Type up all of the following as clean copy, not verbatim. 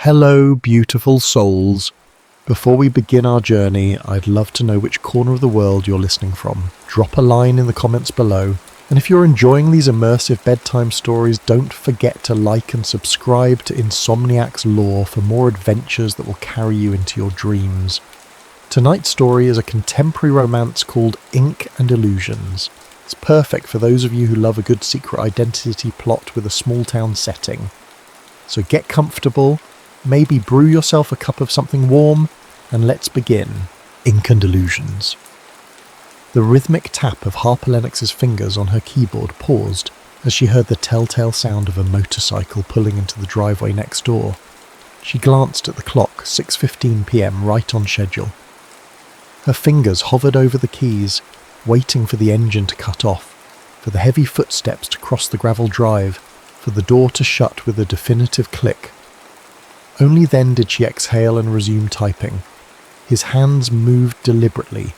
Hello, beautiful souls. Before we begin our journey, I'd love to know which corner of the world you're listening from. Drop a line in the comments below. And if you're enjoying these immersive bedtime stories, don't forget to like and subscribe to Insomniac's Lore for more adventures that will carry you into your dreams. Tonight's story is a contemporary romance called Ink and Illusions. It's perfect for those of you who love a good secret identity plot with a small town setting. So get comfortable, maybe brew yourself a cup of something warm, and let's begin Ink and Illusions. The rhythmic tap of Harper Lennox's fingers on her keyboard paused as she heard the telltale sound of a motorcycle pulling into the driveway next door. She glanced at the clock, 6:15 p.m, right on schedule. Her fingers hovered over the keys, waiting for the engine to cut off, for the heavy footsteps to cross the gravel drive, for the door to shut with a definitive click. Only then did she exhale and resume typing. His hands moved deliberately,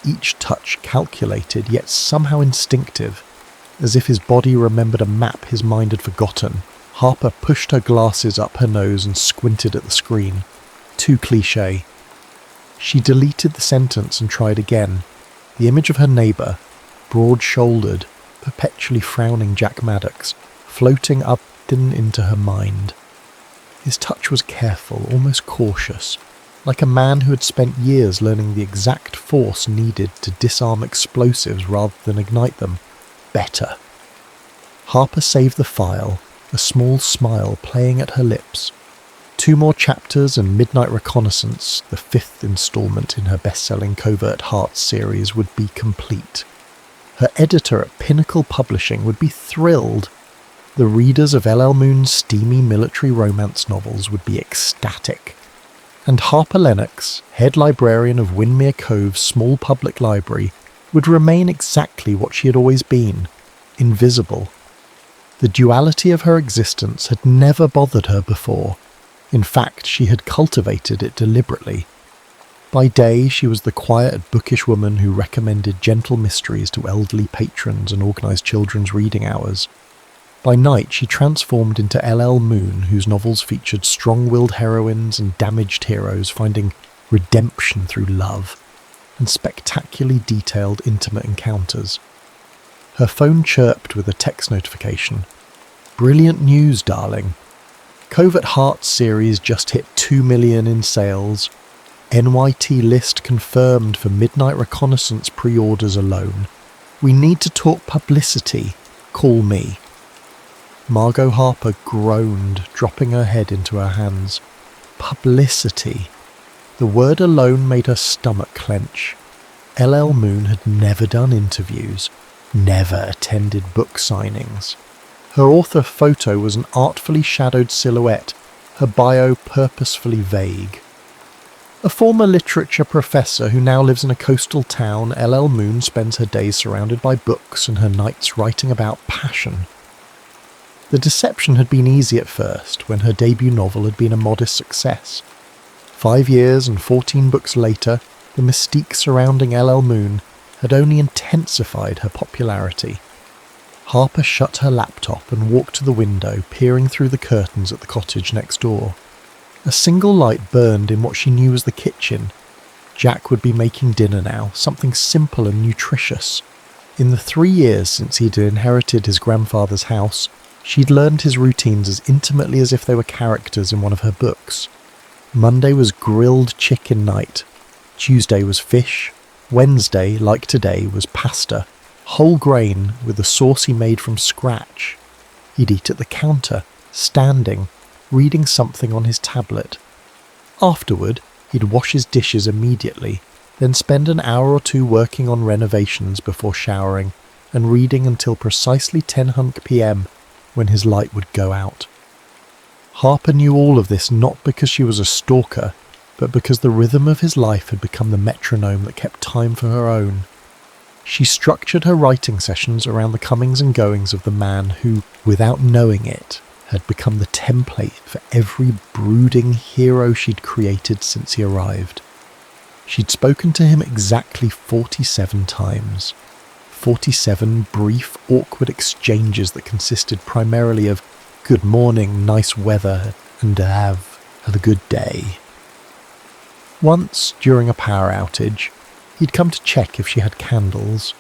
each touch calculated yet somehow instinctive, as if his body remembered a map his mind had forgotten. Harper pushed her glasses up her nose and squinted at the screen. Too cliché. She deleted the sentence and tried again. The image of her neighbour, broad-shouldered, perpetually frowning Jack Maddox, floating up and into her mind. His touch was careful, almost cautious, like a man who had spent years learning the exact force needed to disarm explosives rather than ignite them. Better. Harper saved the file, a small smile playing at her lips. 2 more chapters and Midnight Reconnaissance, the 5th installment in her best-selling Covert Hearts series, would be complete. Her editor at Pinnacle Publishing would be thrilled. The readers of L.L. Moon's steamy military romance novels would be ecstatic. And Harper Lennox, head librarian of Windmere Cove's small public library, would remain exactly what she had always been, invisible. The duality of her existence had never bothered her before. In fact, she had cultivated it deliberately. By day, she was the quiet, bookish woman who recommended gentle mysteries to elderly patrons and organised children's reading hours. By night, she transformed into L.L. Moon, whose novels featured strong-willed heroines and damaged heroes finding redemption through love, and spectacularly detailed intimate encounters. Her phone chirped with a text notification. "Brilliant news, darling. Covert Hearts series just hit 2 million in sales. NYT list confirmed for Midnight Reconnaissance pre-orders alone. We need to talk publicity. Call me." Margot Harper groaned, dropping her head into her hands. Publicity. The word alone made her stomach clench. L.L. Moon had never done interviews, never attended book signings. Her author photo was an artfully shadowed silhouette, her bio purposefully vague. A former literature professor who now lives in a coastal town, L.L. Moon spends her days surrounded by books and her nights writing about passion. The deception had been easy at first, when her debut novel had been a modest success. 5 years and 14 books later, the mystique surrounding L.L. Moon had only intensified her popularity. Harper shut her laptop and walked to the window, peering through the curtains at the cottage next door. A single light burned in what she knew was the kitchen. Jack would be making dinner now, something simple and nutritious. In the 3 years since he'd inherited his grandfather's house, she'd learned his routines as intimately as if they were characters in one of her books. Monday was grilled chicken night. Tuesday was fish. Wednesday, like today, was pasta. Whole grain with a sauce he made from scratch. He'd eat at the counter, standing, reading something on his tablet. Afterward, he'd wash his dishes immediately, then spend an hour or 2 working on renovations before showering, and reading until precisely 10 p.m, when his light would go out. Harper knew all of this not because she was a stalker, but because the rhythm of his life had become the metronome that kept time for her own. She structured her writing sessions around the comings and goings of the man who, without knowing it, had become the template for every brooding hero she'd created since he arrived. She'd spoken to him exactly 47 times. 47 brief, awkward exchanges that consisted primarily of "good morning, nice weather," and Have a good day. Once, during a power outage, he'd come to check if she had candles.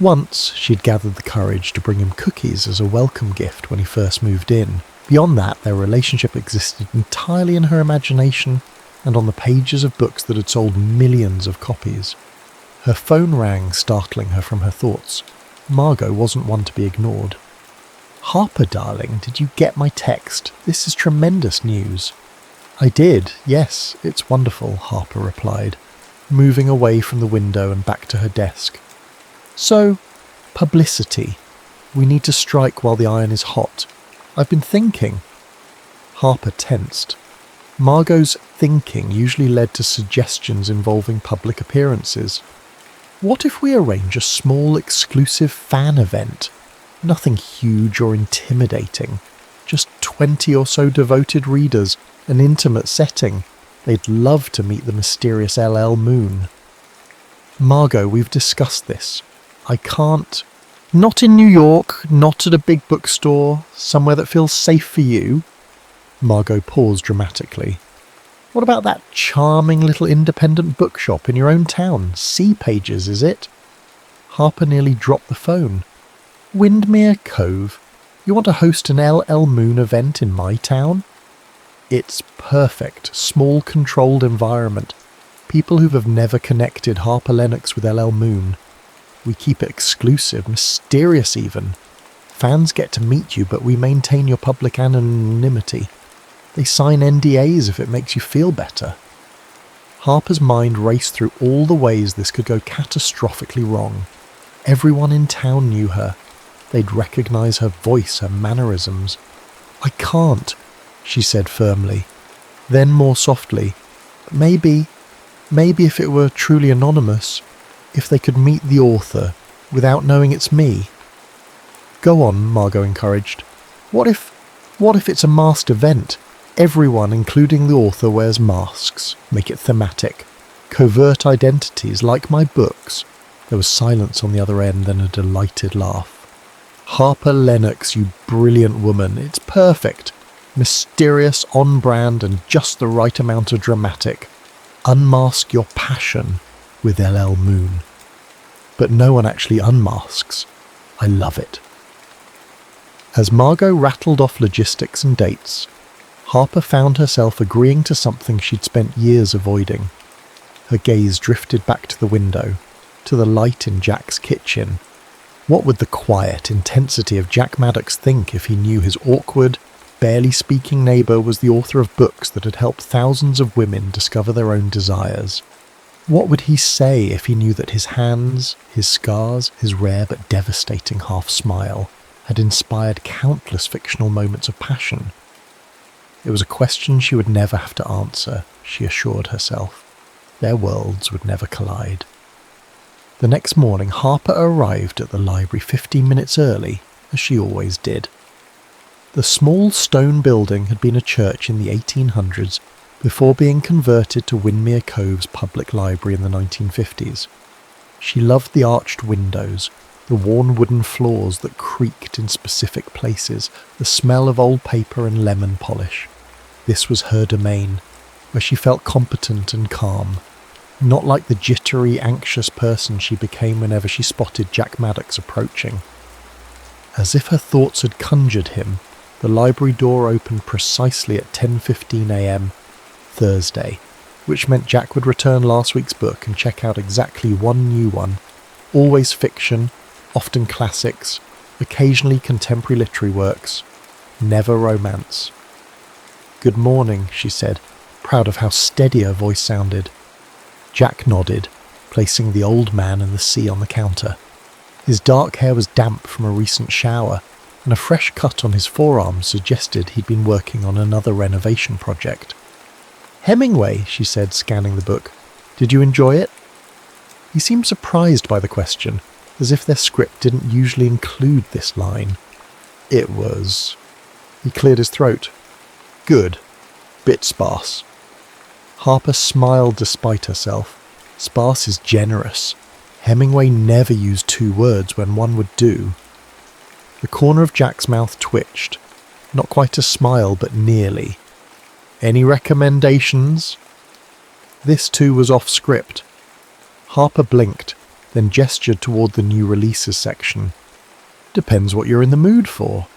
Once, she'd gathered the courage to bring him cookies as a welcome gift when he first moved in. Beyond that, their relationship existed entirely in her imagination and on the pages of books that had sold millions of copies. Her phone rang, startling her from her thoughts. Margot wasn't one to be ignored. "Harper, darling, did you get my text? This is tremendous news." "I did, yes, it's wonderful," Harper replied, moving away from the window and back to her desk. "So, publicity. We need to strike while the iron is hot. I've been thinking." Harper tensed. Margot's thinking usually led to suggestions involving public appearances. What if we arrange a small, exclusive fan event? Nothing huge or intimidating. Just 20 or so devoted readers, an intimate setting. They'd love to meet the mysterious LL Moon. "Margot, we've discussed this. I can't. Not in New York, not at a big bookstore, somewhere that feels safe for you." Margot paused dramatically. "What about that charming little independent bookshop in your own town? Sea Pages, is it?" Harper nearly dropped the phone. "Windmere Cove? You want to host an LL Moon event in my town?" "It's perfect. Small, controlled environment. People who have never connected Harper Lennox with LL Moon. We keep it exclusive, mysterious even. Fans get to meet you, but we maintain your public anonymity. They sign NDAs if it makes you feel better." Harper's mind raced through all the ways this could go catastrophically wrong. Everyone in town knew her. They'd recognise her voice, her mannerisms. "I can't," she said firmly. Then more softly, Maybe if it were truly anonymous, if they could meet the author without knowing it's me." "Go on," Margot encouraged. What if it's a masked event? Everyone, including the author, wears masks. Make it thematic. Covert identities, like my books." There was silence on the other end, then a delighted laugh. "Harper Lennox, you brilliant woman. It's perfect. Mysterious, on-brand, and just the right amount of dramatic. Unmask your passion with LL Moon." But no one actually unmasks. I love it. As Margot rattled off logistics and dates, Harper found herself agreeing to something she'd spent years avoiding. Her gaze drifted back to the window, to the light in Jack's kitchen. What would the quiet intensity of Jack Maddox think if he knew his awkward, barely speaking neighbour was the author of books that had helped thousands of women discover their own desires? What would he say if he knew that his hands, his scars, his rare but devastating half-smile had inspired countless fictional moments of passion? It was a question she would never have to answer, she assured herself. Their worlds would never collide. The next morning, Harper arrived at the library 15 minutes early, as she always did. The small stone building had been a church in the 1800s before being converted to Windmere Cove's public library in the 1950s. She loved the arched windows, the worn wooden floors that creaked in specific places, the smell of old paper and lemon polish. This was her domain, where she felt competent and calm, not like the jittery, anxious person she became whenever she spotted Jack Maddox approaching. As if her thoughts had conjured him, the library door opened precisely at 10:15 a.m. Thursday, which meant Jack would return last week's book and check out exactly one new one, always fiction, often classics, occasionally contemporary literary works, never romance. "Good morning," she said, proud of how steady her voice sounded. Jack nodded, placing the old man and the sea on the counter. His dark hair was damp from a recent shower, and a fresh cut on his forearm suggested he'd been working on another renovation project. "Hemingway," she said, scanning the book. "Did you enjoy it?" He seemed surprised by the question, as if their script didn't usually include this line. "It was..." He cleared his throat. "Good. Bit sparse." Harper smiled despite herself. Sparse is generous. Hemingway never used two words when one would do. The corner of Jack's mouth twitched. Not quite a smile, but nearly. Any recommendations? This too was off script. Harper blinked, then gestured toward the new releases section. Depends what you're in the mood for.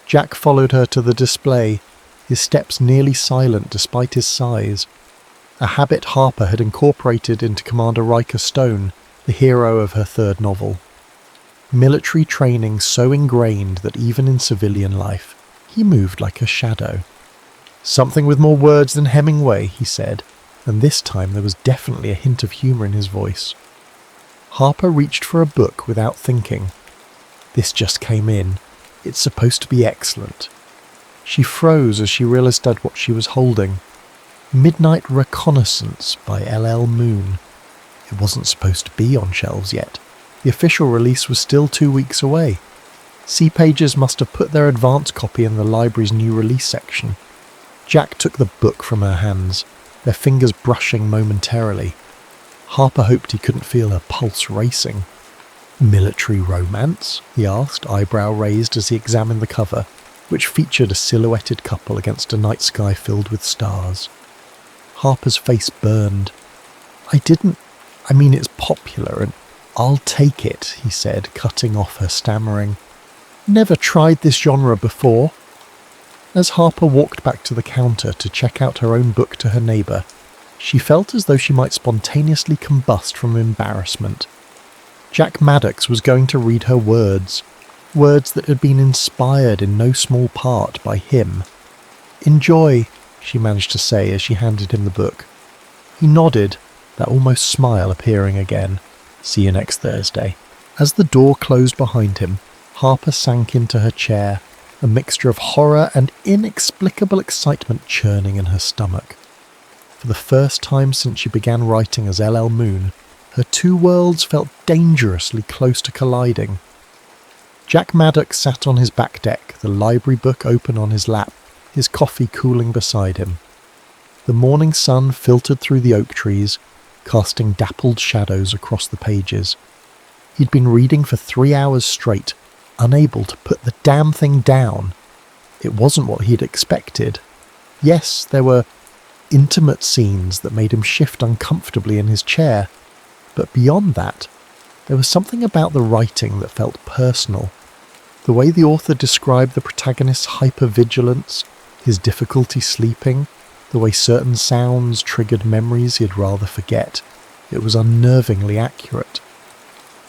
Jack followed her to the display, his steps nearly silent despite his size. A habit Harper had incorporated into Commander Riker Stone, the hero of her third novel. Military training so ingrained that even in civilian life, he moved like a shadow. Something with more words than Hemingway, he said, and this time there was definitely a hint of humour in his voice. Harper reached for a book without thinking. This just came in. It's supposed to be excellent. She froze as she realised what she was holding. Midnight Reconnaissance by L.L. Moon. It wasn't supposed to be on shelves yet. The official release was still 2 weeks away. C Pages must have put their advance copy in the library's new release section. Jack took the book from her hands, their fingers brushing momentarily. Harper hoped he couldn't feel her pulse racing. Military romance? He asked, eyebrow raised as he examined the cover, which featured a silhouetted couple against a night sky filled with stars. Harper's face burned. I mean it's popular and I'll take it, he said, cutting off her stammering. Never tried this genre before. As Harper walked back to the counter to check out her own book to her neighbour, she felt as though she might spontaneously combust from embarrassment. Jack Maddox was going to read her words that had been inspired in no small part by him. Enjoy, she managed to say as she handed him the book. He nodded, that almost smile appearing again. See you next Thursday. As the door closed behind him, Harper sank into her chair, a mixture of horror and inexplicable excitement churning in her stomach. For the first time since she began writing as L.L. Moon, her two worlds felt dangerously close to colliding. Jack Maddox sat on his back deck, the library book open on his lap, his coffee cooling beside him. The morning sun filtered through the oak trees, casting dappled shadows across the pages. He'd been reading for 3 hours straight, unable to put the damn thing down. It wasn't what he'd expected. Yes, there were intimate scenes that made him shift uncomfortably in his chair, but beyond that, there was something about the writing that felt personal. The way the author described the protagonist's hypervigilance, his difficulty sleeping, the way certain sounds triggered memories he'd rather forget, it was unnervingly accurate.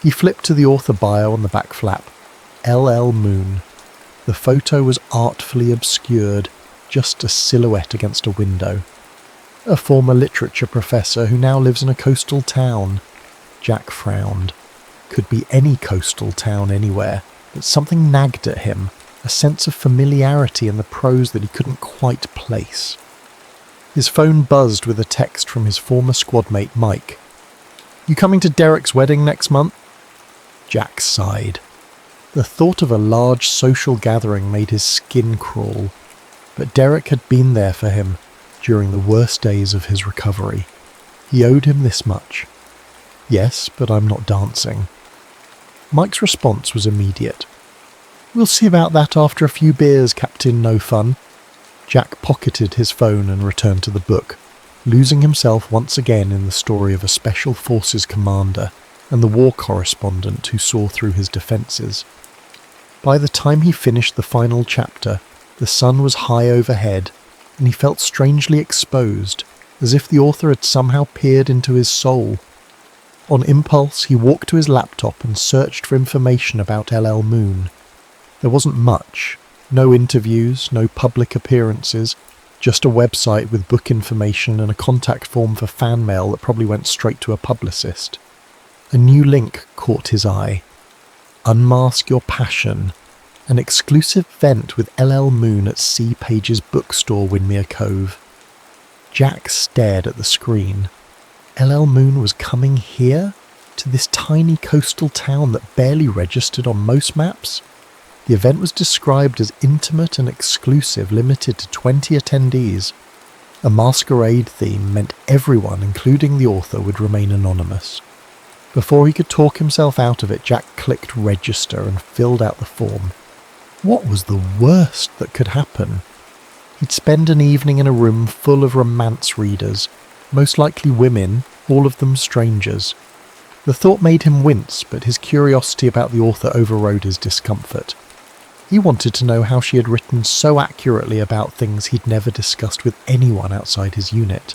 He flipped to the author bio on the back flap. L.L. Moon. The photo was artfully obscured, just a silhouette against a window. A former literature professor who now lives in a coastal town. Jack frowned. Could be any coastal town anywhere, but something nagged at him, a sense of familiarity in the prose that he couldn't quite place. His phone buzzed with a text from his former squadmate Mike. You coming to Derek's wedding next month? Jack sighed. The thought of a large social gathering made his skin crawl, but Derek had been there for him during the worst days of his recovery. He owed him this much. Yes, but I'm not dancing. Mike's response was immediate. We'll see about that after a few beers, Captain No Fun. Jack pocketed his phone and returned to the book, losing himself once again in the story of a Special Forces commander and the war correspondent who saw through his defences. By the time he finished the final chapter, the sun was high overhead, and he felt strangely exposed, as if the author had somehow peered into his soul. On impulse, he walked to his laptop and searched for information about L.L. Moon. There wasn't much. No interviews, no public appearances, just a website with book information and a contact form for fan mail that probably went straight to a publicist. A new link caught his eye. Unmask Your Passion, an exclusive event with L.L. Moon at C. Page's bookstore, Winmere Cove. Jack stared at the screen. L.L. Moon was coming here? To this tiny coastal town that barely registered on most maps? The event was described as intimate and exclusive, limited to 20 attendees. A masquerade theme meant everyone, including the author, would remain anonymous. Before he could talk himself out of it, Jack clicked register and filled out the form. What was the worst that could happen? He He'd spend an evening in a room full of romance readers, most likely women, all of them strangers. The thought made him wince, but his curiosity about the author overrode his discomfort. He wanted to know how she had written so accurately about things he'd never discussed with anyone outside his unit.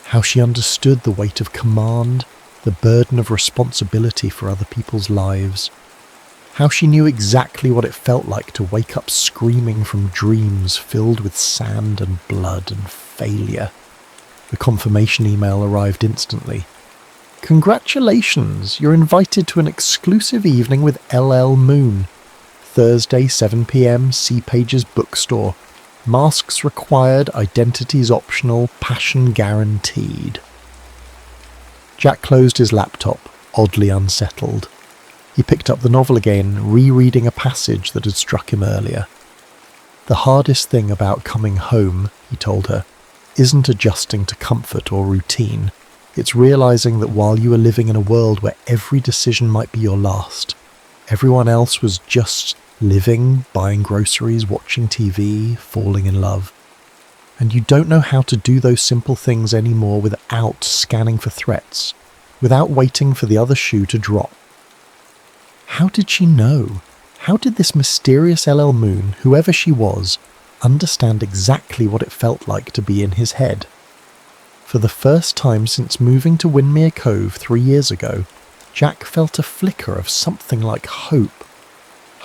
How she understood the weight of command, the burden of responsibility for other people's lives. How she knew exactly what it felt like to wake up screaming from dreams filled with sand and blood and failure. The confirmation email arrived instantly. "Congratulations, you're invited to an exclusive evening with LL Moon. Thursday, 7 p.m, C Pages Bookstore. Masks required, identities optional, passion guaranteed." Jack closed his laptop, oddly unsettled. He picked up the novel again, rereading a passage that had struck him earlier. "The hardest thing about coming home," he told her, "isn't adjusting to comfort or routine. It's realizing that while you are living in a world where every decision might be your last, everyone else was just living, buying groceries, watching TV, falling in love. And you don't know how to do those simple things anymore without scanning for threats, without waiting for the other shoe to drop." How did she know? How did this mysterious LL Moon, whoever she was, understand exactly what it felt like to be in his head? For the first time since moving to Windmere Cove 3 years ago, Jack felt a flicker of something like hope.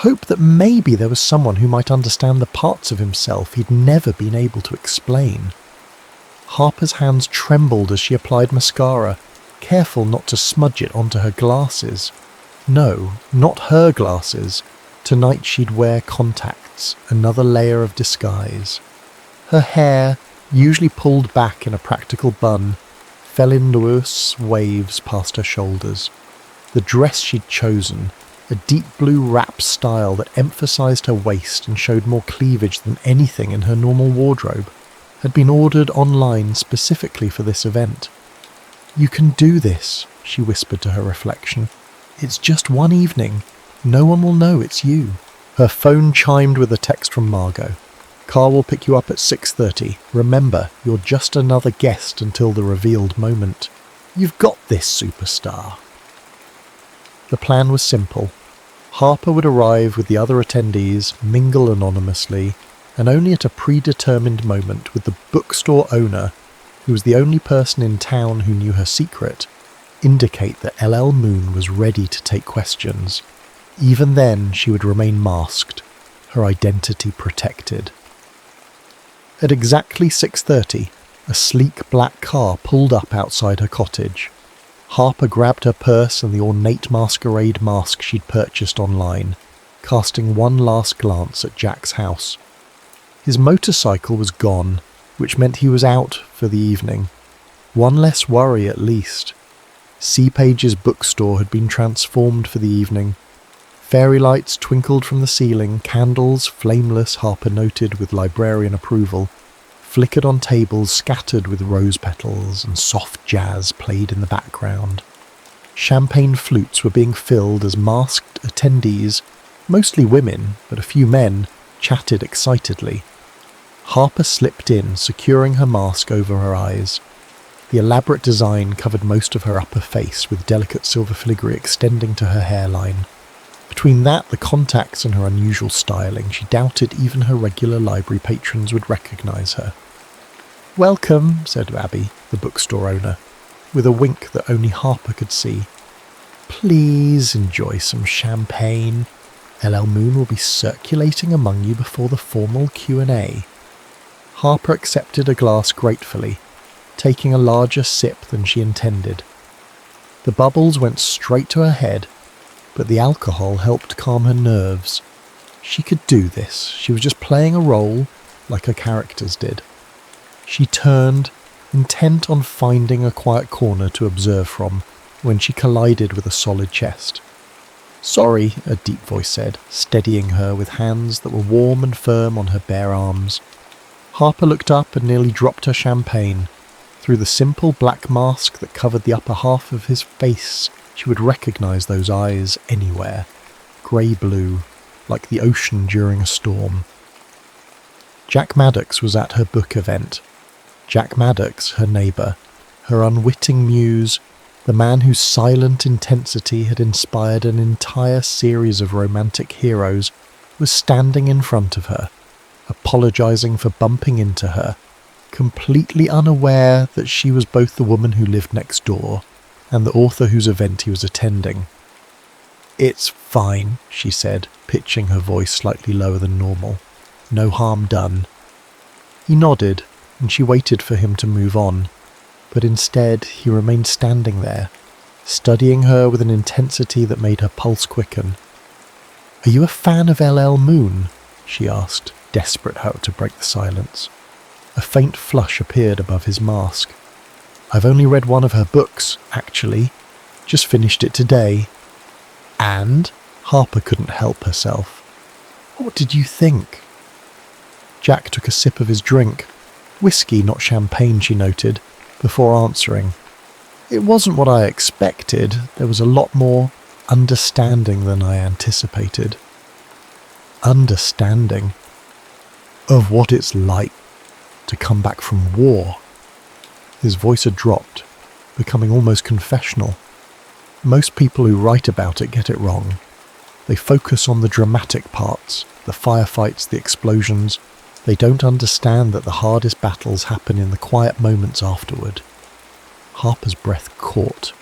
Hope that maybe there was someone who might understand the parts of himself he'd never been able to explain. Harper's hands trembled as she applied mascara, careful not to smudge it onto her glasses. No, not her glasses. Tonight she'd wear contacts, another layer of disguise. Her hair, usually pulled back in a practical bun, fell in loose waves past her shoulders. The dress she'd chosen, a deep blue wrap style that emphasized her waist and showed more cleavage than anything in her normal wardrobe, had been ordered online specifically for this event. "You can do this," she whispered to her reflection. "It's just one evening. No one will know it's you." Her phone chimed with a text from Margot. "Car will pick you up at 6:30. Remember, you're just another guest until the revealed moment. You've got this, superstar." The plan was simple. Harper would arrive with the other attendees, mingle anonymously, and only at a predetermined moment would the bookstore owner, who was the only person in town who knew her secret, indicate that LL Moon was ready to take questions. Even then, she would remain masked, her identity protected. At exactly 6:30, a sleek black car pulled up outside her cottage. Harper grabbed her purse and the ornate masquerade mask she'd purchased online, casting one last glance at Jack's house. His motorcycle was gone, which meant he was out for the evening. One less worry at least. C Pages Bookstore had been transformed for the evening. Fairy lights twinkled from the ceiling, candles, flameless, Harper noted with librarian approval, flickered on tables scattered with rose petals, and soft jazz played in the background. Champagne flutes were being filled as masked attendees, mostly women, but a few men, chatted excitedly. Harper slipped in, securing her mask over her eyes. The elaborate design covered most of her upper face, with delicate silver filigree extending to her hairline. Between that, the contacts, and her unusual styling, she doubted even her regular library patrons would recognise her. "Welcome," said Abby, the bookstore owner, with a wink that only Harper could see. "Please enjoy some champagne. LL Moon will be circulating among you before the formal Q&A. Harper accepted a glass gratefully, taking a larger sip than she intended. The bubbles went straight to her head, but the alcohol helped calm her nerves. She could do this. She was just playing a role like her characters did. She turned, intent on finding a quiet corner to observe from, when she collided with a solid chest. "Sorry," a deep voice said, steadying her with hands that were warm and firm on her bare arms. Harper looked up and nearly dropped her champagne. Through the simple black mask that covered the upper half of his face, she would recognise those eyes anywhere. Grey-blue, like the ocean during a storm. Jack Maddox was at her book event. Jack Maddox, her neighbour, her unwitting muse, the man whose silent intensity had inspired an entire series of romantic heroes, was standing in front of her, apologising for bumping into her, completely unaware that she was both the woman who lived next door and the author whose event he was attending. "It's fine," she said, pitching her voice slightly lower than normal. "No harm done." He nodded, and she waited for him to move on, but instead he remained standing there, studying her with an intensity that made her pulse quicken. "Are you a fan of L.L. Moon?" she asked, desperate how to break the silence. A faint flush appeared above his mask. "I've only read one of her books, actually. Just finished it today." "And?" Harper couldn't help herself. "What did you think?" Jack took a sip of his drink. Whiskey, not champagne, she noted, before answering. "It wasn't what I expected. There was a lot more understanding than I anticipated." Understanding? Of what it's like to come back from war. His voice had dropped, becoming almost confessional. Most people who write about it get it wrong. They focus on the dramatic parts, the firefights, the explosions. They don't understand that the hardest battles happen in the quiet moments afterward. Harper's breath caught.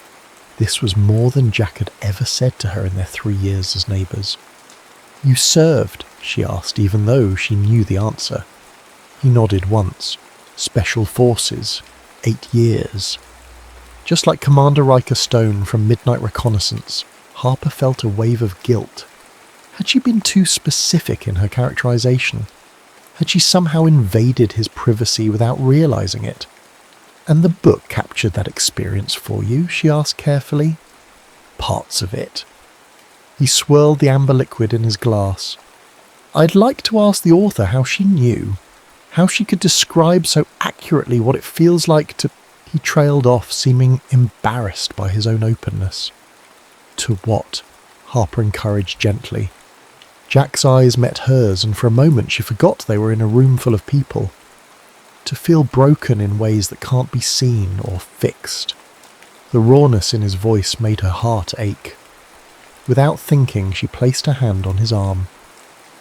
This was more than Jack had ever said to her in their 3 years as neighbours. "You served?" she asked, even though she knew the answer. He nodded once. "Special Forces. 8 years." Just like Commander Riker Stone from Midnight Reconnaissance, Harper felt a wave of guilt. Had she been too specific in her characterization? Had she somehow invaded his privacy without realizing it? "And the book captured that experience for you?" she asked carefully. "Parts of it." He swirled the amber liquid in his glass. "I'd like to ask the author how she knew, how she could describe so accurately what it feels like to..." He trailed off, seeming embarrassed by his own openness. "To what?" Harper encouraged gently. Jack's eyes met hers, and for a moment she forgot they were in a room full of people. To feel broken in ways that can't be seen or fixed. The rawness in his voice made her heart ache. Without thinking, she placed her hand on his arm.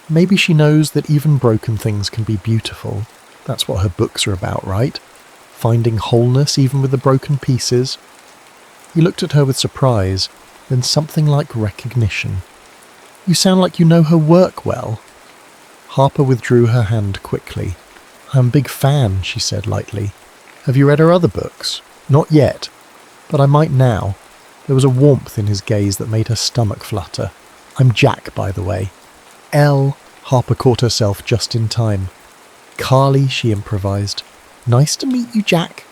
Maybe she knows that even broken things can be beautiful. That's what her books are about, right? Finding wholeness even with the broken pieces. He looked at her with surprise, then something like recognition. "You sound like you know her work well." Harper withdrew her hand quickly. "I'm a big fan," she said lightly. "Have you read her other books?" "Not yet, but I might now." There was a warmth in his gaze that made her stomach flutter. "I'm Jack, by the way." Harper caught herself just in time. "Carly," she improvised. "Nice to meet you, Jack."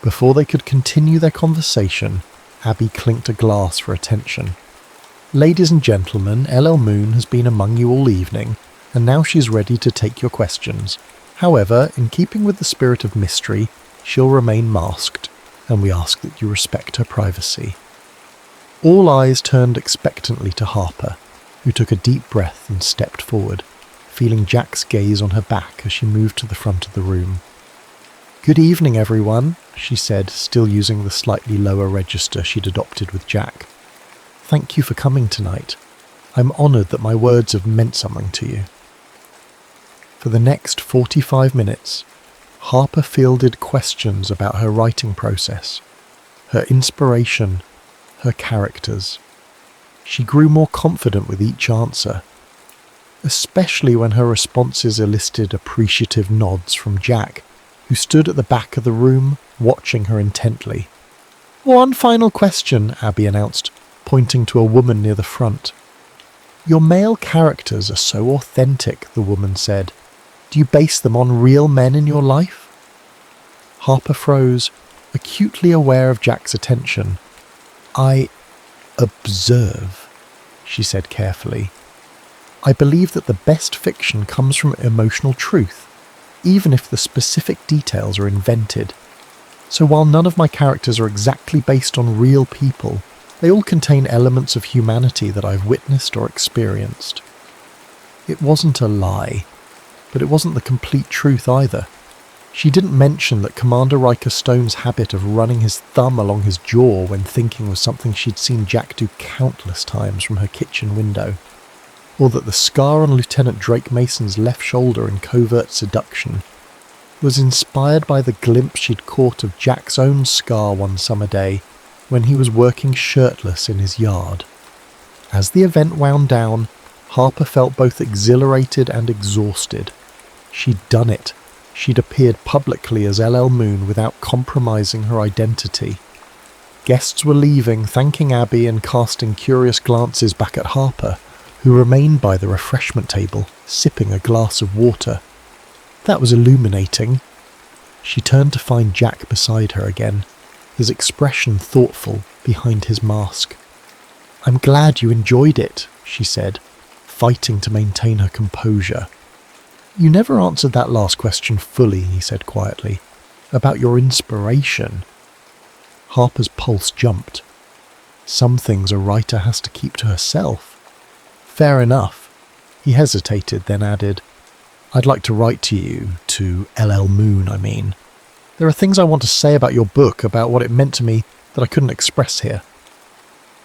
Before they could continue their conversation, Abby clinked a glass for attention. "Ladies and gentlemen, L.L. Moon has been among you all evening, and now she's ready to take your questions. However, in keeping with the spirit of mystery, she'll remain masked, and we ask that you respect her privacy." All eyes turned expectantly to Harper, who took a deep breath and stepped forward, feeling Jack's gaze on her back as she moved to the front of the room. "Good evening, everyone," she said, still using the slightly lower register she'd adopted with Jack. "Thank you for coming tonight. I'm honoured that my words have meant something to you." For the next 45 minutes, Harper fielded questions about her writing process, her inspiration, her characters. She grew more confident with each answer, especially when her responses elicited appreciative nods from Jack, who stood at the back of the room, watching her intently. "One final question," Abby announced, pointing to a woman near the front. "Your male characters are so authentic," the woman said. "Do you base them on real men in your life?" Harper froze, acutely aware of Jack's attention. "I observe," she said carefully. "I believe that the best fiction comes from emotional truth, even if the specific details are invented. So while none of my characters are exactly based on real people, they all contain elements of humanity that I've witnessed or experienced." It wasn't a lie, but it wasn't the complete truth either. She didn't mention that Commander Riker Stone's habit of running his thumb along his jaw when thinking was something she'd seen Jack do countless times from her kitchen window, or that the scar on Lieutenant Drake Mason's left shoulder in Covert Seduction was inspired by the glimpse she'd caught of Jack's own scar one summer day when he was working shirtless in his yard. As the event wound down, Harper felt both exhilarated and exhausted. She'd done it. She'd appeared publicly as LL Moon without compromising her identity. Guests were leaving, thanking Abby and casting curious glances back at Harper, who remained by the refreshment table, sipping a glass of water. That was illuminating. She turned to find Jack beside her again, his expression thoughtful behind his mask. "I'm glad you enjoyed it," she said, fighting to maintain her composure. "You never answered that last question fully," he said quietly. "About your inspiration." Harper's pulse jumped. Some things a writer has to keep to herself. Fair enough. He hesitated, then added, "I'd like to write to LL Moon, I mean. There are things I want to say about your book, about what it meant to me, that I couldn't express here."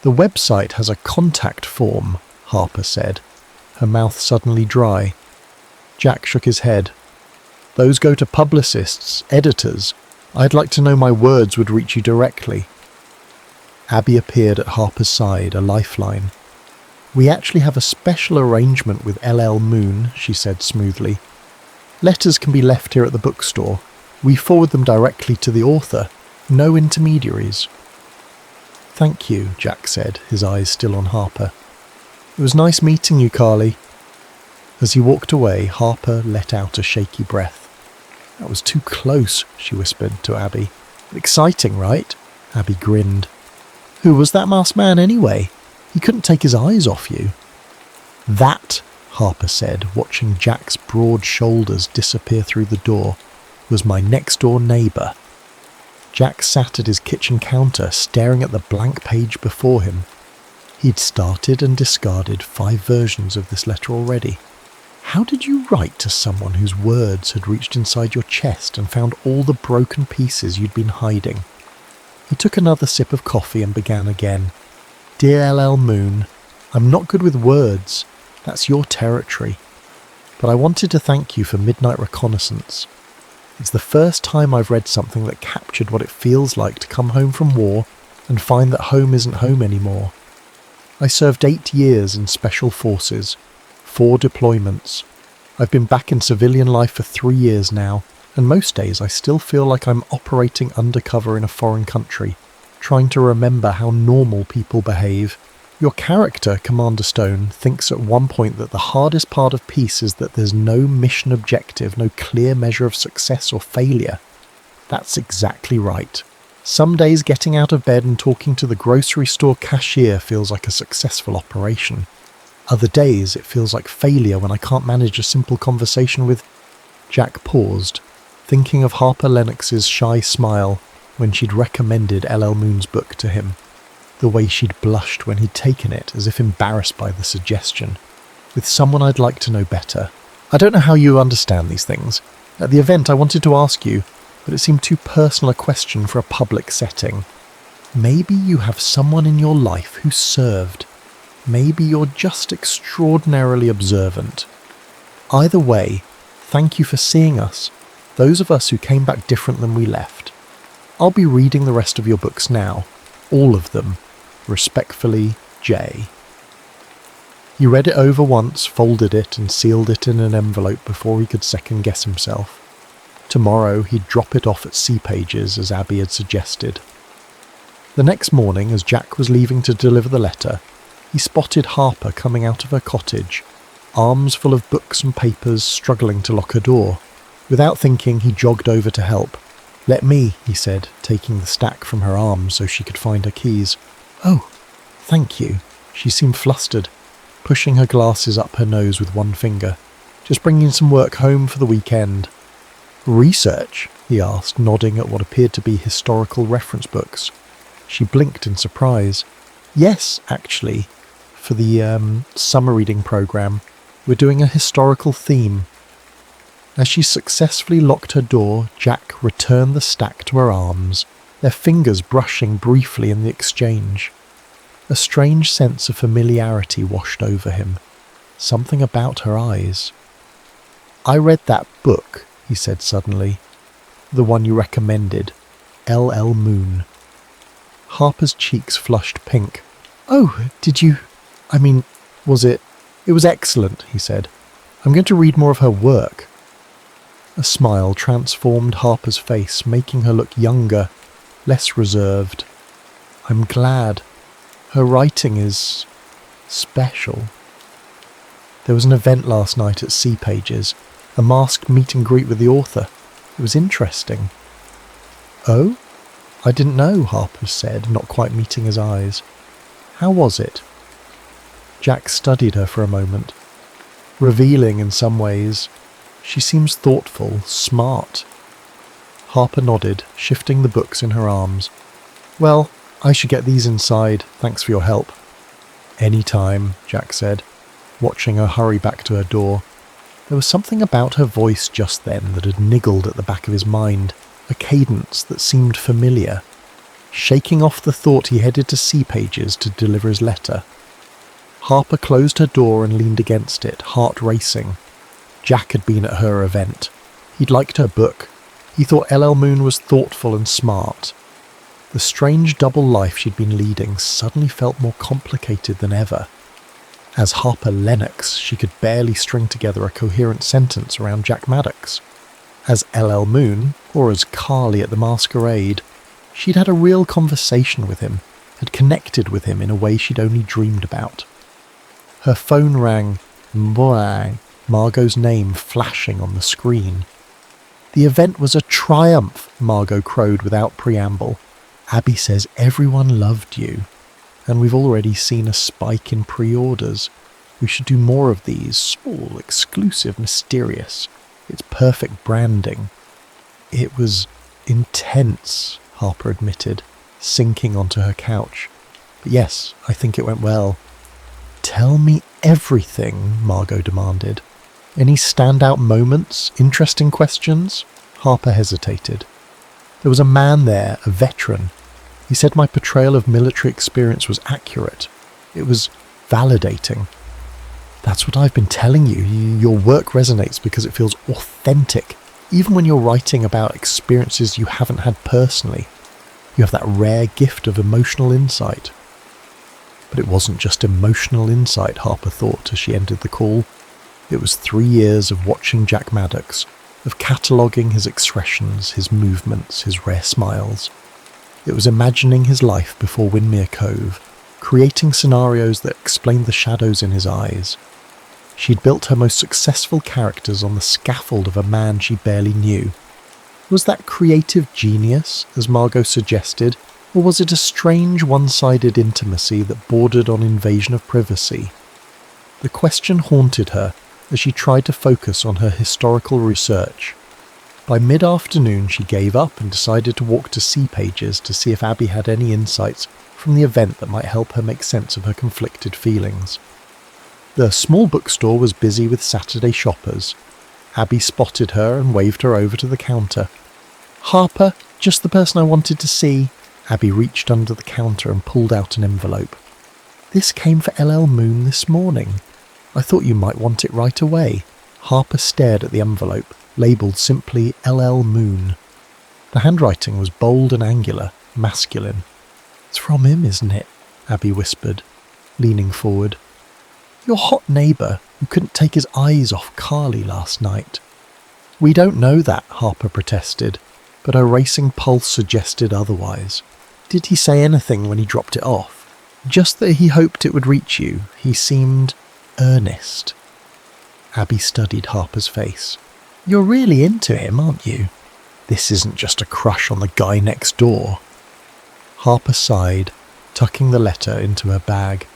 "The website has a contact form," Harper said, her mouth suddenly dry. Jack shook his head. "Those go to publicists, editors. I'd like to know my words would reach you directly." Abby appeared at Harper's side, a lifeline. "We actually have a special arrangement with LL Moon," she said smoothly. "Letters can be left here at the bookstore. We forward them directly to the author. No intermediaries." "Thank you," Jack said, his eyes still on Harper. "It was nice meeting you, Carly." As he walked away, Harper let out a shaky breath. "That was too close," she whispered to Abby. "Exciting, right?" Abby grinned. "Who was that masked man anyway? He couldn't take his eyes off you." "That," Harper said, watching Jack's broad shoulders disappear through the door, "was my next-door neighbour." Jack sat at his kitchen counter, staring at the blank page before him. He'd started and discarded 5 versions of this letter already. How did you write to someone whose words had reached inside your chest and found all the broken pieces you'd been hiding? He took another sip of coffee and began again. "Dear LL Moon, I'm not good with words. That's your territory. But I wanted to thank you for Midnight Reconnaissance. It's the first time I've read something that captured what it feels like to come home from war and find that home isn't home anymore. I served 8 years in Special Forces, 4 deployments. I've been back in civilian life for 3 years now, and most days I still feel like I'm operating undercover in a foreign country, trying to remember how normal people behave. Your character, Commander Stone, thinks at one point that the hardest part of peace is that there's no mission objective, no clear measure of success or failure. That's exactly right. Some days getting out of bed and talking to the grocery store cashier feels like a successful operation. Other days it feels like failure when I can't manage a simple conversation with..." Jack paused, thinking of Harper Lennox's shy smile when she'd recommended LL Moon's book to him. The way she'd blushed when he'd taken it, as if embarrassed by the suggestion. "With someone I'd like to know better. I don't know how you understand these things. At the event I wanted to ask you, but it seemed too personal a question for a public setting. Maybe you have someone in your life who served. Maybe you're just extraordinarily observant. Either way, thank you for seeing us, those of us who came back different than we left. I'll be reading the rest of your books now, all of them. Respectfully, Jay." He read it over once, folded it and sealed it in an envelope before he could second-guess himself. Tomorrow he'd drop it off at Sea Pages, as Abby had suggested. The next morning, as Jack was leaving to deliver the letter, he spotted Harper coming out of her cottage, arms full of books and papers, struggling to lock her door. Without thinking, he jogged over to help. "Let me," he said, taking the stack from her arms so she could find her keys. "Oh, thank you." She seemed flustered, pushing her glasses up her nose with one finger. "Just bringing some work home for the weekend." "Research?" he asked, nodding at what appeared to be historical reference books. She blinked in surprise. "Yes, actually. For the summer reading program, we're doing a historical theme." As she successfully locked her door, Jack returned the stack to her arms, their fingers brushing briefly in the exchange. A strange sense of familiarity washed over him. Something about her eyes. "I read that book," he said suddenly. "The one you recommended. L.L. Moon." Harper's cheeks flushed pink. "Oh, did you... was it... It was excellent," he said. "I'm going to read more of her work." A smile transformed Harper's face, making her look younger, less reserved. "I'm glad. Her writing is... special." There was an event last night at Sea Pages, a masked meet and greet with the author. It was interesting. "Oh? I didn't know," Harper said, not quite meeting his eyes. "How was it?" Jack studied her for a moment. Revealing in some ways. She seems thoughtful, smart. Harper nodded, shifting the books in her arms. "Well, I should get these inside. Thanks for your help." "Any time," Jack said, watching her hurry back to her door. There was something about her voice just then that had niggled at the back of his mind, a cadence that seemed familiar. Shaking off the thought he headed to Sea Pages to deliver his letter. Harper closed her door and leaned against it, heart racing. Jack had been at her event. He'd liked her book. He thought L.L. Moon was thoughtful and smart. The strange double life she'd been leading suddenly felt more complicated than ever. As Harper Lennox, she could barely string together a coherent sentence around Jack Maddox. As L.L. Moon, or as Carly at the masquerade, she'd had a real conversation with him, had connected with him in a way she'd only dreamed about. Her phone rang, Mboang, Margot's name flashing on the screen. The event was a triumph, Margot crowed without preamble. "Abby says everyone loved you. And we've already seen a spike in pre-orders. We should do more of these, small, exclusive, mysterious. It's perfect branding." "It was intense," Harper admitted, sinking onto her couch. "But yes, I think it went well." "Tell me everything," Margot demanded. "Any standout moments? Interesting questions?" Harper hesitated. "There was a man there, a veteran. He said my portrayal of military experience was accurate. It was validating." "That's what I've been telling you. Your work resonates because it feels authentic, even when you're writing about experiences you haven't had personally. You have that rare gift of emotional insight." But it wasn't just emotional insight, Harper thought as she ended the call. It was 3 years of watching Jack Maddox, of cataloguing his expressions, his movements, his rare smiles. It was imagining his life before Windermere Cove, creating scenarios that explained the shadows in his eyes. She'd built her most successful characters on the scaffold of a man she barely knew. Was that creative genius, as Margot suggested, or was it a strange one-sided intimacy that bordered on invasion of privacy? The question haunted her as she tried to focus on her historical research. By mid-afternoon she gave up and decided to walk to Sea Pages to see if Abby had any insights from the event that might help her make sense of her conflicted feelings. The small bookstore was busy with Saturday shoppers. Abby spotted her and waved her over to the counter. "Harper, just the person I wanted to see." Abby reached under the counter and pulled out an envelope. "This came for L.L. Moon this morning. I thought you might want it right away." Harper stared at the envelope, labelled simply L.L. Moon. The handwriting was bold and angular, masculine. "It's from him, isn't it?" Abby whispered, leaning forward. "Your hot neighbour who couldn't take his eyes off Carly last night." "We don't know that," Harper protested, but her racing pulse suggested otherwise. "Did he say anything when he dropped it off?" "Just that he hoped it would reach you. He seemed earnest." Abby studied Harper's face. "You're really into him, aren't you? This isn't just a crush on the guy next door." Harper sighed, tucking the letter into her bag.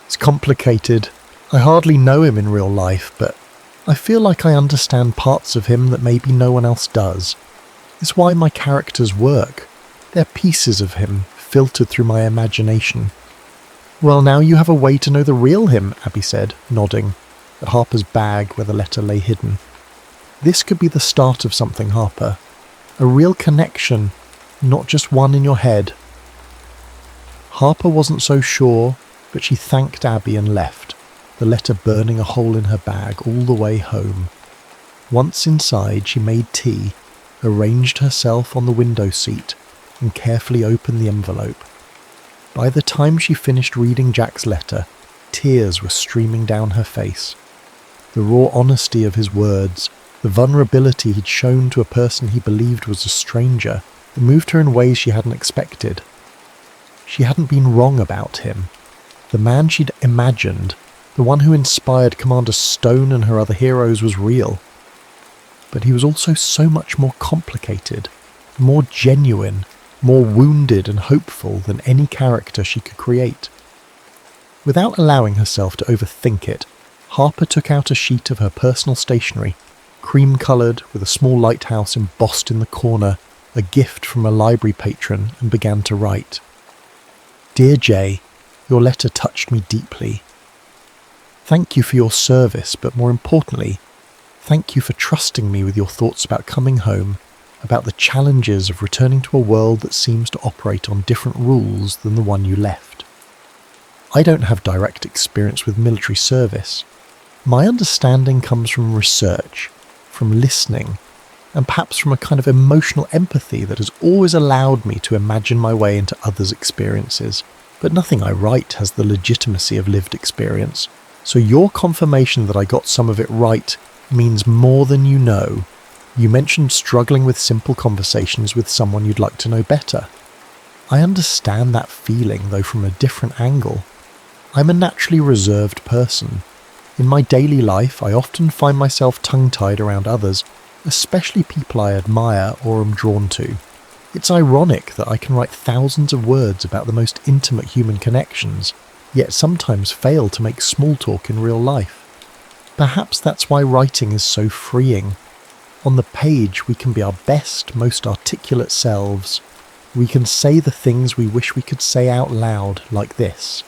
"It's complicated. I hardly know him in real life, but I feel like I understand parts of him that maybe no one else does. It's why my characters work. They're pieces of him, filtered through my imagination." "Well, now you have a way to know the real him," Abby said, nodding, at Harper's bag where the letter lay hidden. This could be the start of something, Harper. A real connection, not just one in your head. Harper wasn't so sure, but she thanked Abby and left, the letter burning a hole in her bag all the way home. Once inside, she made tea, arranged herself on the window seat, and carefully opened the envelope. By the time she finished reading Jack's letter, tears were streaming down her face. The raw honesty of his words, the vulnerability he'd shown to a person he believed was a stranger, moved her in ways she hadn't expected. She hadn't been wrong about him. The man she'd imagined, the one who inspired Commander Stone and her other heroes, was real. But he was also so much more complicated, more genuine, more wounded and hopeful than any character she could create. Without allowing herself to overthink it, Harper took out a sheet of her personal stationery, cream-coloured with a small lighthouse embossed in the corner, a gift from a library patron, and began to write. Dear Jay, your letter touched me deeply. Thank you for your service, but more importantly, thank you for trusting me with your thoughts about coming home, about the challenges of returning to a world that seems to operate on different rules than the one you left. I don't have direct experience with military service. My understanding comes from research, from listening, and perhaps from a kind of emotional empathy that has always allowed me to imagine my way into others' experiences. But nothing I write has the legitimacy of lived experience. So your confirmation that I got some of it right means more than you know. You mentioned struggling with simple conversations with someone you'd like to know better. I understand that feeling, though from a different angle. I'm a naturally reserved person. In my daily life, I often find myself tongue-tied around others, especially people I admire or am drawn to. It's ironic that I can write thousands of words about the most intimate human connections, yet sometimes fail to make small talk in real life. Perhaps that's why writing is so freeing. On the page, we can be our best, most articulate selves. We can say the things we wish we could say out loud, like this.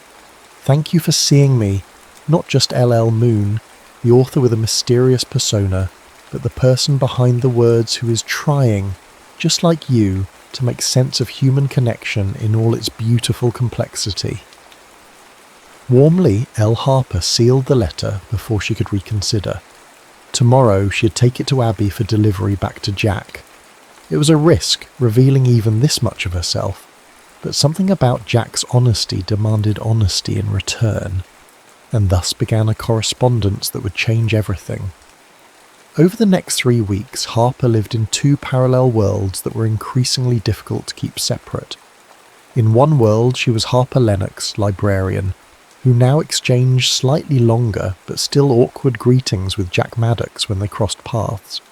Thank you for seeing me, not just LL Moon, the author with a mysterious persona, but the person behind the words who is trying, just like you, to make sense of human connection in all its beautiful complexity. Warmly, L. Harper sealed the letter before she could reconsider. Tomorrow she'd take it to Abby for delivery back to Jack. It was a risk, revealing even this much of herself, but something about Jack's honesty demanded honesty in return, and thus began a correspondence that would change everything. Over the next 3 weeks, Harper lived in 2 parallel worlds that were increasingly difficult to keep separate. In one world, she was Harper Lennox, librarian, who now exchanged slightly longer but still awkward greetings with Jack Maddox when they crossed paths.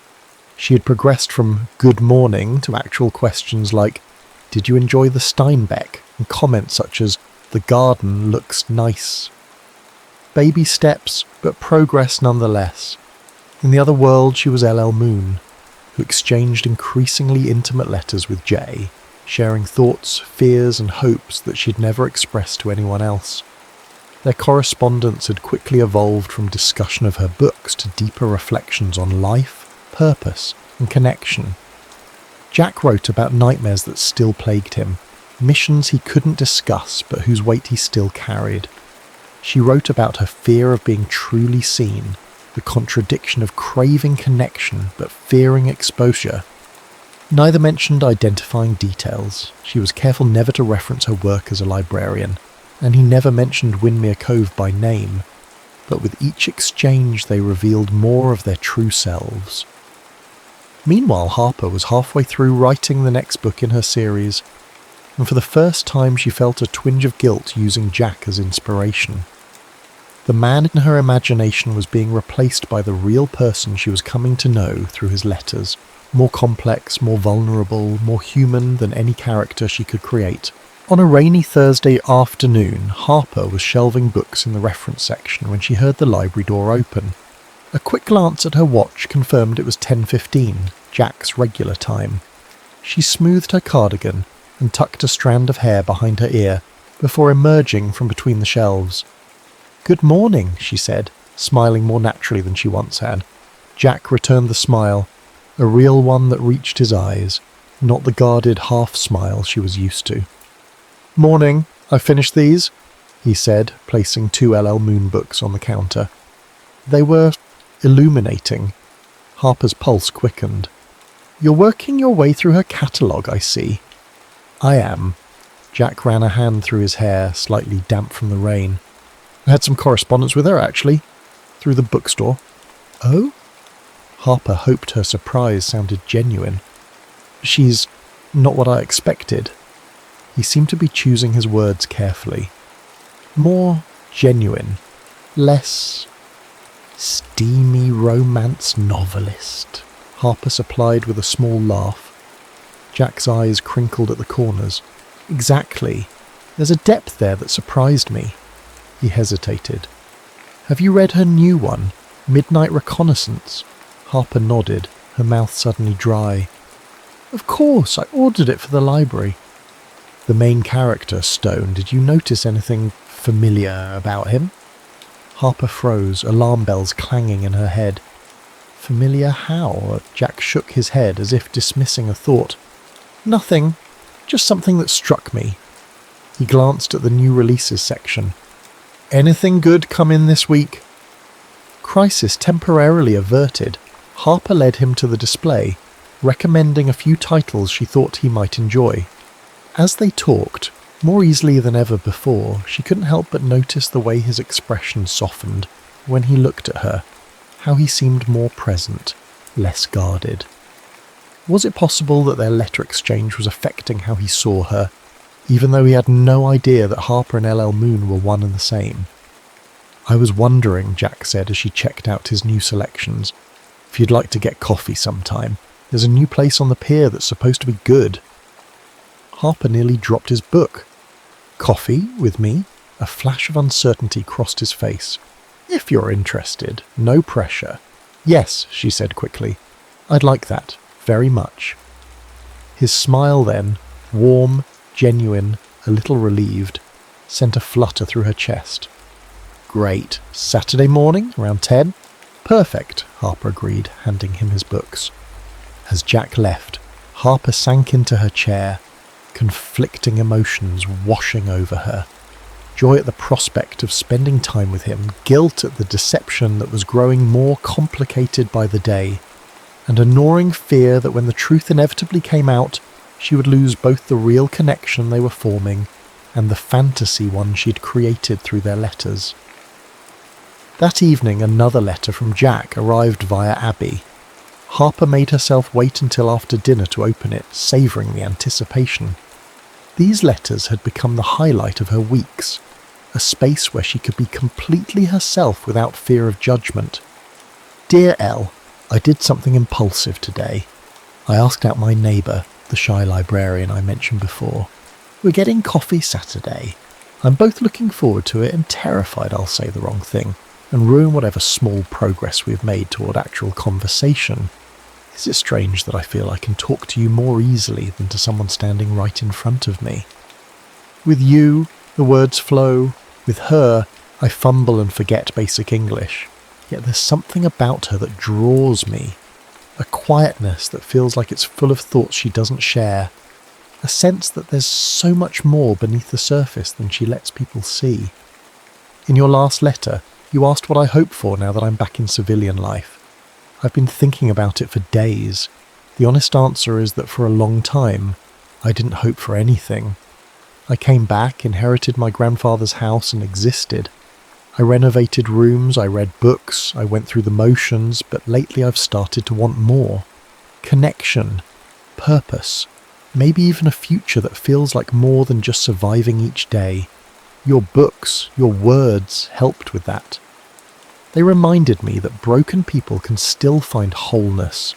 She had progressed from good morning to actual questions like, did you enjoy the Steinbeck? And comments such as, the garden looks nice. Baby steps, but progress nonetheless. In the other world, she was LL Moon, who exchanged increasingly intimate letters with Jay, sharing thoughts, fears and hopes that she'd never expressed to anyone else. Their correspondence had quickly evolved from discussion of her books to deeper reflections on life, purpose, and connection. Jack wrote about nightmares that still plagued him, missions he couldn't discuss but whose weight he still carried. She wrote about her fear of being truly seen, the contradiction of craving connection but fearing exposure. Neither mentioned identifying details. She was careful never to reference her work as a librarian, and he never mentioned Windmere Cove by name, but with each exchange they revealed more of their true selves. Meanwhile, Harper was halfway through writing the next book in her series, and for the first time she felt a twinge of guilt using Jack as inspiration. The man in her imagination was being replaced by the real person she was coming to know through his letters, more complex, more vulnerable, more human than any character she could create. On a rainy Thursday afternoon, Harper was shelving books in the reference section when she heard the library door open. A quick glance at her watch confirmed it was 10:15, Jack's regular time. She smoothed her cardigan and tucked a strand of hair behind her ear before emerging from between the shelves. "Good morning," she said, smiling more naturally than she once had. Jack returned the smile, a real one that reached his eyes, not the guarded half-smile she was used to. "Morning, I've finished these," he said, placing 2 LL Moon books on the counter. They were illuminating. Harper's pulse quickened. "You're working your way through her catalogue, I see." "I am." Jack ran a hand through his hair, slightly damp from the rain. "I had some correspondence with her, actually, through the bookstore." "Oh?" Harper hoped her surprise sounded genuine. "She's not what I expected." He seemed to be choosing his words carefully. "More genuine, less steamy romance novelist," Harper supplied with a small laugh. Jack's eyes crinkled at the corners. "Exactly. There's a depth there that surprised me." He hesitated. "Have you read her new one, Midnight Reconnaissance?" Harper nodded, her mouth suddenly dry. "Of course, I ordered it for the library." "The main character, Stone, did you notice anything familiar about him?" Harper froze, alarm bells clanging in her head. "Familiar how?" Jack shook his head as if dismissing a thought. "Nothing. Just something that struck me." He glanced at the new releases section. "Anything good come in this week?" Crisis temporarily averted, Harper led him to the display, recommending a few titles she thought he might enjoy. As they talked, more easily than ever before, she couldn't help but notice the way his expression softened when he looked at her, how he seemed more present, less guarded. Was it possible that their letter exchange was affecting how he saw her, even though he had no idea that Harper and LL Moon were one and the same? "I was wondering," Jack said as she checked out his new selections, "if you'd like to get coffee sometime. There's a new place on the pier that's supposed to be good." Harper nearly dropped his book. "Coffee with me?" A flash of uncertainty crossed his face. "If you're interested, no pressure." "Yes," she said quickly. "I'd like that, very much." His smile then, warm, genuine, a little relieved, sent a flutter through her chest. "Great. Saturday morning, around 10? "Perfect," Harper agreed, handing him his books. As Jack left, Harper sank into her chair, conflicting emotions washing over her. Joy at the prospect of spending time with him, guilt at the deception that was growing more complicated by the day, and a gnawing fear that when the truth inevitably came out, she would lose both the real connection they were forming and the fantasy one she'd created through their letters. That evening, another letter from Jack arrived via Abby. Harper made herself wait until after dinner to open it, savouring the anticipation. These letters had become the highlight of her weeks, a space where she could be completely herself without fear of judgment. "Dear Elle, I did something impulsive today. I asked out my neighbour, the shy librarian I mentioned before. We're getting coffee Saturday. I'm both looking forward to it and terrified I'll say the wrong thing and ruin whatever small progress we've made toward actual conversation. Is it strange that I feel I can talk to you more easily than to someone standing right in front of me? With you, the words flow. With her, I fumble and forget basic English. Yet there's something about her that draws me. A quietness that feels like it's full of thoughts she doesn't share. A sense that there's so much more beneath the surface than she lets people see. In your last letter, you asked what I hope for now that I'm back in civilian life. I've been thinking about it for days. The honest answer is that for a long time, I didn't hope for anything. I came back, inherited my grandfather's house and existed. I renovated rooms, I read books, I went through the motions, but lately I've started to want more. Connection, purpose, maybe even a future that feels like more than just surviving each day. Your books, your words helped with that. They reminded me that broken people can still find wholeness,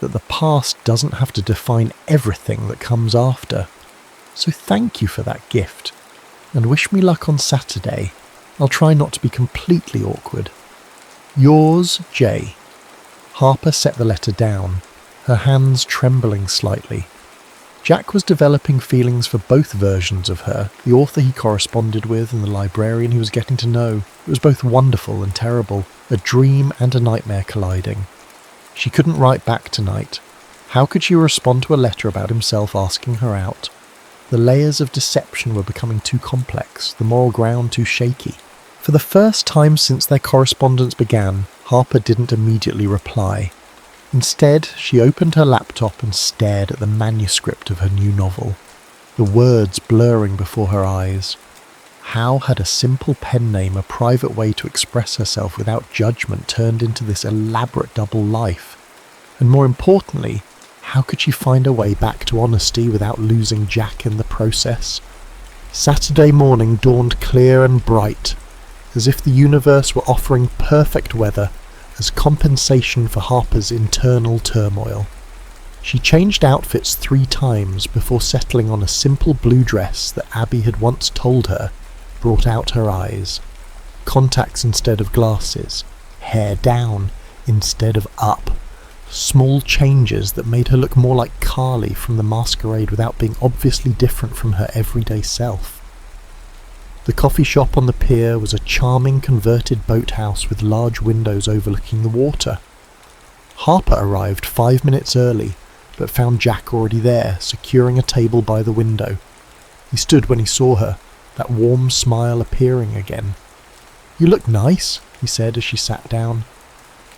that the past doesn't have to define everything that comes after. So thank you for that gift, and wish me luck on Saturday. I'll try not to be completely awkward. Yours, Jay. Harper set the letter down, her hands trembling slightly. Jack was developing feelings for both versions of her, the author he corresponded with and the librarian he was getting to know. It was both wonderful and terrible, a dream and a nightmare colliding. She couldn't write back tonight. How could she respond to a letter about himself asking her out? The layers of deception were becoming too complex, the moral ground too shaky. For the first time since their correspondence began, Harper didn't immediately reply. Instead, she opened her laptop and stared at the manuscript of her new novel, the words blurring before her eyes. How had a simple pen name, a private way to express herself without judgment, turned into this elaborate double life? And more importantly, how could she find a way back to honesty without losing Jack in the process? Saturday morning dawned clear and bright, as if the universe were offering perfect weather as compensation for Harper's internal turmoil. She changed outfits 3 times before settling on a simple blue dress that Abby had once told her brought out her eyes. Contacts instead of glasses, hair down instead of up. Small changes that made her look more like Carly from The Masquerade without being obviously different from her everyday self. The coffee shop on the pier was a charming converted boathouse with large windows overlooking the water. Harper arrived 5 minutes early, but found Jack already there, securing a table by the window. He stood when he saw her, that warm smile appearing again. "You look nice," he said as she sat down.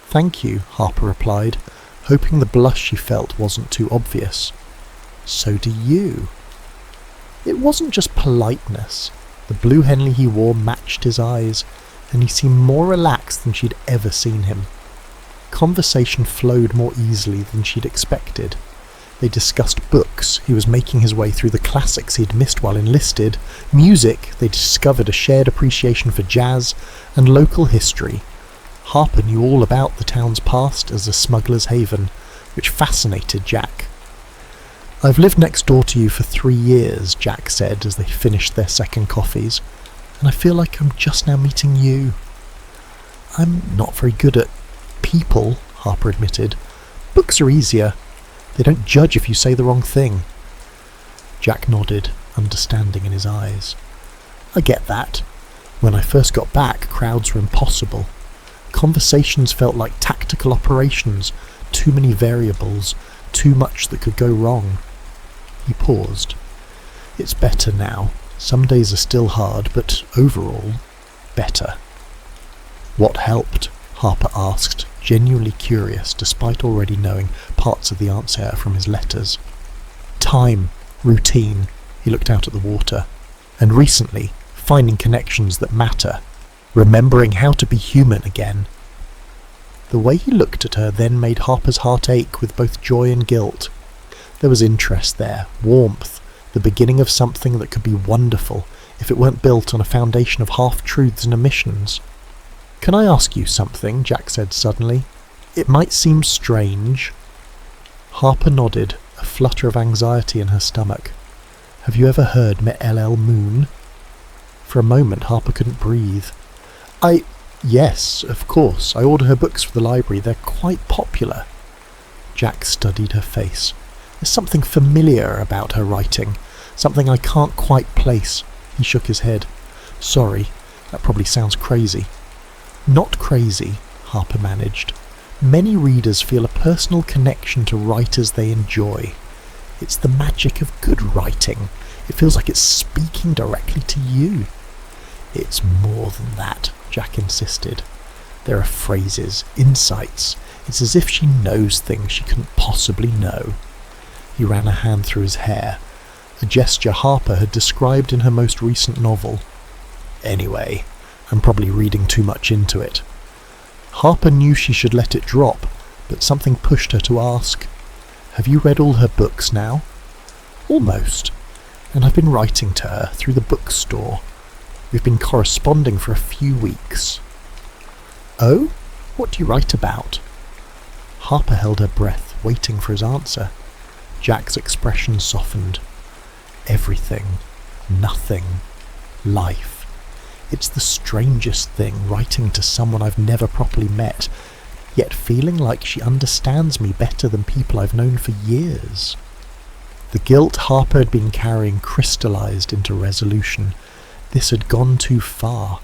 "Thank you," Harper replied, hoping the blush she felt wasn't too obvious. "So do you." It wasn't just politeness. The blue Henley he wore matched his eyes, and he seemed more relaxed than she'd ever seen him. Conversation flowed more easily than she'd expected. They discussed books, he was making his way through the classics he'd missed while enlisted, music, they discovered a shared appreciation for jazz, and local history. Harper knew all about the town's past as a smuggler's haven, which fascinated Jack. "I've lived next door to you for 3 years, Jack said as they finished their second coffees, and I feel like I'm just now meeting you." "I'm not very good at people," Harper admitted. "Books are easier. They don't judge if you say the wrong thing." Jack nodded, understanding in his eyes. "I get that. When I first got back, crowds were impossible. Conversations felt like tactical operations, too many variables, too much that could go wrong." He paused. "It's better now. Some days are still hard, but overall, better." "What helped?" Harper asked, genuinely curious despite already knowing parts of the answer from his letters. "Time, routine," he looked out at the water, "and recently, finding connections that matter, remembering how to be human again." The way he looked at her then made Harper's heart ache with both joy and guilt. There was interest there, warmth, the beginning of something that could be wonderful if it weren't built on a foundation of half-truths and omissions. "Can I ask you something?" Jack said suddenly. "It might seem strange." Harper nodded, a flutter of anxiety in her stomach. "Have you ever heard Me LL Moon?" For a moment Harper couldn't breathe. Yes, of course. I order her books for the library. They're quite popular." Jack studied her face. "There's something familiar about her writing, something I can't quite place." He shook his head. "Sorry, that probably sounds crazy." "Not crazy," Harper managed. "Many readers feel a personal connection to writers they enjoy. It's the magic of good writing. It feels like it's speaking directly to you." "It's more than that," Jack insisted. "There are phrases, insights. It's as if she knows things she couldn't possibly know." He ran a hand through his hair, a gesture Harper had described in her most recent novel. "Anyway, I'm probably reading too much into it." Harper knew she should let it drop, but something pushed her to ask, "Have you read all her books now?" "Almost, and I've been writing to her through the bookstore. We've been corresponding for a few weeks." "Oh? What do you write about?" Harper held her breath, waiting for his answer. Jack's expression softened. "Everything. Nothing. Life. It's the strangest thing, writing to someone I've never properly met, yet feeling like she understands me better than people I've known for years." The guilt Harper had been carrying crystallized into resolution. This had gone too far.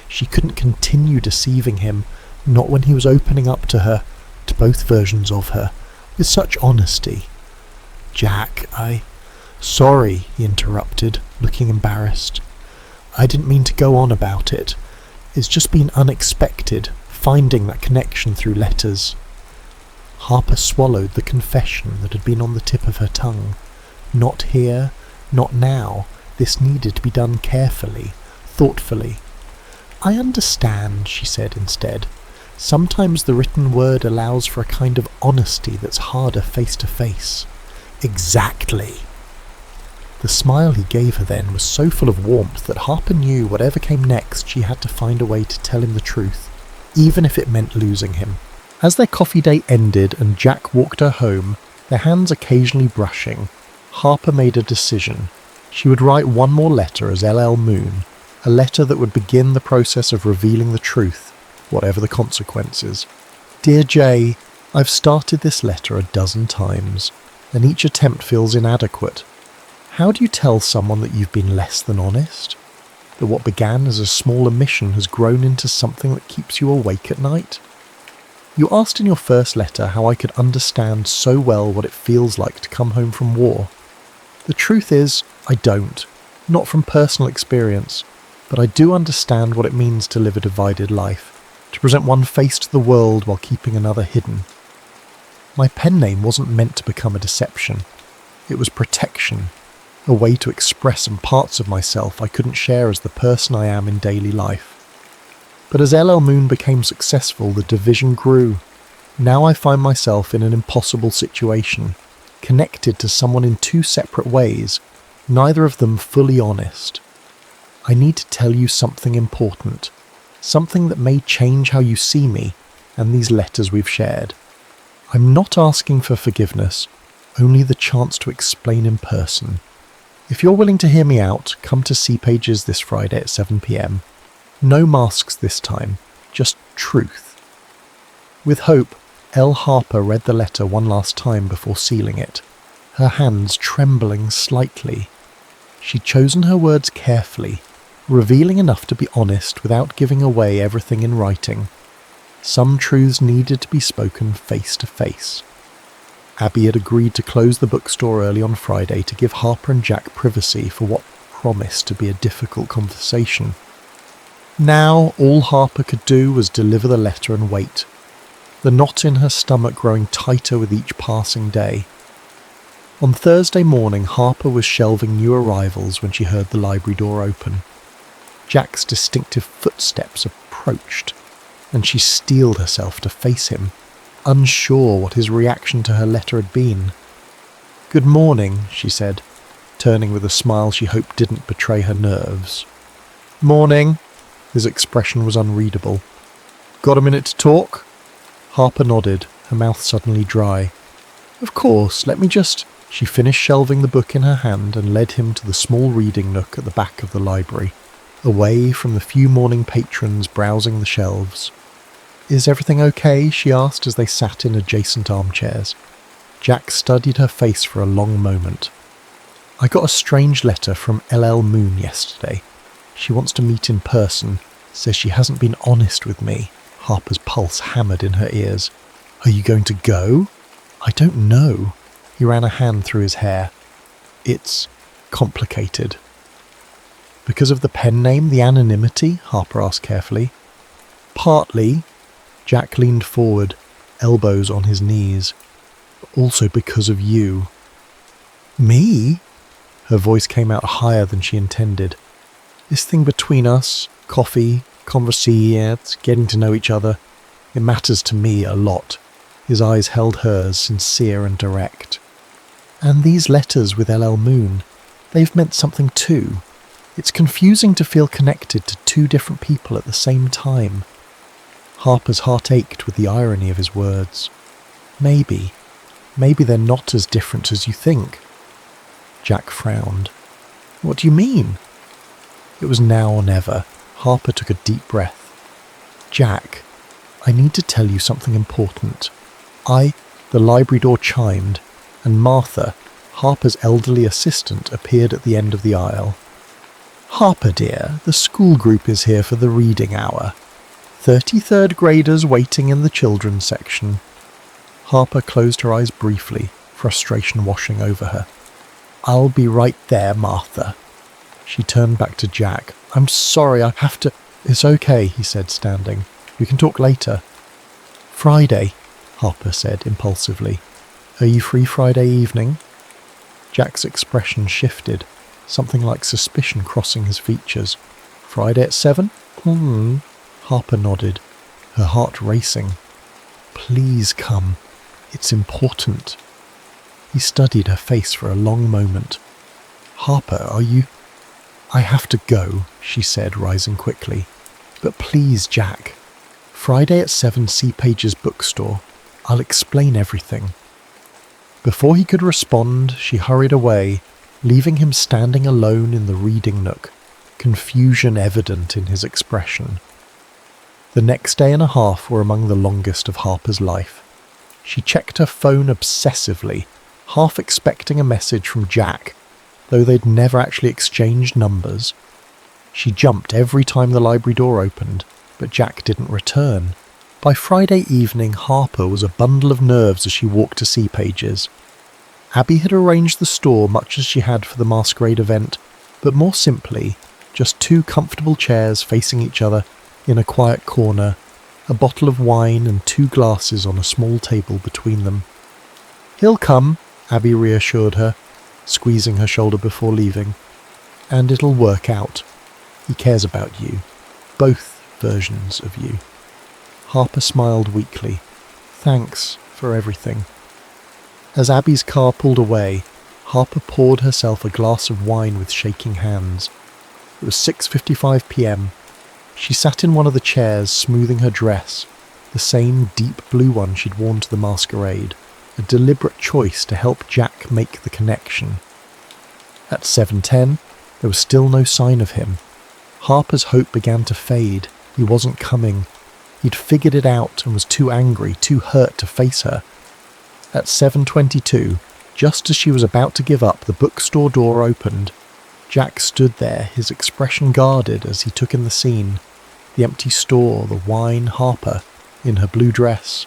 She couldn't continue deceiving him, not when he was opening up to her, to both versions of her, with such honesty. "Jack, Sorry," he interrupted, looking embarrassed. "I didn't mean to go on about it. It's just been unexpected, finding that connection through letters." Harper swallowed the confession that had been on the tip of her tongue. Not here, not now. This needed to be done carefully, thoughtfully. "I understand," she said instead. "Sometimes the written word allows for a kind of honesty that's harder face to face." "Exactly." The smile he gave her then was so full of warmth that Harper knew whatever came next she had to find a way to tell him the truth, even if it meant losing him. As their coffee date ended and Jack walked her home, their hands occasionally brushing, Harper made a decision. She would write one more letter as LL Moon, a letter that would begin the process of revealing the truth, whatever the consequences. "Dear Jay, I've started this letter 12 times, and each attempt feels inadequate. How do you tell someone that you've been less than honest? That what began as a small omission has grown into something that keeps you awake at night? You asked in your first letter how I could understand so well what it feels like to come home from war. The truth is, I don't. Not from personal experience, but I do understand what it means to live a divided life, to present one face to the world while keeping another hidden. My pen name wasn't meant to become a deception. It was protection, a way to express some parts of myself I couldn't share as the person I am in daily life. But as LL Moon became successful, the division grew. Now I find myself in an impossible situation, connected to someone in 2 separate ways, neither of them fully honest. I need to tell you something important, something that may change how you see me and these letters we've shared. I'm not asking for forgiveness, only the chance to explain in person. If you're willing to hear me out, come to See Pages this Friday at 7 p.m. No masks this time, just truth. With hope, L. Harper read the letter one last time before sealing it, her hands trembling slightly. She'd chosen her words carefully, revealing enough to be honest without giving away everything in writing. Some truths needed to be spoken face to face. Abby had agreed to close the bookstore early on Friday to give Harper and Jack privacy for what promised to be a difficult conversation. Now, all Harper could do was deliver the letter and wait, the knot in her stomach growing tighter with each passing day. On Thursday morning, Harper was shelving new arrivals when she heard the library door open. Jack's distinctive footsteps approached, and she steeled herself to face him, unsure what his reaction to her letter had been. "Good morning," she said, turning with a smile she hoped didn't betray her nerves. "Morning." His expression was unreadable. "Got a minute to talk?" Harper nodded, her mouth suddenly dry. "Of course, let me just—" She finished shelving the book in her hand and led him to the small reading nook at the back of the library, away from the few morning patrons browsing the shelves. "Is everything okay?" she asked as they sat in adjacent armchairs. Jack studied her face for a long moment. "I got a strange letter from LL Moon yesterday. She wants to meet in person, says she hasn't been honest with me." Harper's pulse hammered in her ears. "Are you going to go?" "I don't know." He ran a hand through his hair. "It's complicated." "Because of the pen name, the anonymity?" Harper asked carefully. "Partly." Jack leaned forward, elbows on his knees. "Also because of you." "Me?" Her voice came out higher than she intended. "This thing between us, coffee, conversations, getting to know each other, it matters to me a lot." His eyes held hers, sincere and direct. "And these letters with LL Moon, they've meant something too. It's confusing to feel connected to 2 different people at the same time." Harper's heart ached with the irony of his words. Maybe they're not as different as you think." Jack frowned. "What do you mean?" It was now or never. Harper took a deep breath. "Jack, I need to tell you something important. The library door chimed, and Martha, Harper's elderly assistant, appeared at the end of the aisle. "Harper, dear, the school group is here for the reading hour. 33rd graders waiting in the children's section." Harper closed her eyes briefly, frustration washing over her. "I'll be right there, Martha." She turned back to Jack. "I'm sorry, I have to—" "It's okay," he said, standing. "We can talk later." "Friday," Harper said impulsively. "Are you free Friday evening?" Jack's expression shifted, something like suspicion crossing his features. "Friday at 7? Harper nodded, her heart racing. "Please come. It's important." He studied her face for a long moment. "Harper, are you—" "I have to go," she said, rising quickly. "But please, Jack. Friday at 7, see Page's bookstore. I'll explain everything." Before he could respond, she hurried away, leaving him standing alone in the reading nook, confusion evident in his expression. The next day and a half were among the longest of Harper's life. She checked her phone obsessively, half expecting a message from Jack, though they'd never actually exchanged numbers. She jumped every time the library door opened, but Jack didn't return. By Friday evening, Harper was a bundle of nerves as she walked to see Page's. Abby had arranged the store much as she had for the masquerade event, but more simply, just 2 comfortable chairs facing each other in a quiet corner, a bottle of wine and 2 glasses on a small table between them. "He'll come," Abby reassured her, squeezing her shoulder before leaving. "And it'll work out. He cares about you. Both versions of you." Harper smiled weakly. "Thanks for everything." As Abby's car pulled away, Harper poured herself a glass of wine with shaking hands. It was 6:55 p.m. She sat in one of the chairs, smoothing her dress, the same deep blue one she'd worn to the masquerade, a deliberate choice to help Jack make the connection. At 7:10, there was still no sign of him. Harper's hope began to fade. He wasn't coming. He'd figured it out and was too angry, too hurt to face her. At 7:22, just as she was about to give up, the bookstore door opened. Jack stood there, his expression guarded as he took in the scene. The empty store, the wine, Harper, in her blue dress.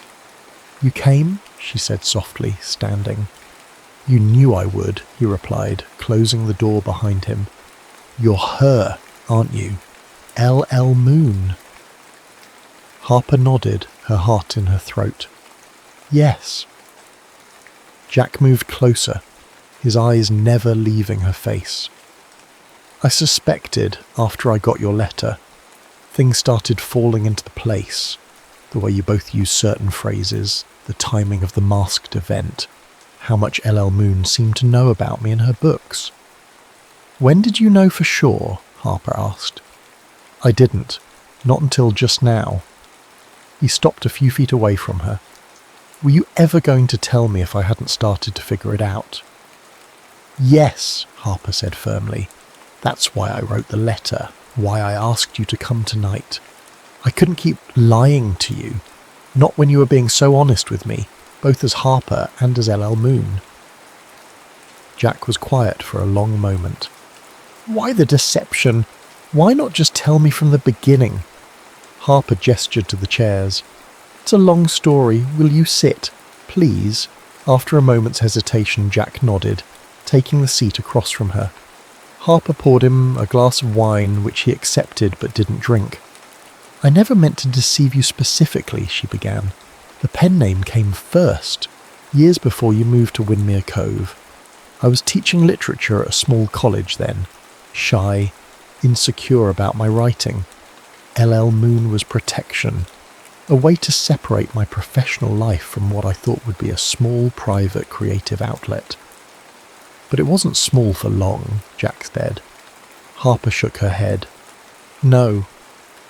"You came?" she said softly, standing. "You knew I would," he replied, closing the door behind him. "You're her, aren't you? L.L. Moon." Harper nodded, her heart in her throat. "Yes." Jack moved closer, his eyes never leaving her face. "I suspected after I got your letter. Things started falling into place, the way you both use certain phrases, the timing of the masked event, how much L.L. Moon seemed to know about me in her books." "When did you know for sure?" Harper asked. "I didn't. Not until just now." He stopped a few feet away from her. "Were you ever going to tell me if I hadn't started to figure it out?" "Yes," Harper said firmly. "That's why I wrote the letter, why I asked you to come tonight. I couldn't keep lying to you, not when you were being so honest with me, both as Harper and as L.L. Moon." Jack was quiet for a long moment. "Why the deception? Why not just tell me from the beginning?" Harper gestured to the chairs. "It's a long story. Will you sit, please?" After a moment's hesitation, Jack nodded, taking the seat across from her. Harper poured him a glass of wine, which he accepted but didn't drink. "I never meant to deceive you specifically," she began. "The pen name came first, years before you moved to Windmere Cove. I was teaching literature at a small college then, shy, insecure about my writing. L.L. Moon was protection, a way to separate my professional life from what I thought would be a small, private, creative outlet." "But it wasn't small for long," Jack said. Harper shook her head. "No.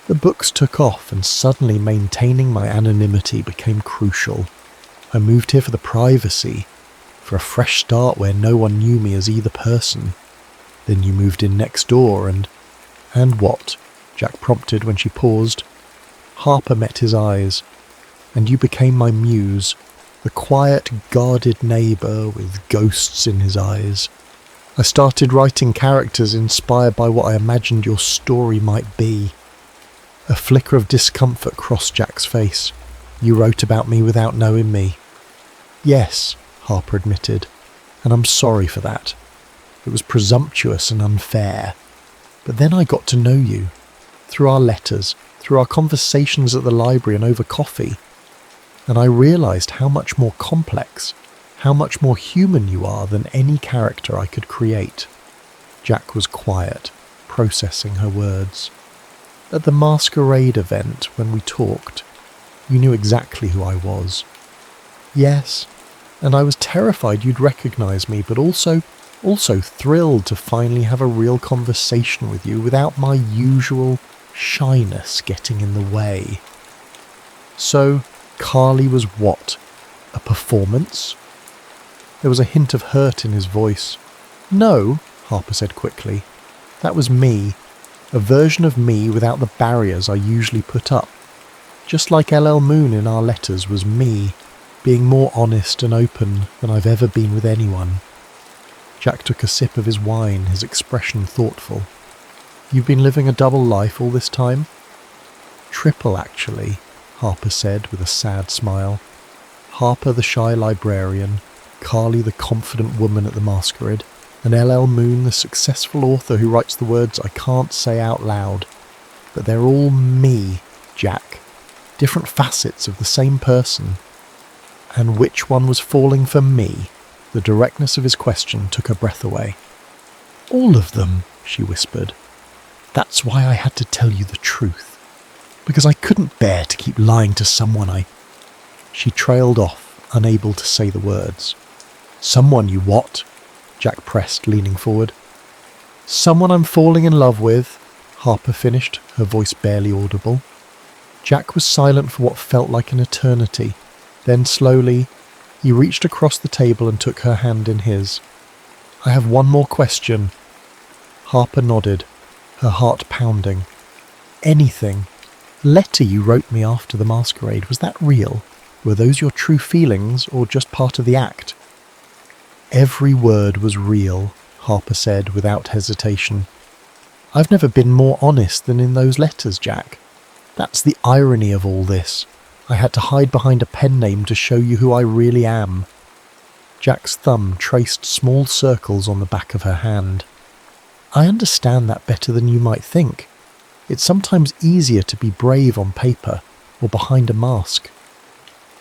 The books took off, and suddenly maintaining my anonymity became crucial. I moved here for the privacy, for a fresh start where no one knew me as either person. Then you moved in next door, and..." "And what?" Jack prompted when she paused. Harper met his eyes. "And you became my muse, the quiet, guarded neighbour with ghosts in his eyes. I started writing characters inspired by what I imagined your story might be." A flicker of discomfort crossed Jack's face. "You wrote about me without knowing me." Yes, Harper admitted, and I'm sorry for that. It was presumptuous and unfair. But then I got to know you, through our letters, through our conversations at the library and over coffee, and I realised how much more complex, how much more human you are than any character I could create. Jack was quiet, processing her words. At the masquerade event, when we talked, you knew exactly who I was. Yes, and I was terrified you'd recognise me, but also thrilled to finally have a real conversation with you without my usual shyness getting in the way. So, Carly was what? A performance? There was a hint of hurt in his voice. No, Harper said quickly. That was me. A version of me without the barriers I usually put up. Just like LL Moon in our letters was me, being more honest and open than I've ever been with anyone. Jack took a sip of his wine, his expression thoughtful. You've been living a double life all this time? Triple, actually, Harper said with a sad smile. Harper the shy librarian, Carly the confident woman at the masquerade, and LL Moon the successful author who writes the words I can't say out loud. But they're all me, Jack. Different facets of the same person. And which one was falling for me? The directness of his question took her breath away. All of them, she whispered. That's why I had to tell you the truth. Because I couldn't bear to keep lying to someone She trailed off, unable to say the words. Someone you what? Jack pressed, leaning forward. Someone I'm falling in love with, Harper finished, her voice barely audible. Jack was silent for what felt like an eternity. Then slowly, he reached across the table and took her hand in his. I have one more question. Harper nodded, her heart pounding. Anything. Letter you wrote me after the masquerade, was that real? Were those your true feelings or just part of the act? Every word was real, Harper said without hesitation. I've never been more honest than in those letters, Jack. That's the irony of all this. I had to hide behind a pen name to show you who I really am. Jack's thumb traced small circles on the back of her hand. I understand that better than you might think. It's sometimes easier to be brave on paper or behind a mask.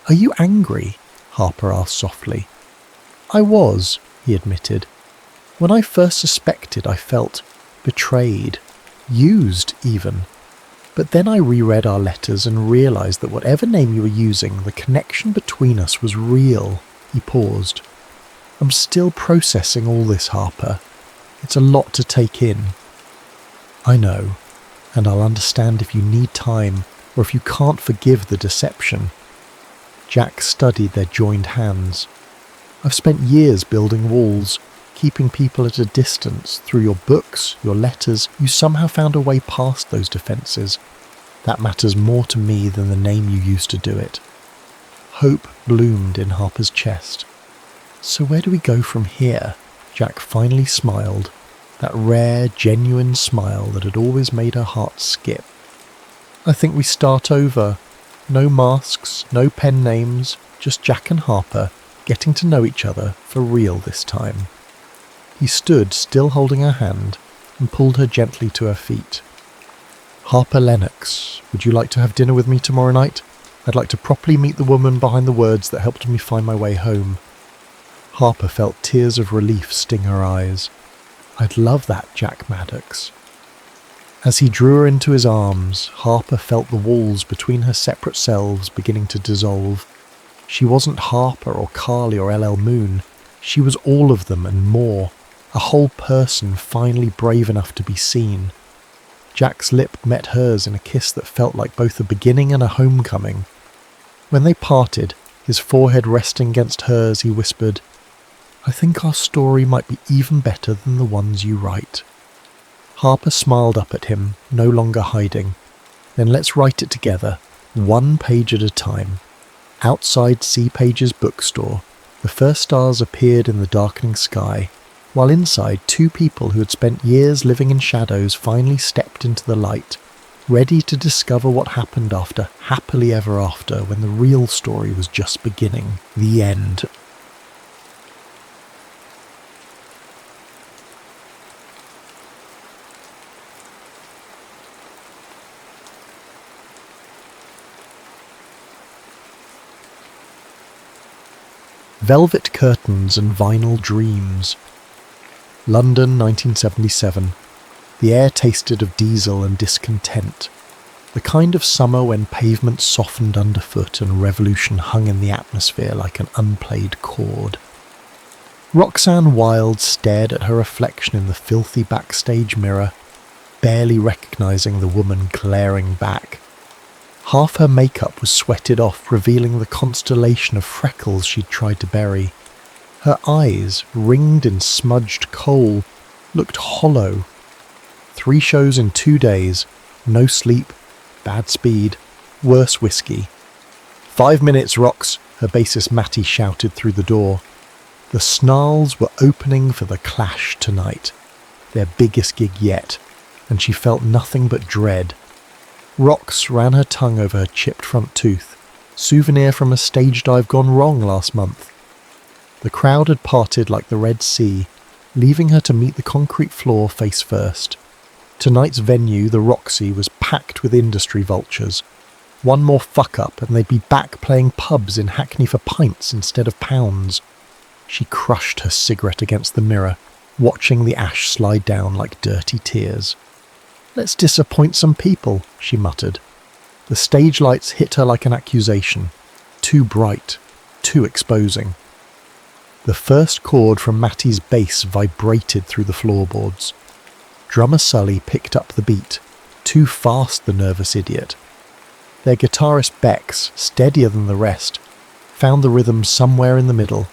Are you angry? Harper asked softly. I was, he admitted. When I first suspected, I felt betrayed, used even. But then I reread our letters and realised that whatever name you were using, the connection between us was real. He paused. I'm still processing all this, Harper. It's a lot to take in. I know, and I'll understand if you need time or if you can't forgive the deception. Jack studied their joined hands. I've spent years building walls, keeping people at a distance. Through your books, your letters, you somehow found a way past those defences. That matters more to me than the name you used to do it. Hope bloomed in Harper's chest. So where do we go from here? Jack finally smiled, that rare, genuine smile that had always made her heart skip. I think we start over. No masks, no pen names, just Jack and Harper, getting to know each other for real this time. He stood, still holding her hand, and pulled her gently to her feet. Harper Lennox, would you like to have dinner with me tomorrow night? I'd like to properly meet the woman behind the words that helped me find my way home. Harper felt tears of relief sting her eyes. I'd love that, Jack Maddox. As he drew her into his arms, Harper felt the walls between her separate selves beginning to dissolve. She wasn't Harper or Carly or LL Moon. She was all of them and more. A whole person finally brave enough to be seen. Jack's lip met hers in a kiss that felt like both a beginning and a homecoming. When they parted, his forehead resting against hers, he whispered, I think our story might be even better than the ones you write. Harper smiled up at him, no longer hiding. Then let's write it together, one page at a time. Outside C. Page's bookstore, the first stars appeared in the darkening sky, while inside 2 people who had spent years living in shadows finally stepped into the light, ready to discover what happened after Happily Ever After when the real story was just beginning, the end. Velvet curtains and vinyl dreams. London, 1977. The air tasted of diesel and discontent. The kind of summer when pavement softened underfoot and revolution hung in the atmosphere like an unplayed chord. Roxanne Wilde stared at her reflection in the filthy backstage mirror, barely recognising the woman glaring back. Half her makeup was sweated off, revealing the constellation of freckles she'd tried to bury. Her eyes, ringed in smudged coal, looked hollow. 3 shows in 2 days, no sleep, bad speed, worse whiskey. 5 minutes, Rox, her bassist Matty shouted through the door. The Snarls were opening for The Clash tonight, their biggest gig yet, and she felt nothing but dread. Rox ran her tongue over her chipped front tooth, souvenir from a stage dive gone wrong last month. The crowd had parted like the Red Sea, leaving her to meet the concrete floor face first. Tonight's venue, the Roxy, was packed with industry vultures. One more fuck-up and they'd be back playing pubs in Hackney for pints instead of pounds. She crushed her cigarette against the mirror, watching the ash slide down like dirty tears. "Let's disappoint some people," she muttered. The stage lights hit her like an accusation. Too bright, too exposing. The first chord from Matty's bass vibrated through the floorboards. Drummer Sully picked up the beat, too fast, the nervous idiot. Their guitarist Bex, steadier than the rest, found the rhythm somewhere in the middle.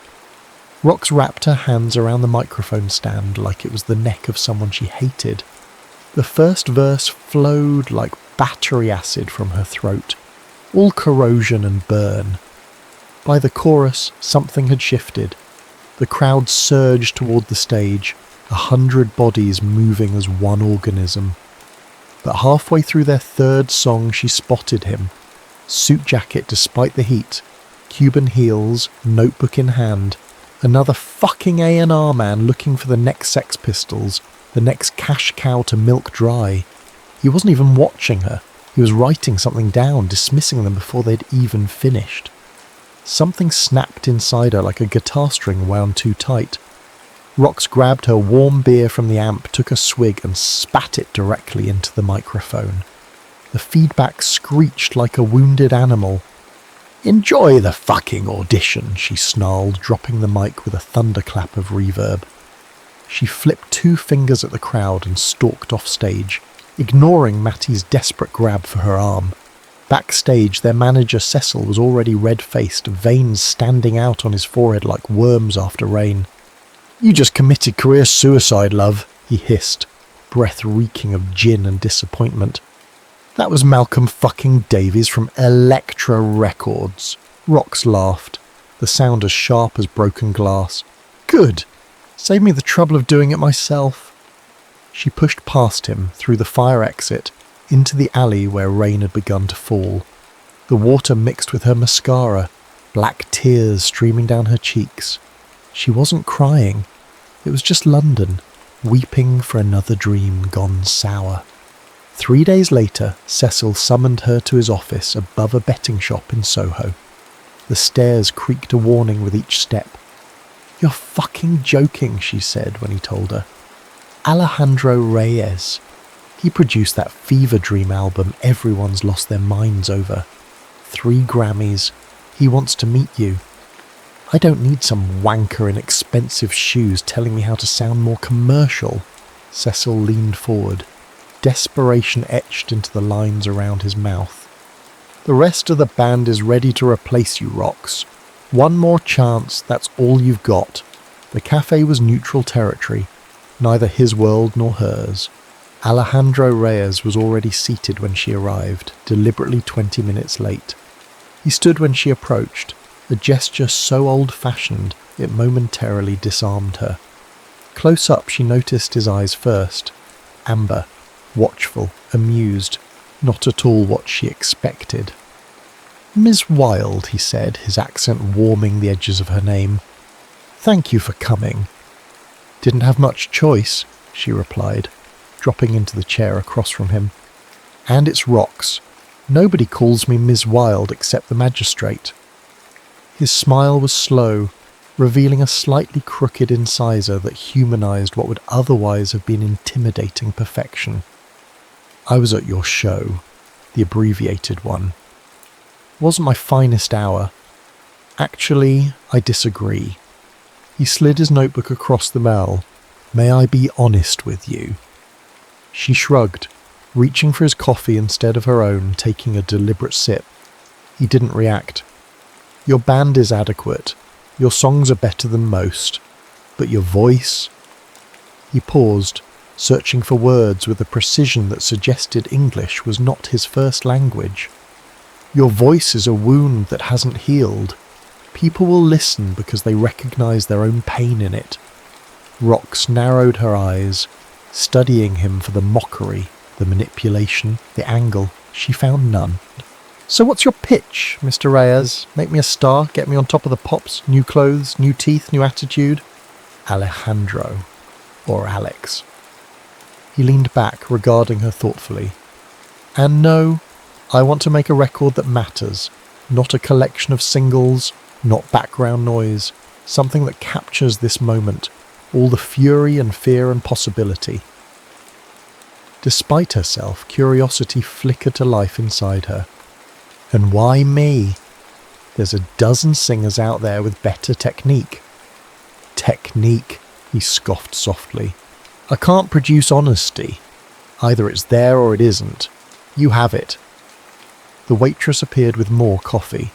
Rox wrapped her hands around the microphone stand like it was the neck of someone she hated. The first verse flowed like battery acid from her throat, all corrosion and burn. By the chorus, something had shifted. The crowd surged toward the stage, 100 bodies moving as one organism. But halfway through their third song, she spotted him. Suit jacket despite the heat, Cuban heels, notebook in hand, another fucking A&R man looking for the next Sex Pistols, the next cash cow to milk dry. He wasn't even watching her. He was writing something down, dismissing them before they'd even finished. Something snapped inside her like a guitar string wound too tight. Rox grabbed her warm beer from the amp, took a swig and spat it directly into the microphone. The feedback screeched like a wounded animal. "Enjoy the fucking audition," she snarled, dropping the mic with a thunderclap of reverb. She flipped 2 fingers at the crowd and stalked off stage, ignoring Matty's desperate grab for her arm. Backstage, their manager Cecil was already red-faced, veins standing out on his forehead like worms after rain. "You just committed career suicide, love," he hissed, breath reeking of gin and disappointment. "That was Malcolm fucking Davies from Elektra Records." Rox laughed, the sound as sharp as broken glass. "Good. Save me the trouble of doing it myself." She pushed past him, through the fire exit, into the alley where rain had begun to fall. The water mixed with her mascara, black tears streaming down her cheeks. She wasn't crying. It was just London, weeping for another dream gone sour. 3 days later, Cecil summoned her to his office above a betting shop in Soho. The stairs creaked a warning with each step. "You're fucking joking," she said when he told her. "Alejandro Reyes. He produced that Fever Dream album everyone's lost their minds over. 3 Grammys. He wants to meet you. I don't need some wanker in expensive shoes telling me how to sound more commercial." Cecil leaned forward, desperation etched into the lines around his mouth. "The rest of the band is ready to replace you, Rox. One more chance, that's all you've got." The cafe was neutral territory, neither his world nor hers. Alejandro Reyes was already seated when she arrived, deliberately 20 minutes late. He stood when she approached, a gesture so old-fashioned it momentarily disarmed her. Close up she noticed his eyes first, amber, watchful, amused. not at all what she expected. "Miss Wilde," he said, his accent warming the edges of her name. "Thank you for coming." "Didn't have much choice," she replied, dropping into the chair across from him. "And it's rocks. Nobody calls me Miss Wilde except the magistrate." His smile was slow, revealing a slightly crooked incisor that humanized what would otherwise have been intimidating perfection. "I was at your show, the abbreviated one. Wasn't my finest hour. Actually, I disagree." He slid his notebook across the mail. "May I be honest with you?" She shrugged, reaching for his coffee instead of her own, taking a deliberate sip. He didn't react. "Your band is adequate. Your songs are better than most. But your voice..." He paused, searching for words with a precision that suggested English was not his first language. "Your voice is a wound that hasn't healed. People will listen because they recognize their own pain in it." Rox narrowed her eyes, studying him for the mockery, the manipulation, the angle. She found none. "So what's your pitch, Mr. Reyes? Make me a star? Get me on top of the pops? New clothes, new teeth, new attitude?" "Alejandro. Or Alex." He leaned back, regarding her thoughtfully. "And no, I want to make a record that matters, not a collection of singles, not background noise, something that captures this moment, all the fury and fear and possibility." Despite herself, curiosity flickered to life inside her. "And why me? There's a dozen singers out there with better technique." "Technique," he scoffed softly. "I can't produce honesty. Either it's there or it isn't. You have it." The waitress appeared with more coffee.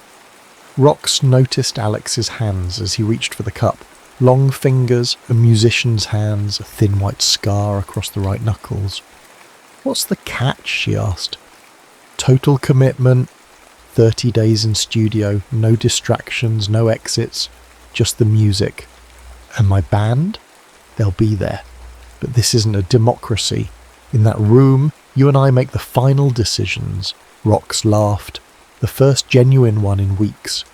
Rox noticed Alex's hands as he reached for the cup. Long fingers, a musician's hands, a thin white scar across the right knuckles. "What's the catch?" she asked. "Total commitment, 30 days in studio, no distractions, no exits, just the music. And my band? They'll be there. But this isn't a democracy. In that room, you and I make the final decisions." Rox laughed. "The first genuine one in weeks.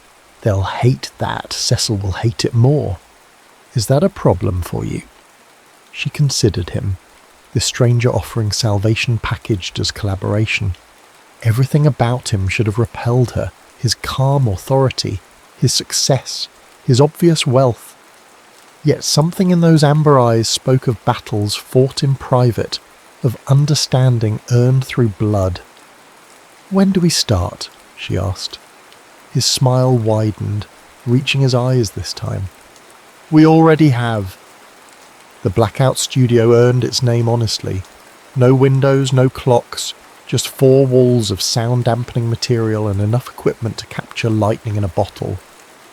They'll hate that. Cecil will hate it more. Is that a problem for you?" She considered him, this stranger offering salvation packaged as collaboration. Everything about him should have repelled her, his calm authority, his success, his obvious wealth. Yet something in those amber eyes spoke of battles fought in private, of understanding earned through blood. "When do we start?" she asked. His smile widened, reaching his eyes this time. "We already have." The blackout studio earned its name honestly. No windows, no clocks, just 4 walls of sound-dampening material and enough equipment to capture lightning in a bottle,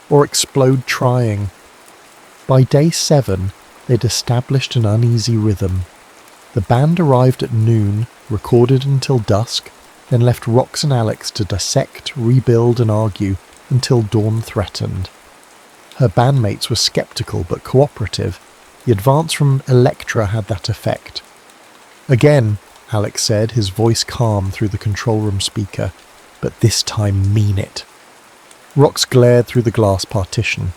or explode trying. By day 7, they'd established an uneasy rhythm. The band arrived at noon, recorded until dusk, then left Rox and Alex to dissect, rebuild and argue until dawn threatened. Her bandmates were sceptical but cooperative. The advance from Electra had that effect. "Again," Alex said, his voice calm through the control room speaker, "but this time mean it." Rox glared through the glass partition.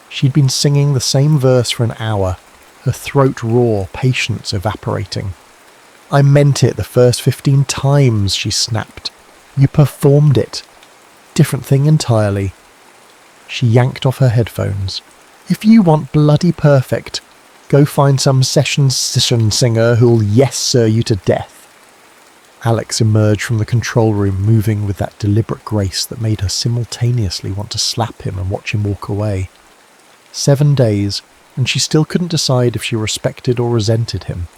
She'd been singing the same verse for an hour, her throat raw, patience evaporating. "I meant it the first 15 times, she snapped. "You performed it. Different thing entirely." She yanked off her headphones. "If you want bloody perfect, go find some session singer who'll yes sir you to death." Alex emerged from the control room, moving with that deliberate grace that made her simultaneously want to slap him and watch him walk away. 7 days, and she still couldn't decide if she respected or resented him.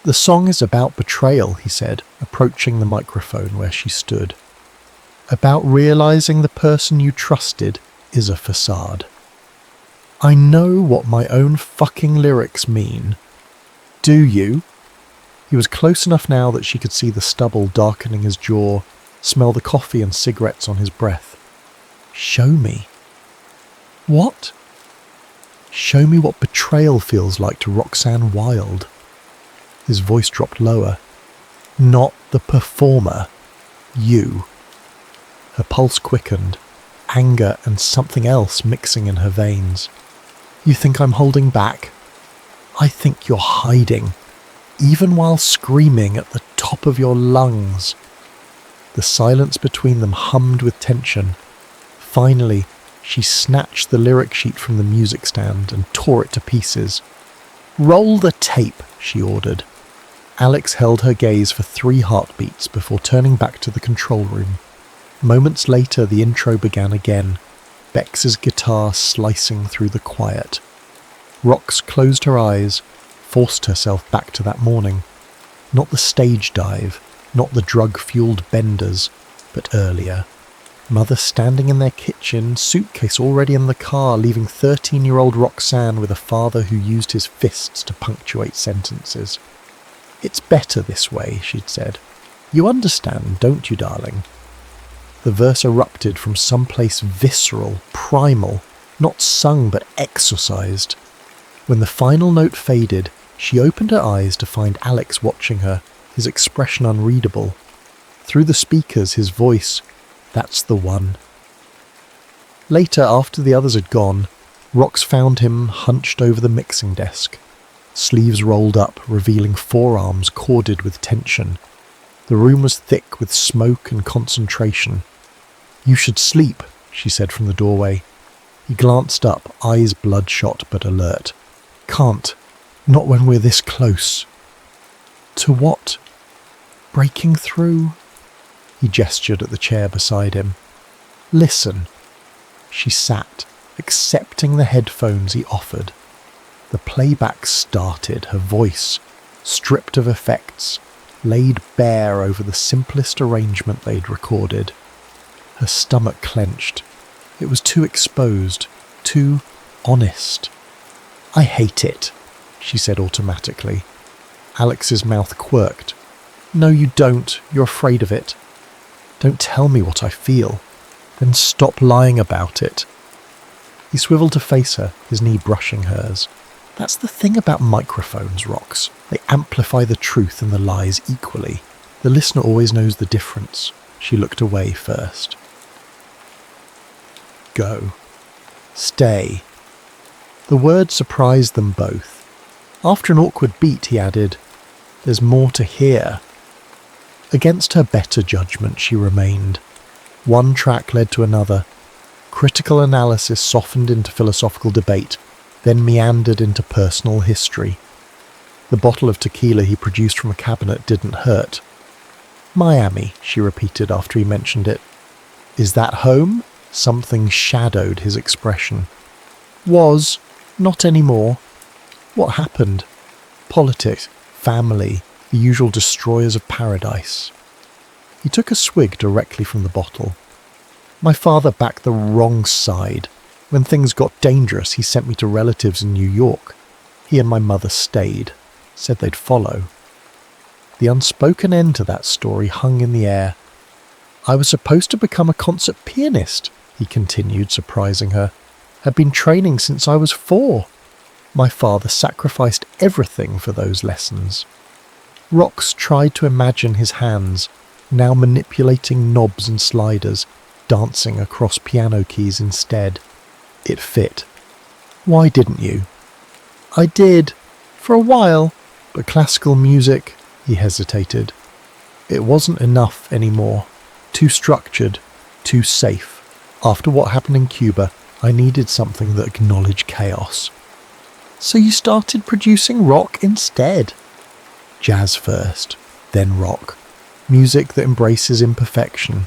"The song is about betrayal," he said, approaching the microphone where she stood. "About realizing the person you trusted is a facade." "I know what my own fucking lyrics mean." "Do you?" He was close enough now that she could see the stubble darkening his jaw, smell the coffee and cigarettes on his breath. "Show me." "What?" "Show me what betrayal feels like to Roxanne Wilde." His voice dropped lower. Not the performer. You. Her pulse quickened, anger and something else mixing in her veins. You think I'm holding back? I think you're hiding, even while screaming at the top of your lungs. The silence between them hummed with tension. Finally, she snatched the lyric sheet from the music stand and tore it to pieces. "Roll the tape," she ordered. Alex held her gaze for 3 heartbeats before turning back to the control room. Moments later, the intro began again, Bex's guitar slicing through the quiet. Rox closed her eyes, forced herself back to that morning. Not the stage dive, not the drug-fueled benders, but earlier. Mother standing in their kitchen, suitcase already in the car, leaving 13-year-old Roxanne with a father who used his fists to punctuate sentences. "It's better this way," she'd said. "You understand, don't you, darling?" The verse erupted from someplace visceral, primal, not sung but exorcised. When the final note faded, she opened her eyes to find Alex watching her, his expression unreadable. Through the speakers, his voice, "That's the one." Later, after the others had gone, Rox found him hunched over the mixing desk, sleeves rolled up, revealing forearms corded with tension. The room was thick with smoke and concentration. "You should sleep," she said from the doorway. He glanced up, eyes bloodshot but alert. "Can't. Not when we're this close." "To what? Breaking through?" He gestured at the chair beside him. "Listen." She sat, accepting the headphones he offered. The playback started, her voice, stripped of effects, laid bare over the simplest arrangement they'd recorded. Her stomach clenched. It was too exposed, too honest. "I hate it," she said automatically. Alex's mouth quirked. "No, you don't. You're afraid of it." "Don't tell me what I feel. Then stop lying about it." He swiveled to face her, his knee brushing hers. "That's the thing about microphones, Rox. They amplify the truth and the lies equally. The listener always knows the difference." She looked away first. "Go. Stay." The word surprised them both. After an awkward beat, he added, "There's more to hear." Against her better judgment, she remained. One track led to another. Critical analysis softened into philosophical debate, then meandered into personal history. The bottle of tequila he produced from a cabinet didn't hurt. "Miami," she repeated after he mentioned it. "Is that home?" Something shadowed his expression. "Was. Not anymore." "What happened?" "Politics. Family. The usual destroyers of paradise." He took a swig directly from the bottle. "My father backed the wrong side. When things got dangerous, he sent me to relatives in New York. He and my mother stayed. Said they'd follow." The unspoken end to that story hung in the air. "I was supposed to become a concert pianist," he continued, surprising her. "Had been training since I was 4. My father sacrificed everything for those lessons." Rox tried to imagine his hands, now manipulating knobs and sliders, dancing across piano keys instead. It fit. "Why didn't you?" "I did. For a while. But classical music," he hesitated. "It wasn't enough anymore. Too structured. Too safe. After what happened in Cuba, I needed something that acknowledged chaos." "So you started producing rock instead?" "Jazz first, then rock. Music that embraces imperfection."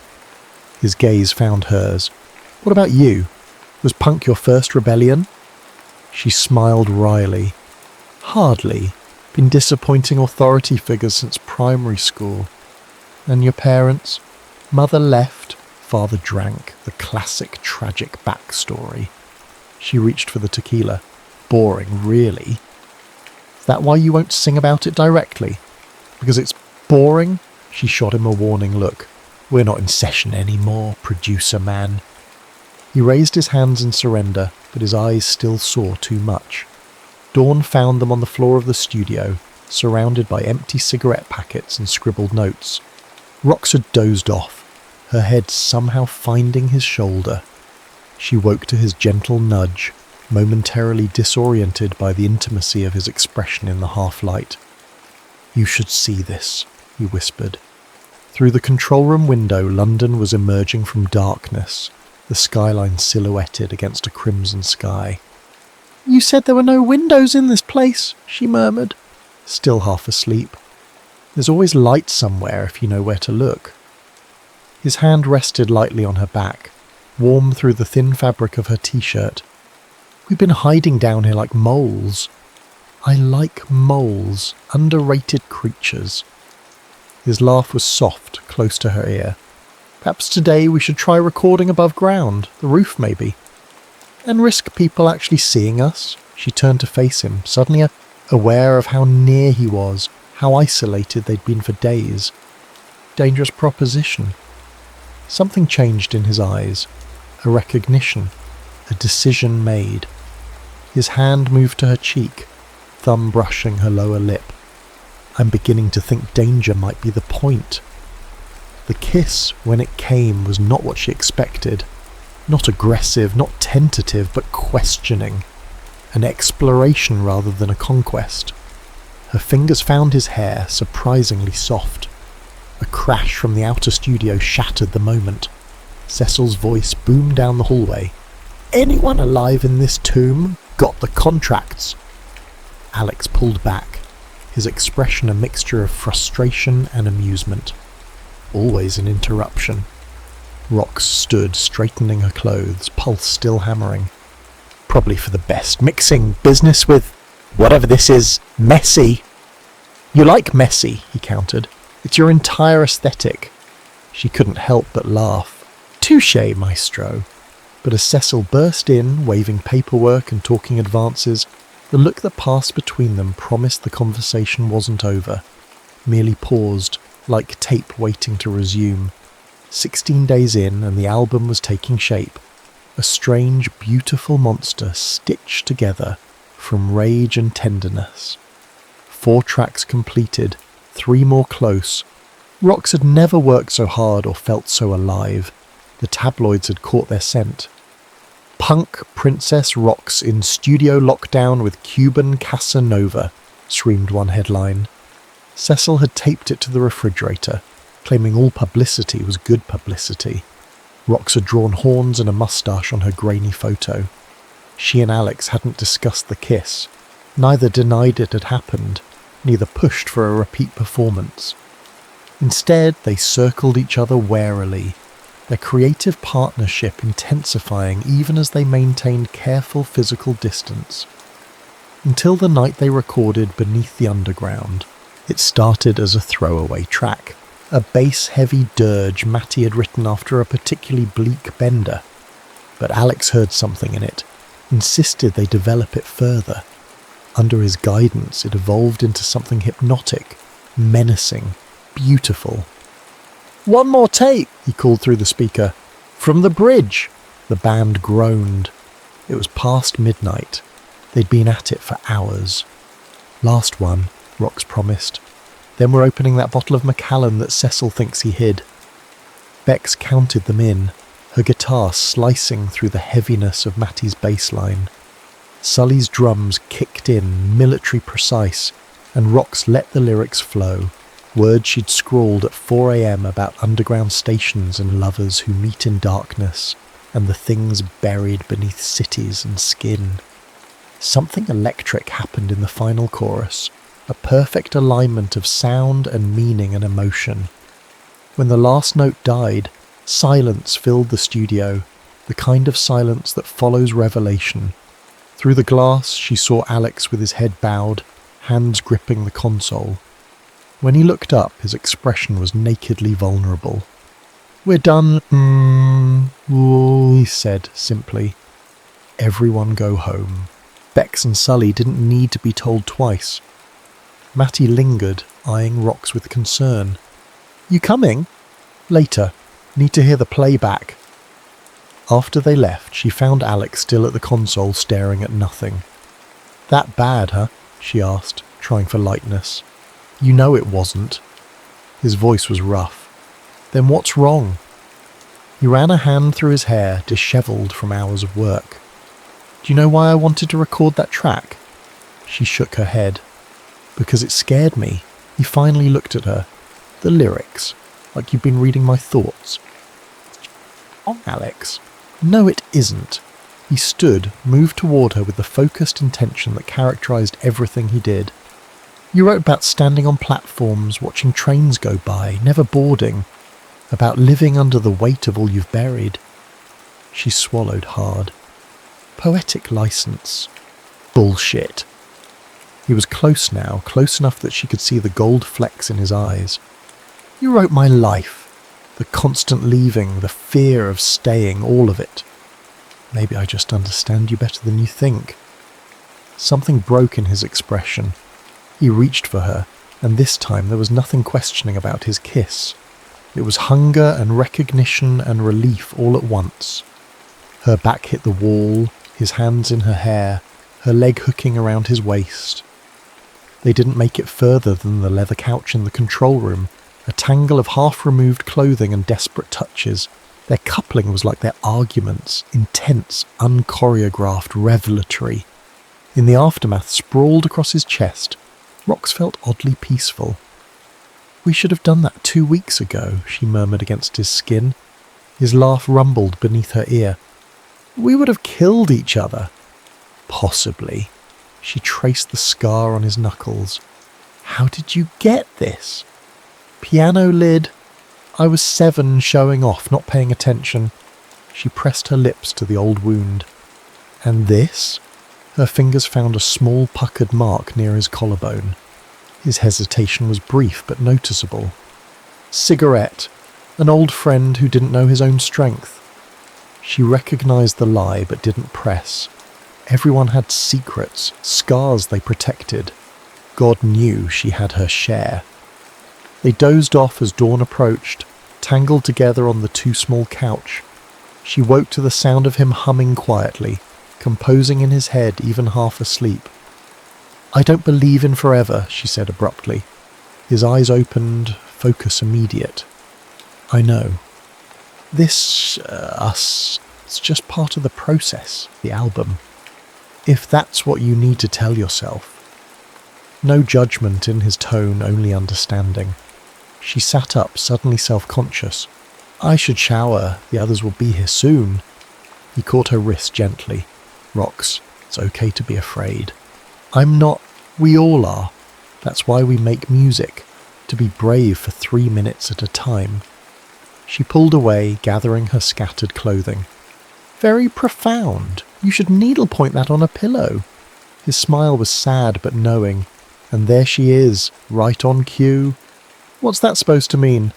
His gaze found hers. "What about you? Was punk your first rebellion?" She smiled wryly. "Hardly. Been disappointing authority figures since primary school." "And your parents?" "Mother left, father drank," the classic tragic backstory. She reached for the tequila. "Boring, really." "Is that why you won't sing about it directly?" "Because it's boring?" She shot him a warning look. "We're not in session anymore, producer man." He raised his hands in surrender, but his eyes still saw too much. Dawn found them on the floor of the studio, surrounded by empty cigarette packets and scribbled notes. Rox had dozed off, her head somehow finding his shoulder. She woke to his gentle nudge, momentarily disoriented by the intimacy of his expression in the half-light. "You should see this," he whispered. Through the control room window, London was emerging from darkness, the skyline silhouetted against a crimson sky. "You said there were no windows in this place," she murmured, still half asleep. "There's always light somewhere if you know where to look." His hand rested lightly on her back, warm through the thin fabric of her t-shirt. "We've been hiding down here like moles." "I like moles, underrated creatures." His laugh was soft, close to her ear. "Perhaps today we should try recording above ground, the roof maybe. And risk people actually seeing us." She turned to face him, suddenly aware of how near he was, how isolated they'd been for days. Dangerous proposition. Something changed in his eyes, a recognition, a decision made. His hand moved to her cheek, thumb brushing her lower lip. "I'm beginning to think danger might be the point." The kiss, when it came, was not what she expected. Not aggressive, not tentative, but questioning. An exploration rather than a conquest. Her fingers found his hair, surprisingly soft. A crash from the outer studio shattered the moment. Cecil's voice boomed down the hallway. "Anyone alive in this tomb got the contracts." Alex pulled back, his expression a mixture of frustration and amusement. Always an interruption. Rox stood, straightening her clothes, pulse still hammering. "Probably for the best, mixing business with whatever this is, messy." "You like messy," he countered. "It's your entire aesthetic." She couldn't help but laugh. "Touché, maestro." But as Cecil burst in, waving paperwork and talking advances, the look that passed between them promised the conversation wasn't over, merely paused, like tape waiting to resume. 16 days in, and the album was taking shape. A strange, beautiful monster stitched together from rage and tenderness. 4 tracks completed, 3 more close. Rox had never worked so hard or felt so alive. The tabloids had caught their scent. "Punk Princess Rox in studio lockdown with Cuban Casanova," screamed one headline. Cecil had taped it to the refrigerator, claiming all publicity was good publicity. Rox had drawn horns and a moustache on her grainy photo. She and Alex hadn't discussed the kiss. Neither denied it had happened, neither pushed for a repeat performance. Instead, they circled each other warily, their creative partnership intensifying even as they maintained careful physical distance. Until the night they recorded Beneath the Underground. It started as a throwaway track, a bass-heavy dirge Matty had written after a particularly bleak bender. But Alex heard something in it, insisted they develop it further. Under his guidance, it evolved into something hypnotic, menacing, beautiful. "One more take," he called through the speaker. "From the bridge." The band groaned. It was past midnight. They'd been at it for hours. "Last one," Rox promised. "Then we're opening that bottle of Macallan that Cecil thinks he hid." Bex counted them in, her guitar slicing through the heaviness of Matty's bass line. Sully's drums kicked in, military precise, and Rox let the lyrics flow, words she'd scrawled at 4 a.m. about underground stations and lovers who meet in darkness, and the things buried beneath cities and skin. Something electric happened in the final chorus, a perfect alignment of sound and meaning and emotion. When the last note died, silence filled the studio, the kind of silence that follows revelation. Through the glass, she saw Alex with his head bowed, hands gripping the console. When he looked up, his expression was nakedly vulnerable. "We're done, he said simply. "Everyone go home." Bex and Sully didn't need to be told twice. Matty lingered, eyeing Rox with concern. "You coming?" "Later. Need to hear the playback." After they left, she found Alex still at the console staring at nothing. "That bad, huh?" she asked, trying for lightness. You know it wasn't. His voice was rough. Then what's wrong? He ran a hand through his hair, dishevelled from hours of work. Do you know why I wanted to record that track? She shook her head. Because it scared me. He finally looked at her. The lyrics. Like you've been reading my thoughts. Oh, Alex. No, it isn't. He stood, moved toward her with the focused intention that characterised everything he did. You wrote about standing on platforms, watching trains go by, never boarding. About living under the weight of all you've buried. She swallowed hard. Poetic license. Bullshit. He was close now, close enough that she could see the gold flecks in his eyes. You wrote my life. The constant leaving, the fear of staying, all of it. Maybe I just understand you better than you think. Something broke in his expression. He reached for her, and this time there was nothing questioning about his kiss. It was hunger and recognition and relief all at once. Her back hit the wall, his hands in her hair, her leg hooking around his waist. They didn't make it further than the leather couch in the control room, a tangle of half-removed clothing and desperate touches. Their coupling was like their arguments, intense, unchoreographed, revelatory. In the aftermath, sprawled across his chest, Rox felt oddly peaceful. We should have done that 2 weeks ago, she murmured against his skin. His laugh rumbled beneath her ear. We would have killed each other. Possibly. She traced the scar on his knuckles. How did you get this? Piano lid. I was 7, showing off, not paying attention. She pressed her lips to the old wound. And this? Her fingers found a small puckered mark near his collarbone. His hesitation was brief but noticeable. Cigarette. An old friend who didn't know his own strength. She recognised the lie but didn't press. Everyone had secrets, scars they protected. God knew she had her share. They dozed off as dawn approached, tangled together on the too small couch. She woke to the sound of him humming quietly, composing in his head even half asleep. I don't believe in forever, she said abruptly. His eyes opened, focus immediate. I know. This, us, it's just part of the process, the album. If that's what you need to tell yourself. No judgment in his tone, only understanding. She sat up, suddenly self-conscious. I should shower, the others will be here soon. He caught her wrist gently. Rox, it's okay to be afraid. I'm not. We all are. That's why we make music. To be brave for 3 minutes at a time. She pulled away, gathering her scattered clothing. Very profound. You should needlepoint that on a pillow. His smile was sad but knowing. And there she is, right on cue. What's that supposed to mean?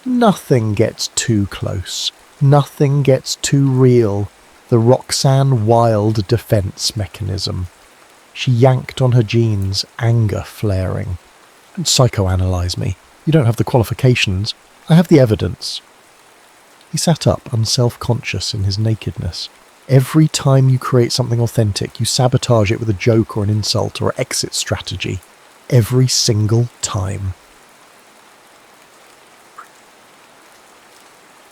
Nothing gets too close. Nothing gets too real. The Roxanne Wilde defense mechanism. She yanked on her jeans, anger flaring. Don't psychoanalyze me. You don't have the qualifications. I have the evidence. He sat up, unself-conscious in his nakedness. Every time you create something authentic, you sabotage it with a joke or an insult or an exit strategy. Every single time.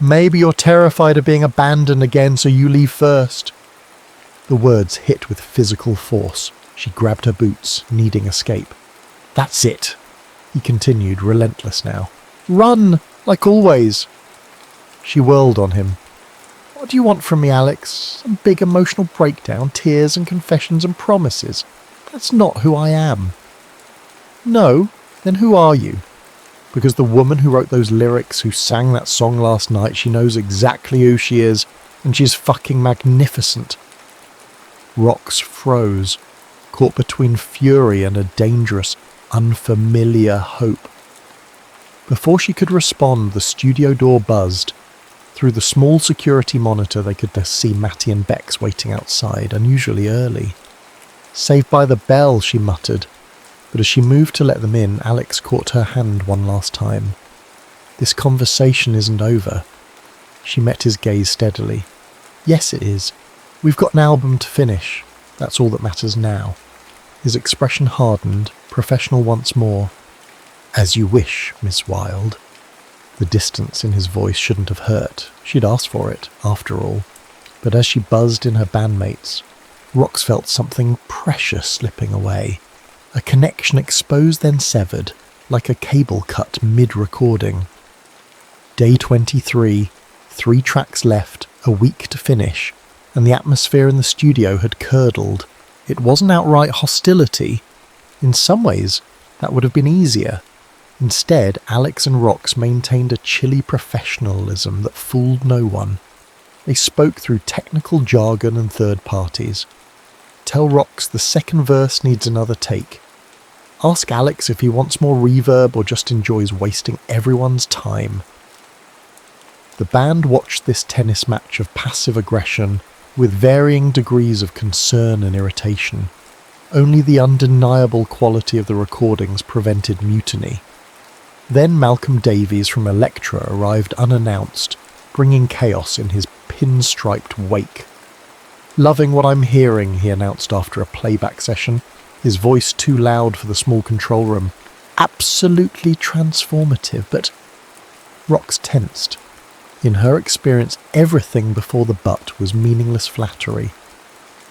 Maybe you're terrified of being abandoned again, so you leave first. The words hit with physical force. She grabbed her boots, needing escape. That's it, he continued, relentless now. Run, like always. She whirled on him. What do you want from me, Alex? Some big emotional breakdown, tears and confessions and promises. That's not who I am. No, then who are you? Because the woman who wrote those lyrics, who sang that song last night, she knows exactly who she is, and she's fucking magnificent. Rox froze, caught between fury and a dangerous, unfamiliar hope. Before she could respond, the studio door buzzed. Through the small security monitor they could see Matty and Bex waiting outside, unusually early. Saved by the bell, she muttered. But as she moved to let them in, Alex caught her hand one last time. This conversation isn't over. She met his gaze steadily. Yes, it is. We've got an album to finish. That's all that matters now. His expression hardened, professional once more. "As you wish, Miss Wilde." The distance in his voice shouldn't have hurt. She'd asked for it, after all. But as she buzzed in her bandmates, Rox felt something precious slipping away. A connection exposed then severed, like a cable cut mid-recording. Day 23, 3 tracks left, a week to finish, and the atmosphere in the studio had curdled. It wasn't outright hostility. In some ways, that would have been easier. Instead, Alex and Rox maintained a chilly professionalism that fooled no one. They spoke through technical jargon and third parties. Tell Rox the second verse needs another take. Ask Alex if he wants more reverb or just enjoys wasting everyone's time. The band watched this tennis match of passive aggression with varying degrees of concern and irritation. Only the undeniable quality of the recordings prevented mutiny. Then Malcolm Davies from Elektra arrived unannounced, bringing chaos in his pinstriped wake. "Loving what I'm hearing," he announced after a playback session, his voice too loud for the small control room. "Absolutely transformative, but..." Rox tensed. In her experience, everything before the but was meaningless flattery.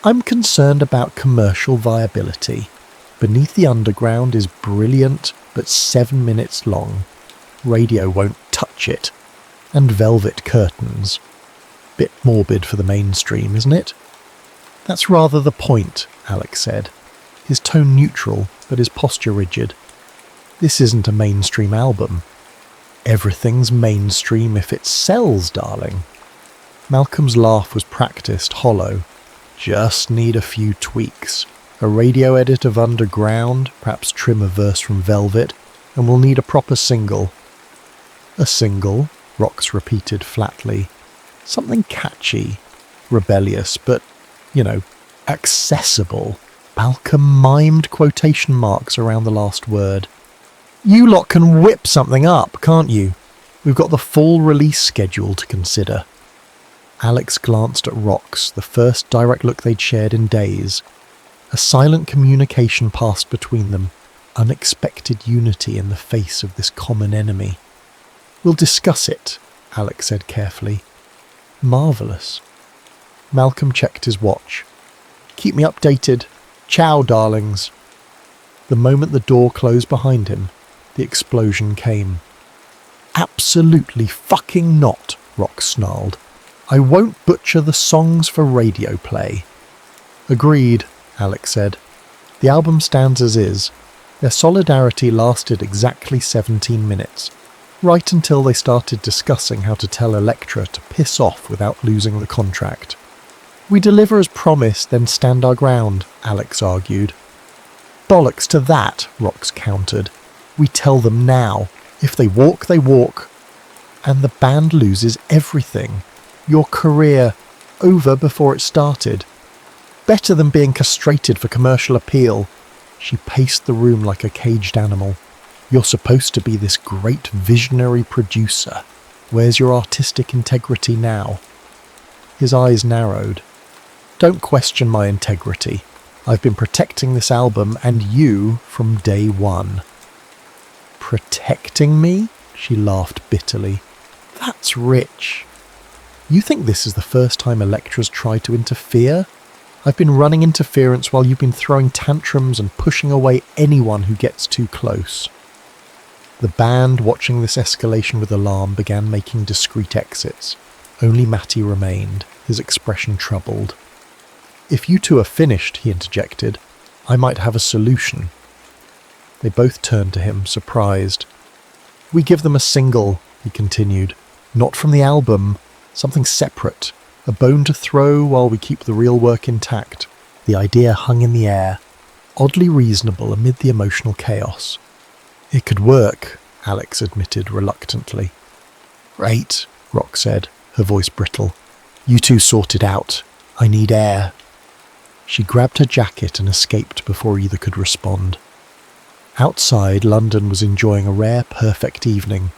"I'm concerned about commercial viability. Beneath the Underground is brilliant, but 7 minutes long. Radio won't touch it. And velvet curtains. Bit morbid for the mainstream, isn't it?" "That's rather the point," Alex said, his tone neutral, but his posture rigid. "This isn't a mainstream album." "Everything's mainstream if it sells, darling." Malcolm's laugh was practiced, hollow. "Just need a few tweaks. A radio edit of Underground, perhaps trim a verse from Velvet, and we'll need a proper single." "A single?" Rox repeated flatly. "Something catchy, rebellious, but, accessible." Malcolm mimed quotation marks around the last word. "You lot can whip something up, can't you? We've got the full release schedule to consider." Alex glanced at Rox, the first direct look they'd shared in days. A silent communication passed between them, unexpected unity in the face of this common enemy. "We'll discuss it," Alex said carefully. "Marvellous." Malcolm checked his watch. "Keep me updated. Ciao, darlings." The moment the door closed behind him, the explosion came. "Absolutely fucking not," Rox snarled. "I won't butcher the songs for radio play." "Agreed," Alex said. "The album stands as is." Their solidarity lasted exactly 17 minutes, right until they started discussing how to tell Elektra to piss off without losing the contract. "We deliver as promised, then stand our ground," Alex argued. "Bollocks to that," Rox countered. "We tell them now. If they walk, they walk. And the band loses everything. Your career, over before it started. Better than being castrated for commercial appeal." She paced the room like a caged animal. "You're supposed to be this great visionary producer. Where's your artistic integrity now?" His eyes narrowed. "Don't question my integrity. I've been protecting this album and you from day one." "Protecting me?" She laughed bitterly. "That's rich. You think this is the first time Elektra's tried to interfere? I've been running interference while you've been throwing tantrums and pushing away anyone who gets too close." The band, watching this escalation with alarm, began making discreet exits. Only Matty remained, his expression troubled. "If you two are finished," he interjected, "I might have a solution." They both turned to him, surprised. "We give them a single," he continued. "Not from the album. Something separate. A bone to throw while we keep the real work intact." The idea hung in the air, oddly reasonable amid the emotional chaos. "It could work," Alex admitted reluctantly. "Great," Rox said, her voice brittle. "You two sort it out. I need air." She grabbed her jacket and escaped before either could respond. Outside, London was enjoying a rare, perfect evening.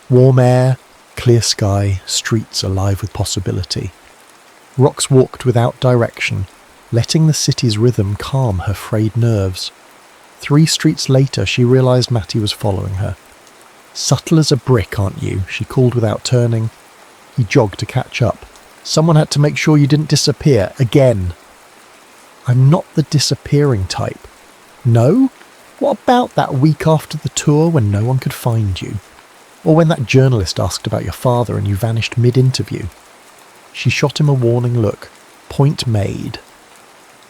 Warm air, clear sky, streets alive with possibility. Rox walked without direction, letting the city's rhythm calm her frayed nerves. 3 streets later, she realised Matty was following her. "Subtle as a brick, aren't you?" she called without turning. He jogged to catch up. "Someone had to make sure you didn't disappear again." "I'm not the disappearing type." "No? What about that week after the tour when no one could find you? Or when that journalist asked about your father and you vanished mid-interview?" She shot him a warning look. Point made.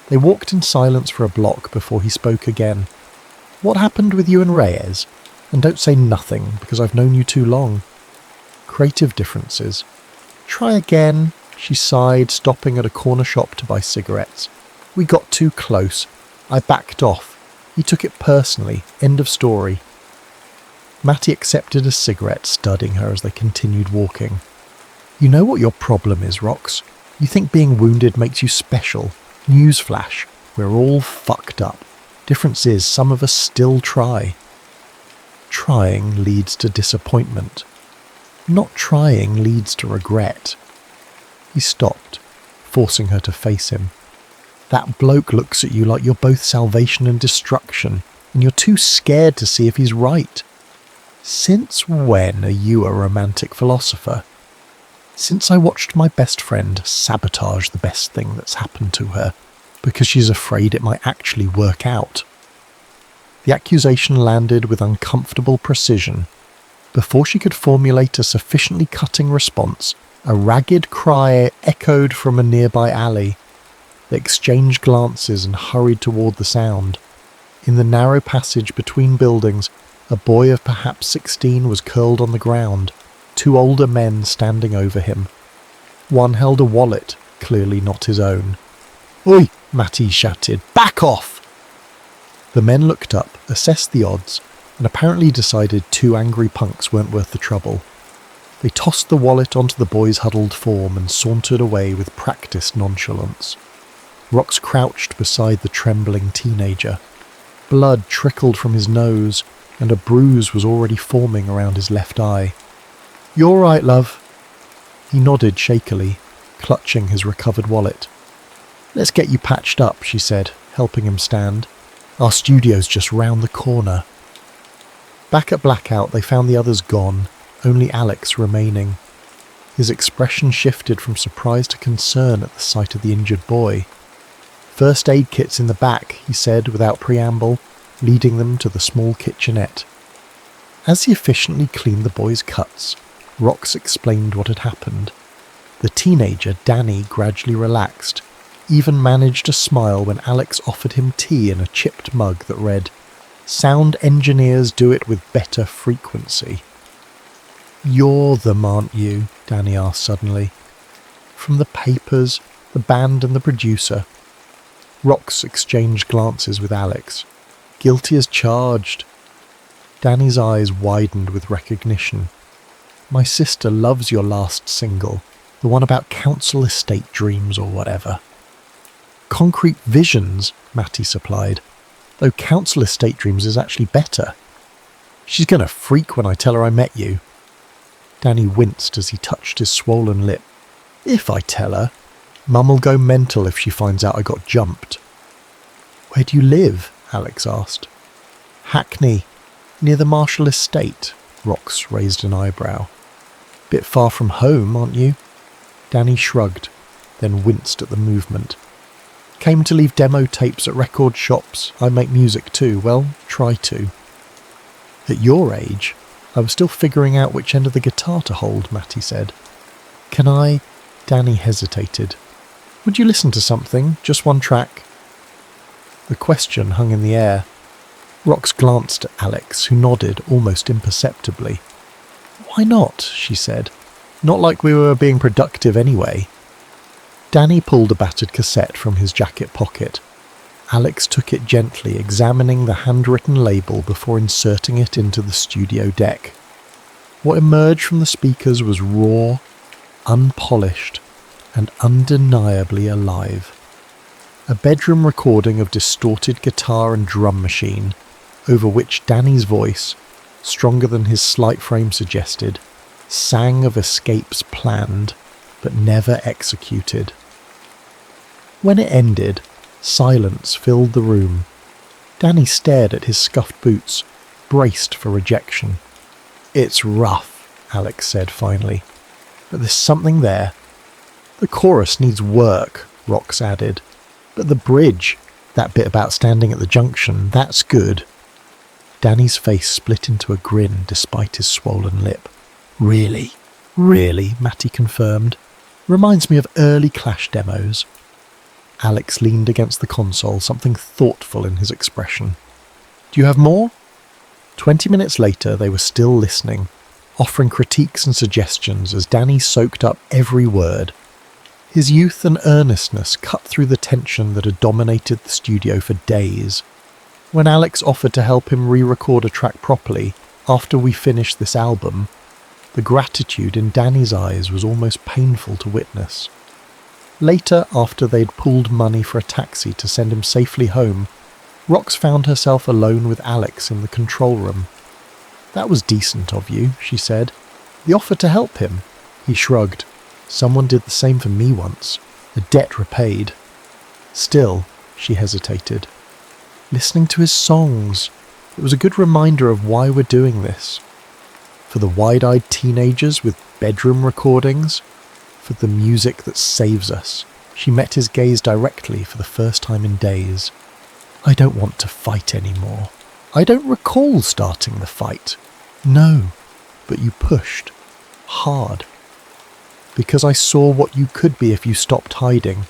They walked in silence for a block before he spoke again. "What happened with you and Reyes? And don't say nothing, because I've known you too long." "Creative differences." "Try again," she sighed, stopping at a corner shop to buy cigarettes. "We got too close. I backed off. He took it personally. End of story." Matty accepted a cigarette, studying her as they continued walking. "You know what your problem is, Rox. You think being wounded makes you special. Newsflash, we're all fucked up. Difference is, some of us still try. Trying leads to disappointment. Not trying leads to regret." He stopped, forcing her to face him. "That bloke looks at you like you're both salvation and destruction, and you're too scared to see if he's right. Since when are you a romantic philosopher?" "Since I watched my best friend sabotage the best thing that's happened to her, because she's afraid it might actually work out." The accusation landed with uncomfortable precision. Before she could formulate a sufficiently cutting response, a ragged cry echoed from a nearby alley. They exchanged glances and hurried toward the sound. In the narrow passage between buildings, a boy of perhaps 16 was curled on the ground, 2 older men standing over him. One held a wallet, clearly not his own. "Oi!" Matty shouted. "Back off!" The men looked up, assessed the odds, and apparently decided 2 angry punks weren't worth the trouble. They tossed the wallet onto the boy's huddled form and sauntered away with practiced nonchalance. Rox crouched beside the trembling teenager. Blood trickled from his nose, and a bruise was already forming around his left eye. "You all right, love?" He nodded shakily, clutching his recovered wallet. "Let's get you patched up," she said, helping him stand. "Our studio's just round the corner." Back at Blackout, they found the others gone, only Alex remaining. His expression shifted from surprise to concern at the sight of the injured boy. "First aid kit's in the back," he said without preamble, leading them to the small kitchenette. As he efficiently cleaned the boy's cuts, Rox explained what had happened. The teenager, Danny, gradually relaxed, even managed a smile when Alex offered him tea in a chipped mug that read, "Sound engineers do it with better frequency." "You're them, aren't you?" Danny asked suddenly. "From the papers, the band and the producer." Rox exchanged glances with Alex. "Guilty as charged." Danny's eyes widened with recognition. "My sister loves your last single, the one about council estate dreams or whatever." "Concrete visions," Matty supplied, though council estate dreams is actually better. "She's going to freak when I tell her I met you." Danny winced as he touched his swollen lip. "If I tell her, Mum'll go mental if she finds out I got jumped." "Where do you live?" Alex asked. "Hackney, near the Marshall estate." Rox raised an eyebrow. "Bit far from home, aren't you?" Danny shrugged, then winced at the movement. "Came to leave demo tapes at record shops. I make music too. Well, try to." "At your age, I was still figuring out which end of the guitar to hold," Matty said. "Can I?" Danny hesitated. "Would you listen to something? Just one track?" The question hung in the air. Rox glanced at Alex, who nodded almost imperceptibly. "Why not?" she said. "Not like we were being productive anyway." Danny pulled a battered cassette from his jacket pocket. Alex took it gently, examining the handwritten label before inserting it into the studio deck. What emerged from the speakers was raw, unpolished, and undeniably alive. A bedroom recording of distorted guitar and drum machine, over which Danny's voice, stronger than his slight frame suggested, sang of escapes planned, but never executed. When it ended, Silence filled the room. Danny stared at his scuffed boots, braced for rejection. "It's rough," Alex said finally, "but there's something there." "The chorus needs work," Rox added. "But the bridge, that bit about standing at the junction, that's good." Danny's face split into a grin despite his swollen lip. "Really? Really?" Matty confirmed. "Reminds me of early Clash demos." Alex leaned against the console, something thoughtful in his expression. "Do you have more?" 20 minutes later, they were still listening, offering critiques and suggestions as Danny soaked up every word. His youth and earnestness cut through the tension that had dominated the studio for days. When Alex offered to help him re-record a track properly after we finished this album, the gratitude in Danny's eyes was almost painful to witness. Later, after they'd pooled money for a taxi to send him safely home, Rox found herself alone with Alex in the control room. "That was decent of you," she said. "The offer to help him." He shrugged. "Someone did the same for me once. A debt repaid." "Still," she hesitated. "Listening to his songs, it was a good reminder of why we're doing this. For the wide-eyed teenagers with bedroom recordings, for the music that saves us." She met his gaze directly for the first time in days. "I don't want to fight anymore. I don't recall starting the fight." "No, but you pushed. Hard. Because I saw what you could be if you stopped hiding."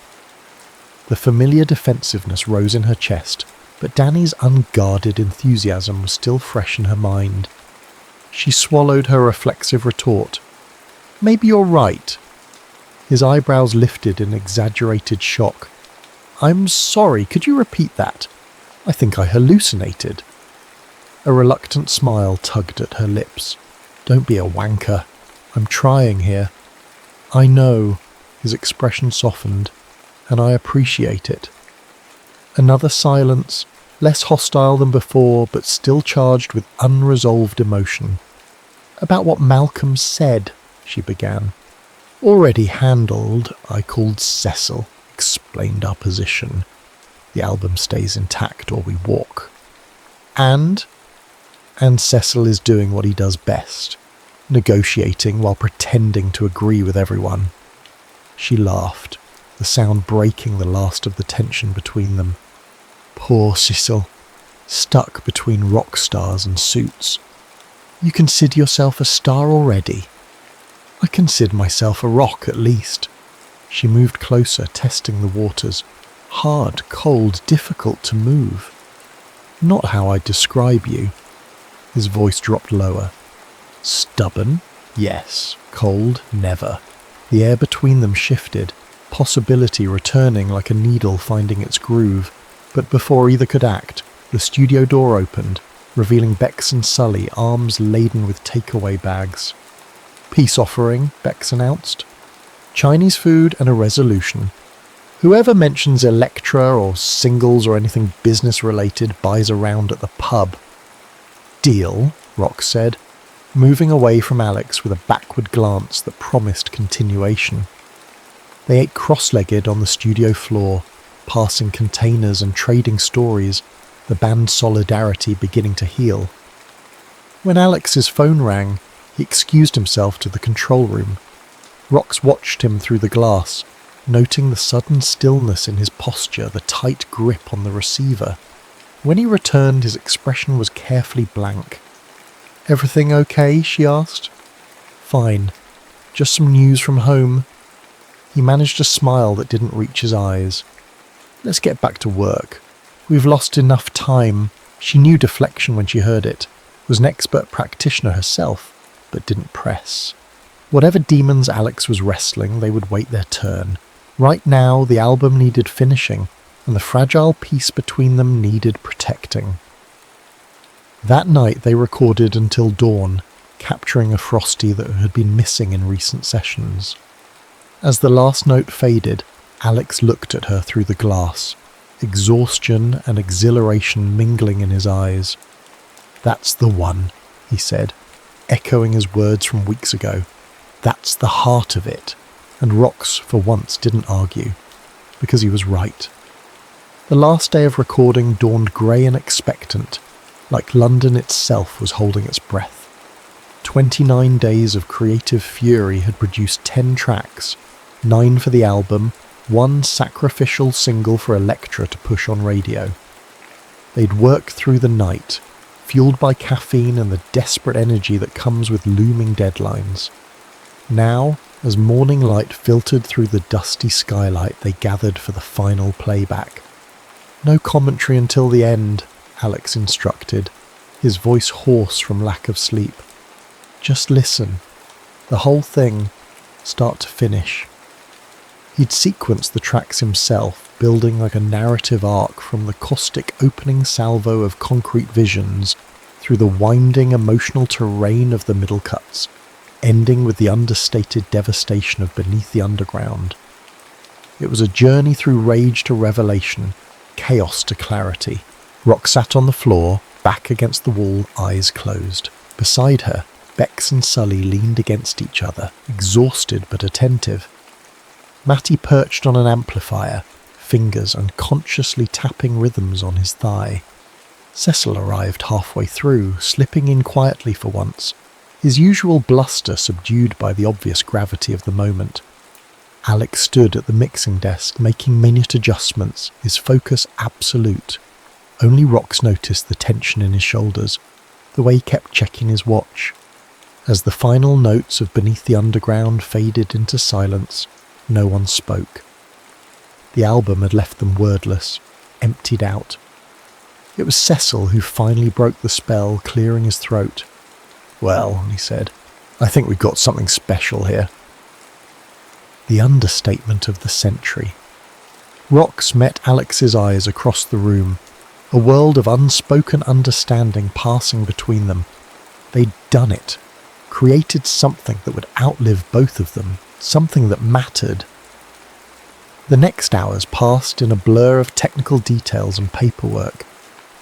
The familiar defensiveness rose in her chest, but Danny's unguarded enthusiasm was still fresh in her mind. She swallowed her reflexive retort. "Maybe you're right." His eyebrows lifted in exaggerated shock. "I'm sorry, could you repeat that? I think I hallucinated." A reluctant smile tugged at her lips. "Don't be a wanker. I'm trying here." "I know," his expression softened, "and I appreciate it." Another silence, less hostile than before, but still charged with unresolved emotion. "About what Malcolm said," she began. "Already handled. I called Cecil, explained our position. The album stays intact or we walk. And Cecil is doing what he does best, negotiating while pretending to agree with everyone." She laughed, the sound breaking the last of the tension between them. "Poor Cecil, stuck between rock stars and suits. You consider yourself a star already?" "I consider myself a rock, at least." She moved closer, testing the waters. "Hard, cold, difficult to move." "Not how I'd describe you." His voice dropped lower. "Stubborn? Yes. Cold? Never." The air between them shifted, possibility returning like a needle finding its groove. But before either could act, the studio door opened, revealing Bex and Sully, arms laden with takeaway bags. "Peace offering," Bex announced. "Chinese food and a resolution. Whoever mentions Electra or singles or anything business-related buys a round at the pub." "Deal," Rox said, moving away from Alex with a backward glance that promised continuation. They ate cross-legged on the studio floor, passing containers and trading stories, the band's solidarity beginning to heal. When Alex's phone rang, he excused himself to the control room. Rox watched him through the glass, noting the sudden stillness in his posture, the tight grip on the receiver. When he returned, his expression was carefully blank. "Everything okay?" she asked. "Fine. Just some news from home." He managed a smile that didn't reach his eyes. "Let's get back to work. We've lost enough time." She knew deflection when she heard it, was an expert practitioner herself, but didn't press. Whatever demons Alex was wrestling, they would wait their turn. Right now, the album needed finishing, and the fragile peace between them needed protecting. That night they recorded until dawn, capturing a Frosty that had been missing in recent sessions. As the last note faded, Alex looked at her through the glass, exhaustion and exhilaration mingling in his eyes. "That's the one," he said, echoing his words from weeks ago. "That's the heart of it." And Rox, for once, didn't argue, because he was right. The last day of recording dawned grey and expectant, like London itself was holding its breath. 29 days of creative fury had produced 10 tracks, 9 for the album, 1 sacrificial single for Elektra to push on radio. They'd work through the night, fueled by caffeine and the desperate energy that comes with looming deadlines. Now, as morning light filtered through the dusty skylight, they gathered for the final playback. "No commentary until the end," Alex instructed, his voice hoarse from lack of sleep. "Just listen. The whole thing, start to finish." He'd sequenced the tracks himself, building like a narrative arc from the caustic opening salvo of concrete visions through the winding emotional terrain of the middle cuts, ending with the understated devastation of Beneath the Underground. It was a journey through rage to revelation, chaos to clarity. Rock sat on the floor, back against the wall, eyes closed. Beside her, Bex and Sully leaned against each other, exhausted but attentive. Matty perched on an amplifier, fingers unconsciously tapping rhythms on his thigh. Cecil arrived halfway through, slipping in quietly for once, his usual bluster subdued by the obvious gravity of the moment. Alex stood at the mixing desk, making minute adjustments, his focus absolute. Only Rox noticed the tension in his shoulders, the way he kept checking his watch. As the final notes of Beneath the Underground faded into silence, no one spoke. The album had left them wordless, emptied out. It was Cecil who finally broke the spell, clearing his throat. "Well," he said, "I think we've got something special here." The understatement of the century. Rox met Alex's eyes across the room, a world of unspoken understanding passing between them. They'd done it, created something that would outlive both of them, something that mattered. The next hours passed in a blur of technical details and paperwork.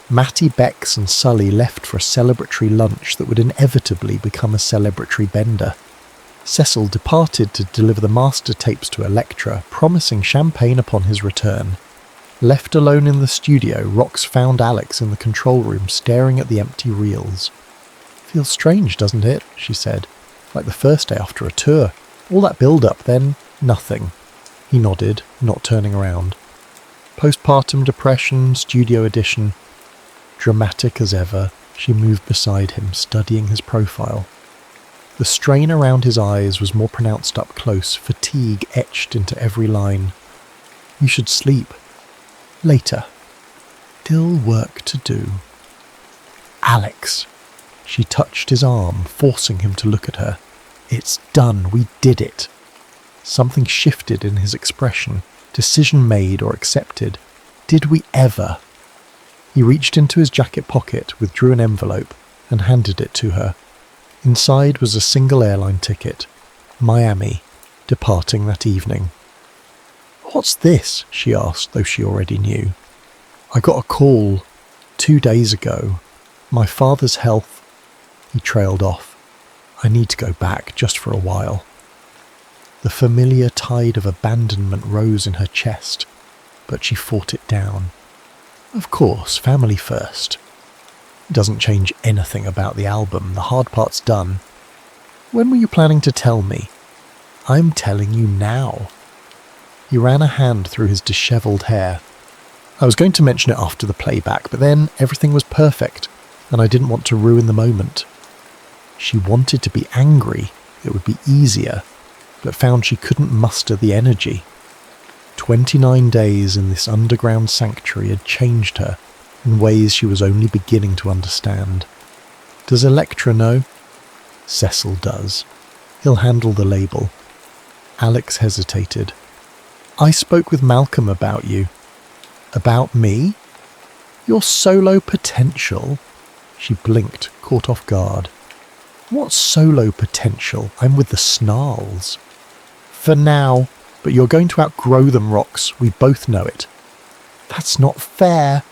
Matty, Bex and Sully left for a celebratory lunch that would inevitably become a celebratory bender. Cecil departed to deliver the master tapes to Elektra, promising champagne upon his return. Left alone in the studio, Rox found Alex in the control room staring at the empty reels. "Feels strange, doesn't it?" she said. "Like the first day after a tour. All that build-up, then nothing." He nodded, not turning around. Postpartum depression, studio edition. Dramatic as ever, she moved beside him, studying his profile. The strain around his eyes was more pronounced up close, fatigue etched into every line. "You should sleep. Later. Still work to do." "Alex." She touched his arm, forcing him to look at her. "It's done. We did it." Something shifted in his expression. Decision made or accepted. Did we ever? He reached into his jacket pocket, withdrew an envelope, and handed it to her. Inside was a single airline ticket. Miami, departing that evening. "What's this?" she asked, though she already knew. "I got a call 2 days ago. My father's health..." He trailed off. "I need to go back, just for a while." The familiar tide of abandonment rose in her chest, but she fought it down. Of course, family first. It doesn't change anything about the album. The hard part's done. "When were you planning to tell me?" "I'm telling you now." He ran a hand through his dishevelled hair. "I was going to mention it after the playback, but then everything was perfect, and I didn't want to ruin the moment." She wanted to be angry. It would be easier, but found she couldn't muster the energy. 29 days in this underground sanctuary had changed her in ways she was only beginning to understand. "Does Elektra know?" "Cecil does. He'll handle the label." Alex hesitated. "I spoke with Malcolm about you." "About me?" "Your solo potential." She blinked, caught off guard. "What solo potential? I'm with the Snarls." "For now, but you're going to outgrow them, Rox. We both know it." "That's not fair."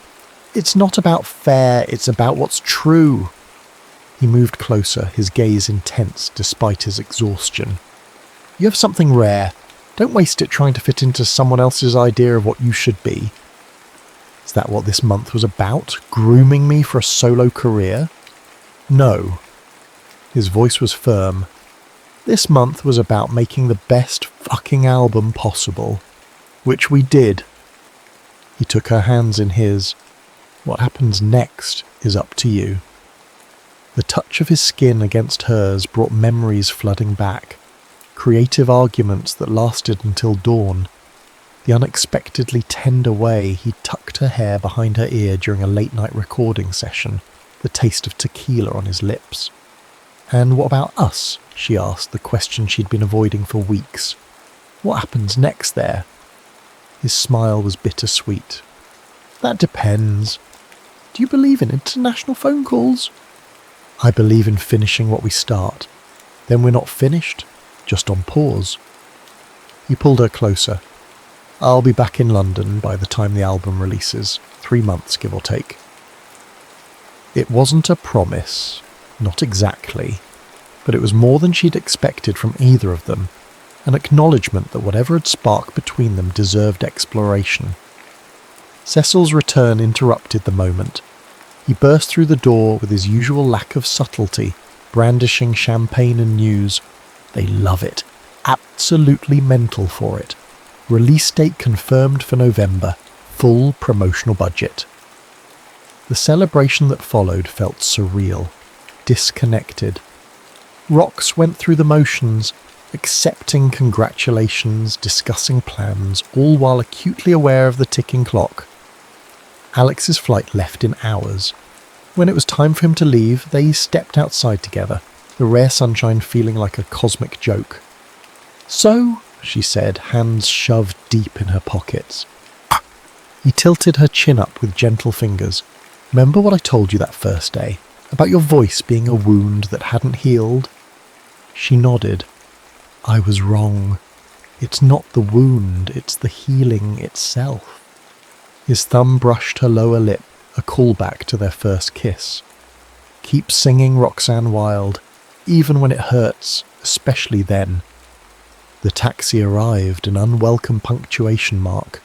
"It's not about fair, it's about what's true." He moved closer, his gaze intense despite his exhaustion. "You have something rare. Don't waste it trying to fit into someone else's idea of what you should be." Is that what this month was about? Grooming me for a solo career? No. His voice was firm. This month was about making the best fucking album possible. Which we did. He took her hands in his. What happens next is up to you. The touch of his skin against hers brought memories flooding back. Creative arguments that lasted until dawn. The unexpectedly tender way he tucked her hair behind her ear during a late-night recording session, the taste of tequila on his lips. And what about us? She asked, the question she'd been avoiding for weeks. What happens next there? His smile was bittersweet. That depends. Do you believe in international phone calls? I believe in finishing what we start. Then we're not finished, just on pause. He pulled her closer. I'll be back in London by the time the album releases, 3 months give or take. It wasn't a promise, not exactly, but it was more than she'd expected from either of them, an acknowledgement that whatever had sparked between them deserved exploration. Cecil's return interrupted the moment. He burst through the door with his usual lack of subtlety, brandishing champagne and news. They love it. Absolutely mental for it. Release date confirmed for November. Full promotional budget. The celebration that followed felt surreal, disconnected. Rox went through the motions, accepting congratulations, discussing plans, all while acutely aware of the ticking clock. Alex's flight left in hours. When it was time for him to leave, they stepped outside together, the rare sunshine feeling like a cosmic joke. So, she said, hands shoved deep in her pockets. He tilted her chin up with gentle fingers. Remember what I told you that first day? About your voice being a wound that hadn't healed? She nodded. I was wrong. It's not the wound, it's the healing itself. His thumb brushed her lower lip, a callback to their first kiss. Keep singing, Roxanne Wilde, even when it hurts, especially then. The taxi arrived, an unwelcome punctuation mark.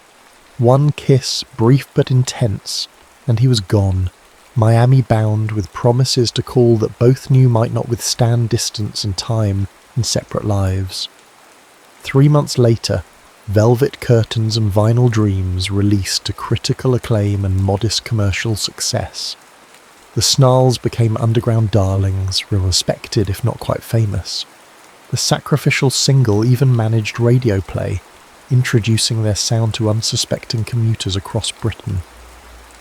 One kiss, brief but intense, and he was gone, Miami-bound with promises to call that both knew might not withstand distance and time in separate lives. 3 months later, Velvet Curtains and Vinyl Dreams released to critical acclaim and modest commercial success. The Snarls became underground darlings, respected if not quite famous. The sacrificial single even managed radio play, introducing their sound to unsuspecting commuters across Britain.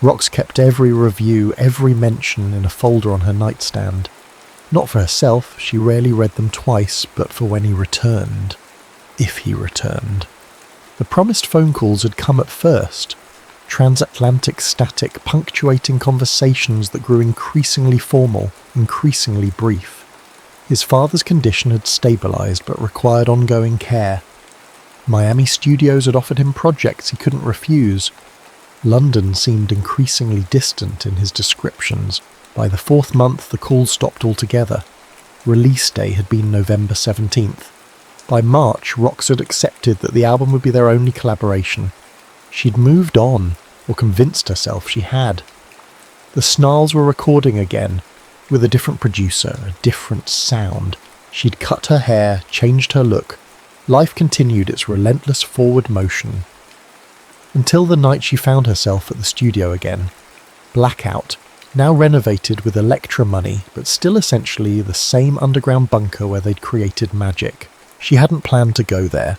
Rox kept every review, every mention in a folder on her nightstand. Not for herself, she rarely read them twice, but for when he returned. If he returned. The promised phone calls had come at first. Transatlantic static, punctuating conversations that grew increasingly formal, increasingly brief. His father's condition had stabilised but required ongoing care. Miami studios had offered him projects he couldn't refuse. London seemed increasingly distant in his descriptions. By the 4th month, the calls stopped altogether. Release day had been November 17th. By March, Rox had accepted that the album would be their only collaboration. She'd moved on, or convinced herself she had. The Snarls were recording again, with a different producer, a different sound. She'd cut her hair, changed her look. Life continued its relentless forward motion. Until the night she found herself at the studio again. Blackout, now renovated with Electra money, but still essentially the same underground bunker where they'd created magic. She hadn't planned to go there.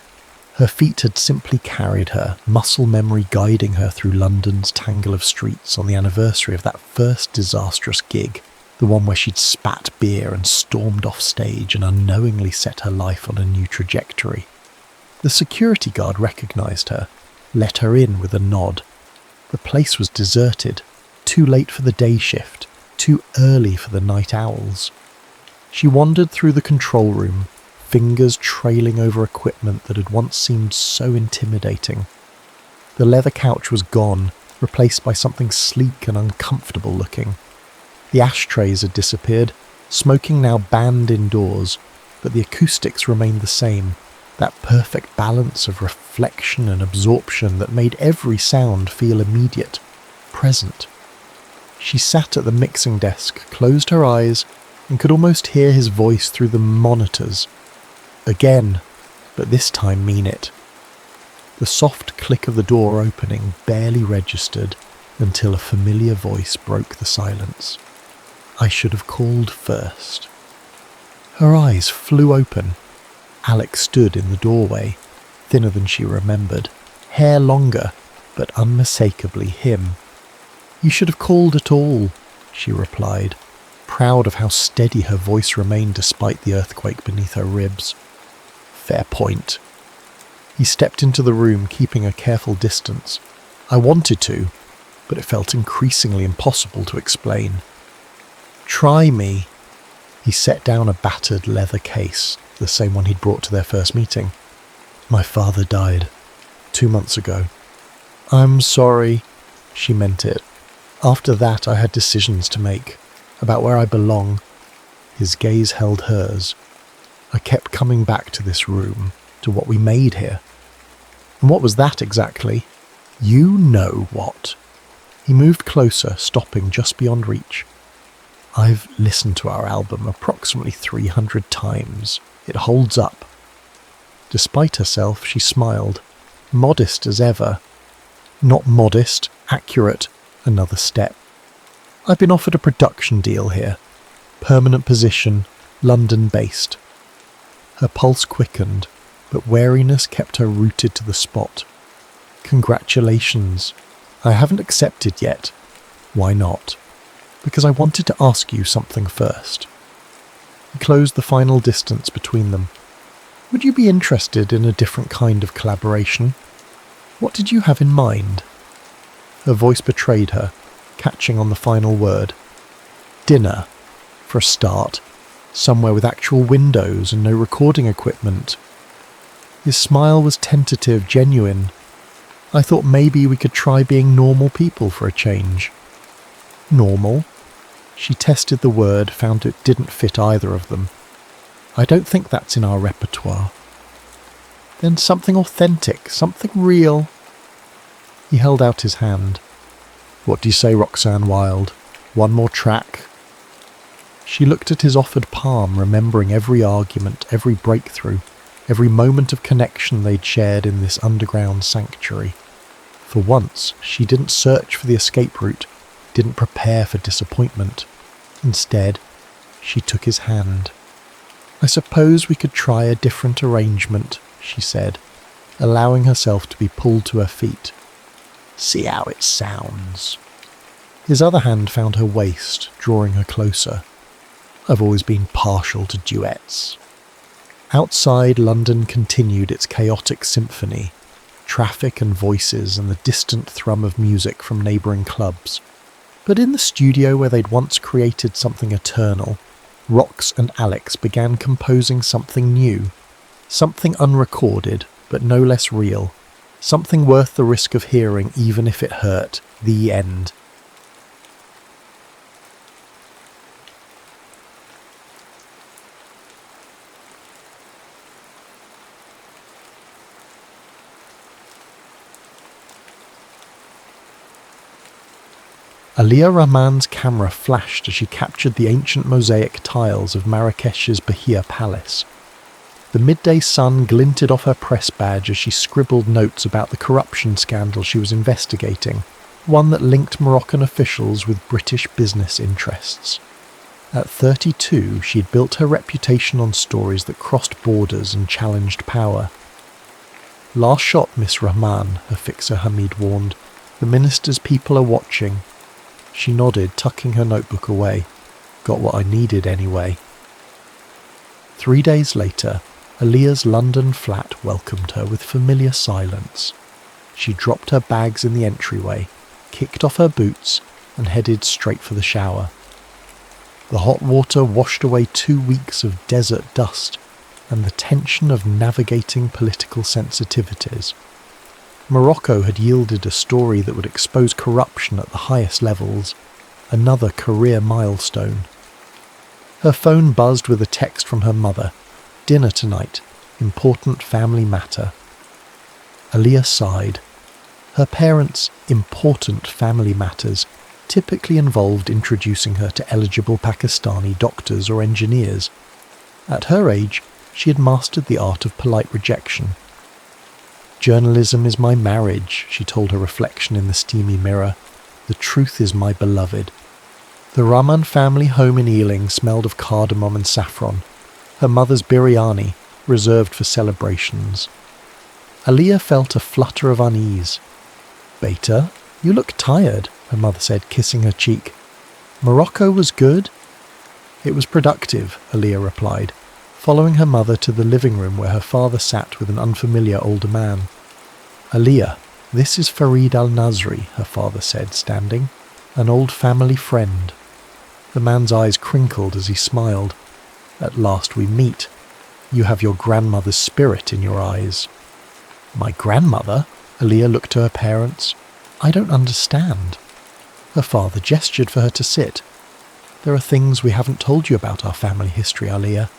Her feet had simply carried her, muscle memory guiding her through London's tangle of streets on the anniversary of that first disastrous gig. The one where she'd spat beer and stormed off stage and unknowingly set her life on a new trajectory. The security guard recognised her, let her in with a nod. The place was deserted, too late for the day shift, too early for the night owls. She wandered through the control room, fingers trailing over equipment that had once seemed so intimidating. The leather couch was gone, replaced by something sleek and uncomfortable looking. The ashtrays had disappeared, smoking now banned indoors, but the acoustics remained the same, that perfect balance of reflection and absorption that made every sound feel immediate. present. She sat at the mixing desk, closed her eyes, and could almost hear his voice through the monitors. Again, but this time mean it. The soft click of the door opening barely registered until a familiar voice broke the silence. I should have called first. Her eyes flew open. Alex stood in the doorway, thinner than she remembered, hair longer, but unmistakably him. You should have called at all, she replied, proud of how steady her voice remained despite the earthquake beneath her ribs. Fair point. He stepped into the room, keeping a careful distance. I wanted to, but it felt increasingly impossible to explain. Try me. He set down a battered leather case, the same one he'd brought to their first meeting. My father died 2 months ago. I'm sorry. She meant it. After that, I had decisions to make about where I belong. His gaze held hers. I kept coming back to this room, to what we made here. And what was that exactly? You know what. He moved closer, stopping just beyond reach. I've listened to our album approximately 300 times. It holds up. Despite herself, she smiled, modest as ever. Not modest, accurate, another step. I've been offered a production deal here. Permanent position, London-based. Her pulse quickened, but wariness kept her rooted to the spot. Congratulations. I haven't accepted yet. Why not? Because I wanted to ask you something first. He closed the final distance between them. Would you be interested in a different kind of collaboration? What did you have in mind? Her voice betrayed her, catching on the final word. Dinner, for a start. Somewhere with actual windows and no recording equipment. His smile was tentative, genuine. I thought maybe we could try being normal people for a change. Normal? She tested the word, found it didn't fit either of them. I don't think that's in our repertoire. Then something authentic, something real. He held out his hand. What do you say, Roxanne Wilde? One more track? She looked at his offered palm, remembering every argument, every breakthrough, every moment of connection they'd shared in this underground sanctuary. For once, she didn't search for the escape route, didn't prepare for disappointment. Instead, she took his hand. I suppose we could try a different arrangement, she said, allowing herself to be pulled to her feet. See how it sounds. His other hand found her waist, drawing her closer. I've always been partial to duets. Outside, London continued its chaotic symphony, traffic and voices and the distant thrum of music from neighbouring clubs. But in the studio where they'd once created something eternal, Rox and Alex began composing something new, something unrecorded, but no less real, something worth the risk of hearing even if it hurt. The end. Aliyah Rahman's camera flashed as she captured the ancient mosaic tiles of Marrakesh's Bahia Palace. The midday sun glinted off her press badge as she scribbled notes about the corruption scandal she was investigating, one that linked Moroccan officials with British business interests. At 32, she'd built her reputation on stories that crossed borders and challenged power. Last shot, Miss Rahman, her fixer Hamid warned. The minister's people are watching. She nodded, tucking her notebook away. Got what I needed anyway. 3 days later, Aliyah's London flat welcomed her with familiar silence. She dropped her bags in the entryway, kicked off her boots, and headed straight for the shower. The hot water washed away 2 weeks of desert dust and the tension of navigating political sensitivities. Morocco had yielded a story that would expose corruption at the highest levels, another career milestone. Her phone buzzed with a text from her mother. Dinner tonight. Important family matter. Aliyah sighed. Her parents' important family matters typically involved introducing her to eligible Pakistani doctors or engineers. At her age, she had mastered the art of polite rejection. "Journalism is my marriage," she told her reflection in the steamy mirror. "The truth is my beloved." The Rahman family home in Ealing smelled of cardamom and saffron, her mother's biryani, reserved for celebrations. Aliyah felt a flutter of unease. "Beta, you look tired," her mother said, kissing her cheek. "Morocco was good?" "It was productive," Aliyah replied, following her mother to the living room where her father sat with an unfamiliar older man. "Aliyah, this is Farid al-Nasri," her father said, standing, "an old family friend." The man's eyes crinkled as he smiled. "At last we meet. You have your grandmother's spirit in your eyes." "My grandmother?" Aliyah looked to her parents. "I don't understand." Her father gestured for her to sit. "There are things we haven't told you about our family history, Aliyah.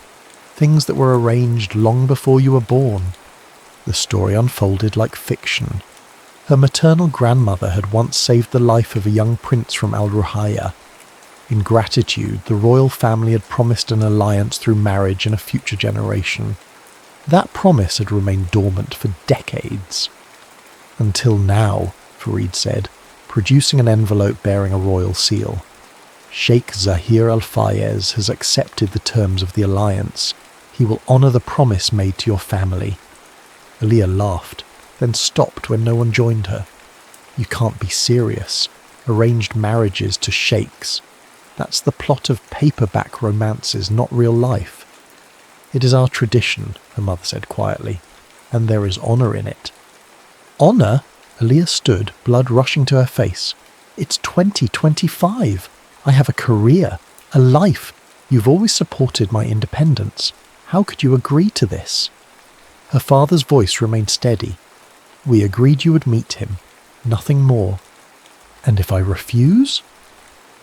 Things that were arranged long before you were born." The story unfolded like fiction. Her maternal grandmother had once saved the life of a young prince from Al-Ruhaya. In gratitude, the royal family had promised an alliance through marriage in a future generation. That promise had remained dormant for decades. "Until now," Farid said, producing an envelope bearing a royal seal. "Sheikh Zahir al-Fayez has accepted the terms of the alliance. He will honour the promise made to your family." Aliyah laughed, then stopped when no one joined her. "You can't be serious. Arranged marriages to sheikhs. That's the plot of paperback romances, not real life." "It is our tradition," her mother said quietly, "and there is honour in it." "Honour?" Aliyah stood, blood rushing to her face. "It's 2025. I have a career, a life. You've always supported my independence. How could you agree to this?" Her father's voice remained steady. "We agreed you would meet him. Nothing more." "And if I refuse?"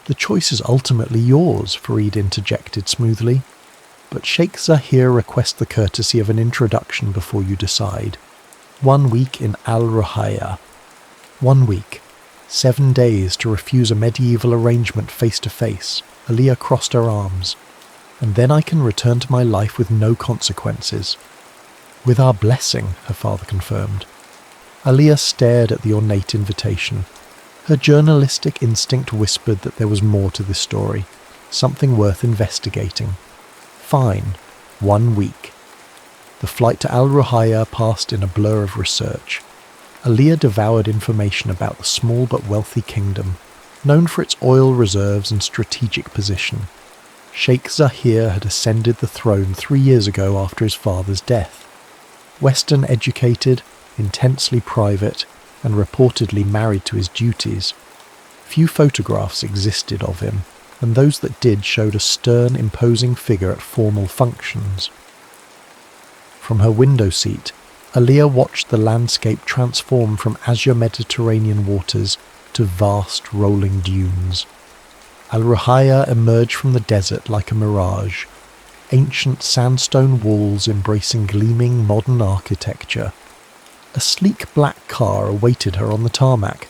"The choice is ultimately yours," Farid interjected smoothly. "But Sheikh Zahir requests the courtesy of an introduction before you decide. 1 week in Al-Ruhaya. 1 week. 7 days to refuse a medieval arrangement face to face." Aliyah crossed her arms. "And then I can return to my life with no consequences." "With our blessing," her father confirmed. Aliyah stared at the ornate invitation. Her journalistic instinct whispered that there was more to this story, something worth investigating. Fine, 1 week. The flight to Al-Ruhaya passed in a blur of research. Aliyah devoured information about the small but wealthy kingdom, known for its oil reserves and strategic position. Sheikh Zahir had ascended the throne 3 years ago after his father's death. Western educated, intensely private, and reportedly married to his duties. Few photographs existed of him, and those that did showed a stern, imposing figure at formal functions. From her window seat, Aliyah watched the landscape transform from azure Mediterranean waters to vast rolling dunes. Al-Ruhaya emerged from the desert like a mirage, ancient sandstone walls embracing gleaming modern architecture. A sleek black car awaited her on the tarmac.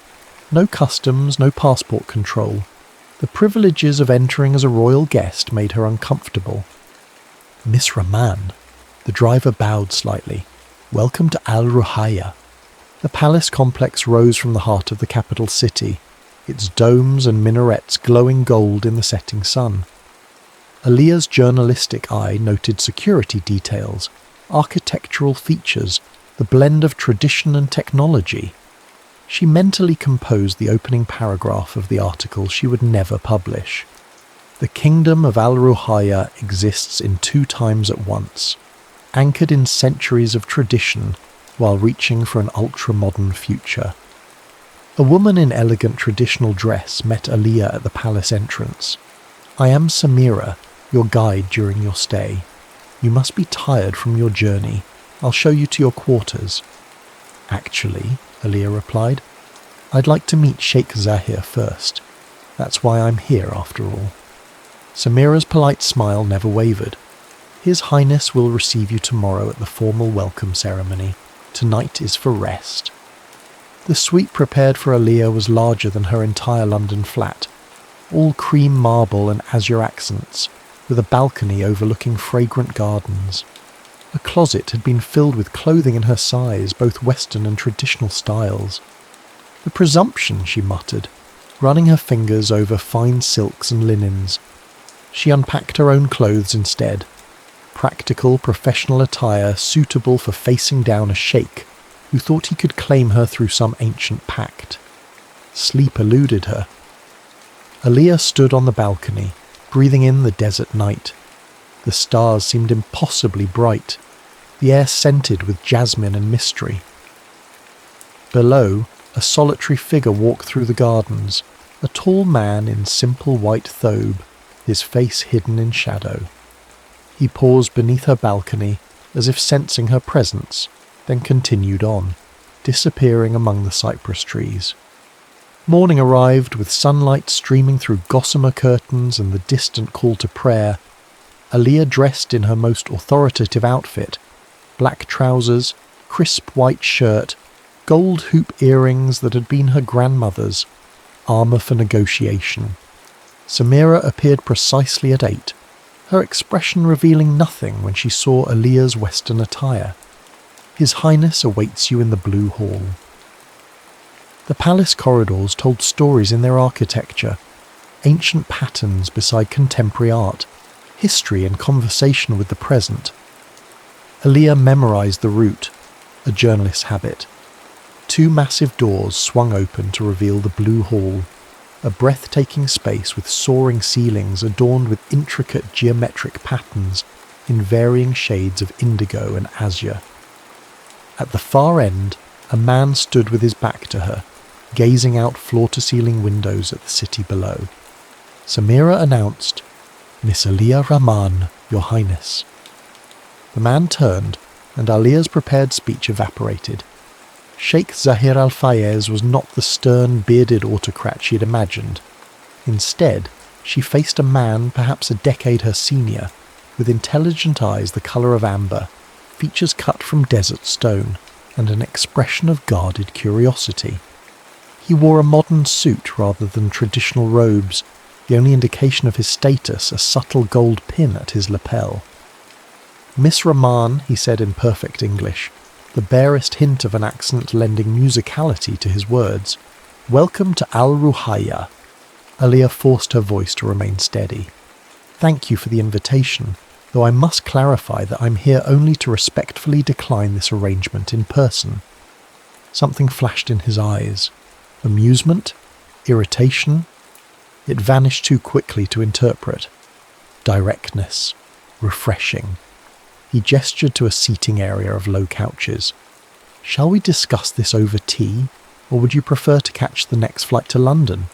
No customs, no passport control. The privileges of entering as a royal guest made her uncomfortable. "Miss Rahman." The driver bowed slightly. "Welcome to Al-Ruhaya." The palace complex rose from the heart of the capital city, its domes and minarets glowing gold in the setting sun. Aliyah's journalistic eye noted security details, architectural features, the blend of tradition and technology. She mentally composed the opening paragraph of the article she would never publish. The kingdom of Al-Ruhaya exists in 2 times at once, anchored in centuries of tradition while reaching for an ultra-modern future. A woman in elegant traditional dress met Aliyah at the palace entrance. "I am Samira, your guide during your stay. You must be tired from your journey. I'll show you to your quarters." "Actually," Aliyah replied, "I'd like to meet Sheikh Zahir first. That's why I'm here, after all." Samira's polite smile never wavered. "His Highness will receive you tomorrow at the formal welcome ceremony. Tonight is for rest." The suite prepared for Aliyah was larger than her entire London flat, all cream marble and azure accents, with a balcony overlooking fragrant gardens. A closet had been filled with clothing in her size, both Western and traditional styles. "The presumption," she muttered, running her fingers over fine silks and linens. She unpacked her own clothes instead. Practical, professional attire suitable for facing down a sheik who thought he could claim her through some ancient pact. Sleep eluded her. Aliyah stood on the balcony, breathing in the desert night. The stars seemed impossibly bright, the air scented with jasmine and mystery. Below, a solitary figure walked through the gardens, a tall man in simple white thobe, his face hidden in shadow. He paused beneath her balcony, as if sensing her presence, then continued on, disappearing among the cypress trees. Morning arrived with sunlight streaming through gossamer curtains and the distant call to prayer. Aliyah dressed in her most authoritative outfit, black trousers, crisp white shirt, gold hoop earrings that had been her grandmother's, armour for negotiation. Samira appeared precisely at 8, her expression revealing nothing when she saw Aliyah's Western attire. "His Highness awaits you in the Blue Hall." The palace corridors told stories in their architecture, ancient patterns beside contemporary art, history in conversation with the present. Aliyah memorised the route, a journalist's habit. 2 massive doors swung open to reveal the Blue Hall, a breathtaking space with soaring ceilings adorned with intricate geometric patterns in varying shades of indigo and azure. At the far end, a man stood with his back to her, gazing out floor-to-ceiling windows at the city below. Samira announced, "Miss Aliyah Rahman, Your Highness." The man turned, and Aliyah's prepared speech evaporated. Sheikh Zahir al-Fayez was not the stern, bearded autocrat she had imagined. Instead, she faced a man perhaps a decade her senior, with intelligent eyes the colour of amber, features cut from desert stone, and an expression of guarded curiosity. He wore a modern suit rather than traditional robes, the only indication of his status a subtle gold pin at his lapel. "Miss Rahman," he said in perfect English, the barest hint of an accent lending musicality to his words, "welcome to Al-Ruhaya." Aliyah forced her voice to remain steady. "Thank you for the invitation, though I must clarify that I'm here only to respectfully decline this arrangement in person." Something flashed in his eyes. Amusement? Irritation? It vanished too quickly to interpret. Directness. Refreshing. He gestured to a seating area of low couches. "Shall we discuss this over tea, or would you prefer to catch the next flight to London?"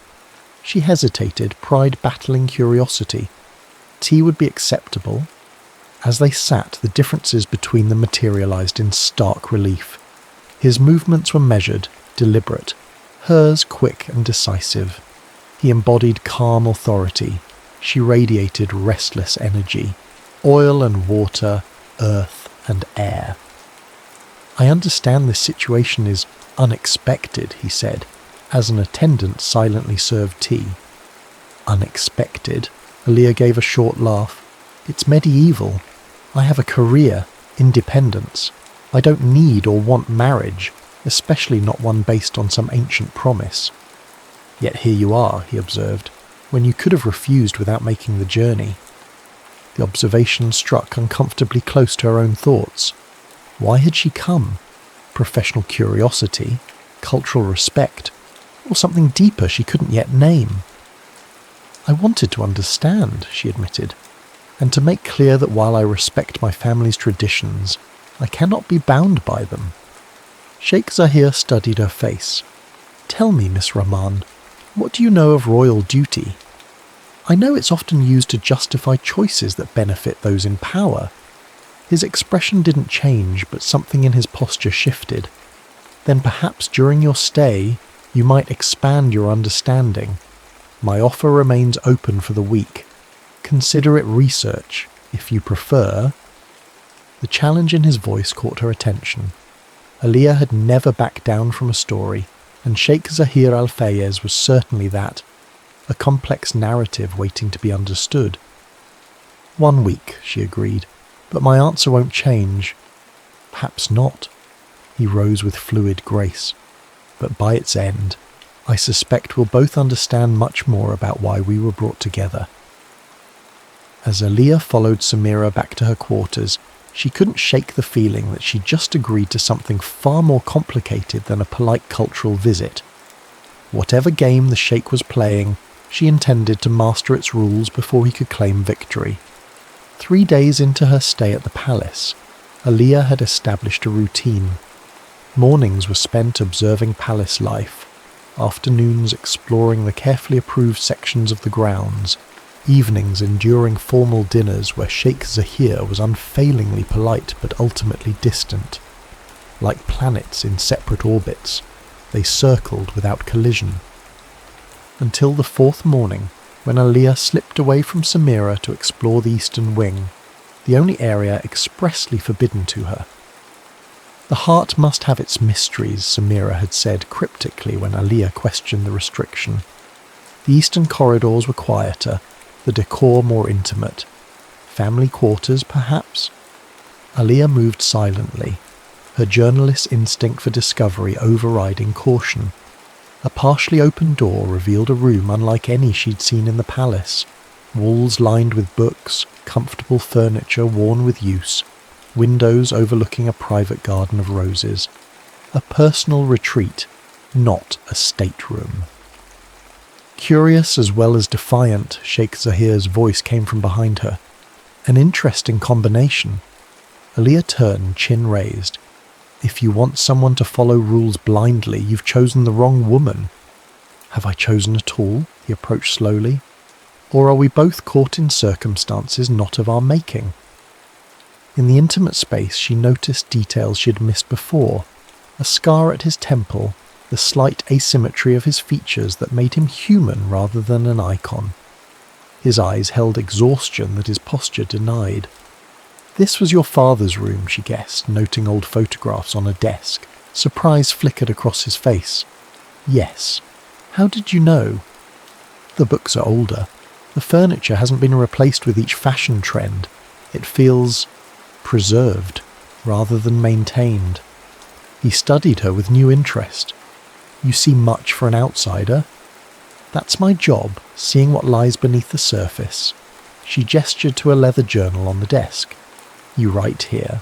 She hesitated, pride battling curiosity. Tea would be acceptable. As they sat, the differences between them materialised in stark relief. His movements were measured, deliberate, hers quick and decisive. He embodied calm authority. She radiated restless energy. Oil and water, earth and air. "I understand this situation is unexpected," he said, as an attendant silently served tea. "Unexpected?" Aliyah gave a short laugh. "It's medieval. I have a career, independence. I don't need or want marriage, especially not one based on some ancient promise." "Yet here you are," he observed, "when you could have refused without making the journey." The observation struck uncomfortably close to her own thoughts. Why had she come? Professional curiosity, cultural respect, or something deeper she couldn't yet name? "I wanted to understand," she admitted, "and to make clear that while I respect my family's traditions, I cannot be bound by them." Sheikh Zahir studied her face. "Tell me, Miss Rahman, what do you know of royal duty? I know it's often used to justify choices that benefit those in power." His expression didn't change, but something in his posture shifted. "Then perhaps during your stay, you might expand your understanding. My offer remains open for the week. Consider it research, if you prefer." The challenge in his voice caught her attention. Aliyah had never backed down from a story, and Sheikh Zahir Al-Fayez was certainly that, a complex narrative waiting to be understood. 1 week, she agreed, but my answer won't change. Perhaps not. He rose with fluid grace, but by its end, I suspect we'll both understand much more about why we were brought together. As Aliyah followed Samira back to her quarters, she couldn't shake the feeling that she'd just agreed to something far more complicated than a polite cultural visit. Whatever game the Sheikh was playing, she intended to master its rules before he could claim victory. 3 days into her stay at the palace, Aliyah had established a routine. Mornings were spent observing palace life, afternoons exploring the carefully approved sections of the grounds, evenings enduring formal dinners where Sheikh Zahir was unfailingly polite but ultimately distant. Like planets in separate orbits, they circled without collision. Until the 4th morning, when Aliyah slipped away from Samira to explore the eastern wing, the only area expressly forbidden to her. The heart must have its mysteries, Samira had said cryptically when Aliyah questioned the restriction. The eastern corridors were quieter, the decor more intimate. Family quarters, perhaps? Aliyah moved silently, her journalist's instinct for discovery overriding caution. A partially open door revealed a room unlike any she'd seen in the palace. Walls lined with books, comfortable furniture worn with use, windows overlooking a private garden of roses. A personal retreat, not a stateroom. Curious as well as defiant, Sheikh Zahir's voice came from behind her. An interesting combination. Aliyah turned, chin raised. If you want someone to follow rules blindly, you've chosen the wrong woman. Have I chosen at all? He approached slowly. Or are we both caught in circumstances not of our making? In the intimate space, she noticed details she had missed before. A scar at his temple, the slight asymmetry of his features that made him human rather than an icon. His eyes held exhaustion that his posture denied. This was your father's room, she guessed, noting old photographs on a desk. Surprise flickered across his face. Yes. How did you know? The books are older. The furniture hasn't been replaced with each fashion trend. It feels preserved rather than maintained. He studied her with new interest. You see much for an outsider. That's my job, seeing what lies beneath the surface. She gestured to a leather journal on the desk. You write here.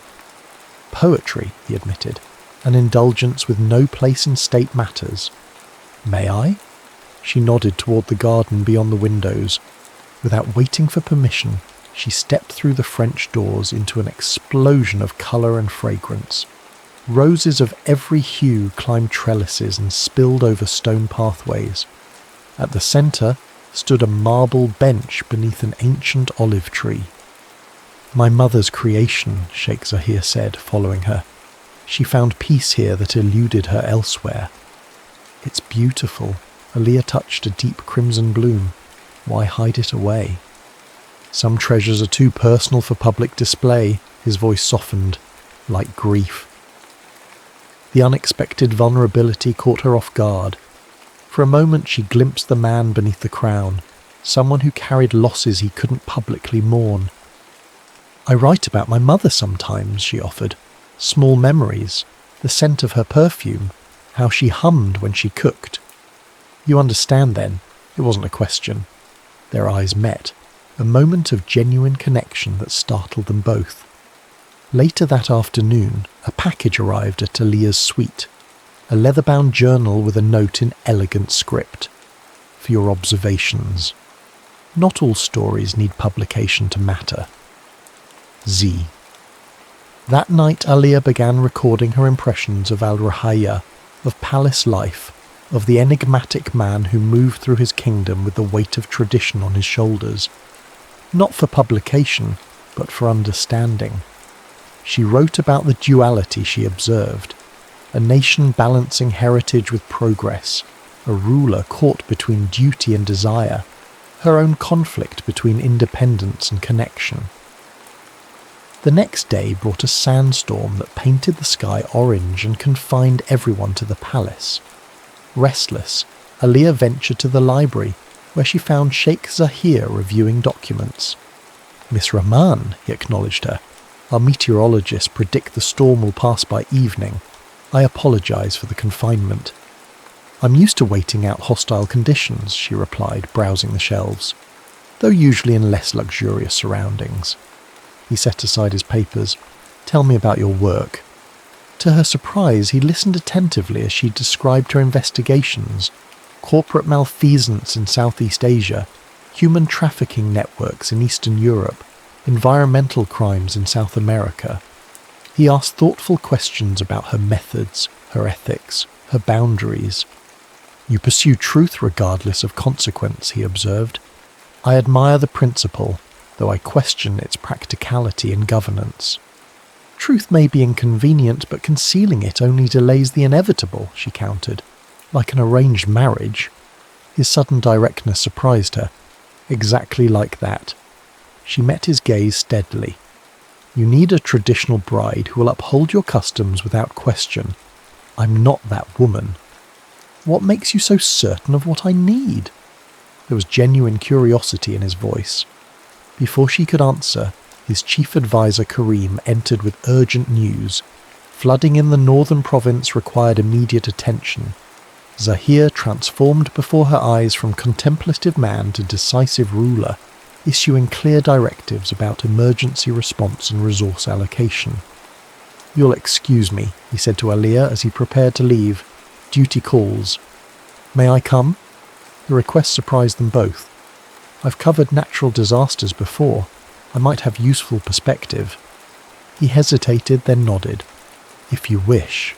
Poetry, he admitted, an indulgence with no place in state matters. May I? She nodded toward the garden beyond the windows. Without waiting for permission, she stepped through the French doors into an explosion of colour and fragrance. Roses of every hue climbed trellises and spilled over stone pathways. At the centre stood a marble bench beneath an ancient olive tree. My mother's creation, Sheikh Zahir said, following her. She found peace here that eluded her elsewhere. It's beautiful. Aliyah touched a deep crimson bloom. Why hide it away? Some treasures are too personal for public display, his voice softened, like grief. The unexpected vulnerability caught her off guard. For a moment she glimpsed the man beneath the crown, someone who carried losses he couldn't publicly mourn. I write about my mother sometimes, she offered. Small memories, the scent of her perfume, how she hummed when she cooked. You understand then, it wasn't a question. Their eyes met, a moment of genuine connection that startled them both. Later that afternoon, a package arrived at Aliyah's suite, a leather-bound journal with a note in elegant script. For your observations. Not all stories need publication to matter. Z. That night Aliyah began recording her impressions of Al-Rahaya, of palace life, of the enigmatic man who moved through his kingdom with the weight of tradition on his shoulders. Not for publication, but for understanding. She wrote about the duality she observed, a nation balancing heritage with progress, a ruler caught between duty and desire, her own conflict between independence and connection. The next day brought a sandstorm that painted the sky orange and confined everyone to the palace. Restless, Aliyah ventured to the library, where she found Sheik Zahir reviewing documents. "Miss Rahman," he acknowledged her. "Our meteorologists predict the storm will pass by evening. I apologize for the confinement." "I'm used to waiting out hostile conditions," she replied, browsing the shelves, though usually in less luxurious surroundings. He set aside his papers. "Tell me about your work." To her surprise, he listened attentively as she described her investigations: corporate malfeasance in Southeast Asia, human trafficking networks in Eastern Europe, environmental crimes in South America. He asked thoughtful questions about her methods, her ethics, her boundaries. "You pursue truth regardless of consequence," he observed. "I admire the principle, though I question its practicality and governance." "Truth may be inconvenient, but concealing it only delays the inevitable," she countered. "Like an arranged marriage." His sudden directness surprised her. Exactly like that. She met his gaze steadily. "You need a traditional bride who will uphold your customs without question. I'm not that woman." "What makes you so certain of what I need?" There was genuine curiosity in his voice. Before she could answer, his chief advisor Karim entered with urgent news. Flooding in the northern province required immediate attention. Zahir transformed before her eyes from contemplative man to decisive ruler, issuing clear directives about emergency response and resource allocation. "You'll excuse me," he said to Aliyah as he prepared to leave. "Duty calls." "May I come?" The request surprised them both. "I've covered natural disasters before. I might have useful perspective." He hesitated, then nodded. "If you wish."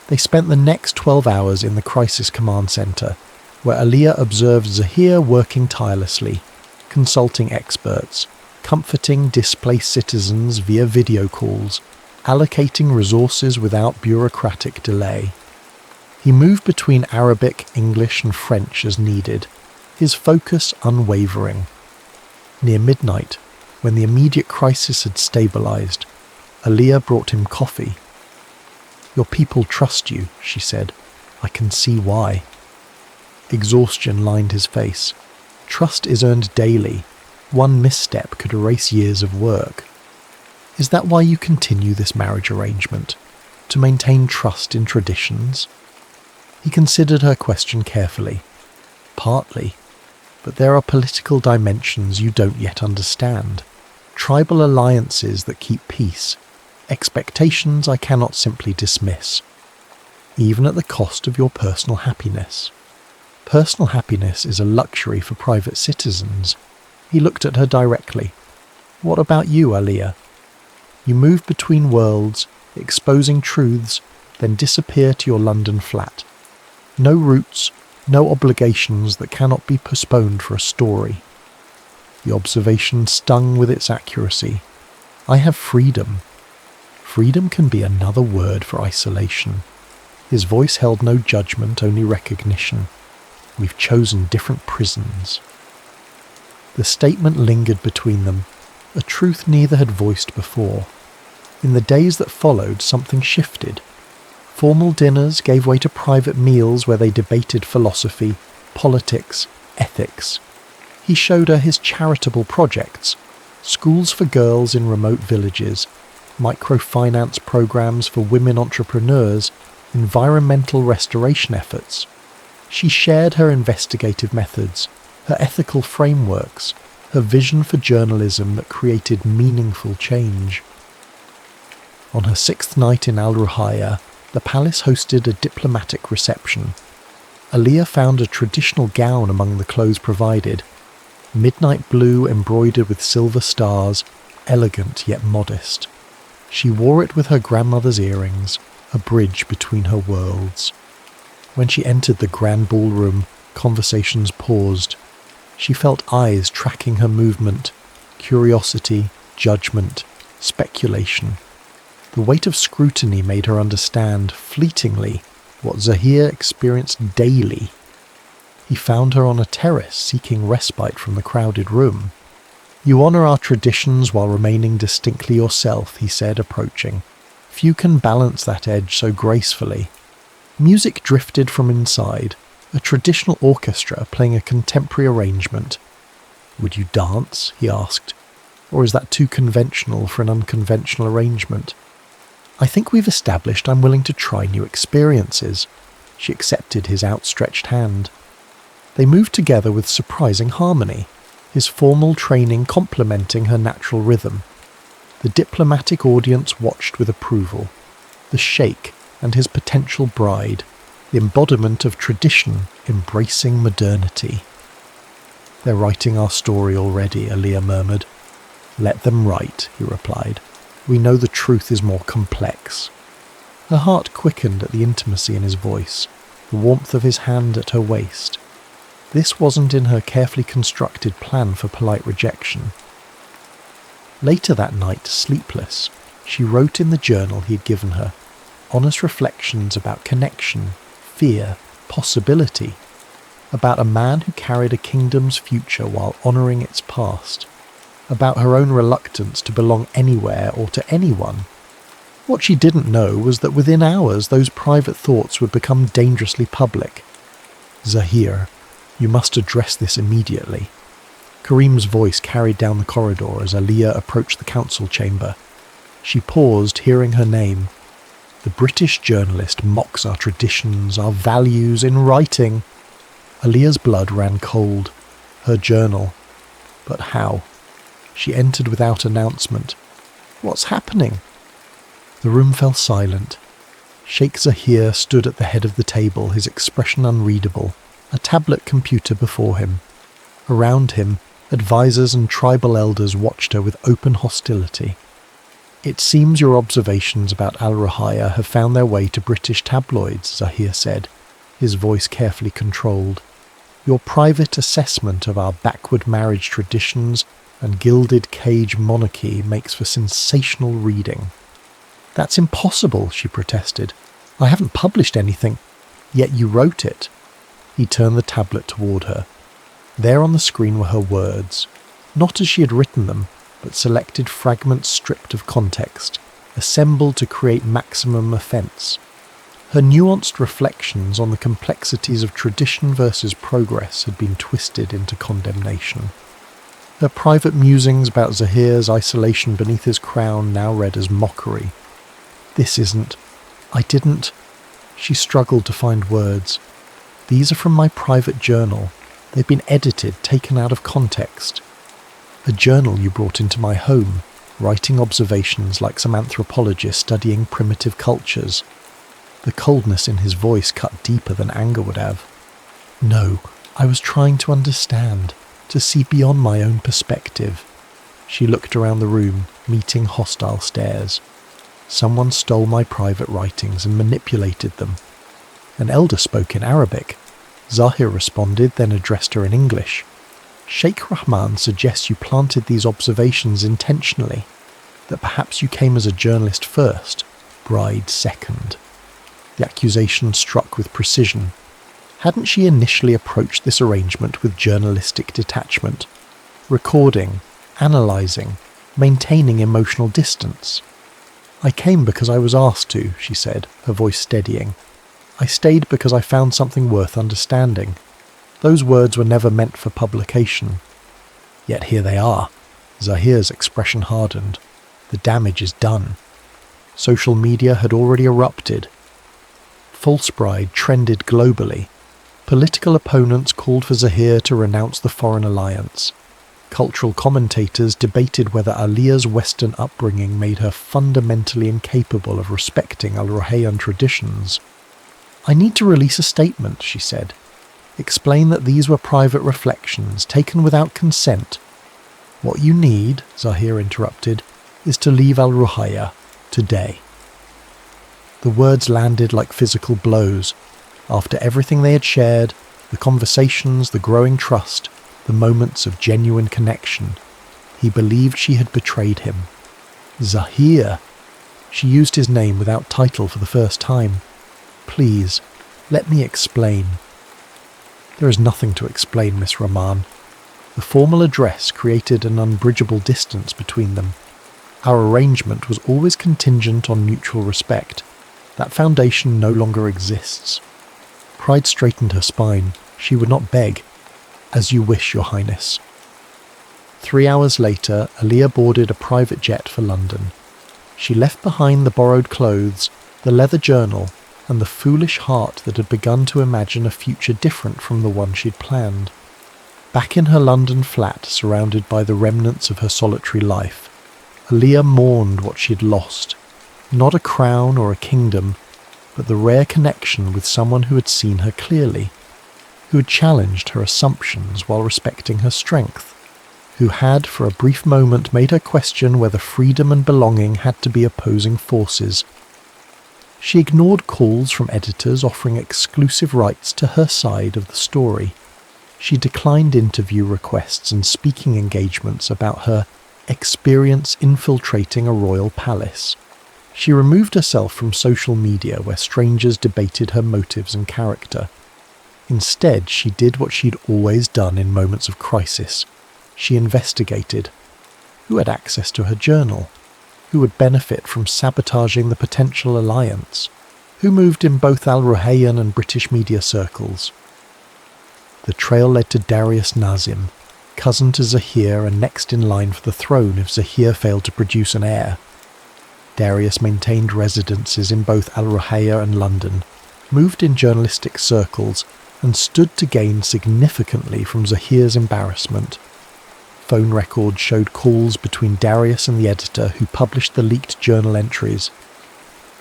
They spent the next 12 hours in the Crisis Command Center, where Aliyah observed Zahir working tirelessly, consulting experts, comforting displaced citizens via video calls, allocating resources without bureaucratic delay. He moved between Arabic, English, and French as needed, his focus unwavering. Near midnight, when the immediate crisis had stabilized, Aliyah brought him coffee. "Your people trust you," she said. "I can see why." Exhaustion lined his face. "Trust is earned daily. One misstep could erase years of work." "Is that why you continue this marriage arrangement? To maintain trust in traditions?" He considered her question carefully. "Partly. But there are political dimensions you don't yet understand. Tribal alliances that keep peace. Expectations I cannot simply dismiss. Even at the cost of your personal happiness. Personal happiness is a luxury for private citizens." He looked at her directly. "What about you, Aliyah? You move between worlds, exposing truths, then disappear to your London flat. No roots, no obligations that cannot be postponed for a story." The observation stung with its accuracy. "I have freedom." Freedom can be another word for isolation. His voice held no judgment, only recognition. "We've chosen different prisons." The statement lingered between them, a truth neither had voiced before. In the days that followed, something shifted. Formal dinners gave way to private meals where they debated philosophy, politics, ethics. He showed her his charitable projects, schools for girls in remote villages, microfinance programs for women entrepreneurs, environmental restoration efforts. She shared her investigative methods, her ethical frameworks, her vision for journalism that created meaningful change. On her 6th night in Al Ruhaya, the palace hosted a diplomatic reception. Aliyah found a traditional gown among the clothes provided, midnight blue embroidered with silver stars, elegant yet modest. She wore it with her grandmother's earrings, a bridge between her worlds. When she entered the grand ballroom, conversations paused. She felt eyes tracking her movement, curiosity, judgment, speculation. The weight of scrutiny made her understand, fleetingly, what Zahir experienced daily. He found her on a terrace seeking respite from the crowded room. "You honour our traditions while remaining distinctly yourself," he said, approaching. "Few can balance that edge so gracefully." Music drifted from inside, a traditional orchestra playing a contemporary arrangement. "Would you dance?" he asked. "Or is that too conventional for an unconventional arrangement?" "I think we've established I'm willing to try new experiences." She accepted his outstretched hand. They moved together with surprising harmony, his formal training complementing her natural rhythm. The diplomatic audience watched with approval. The Sheik and his potential bride, the embodiment of tradition embracing modernity. "They're writing our story already," Aliyah murmured. "Let them write," he replied. "We know the truth is more complex." Her heart quickened at the intimacy in his voice, the warmth of his hand at her waist. This wasn't in her carefully constructed plan for polite rejection. Later that night, sleepless, she wrote in the journal he had given her, honest reflections about connection, fear, possibility, about a man who carried a kingdom's future while honouring its past, about her own reluctance to belong anywhere or to anyone. What she didn't know was that within hours those private thoughts would become dangerously public. "Zahir, you must address this immediately." Karim's voice carried down the corridor as Aliyah approached the council chamber. She paused, hearing her name. "The British journalist mocks our traditions, our values in writing." Aliyah's blood ran cold. Her journal. But how? She entered without announcement. "What's happening?" The room fell silent. Sheikh Zahir stood at the head of the table, his expression unreadable, a tablet computer before him. Around him, advisors and tribal elders watched her with open hostility. "It seems your observations about Al-Ruhaya have found their way to British tabloids," Zahir said, his voice carefully controlled. "Your private assessment of our backward marriage traditions and gilded cage monarchy makes for sensational reading." "That's impossible," she protested. "I haven't published anything." "Yet you wrote it." He turned the tablet toward her. There on the screen were her words, not as she had written them, but selected fragments stripped of context, assembled to create maximum offence. Her nuanced reflections on the complexities of tradition versus progress had been twisted into condemnation. Her private musings about Zahir's isolation beneath his crown now read as mockery. I didn't... She struggled to find words. "These are from my private journal. They've been edited, taken out of context. A journal you brought into my home, writing observations like some anthropologist studying primitive cultures." The coldness in his voice cut deeper than anger would have. "No, I was trying to understand, to see beyond my own perspective." She looked around the room, meeting hostile stares. "Someone stole my private writings and manipulated them." An elder spoke in Arabic. Zahir responded, then addressed her in English. "Sheikh Rahman suggests you planted these observations intentionally, that perhaps you came as a journalist first, bride second." The accusation struck with precision. Hadn't she initially approached this arrangement with journalistic detachment? Recording, analysing, maintaining emotional distance. "I came because I was asked to," she said, her voice steadying. "I stayed because I found something worth understanding. Those words were never meant for publication." Yet here they are. Zahir's expression hardened. The damage is done. Social media had already erupted. False bride trended globally. Political opponents called for Zahir to renounce the foreign alliance. Cultural commentators debated whether Aliyah's Western upbringing made her fundamentally incapable of respecting Al-Ruhayyan traditions. "I need to release a statement," she said. "Explain that these were private reflections, taken without consent." "What you need," Zahir interrupted, "is to leave Al-Ruhaya today." The words landed like physical blows. After everything they had shared, the conversations, the growing trust, the moments of genuine connection, he believed she had betrayed him. "Zahir!" She used his name without title for the first time. "Please, let me explain." "There is nothing to explain, Miss Rahman." The formal address created an unbridgeable distance between them. "Our arrangement was always contingent on mutual respect. That foundation no longer exists. Pride straightened her spine. She would not beg. As you wish, Your Highness. 3 hours later, Aliyah boarded a private jet for London. She left behind the borrowed clothes, the leather journal, and the foolish heart that had begun to imagine a future different from the one she'd planned. Back in her London flat, surrounded by the remnants of her solitary life, Aliyah mourned what she'd lost. Not a crown or a kingdom, but the rare connection with someone who had seen her clearly, who had challenged her assumptions while respecting her strength, who had, for a brief moment, made her question whether freedom and belonging had to be opposing forces. She ignored calls from editors offering exclusive rights to her side of the story. She declined interview requests and speaking engagements about her experience infiltrating a royal palace. She removed herself from social media where strangers debated her motives and character. Instead, she did what she'd always done in moments of crisis. She investigated. Who had access to her journal? Who would benefit from sabotaging the potential alliance? Who moved in both Al Ruhayyan and British media circles? The trail led to Darius Nazim, cousin to Zahir and next in line for the throne if Zahir failed to produce an heir. Darius maintained residences in both Al Ruhayya and London, moved in journalistic circles, and stood to gain significantly from Zahir's embarrassment. Phone records showed calls between Darius and the editor who published the leaked journal entries.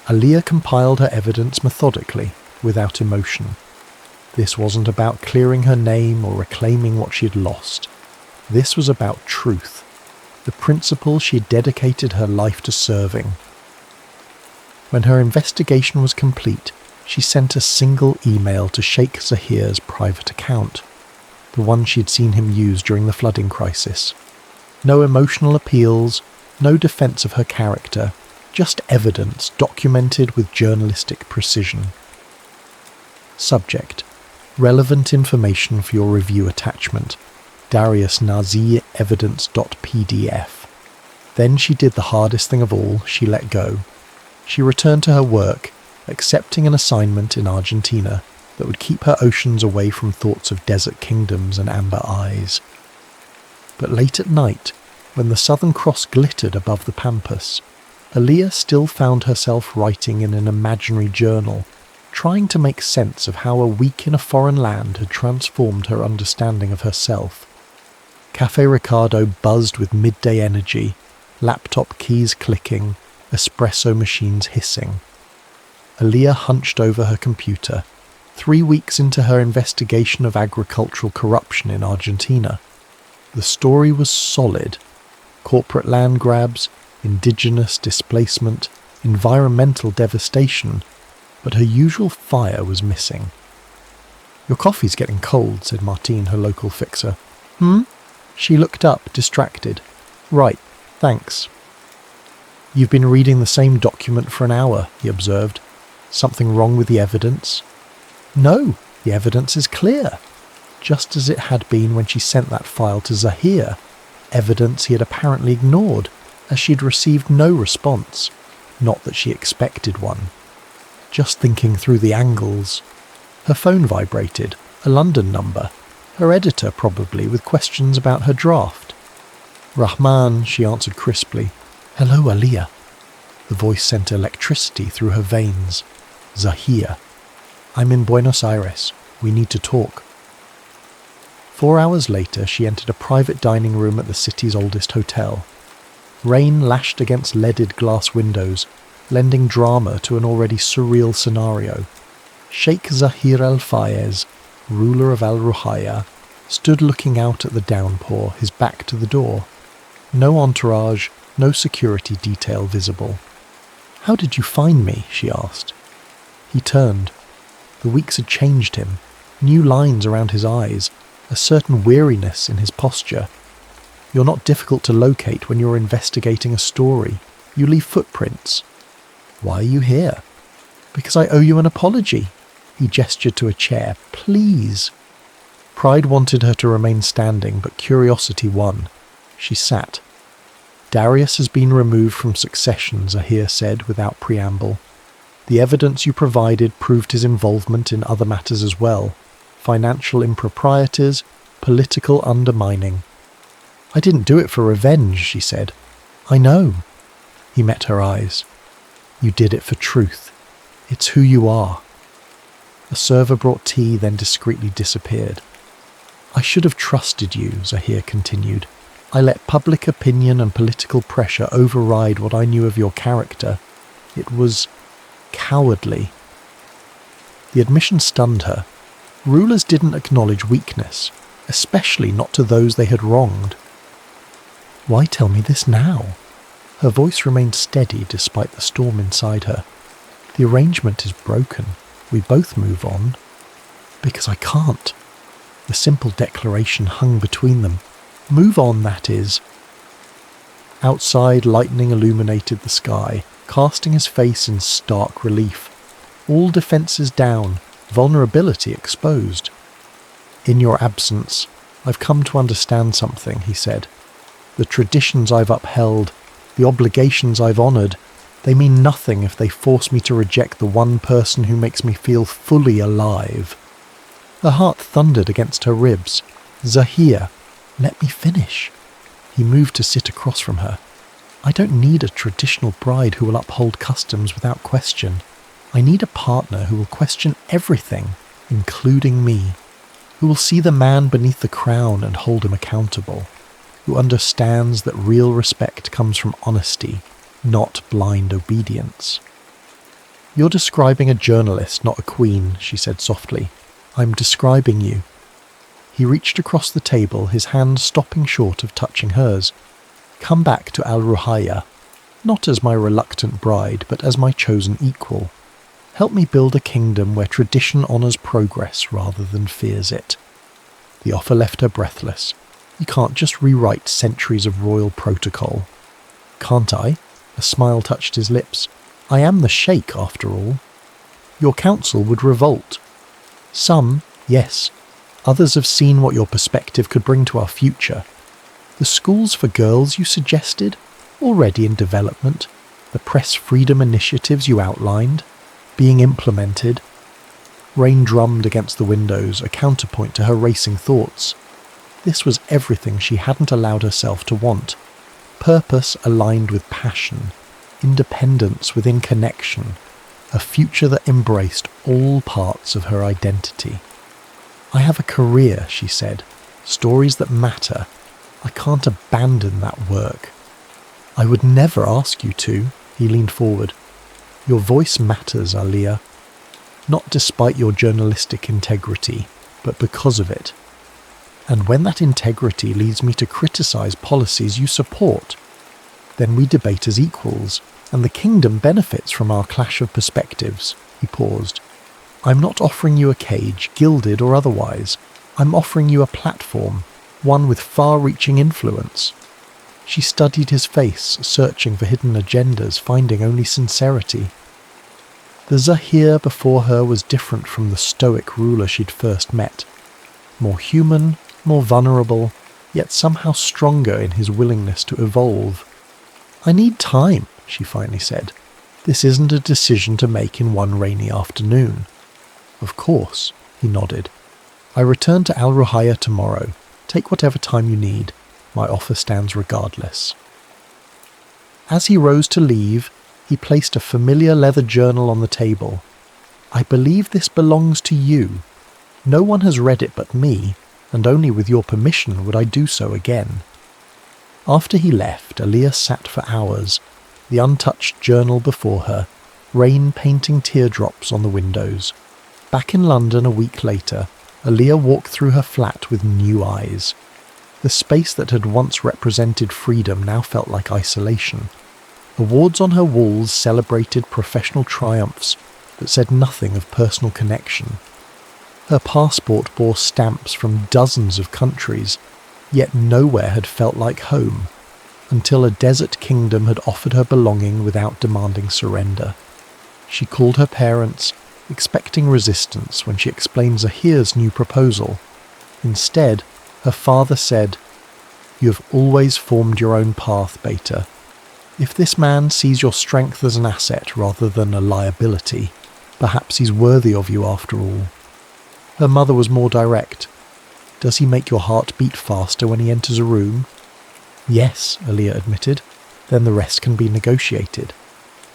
Aliyah compiled her evidence methodically, without emotion. This wasn't about clearing her name or reclaiming what she had lost. This was about truth, the principle she had dedicated her life to serving. When her investigation was complete, she sent a single email to Sheik Zahir's private account, the one she'd seen him use during the flooding crisis. No emotional appeals, no defense of her character, just evidence documented with journalistic precision. Subject: relevant information for your review attachment. Darius Nazi evidence.pdf. Then she did the hardest thing of all, she let go. She returned to her work, accepting an assignment in Argentina that would keep her oceans away from thoughts of desert kingdoms and amber eyes. But late at night, when the Southern Cross glittered above the pampas, Aliyah still found herself writing in an imaginary journal, trying to make sense of how a week in a foreign land had transformed her understanding of herself. Café Ricardo buzzed with midday energy, laptop keys clicking, espresso machines hissing. Aliyah hunched over her computer, 3 weeks into her investigation of agricultural corruption in Argentina. The story was solid. Corporate land grabs, indigenous displacement, environmental devastation, but her usual fire was missing. "Your coffee's getting cold," said Martine, her local fixer. She looked up, distracted. "Right, thanks." "You've been reading the same document for an hour," he observed. "Something wrong with the evidence?" "No, the evidence is clear. Just as it had been when she sent that file to Zahir, evidence he had apparently ignored, as she'd received no response. Not that she expected one. Just thinking through the angles. Her phone vibrated, a London number. Her editor, probably, with questions about her draft. "Rahman," she answered crisply. "Hello, Aliyah." The voice sent electricity through her veins. "Zahir. I'm in Buenos Aires. We need to talk." 4 hours later, she entered a private dining room at the city's oldest hotel. Rain lashed against leaded glass windows, lending drama to an already surreal scenario. Sheikh Zahir al-Fayez, ruler of Al Ruhayya, stood looking out at the downpour, his back to the door. No entourage, no security detail visible. "How did you find me?" she asked. He turned. The weeks had changed him, new lines around his eyes, a certain weariness in his posture. "You're not difficult to locate when you're investigating a story. You leave footprints." "Why are you here?" "Because I owe you an apology." He gestured to a chair. "Please." Pride wanted her to remain standing, but curiosity won. She sat. "Darius has been removed from succession," Zahir said without preamble. The evidence you provided proved his involvement in other matters as well. Financial improprieties, political undermining. I didn't do it for revenge, she said. I know. He met her eyes. You did it for truth. It's who you are. A server brought tea, then discreetly disappeared. I should have trusted you, Zahir continued. I let public opinion and political pressure override what I knew of your character. It was cowardly. The admission stunned her. Rulers didn't acknowledge weakness, especially not to those they had wronged. Why tell me this now? Her voice remained steady despite the storm inside her. The arrangement is broken. We both move on. Because I can't. The simple declaration hung between them. Move on, that is. Outside, lightning illuminated the sky, casting his face in stark relief. All defences down, vulnerability exposed. In your absence, I've come to understand something, he said. The traditions I've upheld, the obligations I've honoured, they mean nothing if they force me to reject the one person who makes me feel fully alive. Her heart thundered against her ribs. Zahir, let me finish. He moved to sit across from her. I don't need a traditional bride who will uphold customs without question. I need a partner who will question everything, including me, who will see the man beneath the crown and hold him accountable, who understands that real respect comes from honesty, not blind obedience. You're describing a journalist, not a queen, she said softly. I'm describing you. He reached across the table, his hand stopping short of touching hers. Come back to Al Ruhaya, not as my reluctant bride, but as my chosen equal. Help me build a kingdom where tradition honours progress rather than fears it. The offer left her breathless. You can't just rewrite centuries of royal protocol. Can't I? A smile touched his lips. I am the Sheik, after all. Your council would revolt. Some, yes. Others have seen what your perspective could bring to our future. The schools for girls you suggested, already in development. The press freedom initiatives you outlined, being implemented. Rain drummed against the windows, a counterpoint to her racing thoughts. This was everything she hadn't allowed herself to want. Purpose aligned with passion, independence within connection, a future that embraced all parts of her identity. I have a career, she said, stories that matter. I can't abandon that work. I would never ask you to, he leaned forward. Your voice matters, Aliyah. Not despite your journalistic integrity, but because of it. And when that integrity leads me to criticise policies you support, then we debate as equals, and the kingdom benefits from our clash of perspectives. He paused. I'm not offering you a cage, gilded or otherwise. I'm offering you a platform, one with far-reaching influence. She studied his face, searching for hidden agendas, finding only sincerity. The Zahir before her was different from the stoic ruler she'd first met. More human, more vulnerable, yet somehow stronger in his willingness to evolve. I need time, she finally said. This isn't a decision to make in one rainy afternoon. Of course, he nodded. I return to Al Ruhaya tomorrow. Take whatever time you need. My offer stands regardless. As he rose to leave, he placed a familiar leather journal on the table. I believe this belongs to you. No one has read it but me, and only with your permission would I do so again. After he left, Aliyah sat for hours, the untouched journal before her, rain painting teardrops on the windows. Back in London a week later, Aliyah walked through her flat with new eyes. The space that had once represented freedom now felt like isolation. Awards on her walls celebrated professional triumphs, but said nothing of personal connection. Her passport bore stamps from dozens of countries, yet nowhere had felt like home, until a desert kingdom had offered her belonging without demanding surrender. She called her parents, expecting resistance when she explained Zahir's new proposal. Instead, her father said, "You have always formed your own path, Beta. If this man sees your strength as an asset rather than a liability, perhaps he's worthy of you after all. Her mother was more direct. Does he make your heart beat faster when he enters a room? Yes, Aaliyah admitted. Then the rest can be negotiated.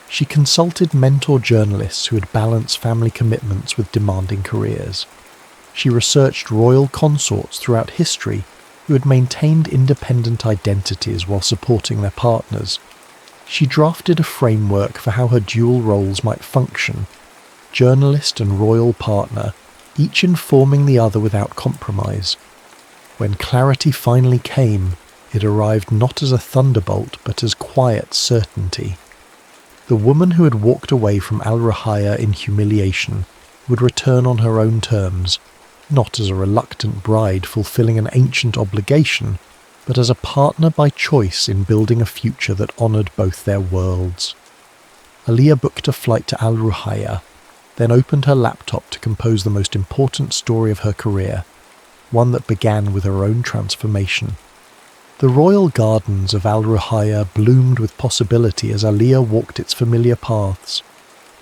She consulted mentor journalists who had balanced family commitments with demanding careers. She researched royal consorts throughout history who had maintained independent identities while supporting their partners. She drafted a framework for how her dual roles might function, journalist and royal partner, each informing the other without compromise. When clarity finally came, it arrived not as a thunderbolt but as quiet certainty. The woman who had walked away from Al Ruhaya in humiliation would return on her own terms, not as a reluctant bride fulfilling an ancient obligation, but as a partner by choice in building a future that honoured both their worlds. Aaliyah booked a flight to Al Ruhaya, then opened her laptop to compose the most important story of her career, one that began with her own transformation. The royal gardens of Al Ruhaya bloomed with possibility as Aaliyah walked its familiar paths.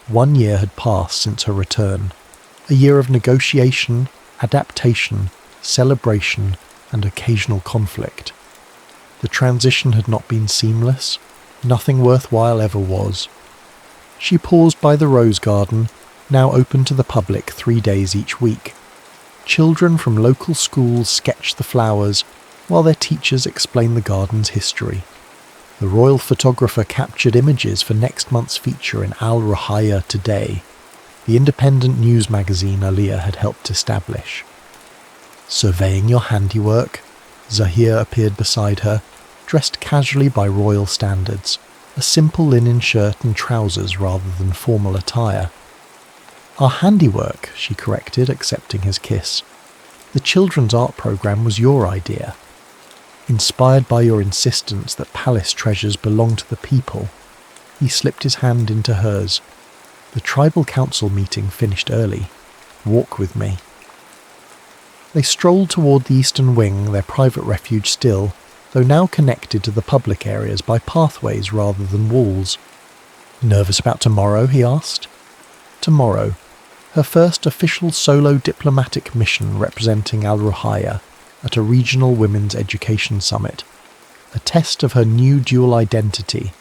1 year had passed since her return, a year of negotiation, adaptation, celebration, and occasional conflict. The transition had not been seamless. Nothing worthwhile ever was. She paused by the rose garden, now open to the public 3 days each week. Children from local schools sketched the flowers, while their teachers explained the garden's history. The royal photographer captured images for next month's feature in Al Ruhaya Today, the independent news magazine Aaliyah had helped establish. Surveying your handiwork, Zahir appeared beside her, dressed casually by royal standards, a simple linen shirt and trousers rather than formal attire. Our handiwork, she corrected, accepting his kiss. The children's art program was your idea. Inspired by your insistence that palace treasures belong to the people, he slipped his hand into hers. The tribal council meeting finished early. Walk with me. They strolled toward the eastern wing, their private refuge still, though now connected to the public areas by pathways rather than walls. Nervous about tomorrow, he asked. Tomorrow, her first official solo diplomatic mission representing Al Ruhaya at a regional women's education summit, a test of her new dual identity,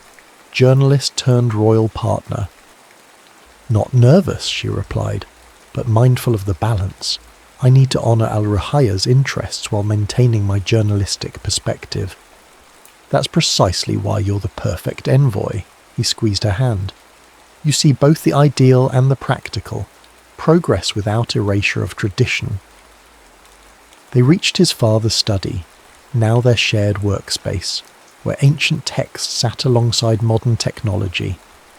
journalist turned royal partner. Not nervous, she replied, but mindful of the balance. I need to honour Al Ruhaya's interests while maintaining my journalistic perspective. That's precisely why you're the perfect envoy. He squeezed her hand. You see both the ideal and the practical, progress without erasure of tradition. They reached his father's study, now their shared workspace, where ancient texts sat alongside modern technology,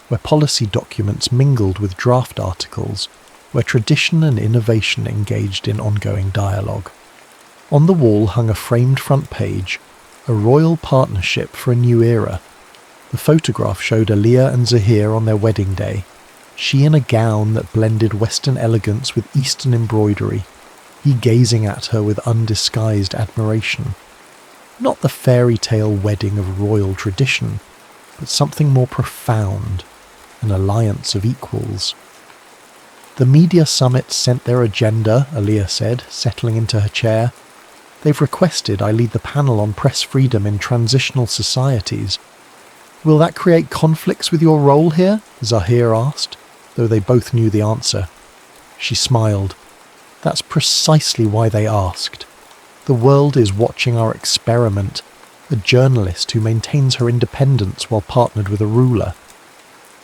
where policy documents mingled with draft articles, where tradition and innovation engaged in ongoing dialogue. On the wall hung a framed front page, a royal partnership for a new era. The photograph showed Aaliyah and Zahir on their wedding day, she in a gown that blended Western elegance with Eastern embroidery, he gazing at her with undisguised admiration. Not the fairy tale wedding of royal tradition, but something more profound, an alliance of equals. The media summit sent their agenda, Aaliyah said, settling into her chair. They've requested I lead the panel on press freedom in transitional societies. Will that create conflicts with your role here? Zahir asked, though they both knew the answer. She smiled. That's precisely why they asked. The world is watching our experiment, a journalist who maintains her independence while partnered with a ruler.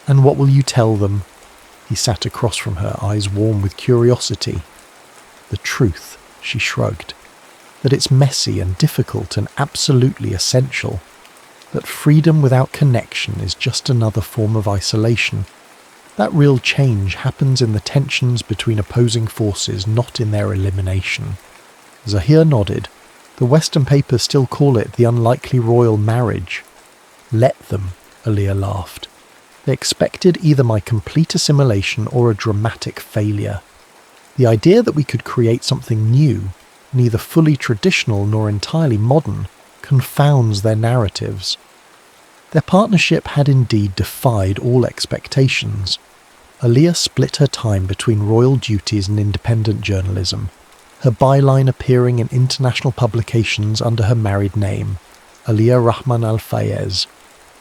And what will you tell them? He sat across from her, eyes warm with curiosity. The truth, she shrugged. That it's messy and difficult and absolutely essential. That freedom without connection is just another form of isolation. That real change happens in the tensions between opposing forces, not in their elimination. Zahir nodded. The Western papers still call it the unlikely royal marriage. Let them, Aaliyah laughed. They expected either my complete assimilation or a dramatic failure. The idea that we could create something new, neither fully traditional nor entirely modern, confounds their narratives. Their partnership had indeed defied all expectations. Aliyah split her time between royal duties and independent journalism, her byline appearing in international publications under her married name, Aliyah Rahman Al-Fayez,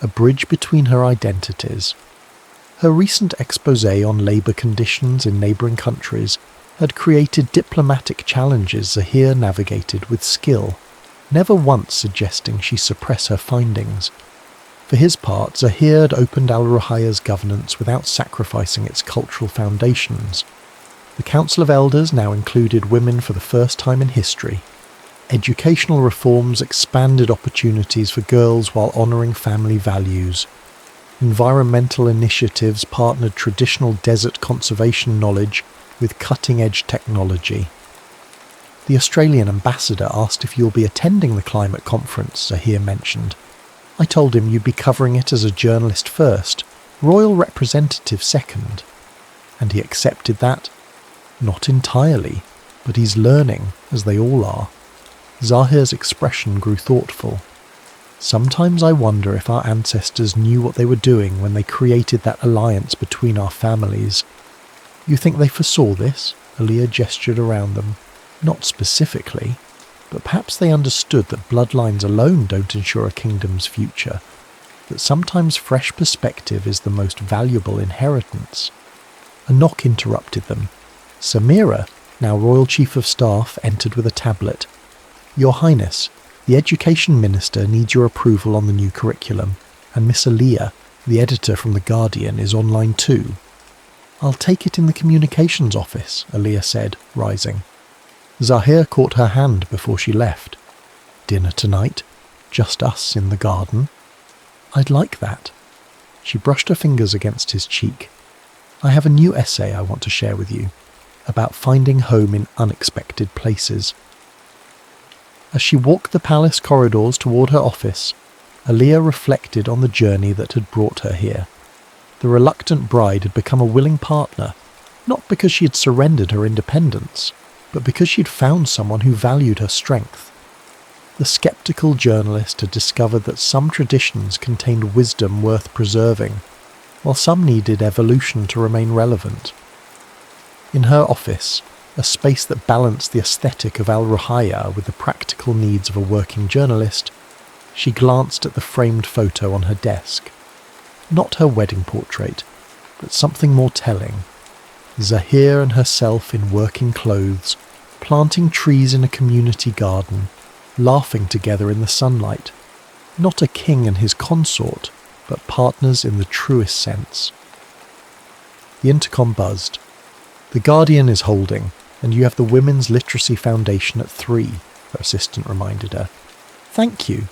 a bridge between her identities. Her recent exposé on labour conditions in neighbouring countries had created diplomatic challenges Zahir navigated with skill, never once suggesting she suppress her findings. For his part, Zahir had opened Al-Ruhayya's governance without sacrificing its cultural foundations. The Council of Elders now included women for the first time in history. Educational reforms expanded opportunities for girls while honouring family values. Environmental initiatives partnered traditional desert conservation knowledge with cutting-edge technology. The Australian ambassador asked if you'll be attending the climate conference, Zahir mentioned. I told him you'd be covering it as a journalist first, royal representative second. And he accepted that? Not entirely, but he's learning, as they all are. Zahir's expression grew thoughtful. Sometimes I wonder if our ancestors knew what they were doing when they created that alliance between our families. You think they foresaw this? Aliyah gestured around them. Not specifically, but perhaps they understood that bloodlines alone don't ensure a kingdom's future, that sometimes fresh perspective is the most valuable inheritance. A knock interrupted them. Samira, now Royal Chief of Staff, entered with a tablet. Your Highness, the Education Minister needs your approval on the new curriculum, and Miss Aliyah, the editor from The Guardian, is online too. I'll take it in the communications office, Aliyah said, rising. Zahir caught her hand before she left. Dinner tonight? Just us in the garden? I'd like that. She brushed her fingers against his cheek. I have a new essay I want to share with you, about finding home in unexpected places. As she walked the palace corridors toward her office, Aliyah reflected on the journey that had brought her here. The reluctant bride had become a willing partner, not because she had surrendered her independence, but because she'd found someone who valued her strength. The sceptical journalist had discovered that some traditions contained wisdom worth preserving, while some needed evolution to remain relevant. In her office, a space that balanced the aesthetic of Al-Ruhayya with the practical needs of a working journalist, she glanced at the framed photo on her desk. Not her wedding portrait, but something more telling. Zahir and herself in working clothes, planting trees in a community garden, laughing together in the sunlight. Not a king and his consort, but partners in the truest sense. The intercom buzzed. The Guardian is holding, and you have the Women's Literacy Foundation at 3, her assistant reminded her. Thank you.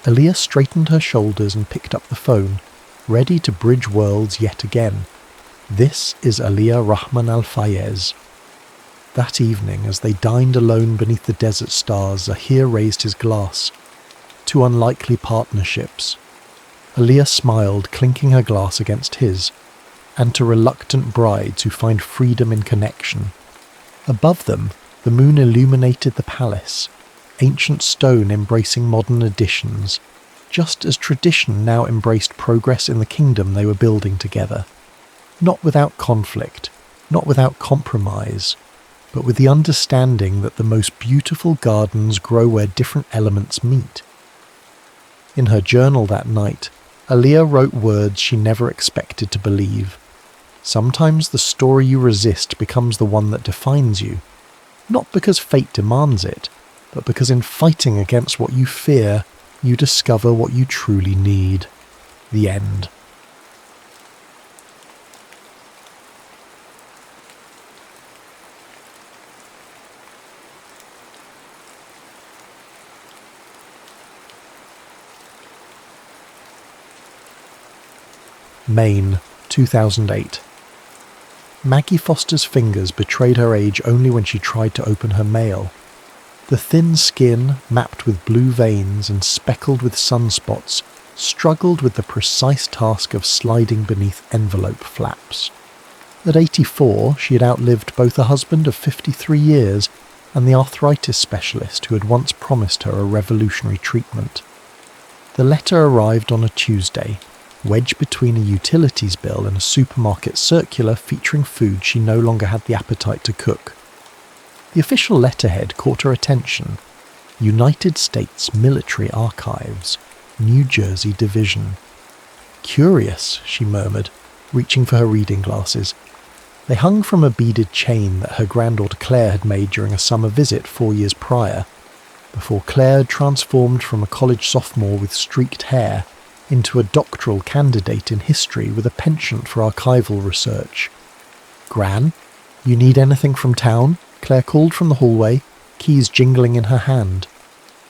Aliyah straightened her shoulders and picked up the phone, ready to bridge worlds yet again. This is Aliyah Rahman Al-Fayez. That evening, as they dined alone beneath the desert stars, Zahir raised his glass. Two unlikely partnerships. Aliyah smiled, clinking her glass against his, and to reluctant brides who find freedom in connection. Above them, the moon illuminated the palace, ancient stone embracing modern additions, just as tradition now embraced progress in the kingdom they were building together. Not without conflict, not without compromise, but with the understanding that the most beautiful gardens grow where different elements meet. In her journal that night, Aliyah wrote words she never expected to believe. Sometimes the story you resist becomes the one that defines you, not because fate demands it, but because in fighting against what you fear, you discover what you truly need. The end. Maine, 2008. Maggie Foster's fingers betrayed her age only when she tried to open her mail. The thin skin, mapped with blue veins and speckled with sunspots, struggled with the precise task of sliding beneath envelope flaps. At 84, she had outlived both a husband of 53 years and the arthritis specialist who had once promised her a revolutionary treatment. The letter arrived on a Tuesday, wedged between a utilities bill and a supermarket circular featuring food she no longer had the appetite to cook. The official letterhead caught her attention. United States Military Archives, New Jersey Division. Curious, she murmured, reaching for her reading glasses. They hung from a beaded chain that her granddaughter Claire had made during a summer visit 4 years prior, before Claire had transformed from a college sophomore with streaked hair into a doctoral candidate in history with a penchant for archival research. "Gran, you need anything from town?" Claire called from the hallway, keys jingling in her hand.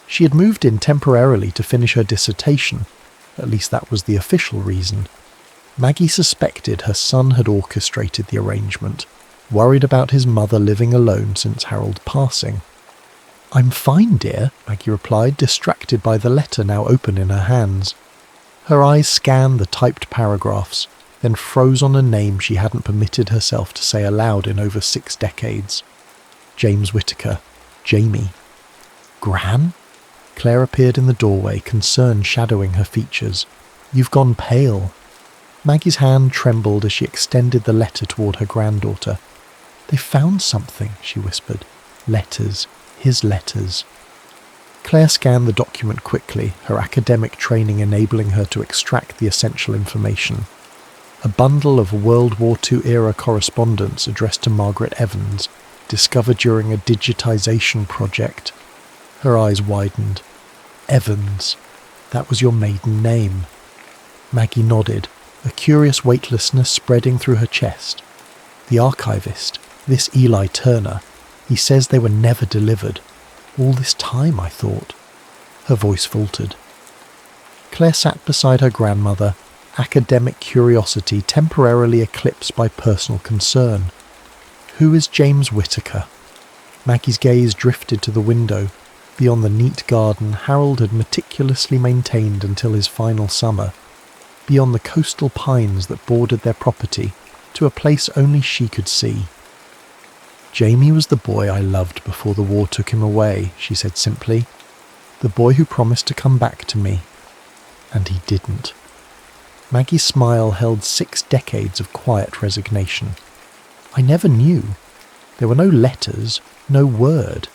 She had moved in temporarily to finish her dissertation, at least that was the official reason. Maggie suspected her son had orchestrated the arrangement, worried about his mother living alone since Harold's passing. "I'm fine, dear," Maggie replied, distracted by the letter now open in her hands. Her eyes scanned the typed paragraphs, then froze on a name she hadn't permitted herself to say aloud in over 6 decades. James Whittaker. Jamie. "Gran?" Claire appeared in the doorway, concern shadowing her features. "You've gone pale." Maggie's hand trembled as she extended the letter toward her granddaughter. "They found something," she whispered. "Letters. His letters." Claire scanned the document quickly, her academic training enabling her to extract the essential information. A bundle of World War II-era correspondence addressed to Margaret Evans, discovered during a digitization project. Her eyes widened. "Evans. That was your maiden name." Maggie nodded, a curious weightlessness spreading through her chest. "The archivist, this Eli Turner, he says they were never delivered. All this time, I thought." Her voice faltered. Claire sat beside her grandmother, academic curiosity temporarily eclipsed by personal concern. Who is James Whittaker? Maggie's gaze drifted to the window, beyond the neat garden Harold had meticulously maintained until his final summer, beyond the coastal pines that bordered their property, to a place only she could see. "Jamie was the boy I loved before the war took him away," she said simply. "The boy who promised to come back to me. And he didn't." Maggie's smile held 6 decades of quiet resignation. "I never knew. There were no letters, no word.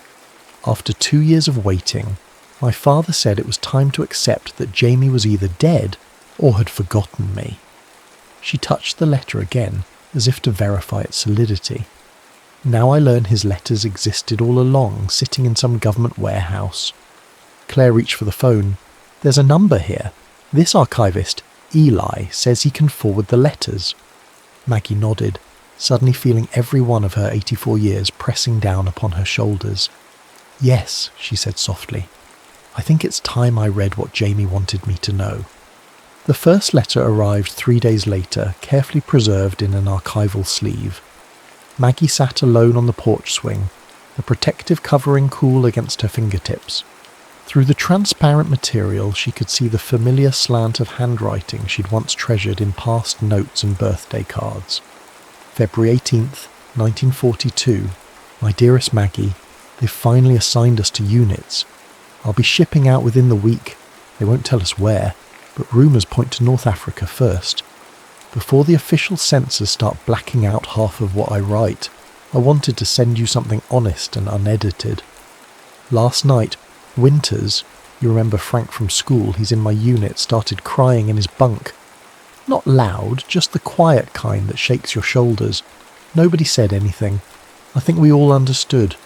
After 2 years of waiting, my father said it was time to accept that Jamie was either dead or had forgotten me." She touched the letter again, as if to verify its solidity. "Now I learn his letters existed all along, sitting in some government warehouse." Claire reached for the phone. "There's a number here. This archivist, Eli, says he can forward the letters." Maggie nodded, suddenly feeling every one of her 84 years pressing down upon her shoulders. "Yes," she said softly. "I think it's time I read what Jamie wanted me to know." The first letter arrived 3 days later, carefully preserved in an archival sleeve. Maggie sat alone on the porch swing, the protective covering cool against her fingertips. Through the transparent material she could see the familiar slant of handwriting she'd once treasured in past notes and birthday cards. February 18th, 1942. "My dearest Maggie, they've finally assigned us to units. I'll be shipping out within the week. They won't tell us where, but rumours point to North Africa first. Before the official censors start blacking out half of what I write, I wanted to send you something honest and unedited. Last night, Winters, you remember Frank from school, he's in my unit, started crying in his bunk. Not loud, just the quiet kind that shakes your shoulders. Nobody said anything. I think we all understood.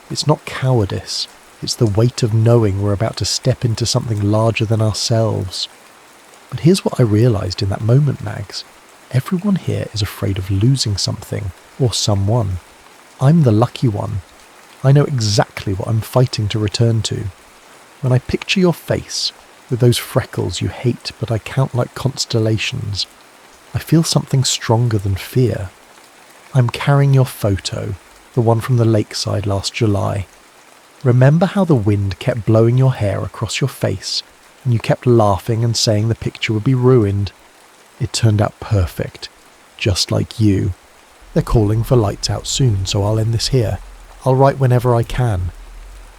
It's not cowardice. It's the weight of knowing we're about to step into something larger than ourselves. But here's what I realised in that moment, Mags. Everyone here is afraid of losing something, or someone. I'm the lucky one. I know exactly what I'm fighting to return to. When I picture your face, with those freckles you hate but I count like constellations, I feel something stronger than fear. I'm carrying your photo, the one from the lakeside last July. Remember how the wind kept blowing your hair across your face, and you kept laughing and saying the picture would be ruined? It turned out perfect, just like you. They're calling for lights out soon, so I'll end this here. I'll write whenever I can.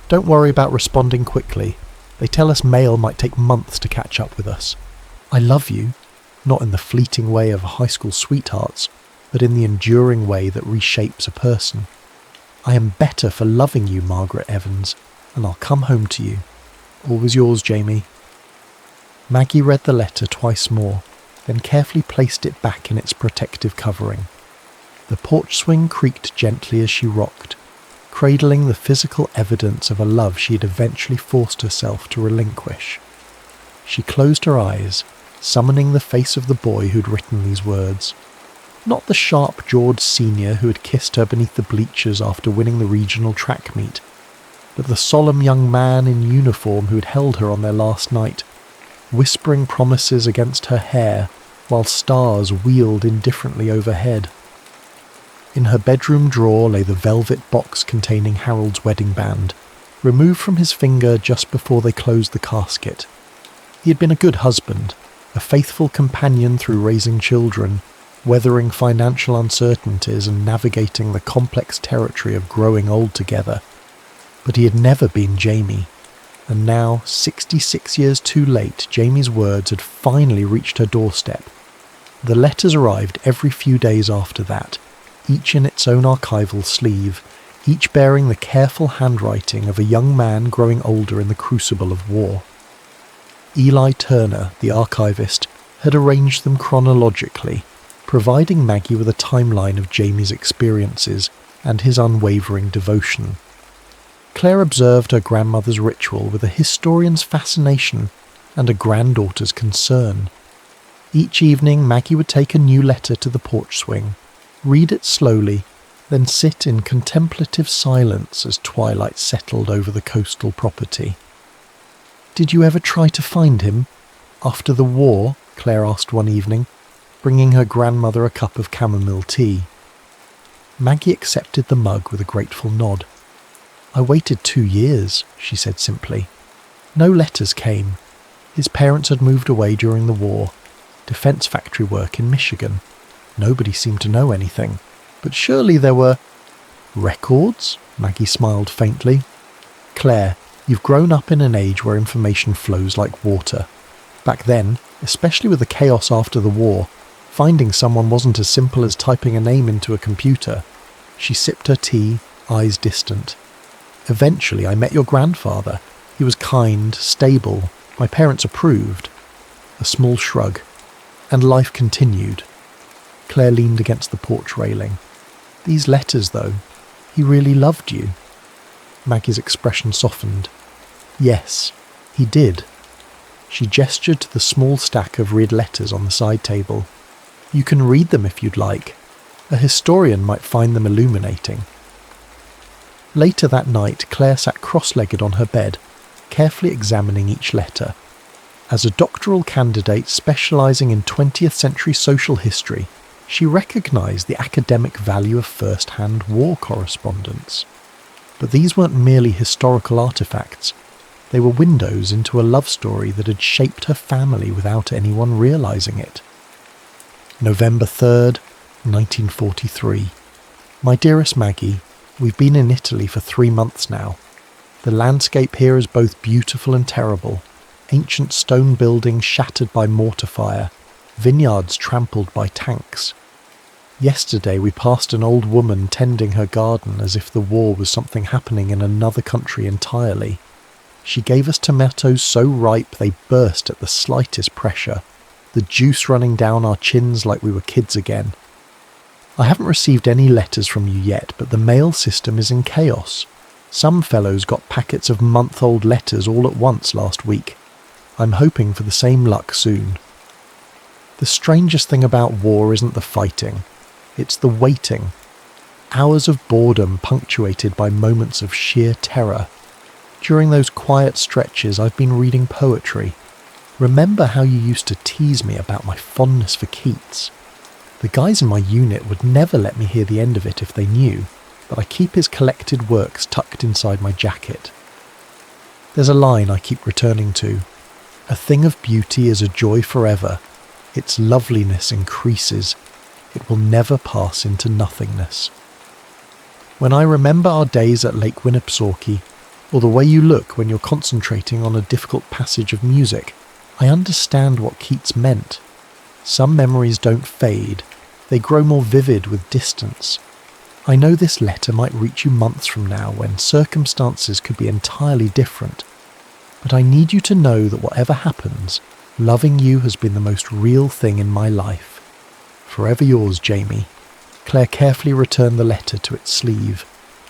Don't worry about responding quickly. They tell us mail might take months to catch up with us. I love you, not in the fleeting way of high school sweethearts, but in the enduring way that reshapes a person. I am better for loving you, Margaret Evans, and I'll come home to you. Always yours, Jamie. Maggie read the letter twice more, then carefully placed it back in its protective covering. The porch swing creaked gently as she rocked, cradling the physical evidence of a love she had eventually forced herself to relinquish. She closed her eyes, summoning the face of the boy who'd written these words. Not the sharp-jawed senior who had kissed her beneath the bleachers after winning the regional track meet, but the solemn young man in uniform who had held her on their last night, whispering promises against her hair while stars wheeled indifferently overhead. In her bedroom drawer lay the velvet box containing Harold's wedding band, removed from his finger just before they closed the casket. He had been a good husband, a faithful companion through raising children, weathering financial uncertainties and navigating the complex territory of growing old together. But he had never been Jamie, and now, 66 years too late, Jamie's words had finally reached her doorstep. The letters arrived every few days after that, each in its own archival sleeve, each bearing the careful handwriting of a young man growing older in the crucible of war. Eli Turner, the archivist, had arranged them chronologically, providing Maggie with a timeline of Jamie's experiences and his unwavering devotion. Claire observed her grandmother's ritual with a historian's fascination and a granddaughter's concern. Each evening Maggie would take a new letter to the porch swing, read it slowly, then sit in contemplative silence as twilight settled over the coastal property. "Did you ever try to find him? After the war?" Claire asked one evening, bringing her grandmother a cup of chamomile tea. Maggie accepted the mug with a grateful nod. "I waited 2 years," she said simply. "No letters came. His parents had moved away during the war, defense factory work in Michigan. Nobody seemed to know anything, but surely there were—" "Records?" Maggie smiled faintly. "Claire, you've grown up in an age where information flows like water. Back then, especially with the chaos after the war, finding someone wasn't as simple as typing a name into a computer." She sipped her tea, eyes distant. "Eventually I met your grandfather. He was kind, stable. My parents approved." A small shrug. "And life continued." Claire leaned against the porch railing. "These letters, though. He really loved you." Maggie's expression softened. "Yes, he did." She gestured to the small stack of red letters on the side table. "You can read them if you'd like. A historian might find them illuminating." Later that night, Claire sat cross-legged on her bed, carefully examining each letter. As a doctoral candidate specialising in 20th century social history, she recognised the academic value of first-hand war correspondence. But these weren't merely historical artefacts. They were windows into a love story that had shaped her family without anyone realising it. November 3rd, 1943. My dearest Maggie, we've been in Italy for 3 months now. The landscape here is both beautiful and terrible. Ancient stone buildings shattered by mortar fire, vineyards trampled by tanks. Yesterday we passed an old woman tending her garden as if the war was something happening in another country entirely. She gave us tomatoes so ripe they burst at the slightest pressure, the juice running down our chins like we were kids again. I haven't received any letters from you yet, but the mail system is in chaos. Some fellows got packets of month-old letters all at once last week. I'm hoping for the same luck soon. The strangest thing about war isn't the fighting. It's the waiting. Hours of boredom punctuated by moments of sheer terror. During those quiet stretches I've been reading poetry. Remember how you used to tease me about my fondness for Keats? The guys in my unit would never let me hear the end of it if they knew, but I keep his collected works tucked inside my jacket. There's a line I keep returning to. A thing of beauty is a joy forever. Its loveliness increases. It will never pass into nothingness. When I remember our days at Lake Winnipesaukee, or the way you look when you're concentrating on a difficult passage of music. I understand what Keats meant. Some memories don't fade, they grow more vivid with distance. I know this letter might reach you months from now when circumstances could be entirely different, but I need you to know that whatever happens, loving you has been the most real thing in my life. Forever yours, Jamie. Claire carefully returned the letter to its sleeve,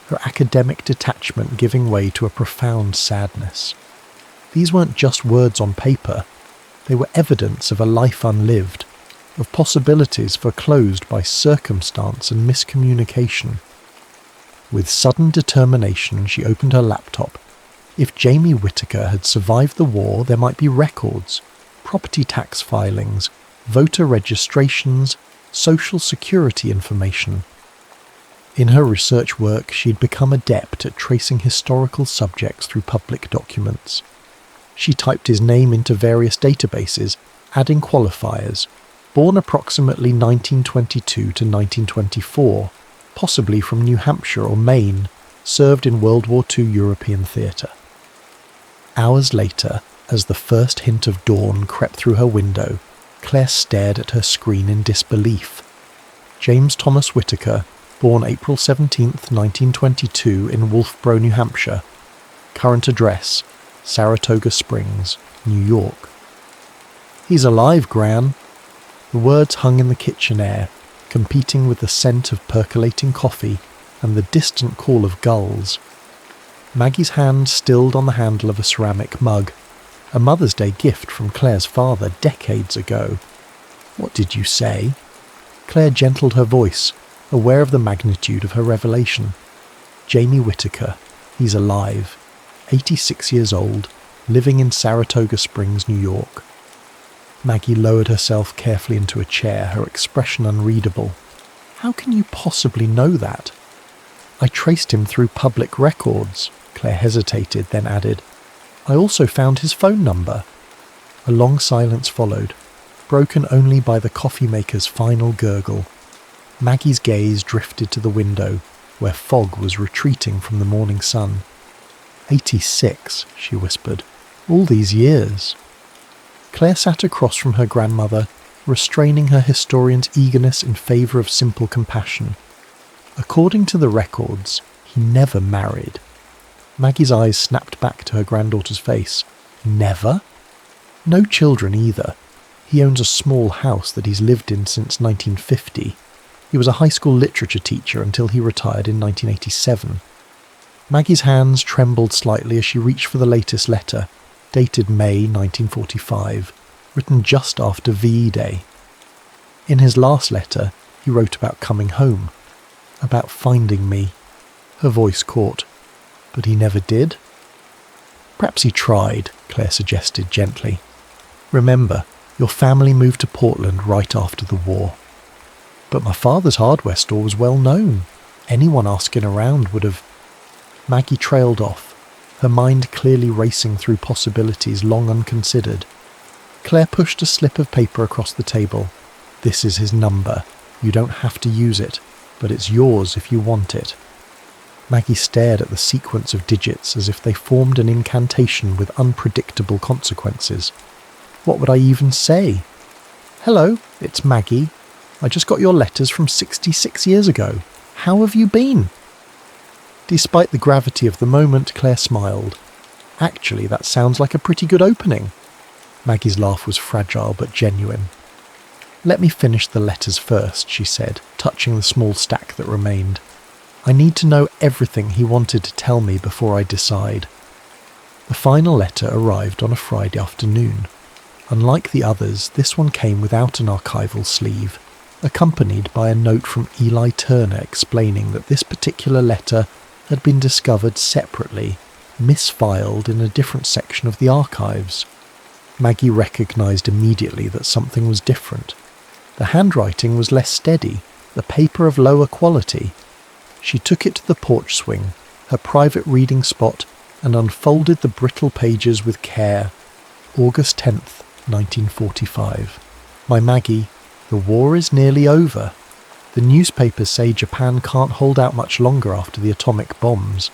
her academic detachment giving way to a profound sadness. These weren't just words on paper, they were evidence of a life unlived, of possibilities foreclosed by circumstance and miscommunication. With sudden determination, she opened her laptop. If Jamie Whittaker had survived the war, there might be records, property tax filings, voter registrations, social security information. In her research work, she'd become adept at tracing historical subjects through public documents. She typed his name into various databases, adding qualifiers. Born approximately 1922 to 1924, possibly from New Hampshire or Maine, served in World War II European theatre. Hours later, as the first hint of dawn crept through her window, Claire stared at her screen in disbelief. James Thomas Whittaker, born April 17, 1922 in Wolfboro, New Hampshire. Current address, Saratoga Springs, New York. "He's alive, Gran." The words hung in the kitchen air, competing with the scent of percolating coffee and the distant call of gulls. Maggie's hand stilled on the handle of a ceramic mug, a Mother's Day gift from Claire's father decades ago. "What did you say?" Claire gentled her voice, aware of the magnitude of her revelation. "Jamie Whittaker. He's alive. 86 years old, living in Saratoga Springs, New York." Maggie lowered herself carefully into a chair, her expression unreadable. "How can you possibly know that?" "I traced him through public records," Claire hesitated, then added, "I also found his phone number." A long silence followed, broken only by the coffee maker's final gurgle. Maggie's gaze drifted to the window, where fog was retreating from the morning sun. 86, she whispered. "All these years." Claire sat across from her grandmother, restraining her historian's eagerness in favour of simple compassion. According to the records, he never married. Maggie's eyes snapped back to her granddaughter's face. "Never?" "No children either. He owns a small house that he's lived in since 1950. He was a high school literature teacher until he retired in 1987. Maggie's hands trembled slightly as she reached for the latest letter, dated May 1945, written just after VE Day. In his last letter, he wrote about coming home, about finding me. Her voice caught. But he never did? "Perhaps he tried," Claire suggested gently. "Remember, your family moved to Portland right after the war." "But my father's hardware store was well known. Anyone asking around would have..." Maggie trailed off, her mind clearly racing through possibilities long unconsidered. Claire pushed a slip of paper across the table. "This is his number. You don't have to use it, but it's yours if you want it." Maggie stared at the sequence of digits as if they formed an incantation with unpredictable consequences. What would I even say? "Hello, it's Maggie. I just got your letters from 66 years ago. How have you been?" Despite the gravity of the moment, Claire smiled. "Actually, that sounds like a pretty good opening." Maggie's laugh was fragile but genuine. "Let me finish the letters first," she said, touching the small stack that remained. "I need to know everything he wanted to tell me before I decide." The final letter arrived on a Friday afternoon. Unlike the others, this one came without an archival sleeve, accompanied by a note from Eli Turner explaining that this particular letter had been discovered separately, misfiled in a different section of the archives. Maggie recognised immediately that something was different. The handwriting was less steady, the paper of lower quality. She took it to the porch swing, her private reading spot, and unfolded the brittle pages with care. August 10th, 1945. "My Maggie, the war is nearly over. The newspapers say Japan can't hold out much longer after the atomic bombs.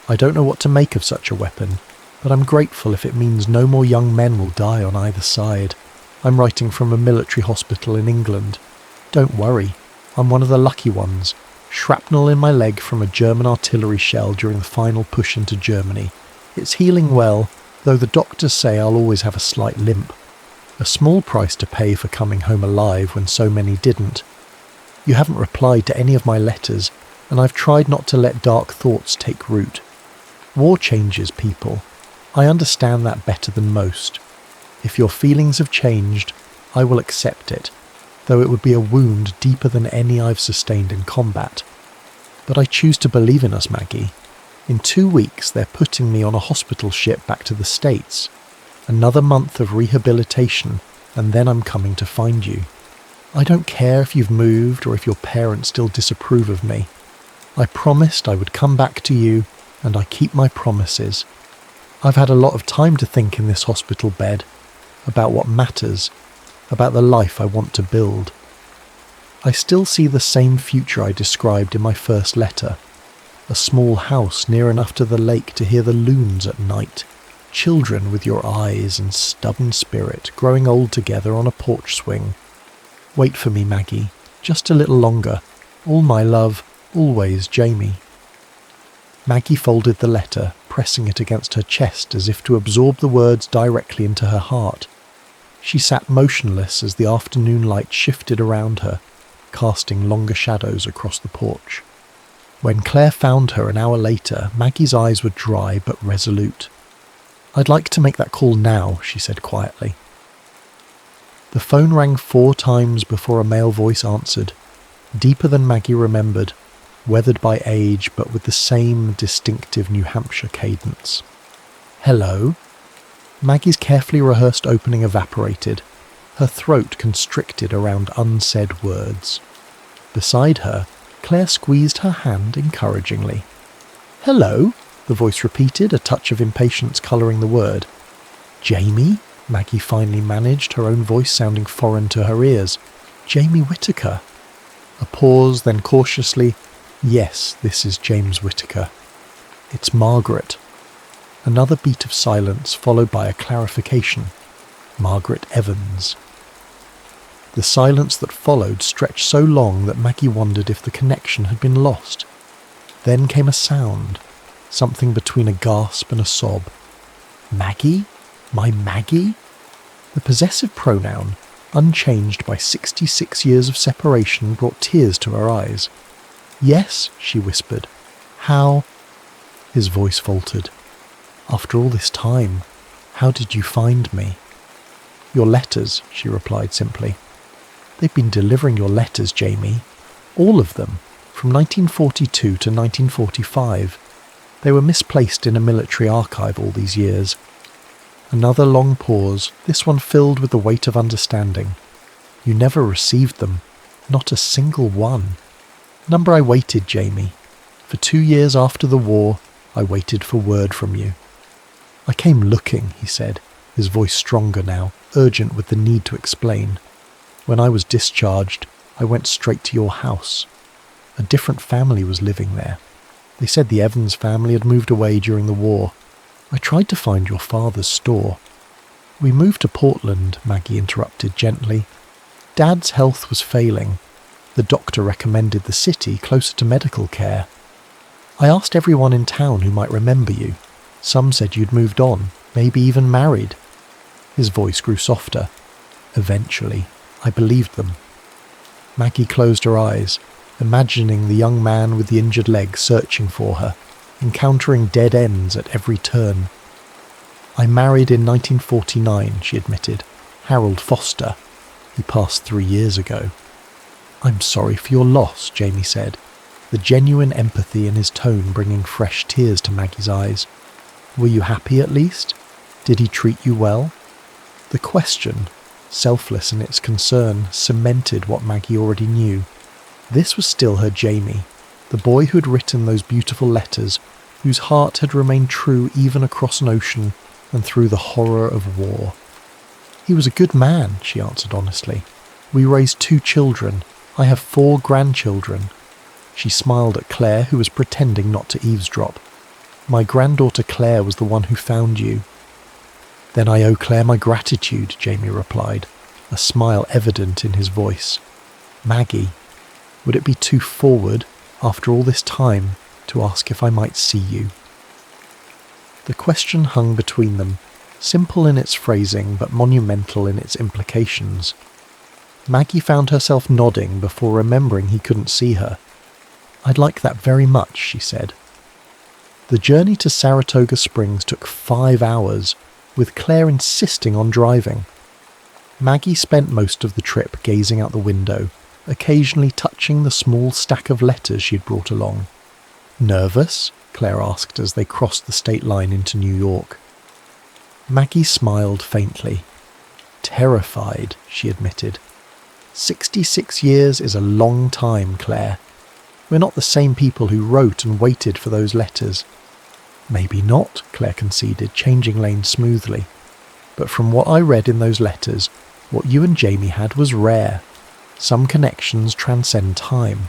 I don't know what to make of such a weapon, but I'm grateful if it means no more young men will die on either side. I'm writing from a military hospital in England. Don't worry, I'm one of the lucky ones. Shrapnel in my leg from a German artillery shell during the final push into Germany. It's healing well, though the doctors say I'll always have a slight limp. A small price to pay for coming home alive when so many didn't. You haven't replied to any of my letters, and I've tried not to let dark thoughts take root. War changes people. I understand that better than most. If your feelings have changed, I will accept it, though it would be a wound deeper than any I've sustained in combat. But I choose to believe in us, Maggie. In 2 weeks, they're putting me on a hospital ship back to the States. Another month of rehabilitation, and then I'm coming to find you. I don't care if you've moved or if your parents still disapprove of me. I promised I would come back to you, and I keep my promises. I've had a lot of time to think in this hospital bed, about what matters, about the life I want to build. I still see the same future I described in my first letter. A small house near enough to the lake to hear the loons at night. Children with your eyes and stubborn spirit growing old together on a porch swing. Wait for me, Maggie, just a little longer. All my love, always, Jamie. Maggie folded the letter, pressing it against her chest as if to absorb the words directly into her heart. She sat motionless as the afternoon light shifted around her, casting longer shadows across the porch. When Claire found her an hour later, Maggie's eyes were dry but resolute. "I'd like to make that call now," she said quietly. The phone rang 4 times before a male voice answered, deeper than Maggie remembered, weathered by age but with the same distinctive New Hampshire cadence. "Hello?" Maggie's carefully rehearsed opening evaporated, her throat constricted around unsaid words. Beside her, Claire squeezed her hand encouragingly. "Hello?" the voice repeated, a touch of impatience colouring the word. "Jamie?" Maggie finally managed, her own voice sounding foreign to her ears. "Jamie Whittaker." A pause, then cautiously, "Yes, this is James Whittaker." "It's Margaret." Another beat of silence followed by a clarification. "Margaret Evans." The silence that followed stretched so long that Maggie wondered if the connection had been lost. Then came a sound, something between a gasp and a sob. "Maggie? My Maggie?" The possessive pronoun, unchanged by 66 years of separation, brought tears to her eyes. "Yes," she whispered. "How?" His voice faltered. "After all this time, how did you find me?" "Your letters," she replied simply. "They've been delivering your letters, Jamie. All of them, from 1942 to 1945. They were misplaced in a military archive all these years." Another long pause, this one filled with the weight of understanding. "You never received them. Not a single one." "Number I waited, Jamie. For 2 years after the war, I waited for word from you." "I came looking," he said, his voice stronger now, urgent with the need to explain. "When I was discharged, I went straight to your house. A different family was living there. They said the Evans family had moved away during the war. I tried to find your father's store." "We moved to Portland," Maggie interrupted gently. "Dad's health was failing. The doctor recommended the city closer to medical care. I asked everyone in town who might remember you. Some said you'd moved on, maybe even married." His voice grew softer. "Eventually, I believed them." Maggie closed her eyes, imagining the young man with the injured leg searching for her, encountering dead ends at every turn. "I married in 1949, she admitted. "Harold Foster. He passed 3 years ago." "I'm sorry for your loss," Jamie said, the genuine empathy in his tone bringing fresh tears to Maggie's eyes. "Were you happy at least? Did he treat you well?" The question, selfless in its concern, cemented what Maggie already knew. This was still her Jamie, the boy who had written those beautiful letters, whose heart had remained true even across an ocean and through the horror of war. "He was a good man," she answered honestly. "We raised 2 children. I have 4 grandchildren." She smiled at Claire, who was pretending not to eavesdrop. My granddaughter Claire was the one who found you." "Then I owe Claire my gratitude," Jamie replied, a smile evident in his voice. "Maggie, would it be too forward, after all this time, to ask if I might see you?" The question hung between them, simple in its phrasing but monumental in its implications. Maggie found herself nodding before remembering he couldn't see her. "I'd like that very much," she said. The journey to Saratoga Springs took 5 hours, with Claire insisting on driving. Maggie spent most of the trip gazing out the window, occasionally touching the small stack of letters she'd brought along. "Nervous?" Claire asked as they crossed the state line into New York. Maggie smiled faintly. "Terrified," she admitted. 66 years is a long time, Claire. We're not the same people who wrote and waited for those letters." "Maybe not," Claire conceded, changing lanes smoothly. "But from what I read in those letters, what you and Jamie had was rare. Some connections transcend time.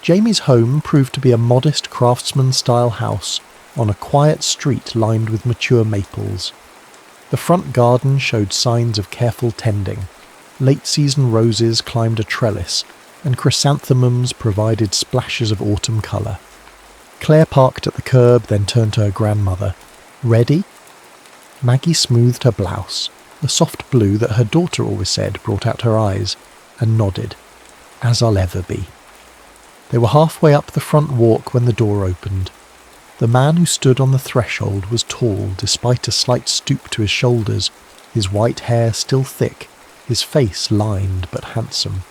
Jamie's home proved to be a modest craftsman-style house on a quiet street lined with mature maples. The front garden showed signs of careful tending. Late-season roses climbed a trellis, and chrysanthemums provided splashes of autumn colour. Claire parked at the curb, then turned to her grandmother. "Ready?" Maggie smoothed her blouse, a soft blue that her daughter always said brought out her eyes, and nodded. "As I'll ever be." They were halfway up the front walk when the door opened. The man who stood on the threshold was tall, despite a slight stoop to his shoulders, his white hair still thick, his face lined but handsome.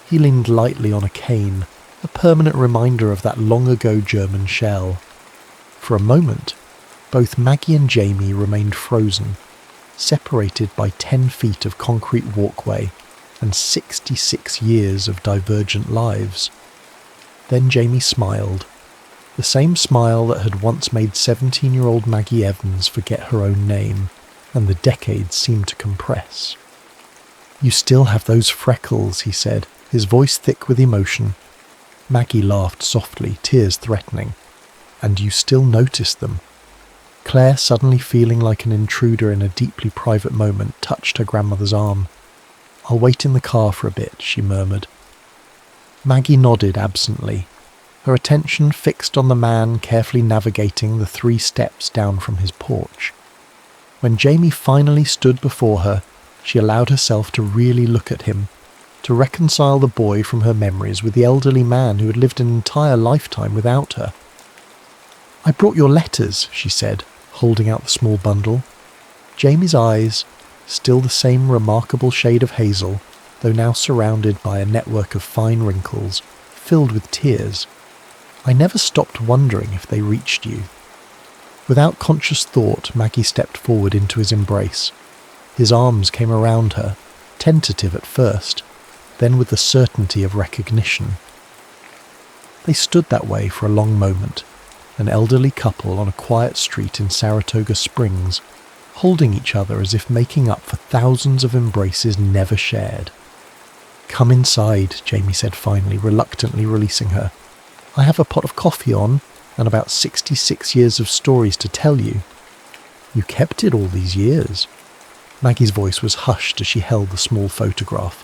He leaned lightly on a cane, a permanent reminder of that long-ago German shell. For a moment, both Maggie and Jamie remained frozen, separated by 10 feet of concrete walkway and 66 years of divergent lives. Then Jamie smiled, the same smile that had once made 17-year-old Maggie Evans forget her own name, and the decades seemed to compress. "You still have those freckles," he said, his voice thick with emotion. Maggie laughed softly, tears threatening. "And you still notice them." Claire, suddenly feeling like an intruder in a deeply private moment, touched her grandmother's arm. "I'll wait in the car for a bit," she murmured. Maggie nodded absently, her attention fixed on the man carefully navigating the 3 steps down from his porch. When Jamie finally stood before her, she allowed herself to really look at him, to reconcile the boy from her memories with the elderly man who had lived an entire lifetime without her. "I brought your letters," she said, holding out the small bundle. Jamie's eyes, still the same remarkable shade of hazel, though now surrounded by a network of fine wrinkles, filled with tears. "I never stopped wondering if they reached you." Without conscious thought, Maggie stepped forward into his embrace. His arms came around her, tentative at first, then with the certainty of recognition. They stood that way for a long moment, an elderly couple on a quiet street in Saratoga Springs, holding each other as if making up for thousands of embraces never shared. "Come inside," Jamie said finally, reluctantly releasing her. "I have a pot of coffee on, and about 66 years of stories to tell you." "You kept it all these years." Maggie's voice was hushed as she held the small photograph.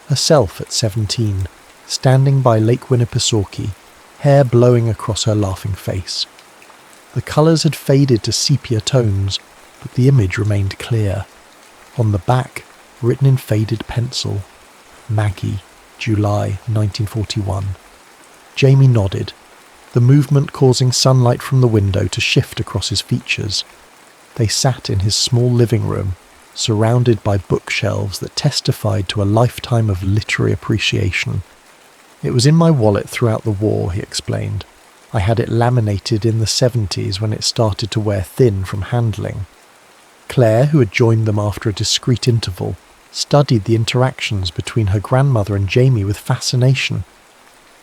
Herself at 17, standing by Lake Winnipesaukee, hair blowing across her laughing face. The colours had faded to sepia tones, but the image remained clear. On the back, written in faded pencil, "Maggie, July 1941. Jamie nodded, the movement causing sunlight from the window to shift across his features. They sat in his small living room, surrounded by bookshelves that testified to a lifetime of literary appreciation. "It was in my wallet throughout the war," he explained. "I had it laminated in the 70s when it started to wear thin from handling." Claire, who had joined them after a discreet interval, studied the interactions between her grandmother and Jamie with fascination.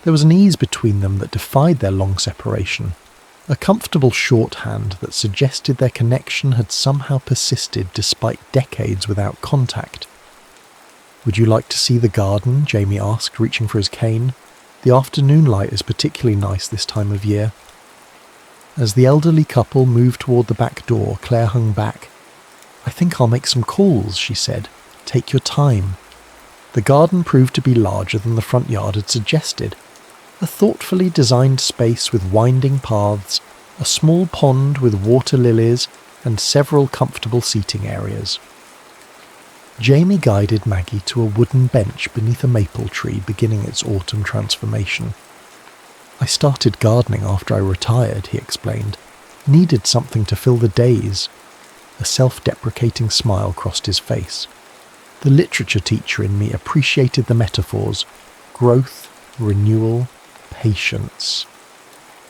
There was an ease between them that defied their long separation, a comfortable shorthand that suggested their connection had somehow persisted despite decades without contact. "Would you like to see the garden?" Jamie asked, reaching for his cane. "The afternoon light is particularly nice this time of year." As the elderly couple moved toward the back door, Claire hung back. "I think I'll make some calls," she said. "Take your time." The garden proved to be larger than the front yard had suggested. A thoughtfully designed space with winding paths, a small pond with water lilies, and several comfortable seating areas. Jamie guided Maggie to a wooden bench beneath a maple tree beginning its autumn transformation. "I started gardening after I retired," he explained. "Needed something to fill the days." A self-deprecating smile crossed his face. The literature teacher in me appreciated the metaphors: growth, renewal, patience.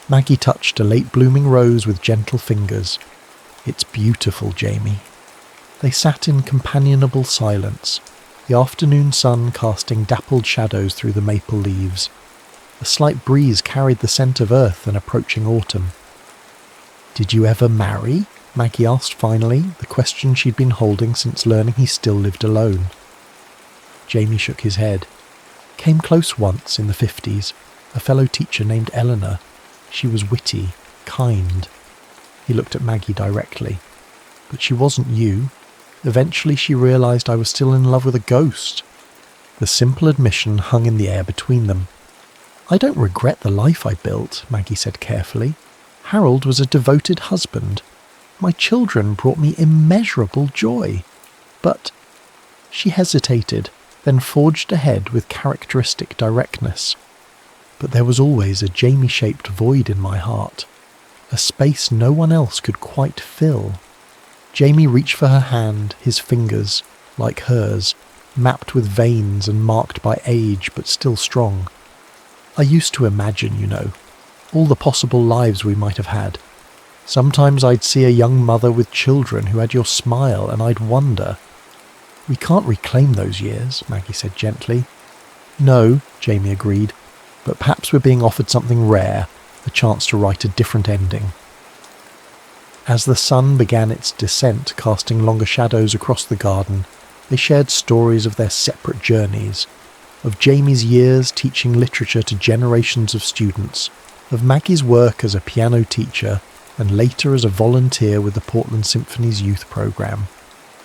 Maggie touched a late-blooming rose with gentle fingers. "It's beautiful, Jamie." They sat in companionable silence, the afternoon sun casting dappled shadows through the maple leaves. A slight breeze carried the scent of earth and approaching autumn. "Did you ever marry?" Maggie asked finally, the question she'd been holding since learning he still lived alone. Jamie shook his head. "Came close once in the 50s, a fellow teacher named Eleanor. She was witty, kind." He looked at Maggie directly. "But she wasn't you. Eventually she realised I was still in love with a ghost." The simple admission hung in the air between them. "I don't regret the life I built," Maggie said carefully. "Harold was a devoted husband. My children brought me immeasurable joy. But—" She hesitated, then forged ahead with characteristic directness. "But there was always a Jamie-shaped void in my heart, a space no one else could quite fill." Jamie reached for her hand, his fingers, like hers, mapped with veins and marked by age but still strong. "I used to imagine, all the possible lives we might have had. Sometimes I'd see a young mother with children who had your smile, and I'd wonder." "We can't reclaim those years," Maggie said gently. "No," Jamie agreed, "but perhaps we're being offered something rare, a chance to write a different ending." As the sun began its descent, casting longer shadows across the garden, they shared stories of their separate journeys, of Jamie's years teaching literature to generations of students, of Maggie's work as a piano teacher and later as a volunteer with the Portland Symphony's youth program,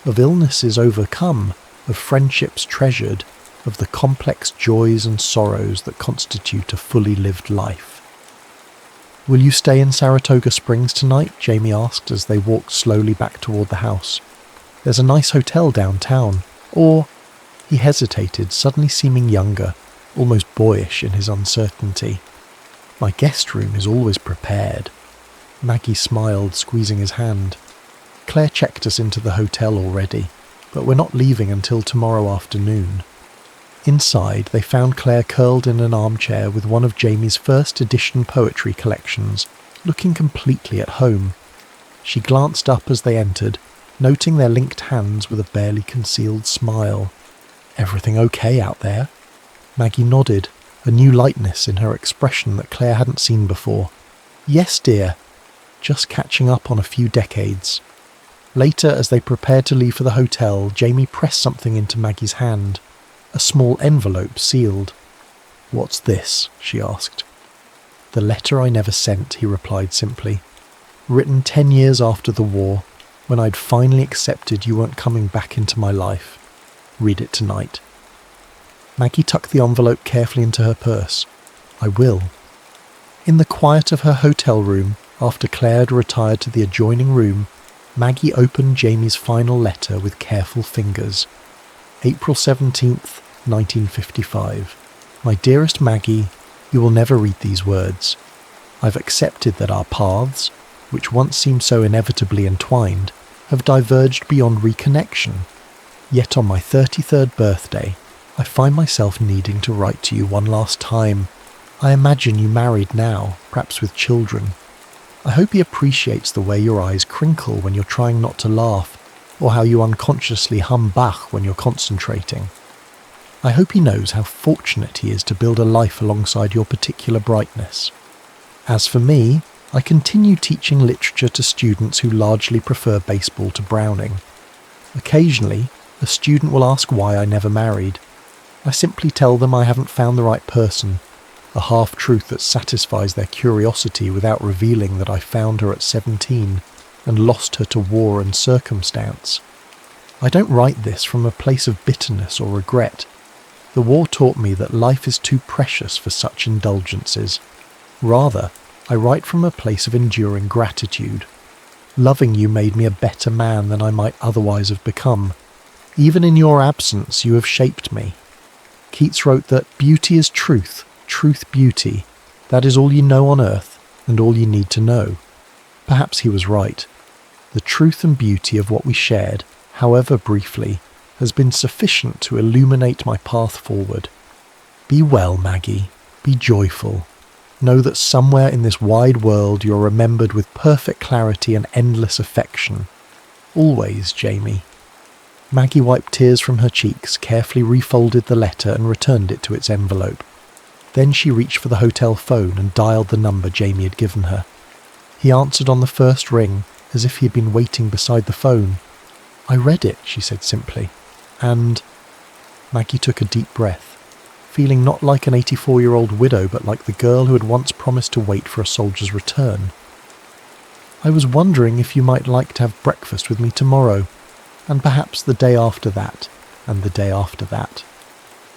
of illnesses overcome, of friendships treasured, of the complex joys and sorrows that constitute a fully lived life. "Will you stay in Saratoga Springs tonight?" Jamie asked as they walked slowly back toward the house. "There's a nice hotel downtown. Or—" He hesitated, suddenly seeming younger, almost boyish in his uncertainty. "My guest room is always prepared." Maggie smiled, squeezing his hand. "Claire checked us into the hotel already, but we're not leaving until tomorrow afternoon." Inside, they found Claire curled in an armchair with one of Jamie's first edition poetry collections, looking completely at home. She glanced up as they entered, noting their linked hands with a barely concealed smile. "Everything okay out there?" Maggie nodded, a new lightness in her expression that Claire hadn't seen before. "Yes, dear. Just catching up on a few decades." Later, as they prepared to leave for the hotel, Jamie pressed something into Maggie's hand. A small envelope sealed. "What's this?" she asked. "The letter I never sent," he replied simply. "Written 10 years after the war, when I'd finally accepted you weren't coming back into my life. Read it tonight." Maggie tucked the envelope carefully into her purse. "I will." In the quiet of her hotel room, after Claire had retired to the adjoining room, Maggie opened Jamie's final letter with careful fingers. April 17th, 1955. "My dearest Maggie, you will never read these words. I've accepted that our paths, which once seemed so inevitably entwined, have diverged beyond reconnection. Yet on my 33rd birthday, I find myself needing to write to you one last time. I imagine you married now, perhaps with children. I hope he appreciates the way your eyes crinkle when you're trying not to laugh, or how you unconsciously hum Bach when you're concentrating. I hope he knows how fortunate he is to build a life alongside your particular brightness. As for me, I continue teaching literature to students who largely prefer baseball to Browning. Occasionally, a student will ask why I never married. I simply tell them I haven't found the right person, a half-truth that satisfies their curiosity without revealing that I found her at 17 and lost her to war and circumstance. I don't write this from a place of bitterness or regret. The war taught me that life is too precious for such indulgences. Rather, I write from a place of enduring gratitude. Loving you made me a better man than I might otherwise have become. Even in your absence, you have shaped me. Keats wrote that beauty is truth, truth beauty. That is all you know on earth, and all you need to know. Perhaps he was right. The truth and beauty of what we shared, however briefly, has been sufficient to illuminate my path forward. Be well, Maggie. Be joyful. Know that somewhere in this wide world you're remembered with perfect clarity and endless affection. Always, Jamie. Maggie wiped tears from her cheeks, carefully refolded the letter and returned it to its envelope. Then she reached for the hotel phone and dialed the number Jamie had given her. He answered on the first ring, as if he had been waiting beside the phone. "I read it," she said simply. "And—" Maggie took a deep breath, feeling not like an 84-year-old widow but like the girl who had once promised to wait for a soldier's return. "I was wondering if you might like to have breakfast with me tomorrow, and perhaps the day after that, and the day after that."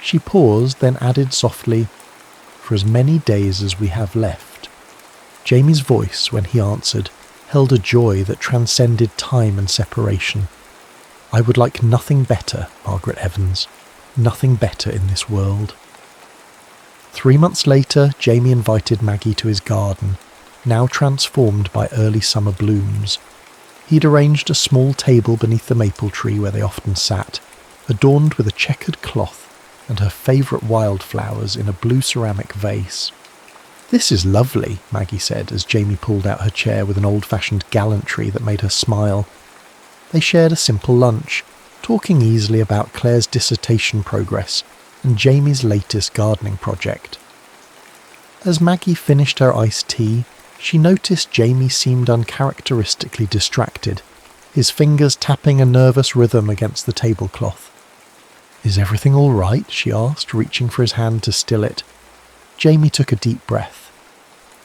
She paused, then added softly, "For as many days as we have left." Jamie's voice, when he answered, held a joy that transcended time and separation. "I would like nothing better, Margaret Evans, nothing better in this world." 3 months later, Jamie invited Maggie to his garden, now transformed by early summer blooms. He'd arranged a small table beneath the maple tree where they often sat, adorned with a checkered cloth and her favourite wildflowers in a blue ceramic vase. "This is lovely," Maggie said as Jamie pulled out her chair with an old-fashioned gallantry that made her smile. They shared a simple lunch, talking easily about Claire's dissertation progress and Jamie's latest gardening project. As Maggie finished her iced tea, she noticed Jamie seemed uncharacteristically distracted, his fingers tapping a nervous rhythm against the tablecloth. "Is everything all right?" she asked, reaching for his hand to still it. Jamie took a deep breath.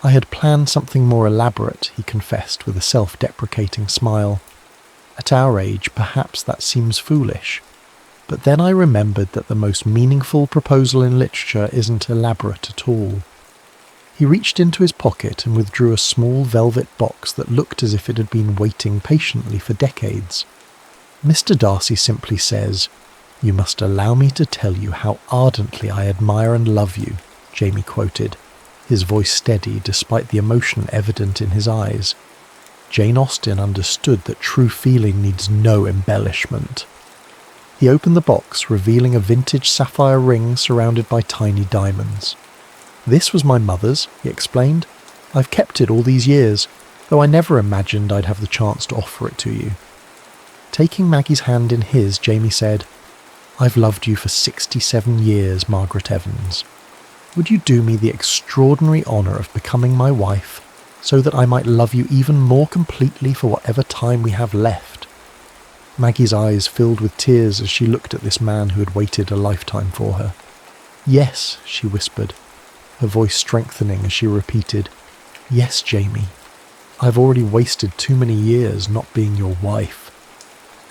"I had planned something more elaborate," he confessed with a self-deprecating smile. "At our age, perhaps that seems foolish. But then I remembered that the most meaningful proposal in literature isn't elaborate at all." He reached into his pocket and withdrew a small velvet box that looked as if it had been waiting patiently for decades. "Mr. Darcy simply says, 'You must allow me to tell you how ardently I admire and love you,'" Jamie quoted, his voice steady despite the emotion evident in his eyes. Jane Austen understood that true feeling needs no embellishment. He opened the box, revealing a vintage sapphire ring surrounded by tiny diamonds. "This was my mother's," he explained. "I've kept it all these years, though I never imagined I'd have the chance to offer it to you." Taking Maggie's hand in his, Jamie said, "I've loved you for 67 years, Margaret Evans. Would you do me the extraordinary honour of becoming my wife, so that I might love you even more completely for whatever time we have left?" Maggie's eyes filled with tears as she looked at this man who had waited a lifetime for her. "Yes," she whispered, her voice strengthening as she repeated, "Yes, Jamie. I've already wasted too many years not being your wife."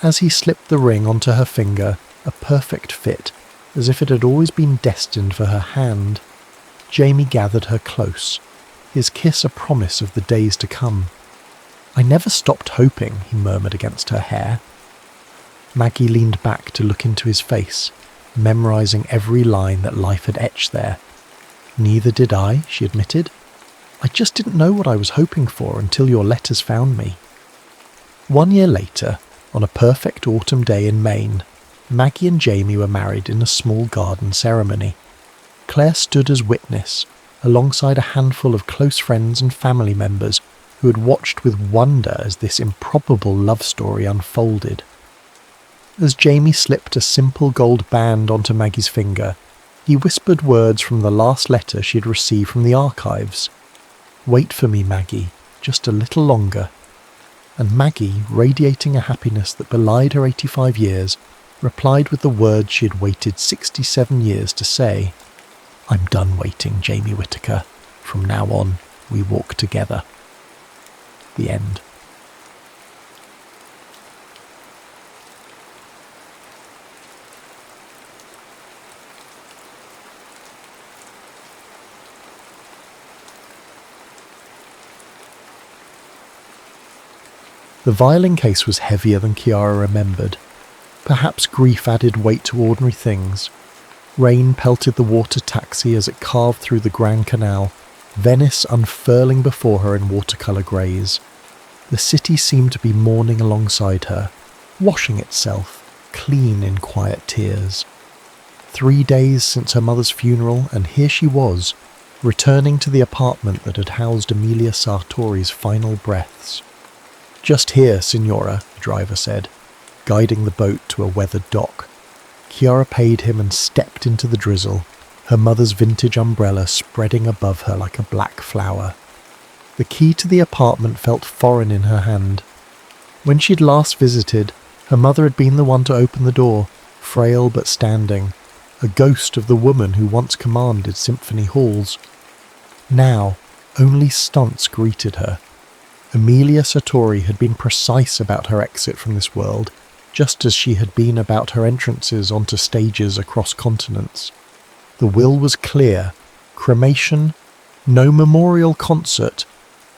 As he slipped the ring onto her finger, a perfect fit, as if it had always been destined for her hand, Jamie gathered her close, his kiss a promise of the days to come. "I never stopped hoping," he murmured against her hair. Maggie leaned back to look into his face, memorising every line that life had etched there. "Neither did I," she admitted. "I just didn't know what I was hoping for until your letters found me." 1 year later, on a perfect autumn day in Maine, Maggie and Jamie were married in a small garden ceremony. Claire stood as witness, alongside a handful of close friends and family members who had watched with wonder as this improbable love story unfolded. As Jamie slipped a simple gold band onto Maggie's finger, he whispered words from the last letter she had received from the archives. "Wait for me, Maggie, just a little longer." And Maggie, radiating a happiness that belied her 85 years, replied with the words she had waited 67 years to say. I'm done waiting, Jamie Whittaker. From now on, we walk together. The end. The violin case was heavier than Chiara remembered. Perhaps grief added weight to ordinary things. Rain pelted the water taxi as it carved through the Grand Canal, Venice unfurling before her in watercolour greys. The city seemed to be mourning alongside her, washing itself clean in quiet tears. 3 days since her mother's funeral, and here she was, returning to the apartment that had housed Emilia Sartori's final breaths. "Just here, Signora," the driver said, guiding the boat to a weathered dock. Chiara paid him and stepped into the drizzle, her mother's vintage umbrella spreading above her like a black flower. The key to the apartment felt foreign in her hand. When she'd last visited, her mother had been the one to open the door, frail but standing, a ghost of the woman who once commanded symphony halls. Now, only stunts greeted her. Emilia Sartori had been precise about her exit from this world, just as she had been about her entrances onto stages across continents. The will was clear: cremation, no memorial concert,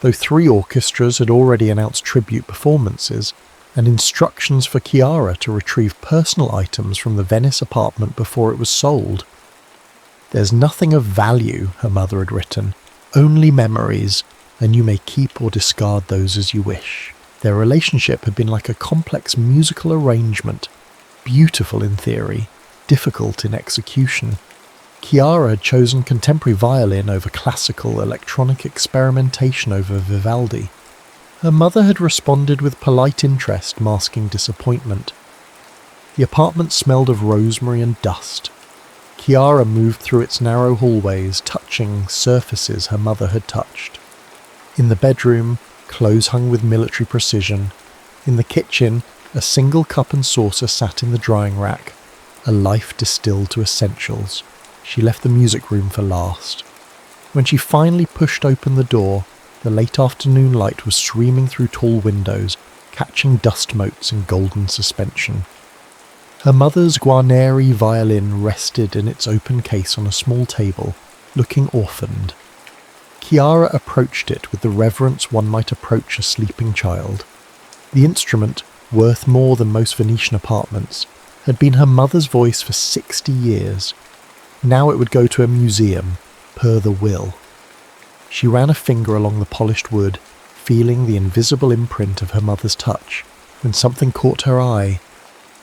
though 3 orchestras had already announced tribute performances, and instructions for Chiara to retrieve personal items from the Venice apartment before it was sold. "There's nothing of value," her mother had written, "only memories, and you may keep or discard those as you wish." Their relationship had been like a complex musical arrangement, beautiful in theory, difficult in execution. Chiara had chosen contemporary violin over classical, electronic experimentation over Vivaldi. Her mother had responded with polite interest, masking disappointment. The apartment smelled of rosemary and dust. Chiara moved through its narrow hallways, touching surfaces her mother had touched. In the bedroom, clothes hung with military precision. In the kitchen, a single cup and saucer sat in the drying rack, a life distilled to essentials. She left the music room for last. When she finally pushed open the door, the late afternoon light was streaming through tall windows, catching dust motes in golden suspension. Her mother's Guarneri violin rested in its open case on a small table, looking orphaned. Chiara approached it with the reverence one might approach a sleeping child. The instrument, worth more than most Venetian apartments, had been her mother's voice for 60 years. Now it would go to a museum, per the will. She ran a finger along the polished wood, feeling the invisible imprint of her mother's touch, when something caught her eye.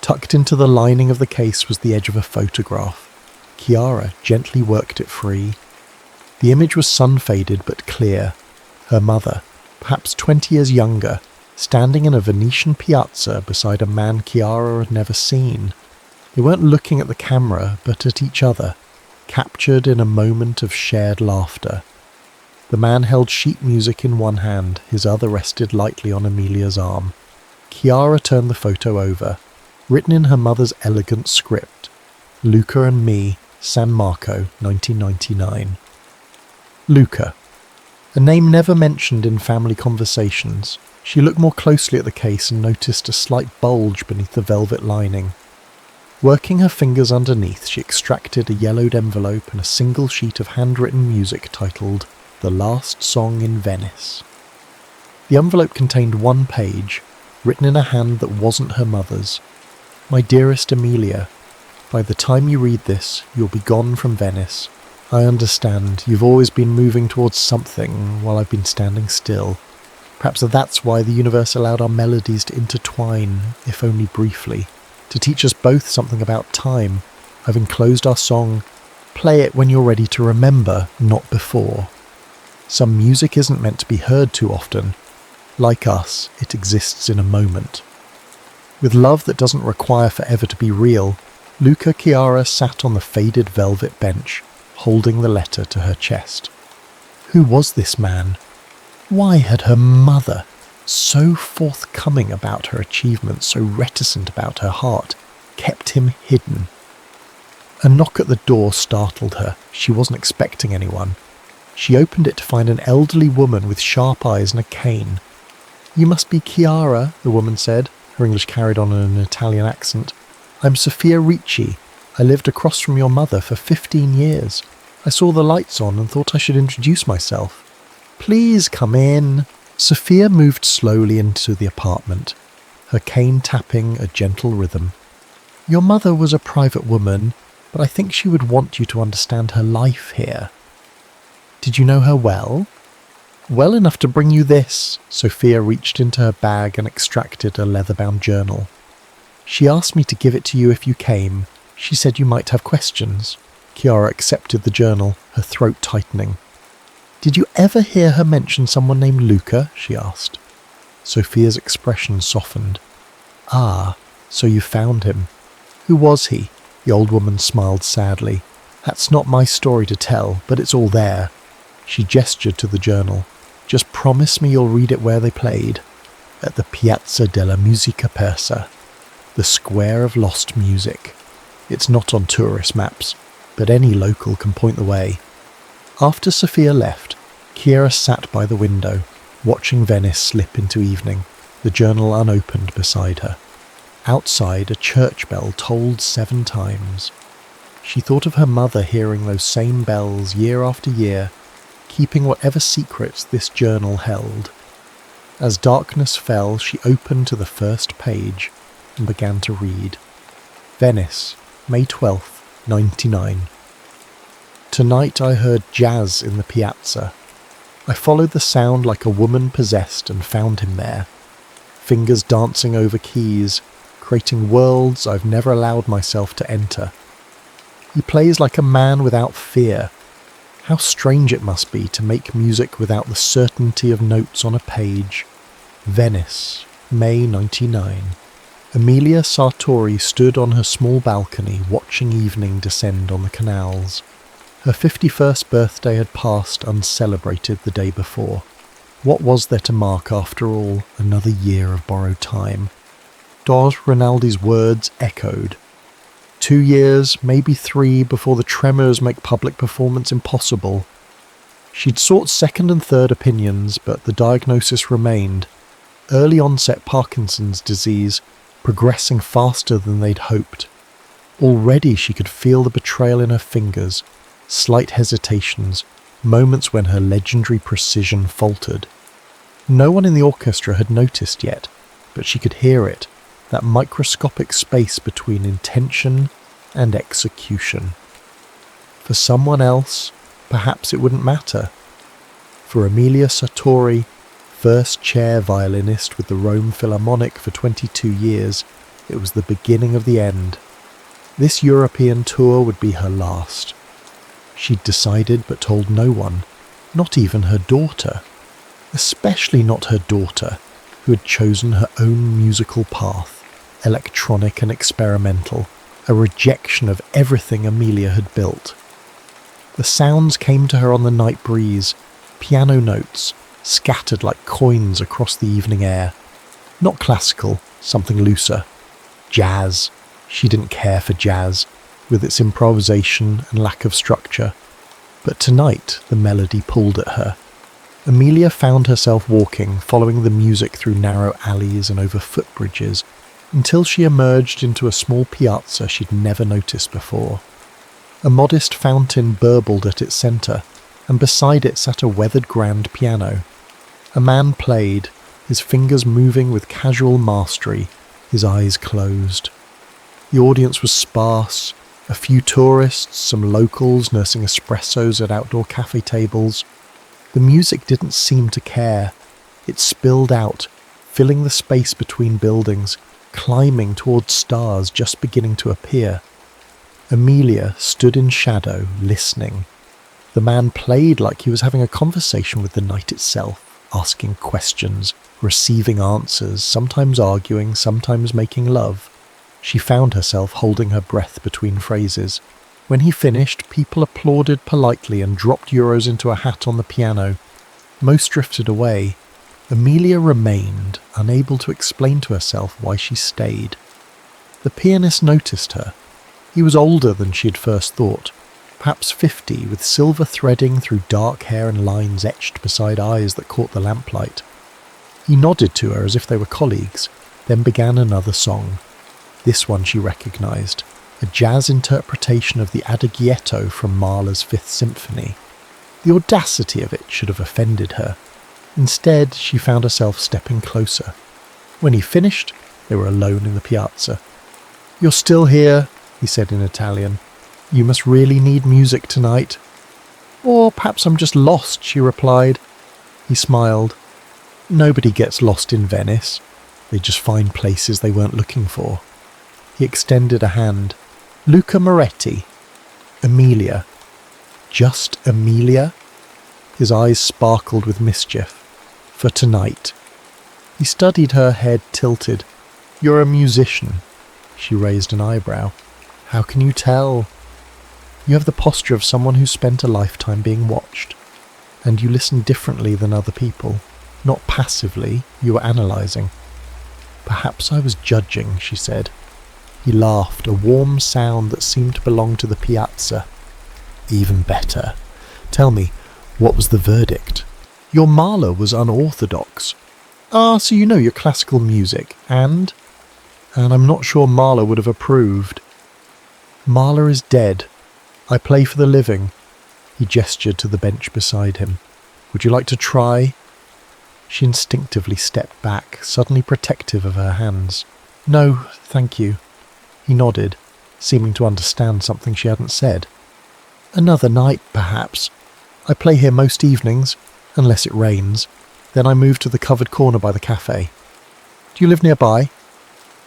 Tucked into the lining of the case was the edge of a photograph. Chiara gently worked it free. The image was sun-faded but clear. Her mother, perhaps 20 years younger, standing in a Venetian piazza beside a man Chiara had never seen. They weren't looking at the camera, but at each other, captured in a moment of shared laughter. The man held sheet music in one hand, his other rested lightly on Emilia's arm. Chiara turned the photo over, written in her mother's elegant script. Luca and me, San Marco, 1999. Luca. A name never mentioned in family conversations. She looked more closely at the case and noticed a slight bulge beneath the velvet lining. Working her fingers underneath, she extracted a yellowed envelope and a single sheet of handwritten music titled "The Last Song in Venice." The envelope contained 1 page, written in a hand that wasn't her mother's. "My dearest Emilia, by the time you read this, you'll be gone from Venice. I understand, you've always been moving towards something while I've been standing still. Perhaps that's why the universe allowed our melodies to intertwine, if only briefly, to teach us both something about time. I've enclosed our song. Play it when you're ready to remember, not before. Some music isn't meant to be heard too often. Like us, it exists in a moment." With love that doesn't require forever to be real, Luca Chiara sat on the faded velvet bench, holding the letter to her chest. Who was this man? Why had her mother, so forthcoming about her achievements, so reticent about her heart, kept him hidden? A knock at the door startled her. She wasn't expecting anyone. She opened it to find an elderly woman with sharp eyes and a cane. "You must be Chiara," the woman said. Her English carried on in an Italian accent. "I'm Sophia Ricci. I lived across from your mother for 15 years. I saw the lights on and thought I should introduce myself." "Please come in." Sophia moved slowly into the apartment, her cane tapping a gentle rhythm. "Your mother was a private woman, but I think she would want you to understand her life here." "Did you know her well?" "Well enough to bring you this." Sophia reached into her bag and extracted a leather-bound journal. "She asked me to give it to you if you came. She said you might have questions." Chiara accepted the journal, her throat tightening. "Did you ever hear her mention someone named Luca?" she asked. Sophia's expression softened. "Ah, so you found him. Who was he?" The old woman smiled sadly. "That's not my story to tell, but it's all there." She gestured to the journal. "Just promise me you'll read it where they played." "At the Piazza della Musica Persa, the Square of Lost Music. It's not on tourist maps, but any local can point the way." After Sophia left, Chiara sat by the window, watching Venice slip into evening, the journal unopened beside her. Outside, a church bell tolled 7 times. She thought of her mother hearing those same bells year after year, keeping whatever secrets this journal held. As darkness fell, she opened to the first page and began to read. Venice, May 12th, 99. Tonight I heard jazz in the piazza. I followed the sound like a woman possessed and found him there. Fingers dancing over keys, creating worlds I've never allowed myself to enter. He plays like a man without fear. How strange it must be to make music without the certainty of notes on a page. Venice, May 99. Emilia Sartori stood on her small balcony watching evening descend on the canals. Her 51st birthday had passed uncelebrated the day before. What was there to mark after all? Another year of borrowed time. Dos Rinaldi's words echoed. 2 years, maybe 3, before the tremors make public performance impossible. She'd sought second and third opinions, but the diagnosis remained. Early onset Parkinson's disease, progressing faster than they'd hoped. Already she could feel the betrayal in her fingers, slight hesitations, moments when her legendary precision faltered. No one in the orchestra had noticed yet, but she could hear it, that microscopic space between intention and execution. For someone else, perhaps it wouldn't matter. For Emilia Sartori, first chair violinist with the Rome Philharmonic for 22 years, it was the beginning of the end. This European tour would be her last. She'd decided but told no one, not even her daughter. Especially not her daughter, who had chosen her own musical path, electronic and experimental, a rejection of everything Emilia had built. The sounds came to her on the night breeze, piano notes, scattered like coins across the evening air. Not classical, something looser. Jazz. She didn't care for jazz, with its improvisation and lack of structure. But tonight the melody pulled at her. Emilia found herself walking, following the music through narrow alleys and over footbridges, until she emerged into a small piazza she'd never noticed before. A modest fountain burbled at its centre, and beside it sat a weathered grand piano. A man played, his fingers moving with casual mastery, his eyes closed. The audience was sparse, a few tourists, some locals nursing espressos at outdoor cafe tables. The music didn't seem to care. It spilled out, filling the space between buildings, climbing towards stars just beginning to appear. Emilia stood in shadow, listening. The man played like he was having a conversation with the night itself, asking questions, receiving answers, sometimes arguing, sometimes making love. She found herself holding her breath between phrases. When he finished, people applauded politely and dropped euros into a hat on the piano. Most drifted away. Emilia remained, unable to explain to herself why she stayed. The pianist noticed her. He was older than she had first thought, perhaps 50, with silver threading through dark hair and lines etched beside eyes that caught the lamplight. He nodded to her as if they were colleagues, then began another song. This one she recognised, a jazz interpretation of the Adagietto from Mahler's Fifth Symphony. The audacity of it should have offended her. Instead, she found herself stepping closer. When he finished, they were alone in the piazza. "You're still here," he said in Italian. "You must really need music tonight." "Or perhaps I'm just lost," she replied. He smiled. Nobody gets lost in Venice. They just find places they weren't looking for. He extended a hand. "Luca Moretti." "Emilia." "Just Emilia?" His eyes sparkled with mischief. "For tonight." He studied her, head tilted. "You're a musician." She raised an eyebrow. "How can you tell?" "You have the posture of someone who's spent a lifetime being watched. And you listen differently than other people. Not passively, you were analysing." "Perhaps I was judging," she said. He laughed, a warm sound that seemed to belong to the piazza. "Even better. Tell me, what was the verdict?" "Your Mahler was unorthodox." "Ah, so you know your classical music, and I'm not sure Mahler would have approved." "Mahler is dead. I play for the living." He gestured to the bench beside him. "Would you like to try?" She instinctively stepped back, suddenly protective of her hands. "No, thank you." He nodded, seeming to understand something she hadn't said. "Another night, perhaps. I play here most evenings, unless it rains. Then I move to the covered corner by the cafe. Do you live nearby?"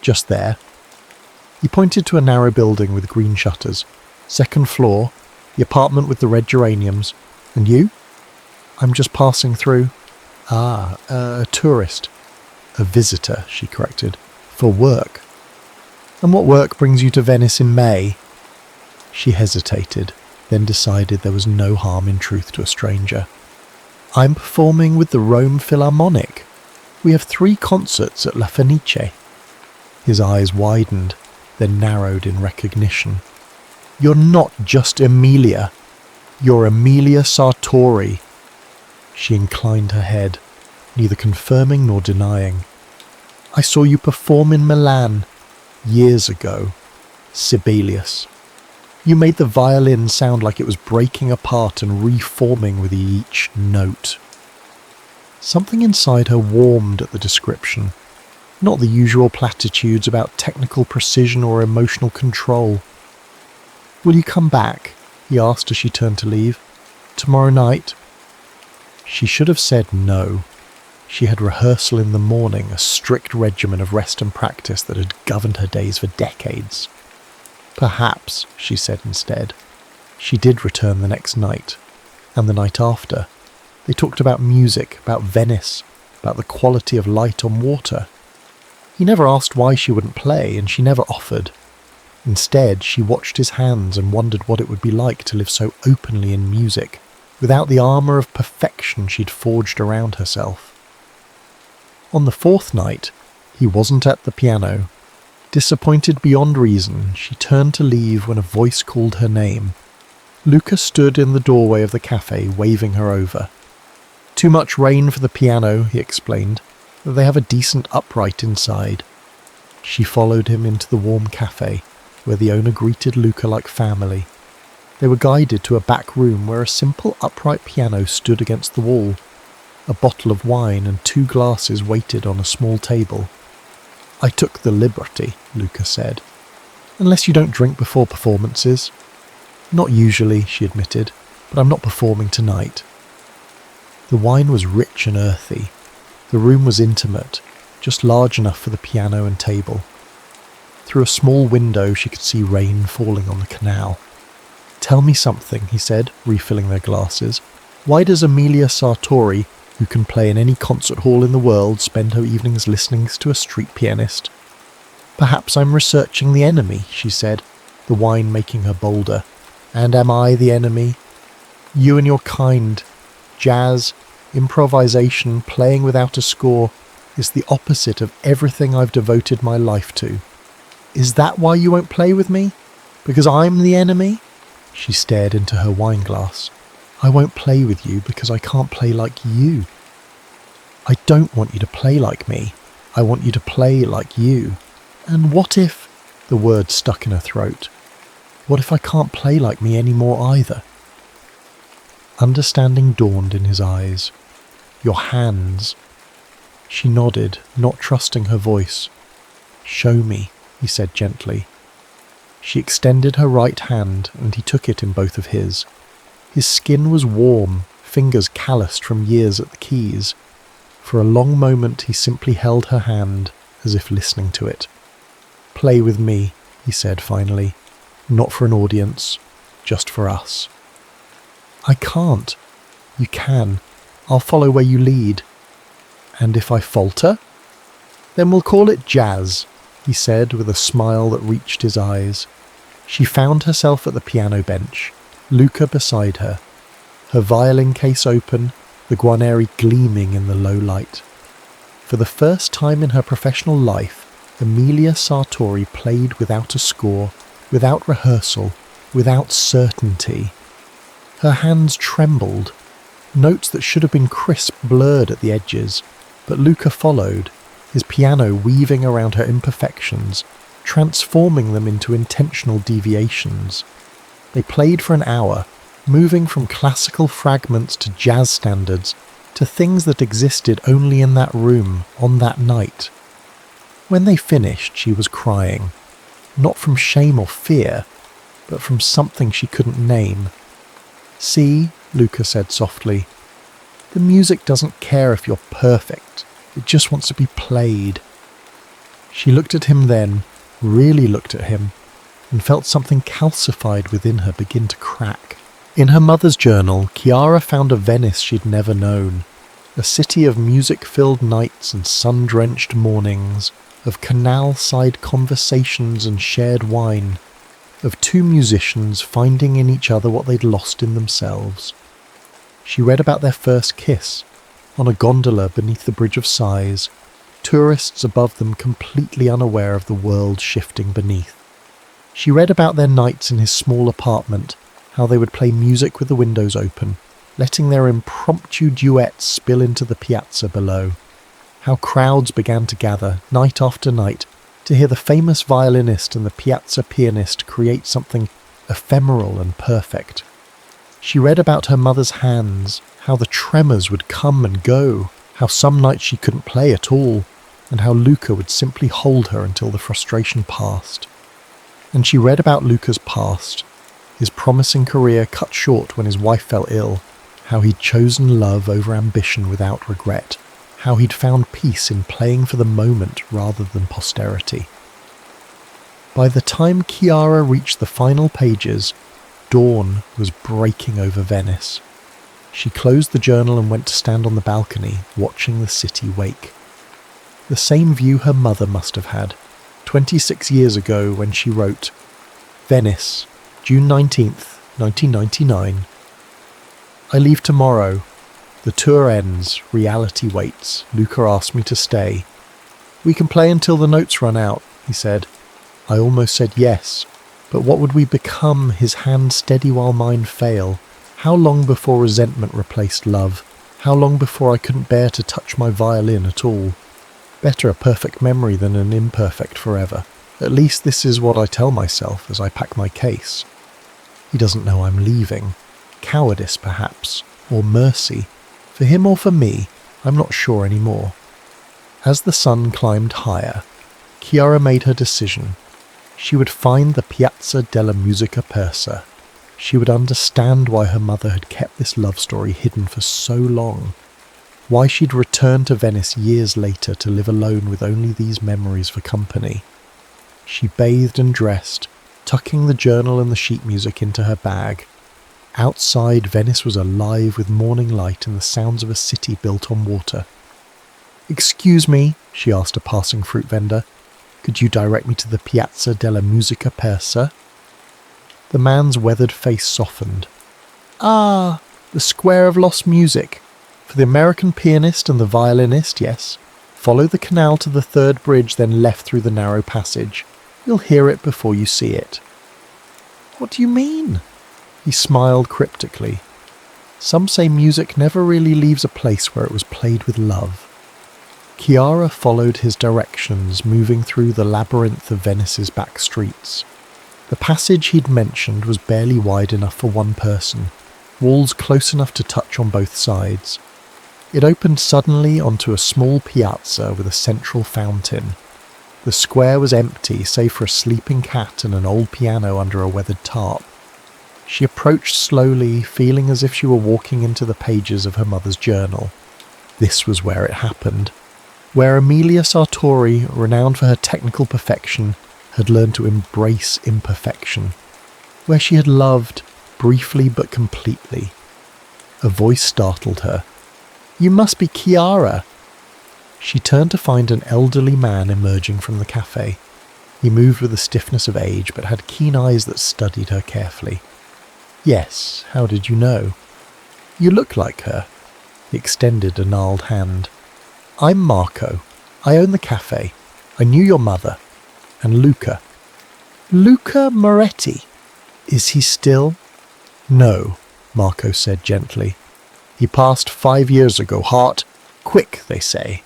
"Just there." He pointed to a narrow building with green shutters. "Second floor, the apartment with the red geraniums. And you?" "I'm just passing through." "Ah, a tourist." "A visitor," she corrected. "For work." "And what work brings you to Venice in May?" She hesitated, then decided there was no harm in truth to a stranger. "I'm performing with the Rome Philharmonic. We have 3 concerts at La Fenice." His eyes widened, then narrowed in recognition. "You're not just Emilia. You're Emilia Sartori." She inclined her head, neither confirming nor denying. "I saw you perform in Milan, years ago. Sibelius. You made the violin sound like it was breaking apart and reforming with each note." Something inside her warmed at the description. Not the usual platitudes about technical precision or emotional control. "Will you come back?" he asked as she turned to leave. "Tomorrow night?" She should have said no. She had rehearsal in the morning, a strict regimen of rest and practice that had governed her days for decades. "Perhaps," she said instead. She did return the next night, and the night after. They talked about music, about Venice, about the quality of light on water. He never asked why she wouldn't play, and she never offered. Instead, she watched his hands and wondered what it would be like to live so openly in music, without the armour of perfection she'd forged around herself. On the 4th night, he wasn't at the piano. Disappointed beyond reason, she turned to leave when a voice called her name. Luca stood in the doorway of the cafe, waving her over. "Too much rain for the piano," he explained. "They have a decent upright inside." She followed him into the warm cafe, where the owner greeted Luca like family. They were guided to a back room where a simple upright piano stood against the wall. A bottle of wine and 2 glasses waited on a small table. "I took the liberty," Luca said. "Unless you don't drink before performances." "Not usually," she admitted, "but I'm not performing tonight." The wine was rich and earthy. The room was intimate, just large enough for the piano and table. Through a small window she could see rain falling on the canal. "Tell me something," he said, refilling their glasses. "Why does Emilia Sartori, who can play in any concert hall in the world, spend her evenings listening to a street pianist?" "Perhaps I'm researching the enemy," she said, the wine making her bolder. "And am I the enemy? You and your kind. Jazz, improvisation, playing without a score, is the opposite of everything I've devoted my life to. Is that why you won't play with me? Because I'm the enemy? She stared into her wineglass. I won't play with you because I can't play like you. I don't want you to play like me. I want you to play like you. And what if... The word stuck in her throat. What if I can't play like me anymore either? Understanding dawned in his eyes. Your hands. She nodded, not trusting her voice. Show me, he said gently. She extended her right hand and he took it in both of his. His skin was warm, fingers calloused from years at the keys. For a long moment he simply held her hand, as if listening to it. Play with me, he said finally. Not for an audience, just for us. I can't. You can. I'll follow where you lead. And if I falter? Then we'll call it jazz, he said with a smile that reached his eyes. She found herself at the piano bench, Luca beside her, her violin case open, the Guarneri gleaming in the low light. For the first time in her professional life, Emilia Sartori played without a score, without rehearsal, without certainty. Her hands trembled. Notes that should have been crisp blurred at the edges, but Luca followed, his piano weaving around her imperfections, transforming them into intentional deviations. They played for an hour, moving from classical fragments to jazz standards, to things that existed only in that room, on that night. When they finished, she was crying, not from shame or fear, but from something she couldn't name. See, Luca said softly, the music doesn't care if you're perfect, it just wants to be played. She looked at him then, really looked at him, and felt something calcified within her begin to crack. In her mother's journal, Chiara found a Venice she'd never known, a city of music-filled nights and sun-drenched mornings, of canal-side conversations and shared wine, of two musicians finding in each other what they'd lost in themselves. She read about their first kiss, on a gondola beneath the Bridge of Sighs, tourists above them completely unaware of the world shifting beneath. She read about their nights in his small apartment, how they would play music with the windows open, letting their impromptu duets spill into the piazza below. How crowds began to gather, night after night, to hear the famous violinist and the piazza pianist create something ephemeral and perfect. She read about her mother's hands, how the tremors would come and go, how some nights she couldn't play at all, and how Luca would simply hold her until the frustration passed. And she read about Luca's past, his promising career cut short when his wife fell ill, how he'd chosen love over ambition without regret, how he'd found peace in playing for the moment rather than posterity. By the time Chiara reached the final pages, dawn was breaking over Venice. She closed the journal and went to stand on the balcony, watching the city wake. The same view her mother must have had, 26 years ago when she wrote, Venice, June 19th, 1999. I leave tomorrow. The tour ends, reality waits. Luca asked me to stay. We can play until the notes run out, he said. I almost said yes, but what would we become, his hand steady while mine fail? How long before resentment replaced love? How long before I couldn't bear to touch my violin at all? Better a perfect memory than an imperfect forever. At least this is what I tell myself as I pack my case. He doesn't know I'm leaving. Cowardice, perhaps, or mercy. For him or for me, I'm not sure anymore. As the sun climbed higher, Chiara made her decision. She would find the Piazza della Musica Persa. She would understand why her mother had kept this love story hidden for so long. Why she'd returned to Venice years later to live alone with only these memories for company. She bathed and dressed, tucking the journal and the sheet music into her bag. Outside, Venice was alive with morning light and the sounds of a city built on water. "Excuse me," she asked a passing fruit vendor. "Could you direct me to the Piazza della Musica Persa?" The man's weathered face softened. "Ah, the Square of Lost Music. For the American pianist and the violinist, yes. Follow the canal to the third bridge, then left through the narrow passage. You'll hear it before you see it." What do you mean? He smiled cryptically. Some say music never really leaves a place where it was played with love. Chiara followed his directions, moving through the labyrinth of Venice's back streets. The passage he'd mentioned was barely wide enough for one person, walls close enough to touch on both sides. It opened suddenly onto a small piazza with a central fountain. The square was empty, save for a sleeping cat and an old piano under a weathered tarp. She approached slowly, feeling as if she were walking into the pages of her mother's journal. This was where it happened, where Emilia Sartori, renowned for her technical perfection, had learned to embrace imperfection, where she had loved, briefly but completely. A voice startled her. "You must be Chiara." She turned to find an elderly man emerging from the cafe. He moved with the stiffness of age, but had keen eyes that studied her carefully. "Yes, how did you know?" "You look like her." He extended a gnarled hand. "I'm Marco. I own the cafe. I knew your mother. And Luca." "Luca Moretti? Is he still?" "No," Marco said gently. "He passed 5 years ago, heart. Quick, they say."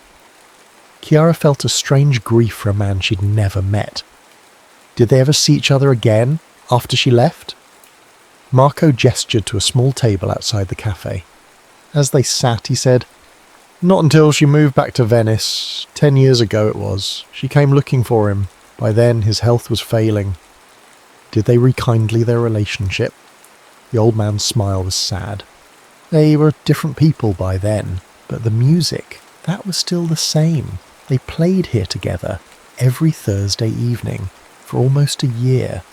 Chiara felt a strange grief for a man she'd never met. Did they ever see each other again after she left? Marco gestured to a small table outside the cafe. As they sat, he said, "Not until she moved back to Venice. 10 years ago it was. She came looking for him. By then his health was failing." Did they rekindle their relationship? The old man's smile was sad. They were different people by then, but the music, that was still the same. They played here together every Thursday evening for almost a year,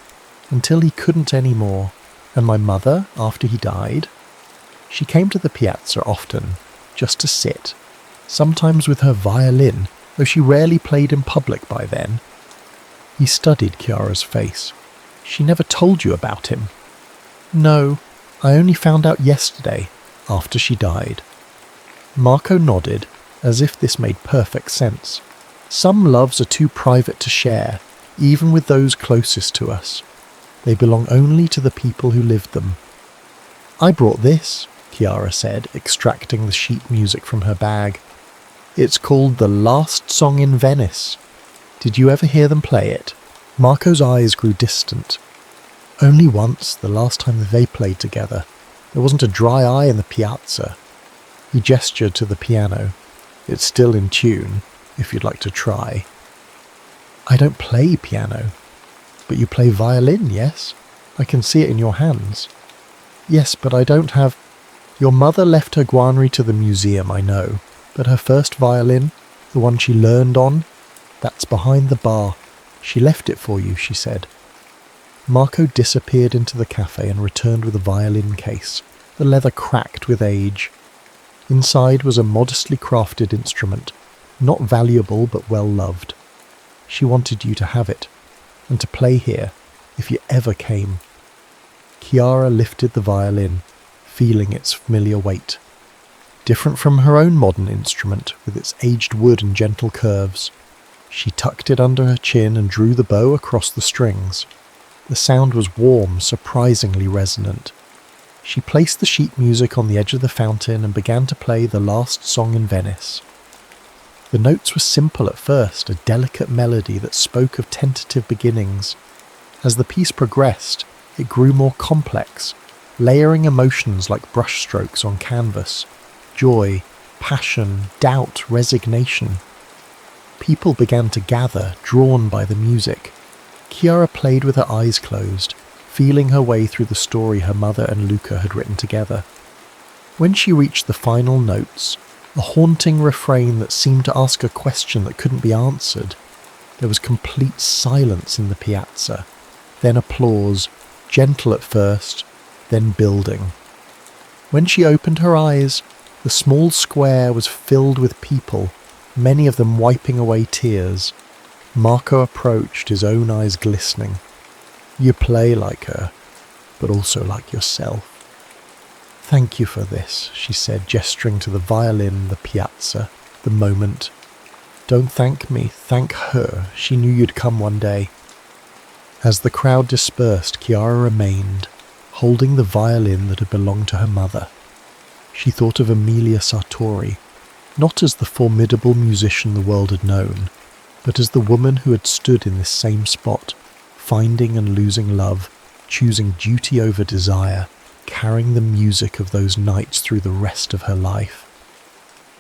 until he couldn't anymore. And my mother, after he died, she came to the piazza often, just to sit, sometimes with her violin, though she rarely played in public by then. He studied Chiara's face. "She never told you about him?" "No, I only found out yesterday, after she died." Marco nodded, as if this made perfect sense. Some loves are too private to share, even with those closest to us. They belong only to the people who lived them. "I brought this," Chiara said, extracting the sheet music from her bag. "It's called The Last Song in Venice. Did you ever hear them play it?" Marco's eyes grew distant. "Only once, the last time they played together. There wasn't a dry eye in the piazza." He gestured to the piano. "It's still in tune, if you'd like to try." "I don't play piano." "But you play violin, yes? I can see it in your hands." "Yes, but I don't have—" "Your mother left her guanri to the museum, I know, but her first violin, the one she learned on, that's behind the bar. She left it for you," she said. Marco disappeared into the cafe and returned with a violin case, the leather cracked with age. Inside was a modestly crafted instrument, not valuable but well loved. She wanted you to have it, and to play here, if you ever came. Chiara lifted the violin, feeling its familiar weight. Different from her own modern instrument, with its aged wood and gentle curves. She tucked it under her chin and drew the bow across the strings. The sound was warm, surprisingly resonant. She placed the sheet music on the edge of the fountain and began to play The Last Song in Venice. The notes were simple at first, a delicate melody that spoke of tentative beginnings. As the piece progressed, it grew more complex, layering emotions like brushstrokes on canvas. Joy, passion, doubt, resignation. People began to gather, drawn by the music. Chiara played with her eyes closed, feeling her way through the story her mother and Luca had written together. When she reached the final notes, a haunting refrain that seemed to ask a question that couldn't be answered, there was complete silence in the piazza, then applause, gentle at first, then building. When she opened her eyes, the small square was filled with people, many of them wiping away tears. Marco approached, his own eyes glistening. "You play like her, but also like yourself." "Thank you for this," she said, gesturing to the violin, the piazza, the moment. "Don't thank me, thank her. She knew you'd come one day." As the crowd dispersed, Chiara remained, holding the violin that had belonged to her mother. She thought of Emilia Sartori, not as the formidable musician the world had known, but as the woman who had stood in this same spot, finding and losing love, choosing duty over desire, carrying the music of those nights through the rest of her life.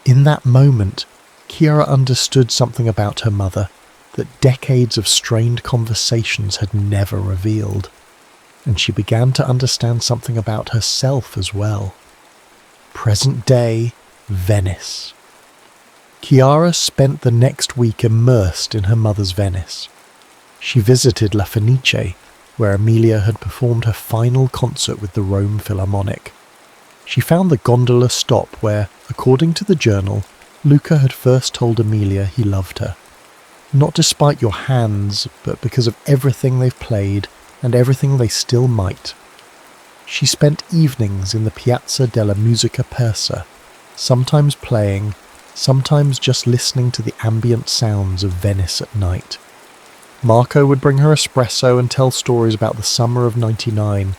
In that moment, Chiara understood something about her mother that decades of strained conversations had never revealed, and she began to understand something about herself as well. Present day Venice. Chiara spent the next week immersed in her mother's Venice. She visited La Fenice, where Emilia had performed her final concert with the Rome Philharmonic. She found the gondola stop where, according to the journal, Luca had first told Emilia he loved her. Not despite your hands, but because of everything they've played and everything they still might. She spent evenings in the Piazza della Musica Persa, sometimes playing, sometimes just listening to the ambient sounds of Venice at night. Marco would bring her espresso and tell stories about the summer of '99,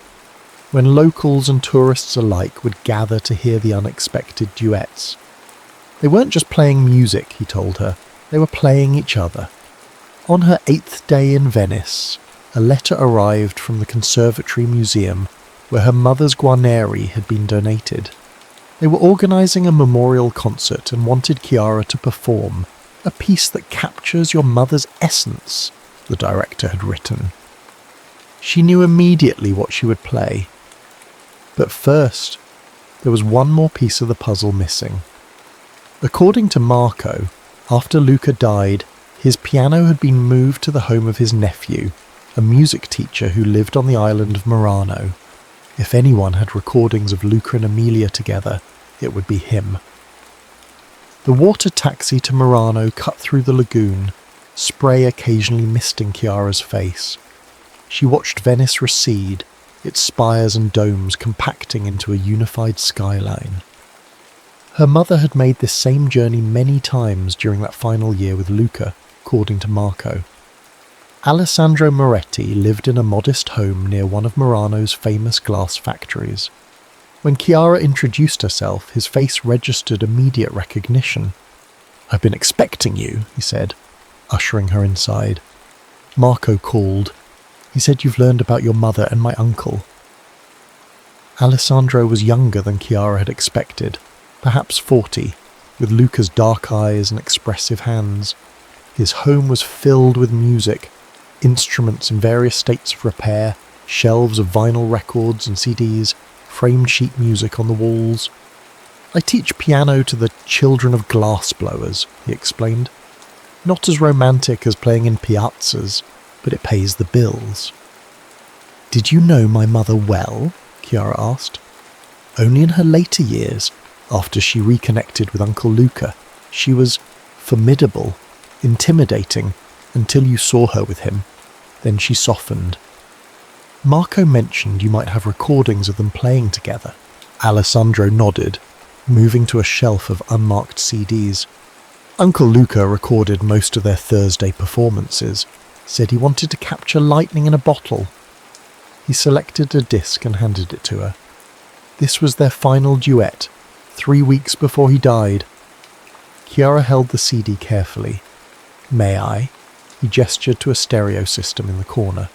when locals and tourists alike would gather to hear the unexpected duets. They weren't just playing music, he told her, they were playing each other. On her 8th day in Venice, a letter arrived from the Conservatory Museum where her mother's Guarneri had been donated. They were organising a memorial concert and wanted Chiara to perform a piece that captures your mother's essence, the director had written. She knew immediately what she would play. But first, there was one more piece of the puzzle missing. According to Marco, after Luca died, his piano had been moved to the home of his nephew, a music teacher who lived on the island of Murano. If anyone had recordings of Luca and Emilia together, it would be him. The water taxi to Murano cut through the lagoon, spray occasionally misting Chiara's face. She watched Venice recede, its spires and domes compacting into a unified skyline. Her mother had made this same journey many times during that final year with Luca, according to Marco. Alessandro Moretti lived in a modest home near one of Murano's famous glass factories. When Chiara introduced herself, his face registered immediate recognition. "I've been expecting you," he said, ushering her inside. Marco called. He said, "You've learned about your mother and my uncle." Alessandro was younger than Chiara had expected, perhaps 40, with Luca's dark eyes and expressive hands. His home was filled with music, instruments in various states of repair, shelves of vinyl records and CDs, framed sheet music on the walls. "I teach piano to the children of glassblowers," he explained. "Not as romantic as playing in piazzas, but it pays the bills." "Did you know my mother well?" Chiara asked. "Only in her later years, after she reconnected with Uncle Luca. She was formidable, intimidating, until you saw her with him. Then she softened." Marco mentioned you might have recordings of them playing together. Alessandro nodded, moving to a shelf of unmarked CDs. Uncle Luca recorded most of their Thursday performances, said he wanted to capture lightning in a bottle. He selected a disc and handed it to her. This was their final duet, 3 weeks before he died. Chiara held the CD carefully. "May I?" He gestured to a stereo system in the corner.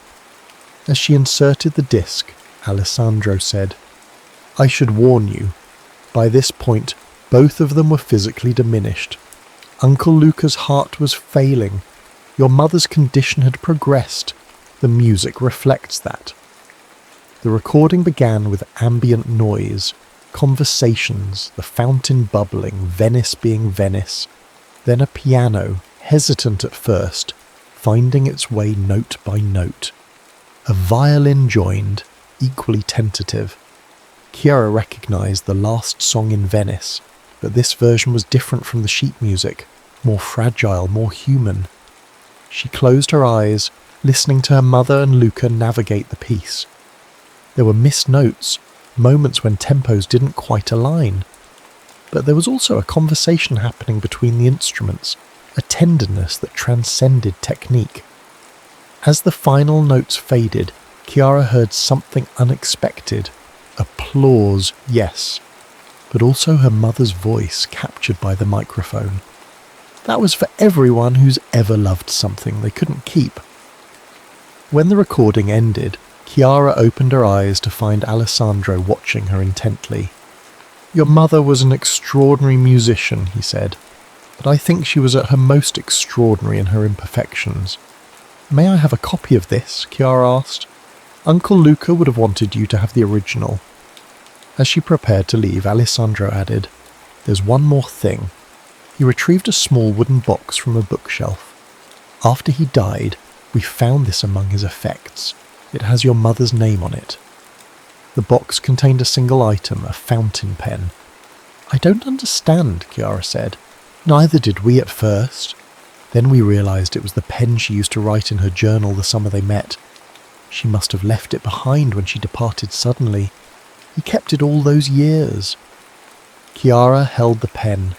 As she inserted the disc, Alessandro said, "I should warn you. By this point, both of them were physically diminished. Uncle Luca's heart was failing. Your mother's condition had progressed. The music reflects that." The recording began with ambient noise, conversations, the fountain bubbling, Venice being Venice. Then a piano, hesitant at first, finding its way note by note. A violin joined, equally tentative. Chiara recognized the last song in Venice, but this version was different from the sheet music, more fragile, more human. She closed her eyes, listening to her mother and Luca navigate the piece. There were missed notes, moments when tempos didn't quite align. But there was also a conversation happening between the instruments, a tenderness that transcended technique. As the final notes faded, Chiara heard something unexpected. Applause, yes, but also her mother's voice captured by the microphone. That was for everyone who's ever loved something they couldn't keep. When the recording ended, Chiara opened her eyes to find Alessandro watching her intently. "Your mother was an extraordinary musician," he said, "but I think she was at her most extraordinary in her imperfections." "May I have a copy of this?" Chiara asked. "Uncle Luca would have wanted you to have the original." As she prepared to leave, Alessandro added, "There's one more thing." He retrieved a small wooden box from a bookshelf. "After he died, we found this among his effects. It has your mother's name on it." The box contained a single item, a fountain pen. "I don't understand," Chiara said. "Neither did we at first. Then we realized it was the pen she used to write in her journal the summer they met. She must have left it behind when she departed suddenly. He kept it all those years." Chiara held the pen,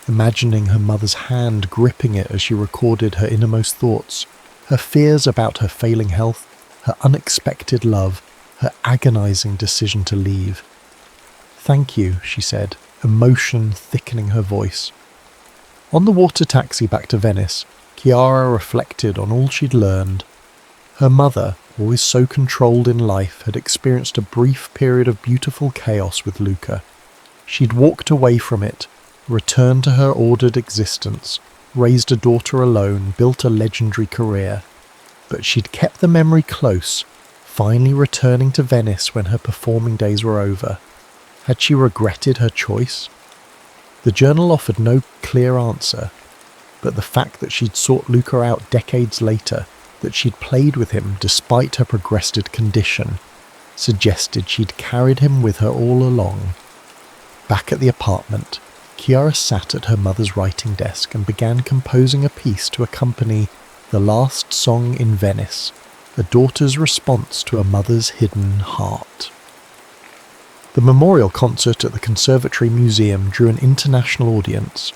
imagining her mother's hand gripping it as she recorded her innermost thoughts, her fears about her failing health, her unexpected love, her agonizing decision to leave. "Thank you," she said, emotion thickening her voice. On the water taxi back to Venice, Chiara reflected on all she'd learned. Her mother, always so controlled in life, had experienced a brief period of beautiful chaos with Luca. She'd walked away from it, returned to her ordered existence, raised a daughter alone, built a legendary career. But she'd kept the memory close, finally returning to Venice when her performing days were over. Had she regretted her choice? The journal offered no clear answer, but the fact that she'd sought Luca out decades later, that she'd played with him despite her progressed condition, suggested she'd carried him with her all along. Back at the apartment, Chiara sat at her mother's writing desk and began composing a piece to accompany The Last Song in Venice, a daughter's response to a mother's hidden heart. The memorial concert at the Conservatory Museum drew an international audience.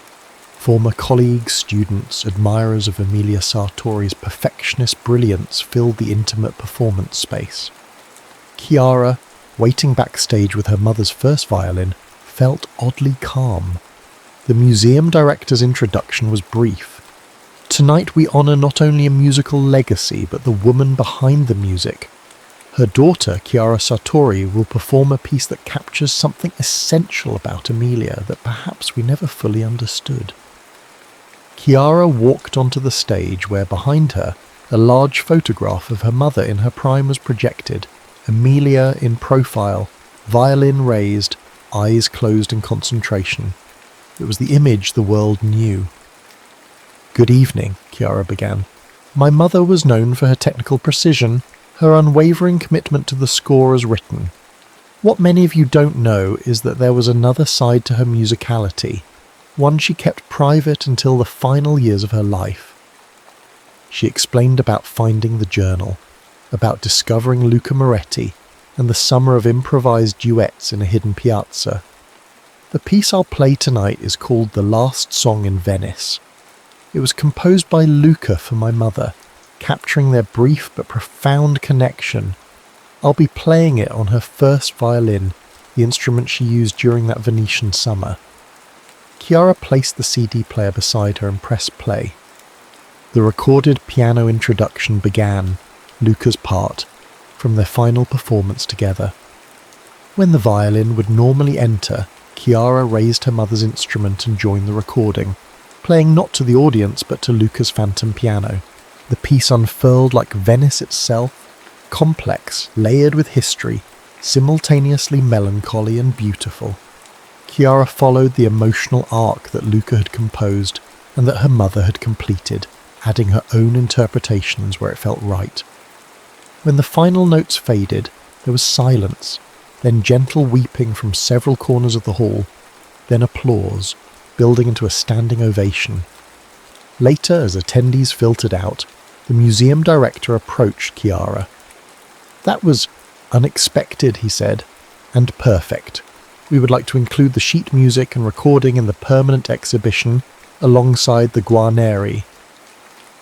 Former colleagues, students, admirers of Emilia Sartori's perfectionist brilliance filled the intimate performance space. Chiara, waiting backstage with her mother's first violin, felt oddly calm. The museum director's introduction was brief. "Tonight we honour not only a musical legacy, but the woman behind the music. Her daughter, Chiara Sartori, will perform a piece that captures something essential about Emilia that perhaps we never fully understood." Chiara walked onto the stage where, behind her, a large photograph of her mother in her prime was projected, Emilia in profile, violin raised, eyes closed in concentration. It was the image the world knew. "Good evening," Chiara began. "My mother was known for her technical precision, her unwavering commitment to the score as written. What many of you don't know is that there was another side to her musicality, one she kept private until the final years of her life." She explained about finding the journal, about discovering Luca Moretti, and the summer of improvised duets in a hidden piazza. "The piece I'll play tonight is called The Last Song in Venice. It was composed by Luca for my mother, capturing their brief but profound connection. I'll be playing it on her first violin, the instrument she used during that Venetian summer." Chiara placed the CD player beside her and pressed play. The recorded piano introduction began, Luca's part, from their final performance together. When the violin would normally enter, Chiara raised her mother's instrument and joined the recording, playing not to the audience but to Luca's phantom piano. The piece unfurled like Venice itself, complex, layered with history, simultaneously melancholy and beautiful. Chiara followed the emotional arc that Luca had composed and that her mother had completed, adding her own interpretations where it felt right. When the final notes faded, there was silence, then gentle weeping from several corners of the hall, then applause, building into a standing ovation. Later, as attendees filtered out, the museum director approached Chiara. "That was unexpected," he said, "and perfect. We would like to include the sheet music and recording in the permanent exhibition alongside the Guarneri."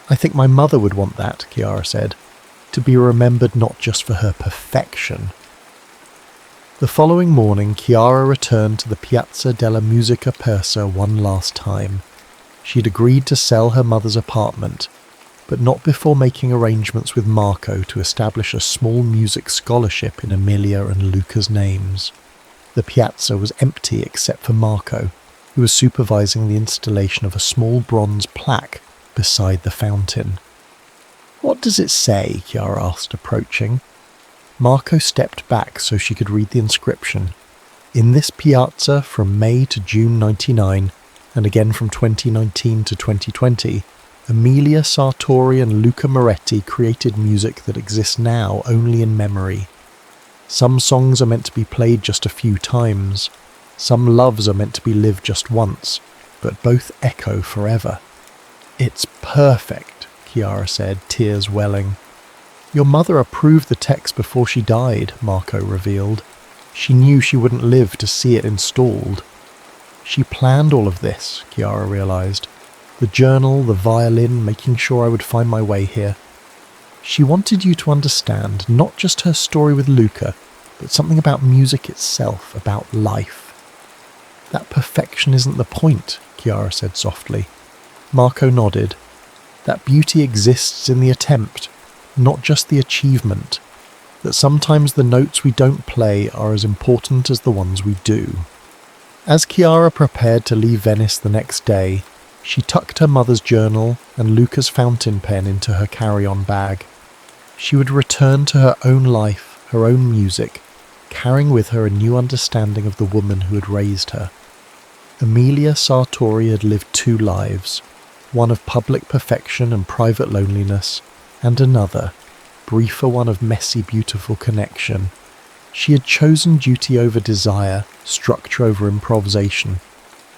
"I think my mother would want that," Chiara said. to be remembered not just for her perfection. The following morning, Chiara returned to the Piazza della Musica Persa one last time. She'd agreed to sell her mother's apartment, but not before making arrangements with Marco to establish a small music scholarship in Emilia and Luca's names. The piazza was empty except for Marco, who was supervising the installation of a small bronze plaque beside the fountain. "What does it say?" Chiara asked, approaching. Marco stepped back so she could read the inscription. "In this piazza from May to June 99, and again from 2019 to 2020, Emilia Sartori and Luca Moretti created music that exists now only in memory. Some songs are meant to be played just a few times. Some loves are meant to be lived just once, but both echo forever." "It's perfect," Chiara said, tears welling. "Your mother approved the text before she died," Marco revealed. "She knew she wouldn't live to see it installed." "She planned all of this," Chiara realized. "The journal, the violin, making sure I would find my way here. She wanted you to understand not just her story with Luca, but something about music itself, about life." "That perfection isn't the point," Chiara said softly. Marco nodded. "That beauty exists in the attempt, not just the achievement. That sometimes the notes we don't play are as important as the ones we do." As Chiara prepared to leave Venice the next day, she tucked her mother's journal and Luca's fountain pen into her carry-on bag. She would return to her own life, her own music, carrying with her a new understanding of the woman who had raised her. Emilia Sartori had lived two lives, one of public perfection and private loneliness, and another, briefer one of messy, beautiful connection. She had chosen duty over desire, structure over improvisation,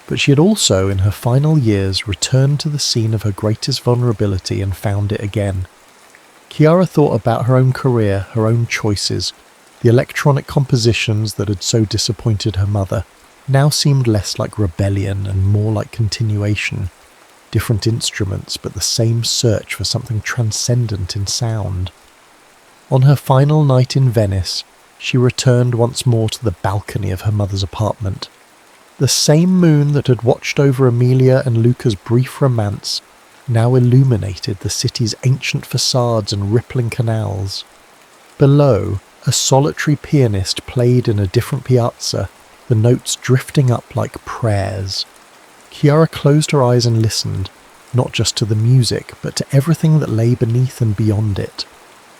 but she had also, in her final years, returned to the scene of her greatest vulnerability and found it again. Chiara thought about her own career, her own choices. The electronic compositions that had so disappointed her mother now seemed less like rebellion and more like continuation. Different instruments, but the same search for something transcendent in sound. On her final night in Venice, she returned once more to the balcony of her mother's apartment. The same moon that had watched over Emilia and Luca's brief romance now illuminated the city's ancient facades and rippling canals. Below, a solitary pianist played in a different piazza, the notes drifting up like prayers. Chiara closed her eyes and listened, not just to the music, but to everything that lay beneath and beyond it.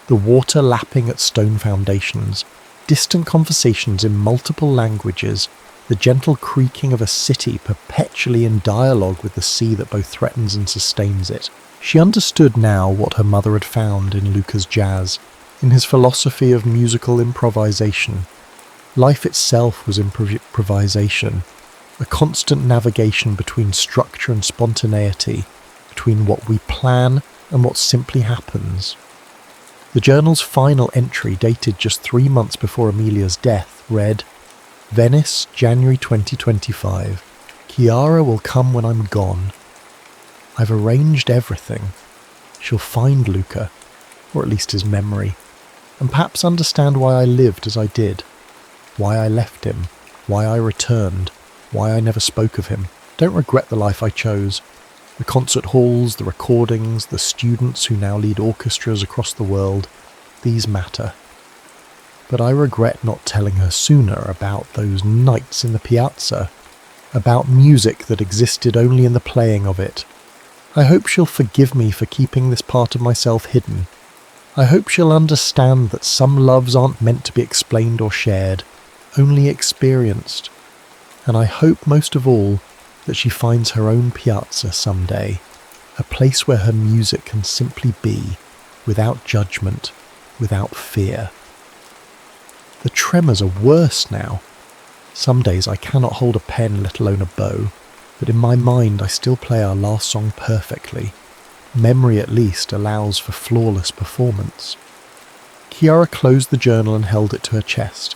The water lapping at stone foundations, distant conversations in multiple languages, the gentle creaking of a city perpetually in dialogue with the sea that both threatens and sustains it. She understood now what her mother had found in Luca's jazz, in his philosophy of musical improvisation. Life itself was improvisation, a constant navigation between structure and spontaneity, between what we plan and what simply happens. The journal's final entry, dated just 3 months before Emilia's death, read, "Venice, January 2025. Chiara will come when I'm gone. I've arranged everything. She'll find Luca, or at least his memory, and perhaps understand why I lived as I did, why I left him, why I returned, why I never spoke of him. Don't regret the life I chose. The concert halls, the recordings, the students who now lead orchestras across the world, these matter. But I regret not telling her sooner about those nights in the piazza, about music that existed only in the playing of it. I hope she'll forgive me for keeping this part of myself hidden. I hope she'll understand that some loves aren't meant to be explained or shared, only experienced. And I hope most of all that she finds her own piazza someday, a place where her music can simply be, without judgment, without fear." The tremors are worse now. Some days I cannot hold a pen, let alone a bow, but in my mind I still play our last song perfectly. Memory at least allows for flawless performance. Chiara closed the journal and held it to her chest.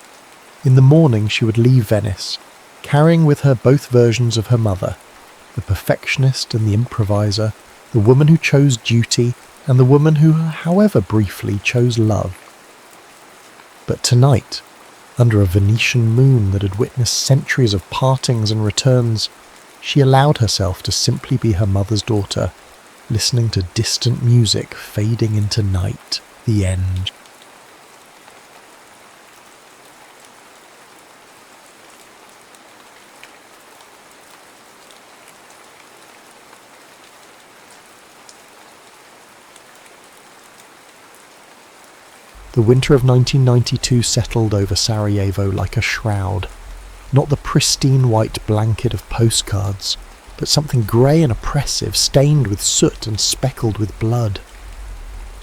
In the morning she would leave Venice, carrying with her both versions of her mother, the perfectionist and the improviser, the woman who chose duty and the woman who, however briefly, chose love. But tonight, under a Venetian moon that had witnessed centuries of partings and returns, she allowed herself to simply be her mother's daughter, listening to distant music fading into night, the end. The winter of 1992 settled over Sarajevo like a shroud. Not the pristine white blanket of postcards, but something grey and oppressive, stained with soot and speckled with blood.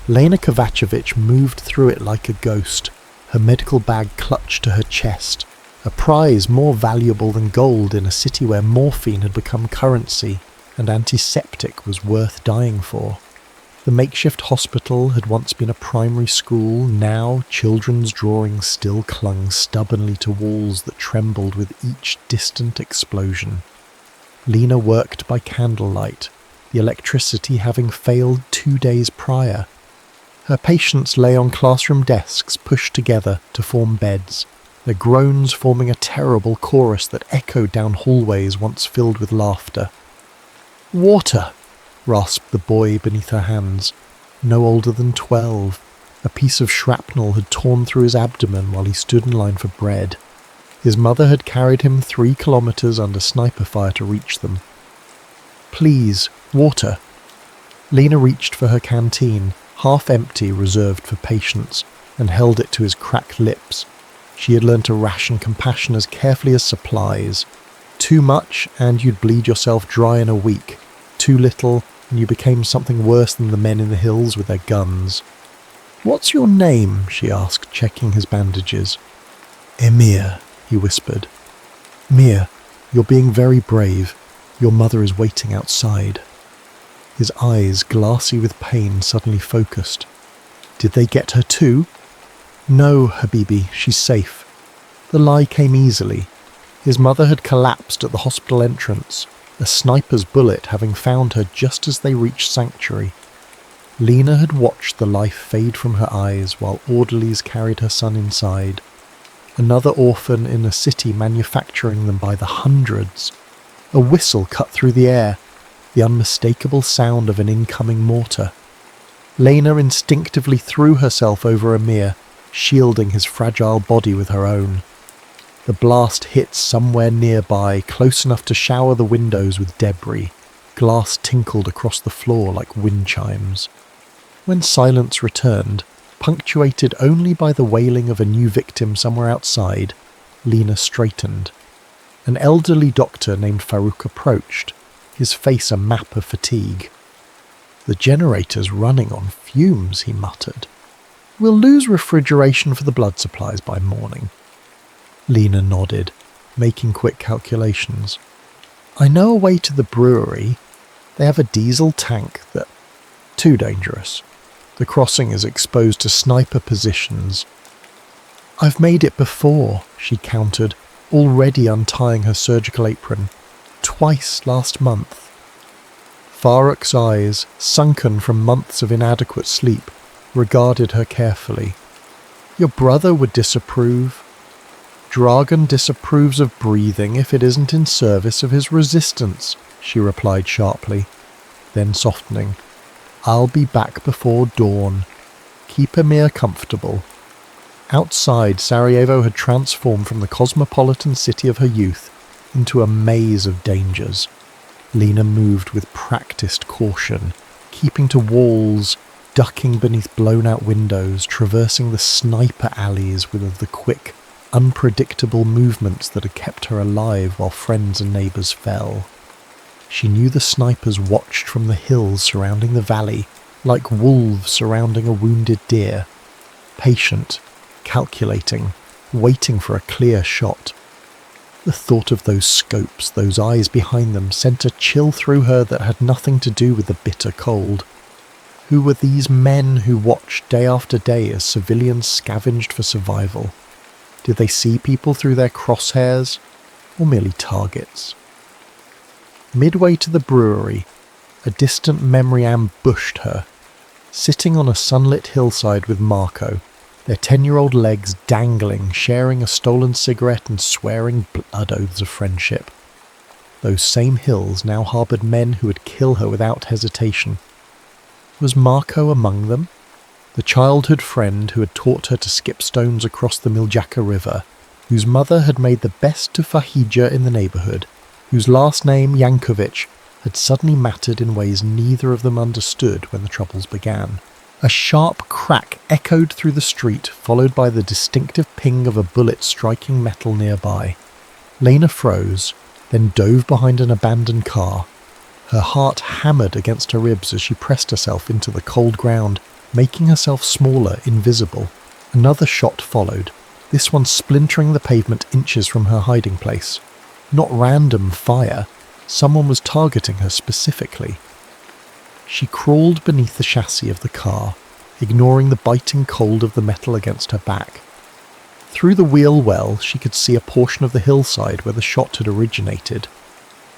Lena Kovacevic moved through it like a ghost, her medical bag clutched to her chest, a prize more valuable than gold in a city where morphine had become currency and antiseptic was worth dying for. The makeshift hospital had once been a primary school, now children's drawings still clung stubbornly to walls that trembled with each distant explosion. Lena worked by candlelight, the electricity having failed 2 days prior. Her patients lay on classroom desks pushed together to form beds, their groans forming a terrible chorus that echoed down hallways once filled with laughter. "Water!" rasped the boy beneath her hands, no older than 12. A piece of shrapnel had torn through his abdomen while he stood in line for bread. His mother had carried him 3 kilometers under sniper fire to reach them. "Please, water." Lena reached for her canteen, half empty, reserved for patients, and held it to his cracked lips. She had learned to ration compassion as carefully as supplies. Too much, and you'd bleed yourself dry in a week. Too little, and you became something worse than the men in the hills with their guns. "What's your name?" she asked, checking his bandages. "Emir," he whispered. "Mir, you're being very brave. Your mother is waiting outside." His eyes, glassy with pain, suddenly focused. "Did they get her too?" "No, Habibi, she's safe." The lie came easily. His mother had collapsed at the hospital entrance, a sniper's bullet having found her just as they reached sanctuary. Lena had watched the life fade from her eyes while orderlies carried her son inside. Another orphan in a city manufacturing them by the hundreds. A whistle cut through the air, the unmistakable sound of an incoming mortar. Lena instinctively threw herself over Amir, shielding his fragile body with her own. The blast hit somewhere nearby, close enough to shower the windows with debris. Glass tinkled across the floor like wind chimes. When silence returned, punctuated only by the wailing of a new victim somewhere outside, Lena straightened. An elderly doctor named Farouk approached, his face a map of fatigue. "The generator's running on fumes," he muttered. "We'll lose refrigeration for the blood supplies by morning." Lena nodded, making quick calculations. "I know a way to the brewery. They have a diesel tank that... Too dangerous. The crossing is exposed to sniper positions." "I've made it before," she countered, already untying her surgical apron. "Twice last month." Farouk's eyes, sunken from months of inadequate sleep, regarded her carefully. "Your brother would disapprove." "Dragan disapproves of breathing if it isn't in service of his resistance," she replied sharply. Then softening, "I'll be back before dawn. Keep Amir comfortable." Outside, Sarajevo had transformed from the cosmopolitan city of her youth into a maze of dangers. Lena moved with practiced caution, keeping to walls, ducking beneath blown-out windows, traversing the sniper alleys with the quick, unpredictable movements that had kept her alive while friends and neighbours fell. She knew the snipers watched from the hills surrounding the valley, like wolves surrounding a wounded deer, patient, calculating, waiting for a clear shot. The thought of those scopes, those eyes behind them, sent a chill through her that had nothing to do with the bitter cold. Who were these men who watched day after day as civilians scavenged for survival? Did they see people through their crosshairs, or merely targets? Midway to the brewery, a distant memory ambushed her. sitting on a sunlit hillside with Marco, their 10-year-old legs dangling, sharing a stolen cigarette and swearing blood oaths of friendship. Those same hills now harboured men who would kill her without hesitation. Was Marco among them? The childhood friend who had taught her to skip stones across the Miljacka River, whose mother had made the best tufahija in the neighbourhood, whose last name, Yankovic, had suddenly mattered in ways neither of them understood when the troubles began. A sharp crack echoed through the street, followed by the distinctive ping of a bullet striking metal nearby. Lena froze, then dove behind an abandoned car. Her heart hammered against her ribs as she pressed herself into the cold ground, making herself smaller, invisible. Another shot followed, this one splintering the pavement inches from her hiding place. Not random fire, someone was targeting her specifically. She crawled beneath the chassis of the car, ignoring the biting cold of the metal against her back. Through the wheel well, she could see a portion of the hillside where the shot had originated.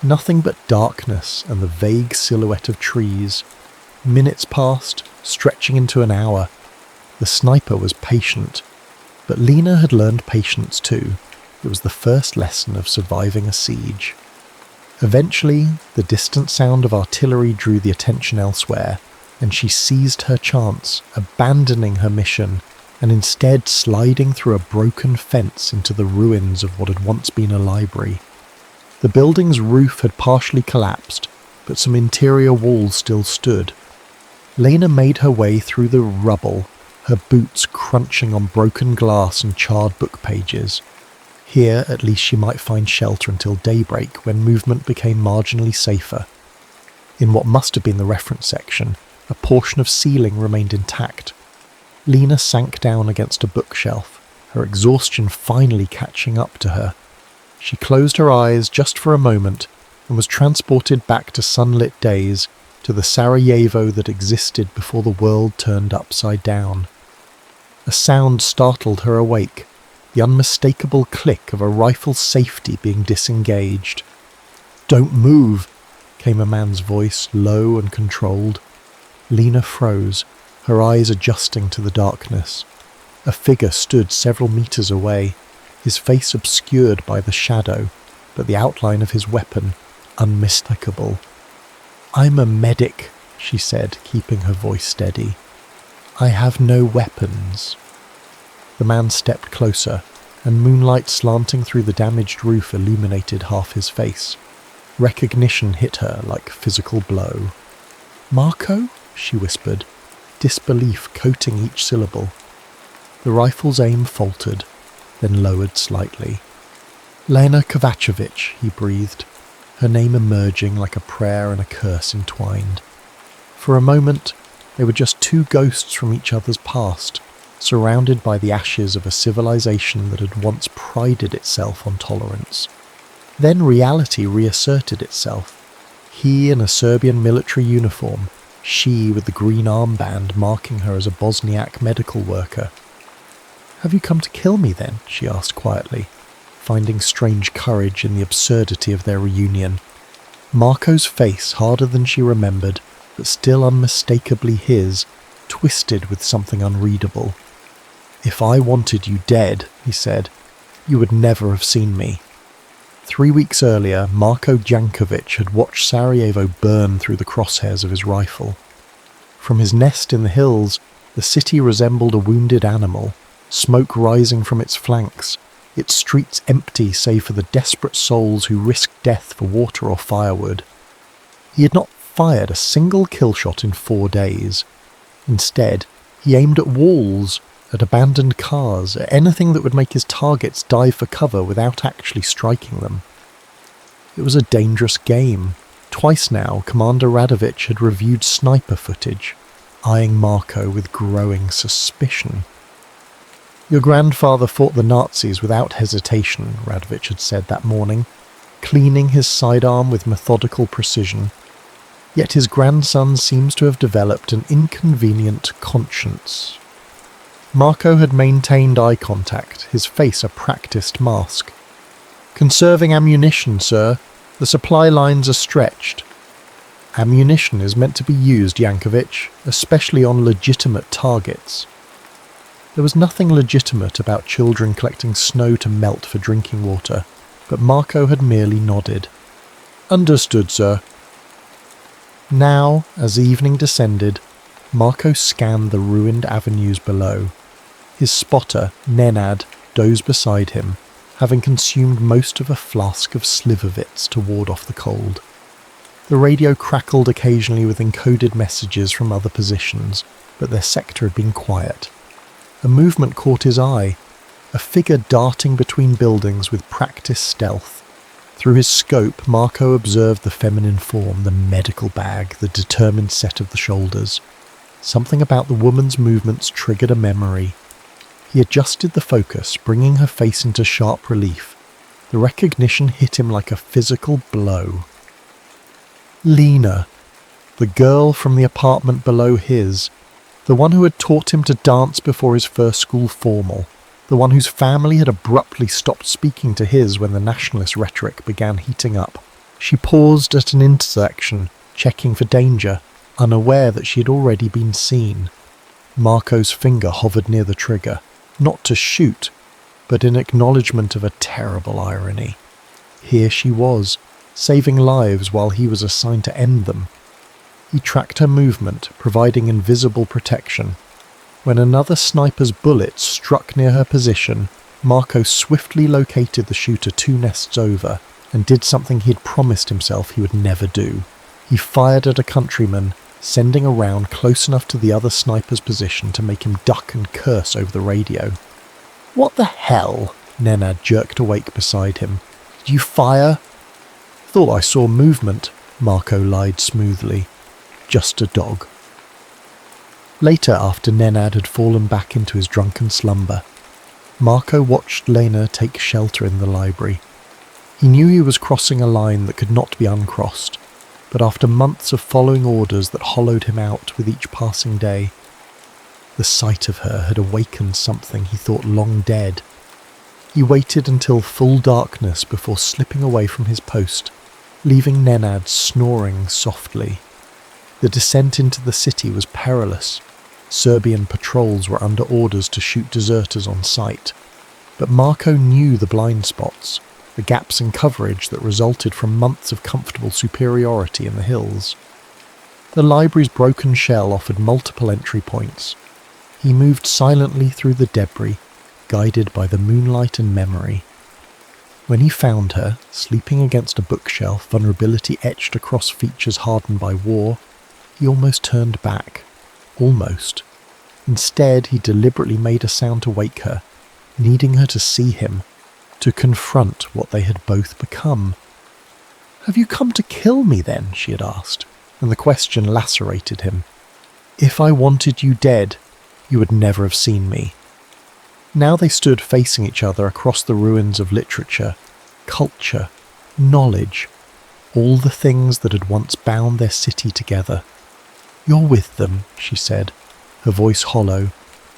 Nothing but darkness and the vague silhouette of trees. Minutes passed, stretching into an hour. The sniper was patient, but Lena had learned patience too. It was the first lesson of surviving a siege. Eventually, the distant sound of artillery drew the attention elsewhere, and she seized her chance, abandoning her mission, and instead sliding through a broken fence into the ruins of what had once been a library. The building's roof had partially collapsed, but some interior walls still stood. Lena made her way through the rubble, her boots crunching on broken glass and charred book pages. Here, at least, she might find shelter until daybreak, when movement became marginally safer. In what must have been the reference section, a portion of ceiling remained intact. Lena sank down against a bookshelf, her exhaustion finally catching up to her. She closed her eyes just for a moment and was transported back to sunlit days, to the Sarajevo that existed before the world turned upside down. A sound startled her awake, the unmistakable click of a rifle's safety being disengaged. "Don't move," came a man's voice, low and controlled. Lena froze, her eyes adjusting to the darkness. A figure stood several meters away, his face obscured by the shadow, but the outline of his weapon unmistakable. "I'm a medic," she said, keeping her voice steady. "I have no weapons." The man stepped closer, and moonlight slanting through the damaged roof illuminated half his face. Recognition hit her like physical blow. "Marco?" she whispered, disbelief coating each syllable. The rifle's aim faltered, then lowered slightly. "Lena Kovacevic," he breathed, her name emerging like a prayer and a curse entwined. For a moment, they were just two ghosts from each other's past, surrounded by the ashes of a civilization that had once prided itself on tolerance. Then reality reasserted itself. He in a Serbian military uniform, she with the green armband marking her as a Bosniak medical worker. "Have you come to kill me then?" she asked quietly, finding strange courage in the absurdity of their reunion. Marco's face, harder than she remembered, but still unmistakably his, twisted with something unreadable. "If I wanted you dead," he said, "you would never have seen me." 3 weeks earlier, Marko Jankovic had watched Sarajevo burn through the crosshairs of his rifle. From his nest in the hills, the city resembled a wounded animal, smoke rising from its flanks, its streets empty save for the desperate souls who risked death for water or firewood. He had not fired a single kill shot in 4 days. Instead, he aimed at walls, at abandoned cars, at anything that would make his targets dive for cover without actually striking them. It was a dangerous game. Twice now, Commander Radovic had reviewed sniper footage, eyeing Marco with growing suspicion. "Your grandfather fought the Nazis without hesitation," Radovic had said that morning, cleaning his sidearm with methodical precision. Yet his grandson seems to have developed an inconvenient conscience. Marco had maintained eye contact, his face a practiced mask. "Conserving ammunition, sir. The supply lines are stretched." Ammunition is meant to be used, Yankovic, especially on legitimate targets. There was nothing legitimate about children collecting snow to melt for drinking water, but Marco had merely nodded. Understood, sir. Now, as evening descended, Marco scanned the ruined avenues below. His spotter, Nenad, dozed beside him, having consumed most of a flask of Slivovitz to ward off the cold. The radio crackled occasionally with encoded messages from other positions, but their sector had been quiet. A movement caught his eye, a figure darting between buildings with practiced stealth. Through his scope, Marco observed the feminine form, the medical bag, the determined set of the shoulders. Something about the woman's movements triggered a memory. He adjusted the focus, bringing her face into sharp relief. The recognition hit him like a physical blow. Lena, the girl from the apartment below his, the one who had taught him to dance before his first school formal, the one whose family had abruptly stopped speaking to his when the nationalist rhetoric began heating up. She paused at an intersection, checking for danger, unaware that she had already been seen. Marco's finger hovered near the trigger, not to shoot, but in acknowledgement of a terrible irony. Here she was, saving lives while he was assigned to end them. He tracked her movement, providing invisible protection. When another sniper's bullet struck near her position, Marco swiftly located the shooter 2 nests over and did something he had promised himself he would never do. He fired at a countryman, sending a round close enough to the other sniper's position to make him duck and curse over the radio. "What the hell?" Nenad jerked awake beside him. "Did you fire?" "Thought I saw movement," Marco lied smoothly. "Just a dog." Later, after Nenad had fallen back into his drunken slumber, Marco watched Lena take shelter in the library. He knew he was crossing a line that could not be uncrossed, but after months of following orders that hollowed him out with each passing day, the sight of her had awakened something he thought long dead. He waited until full darkness before slipping away from his post, leaving Nenad snoring softly. The descent into the city was perilous. Serbian patrols were under orders to shoot deserters on sight. But Marco knew the blind spots, the gaps in coverage that resulted from months of comfortable superiority in the hills. The library's broken shell offered multiple entry points. He moved silently through the debris, guided by the moonlight and memory. When he found her, sleeping against a bookshelf, vulnerability etched across features hardened by war, he almost turned back. Almost. Instead, he deliberately made a sound to wake her, needing her to see him, to confront what they had both become. "Have you come to kill me then?" she had asked, and the question lacerated him. "If I wanted you dead, you would never have seen me." Now they stood facing each other across the ruins of literature, culture, knowledge, all the things that had once bound their city together. "You're with them," she said, her voice hollow,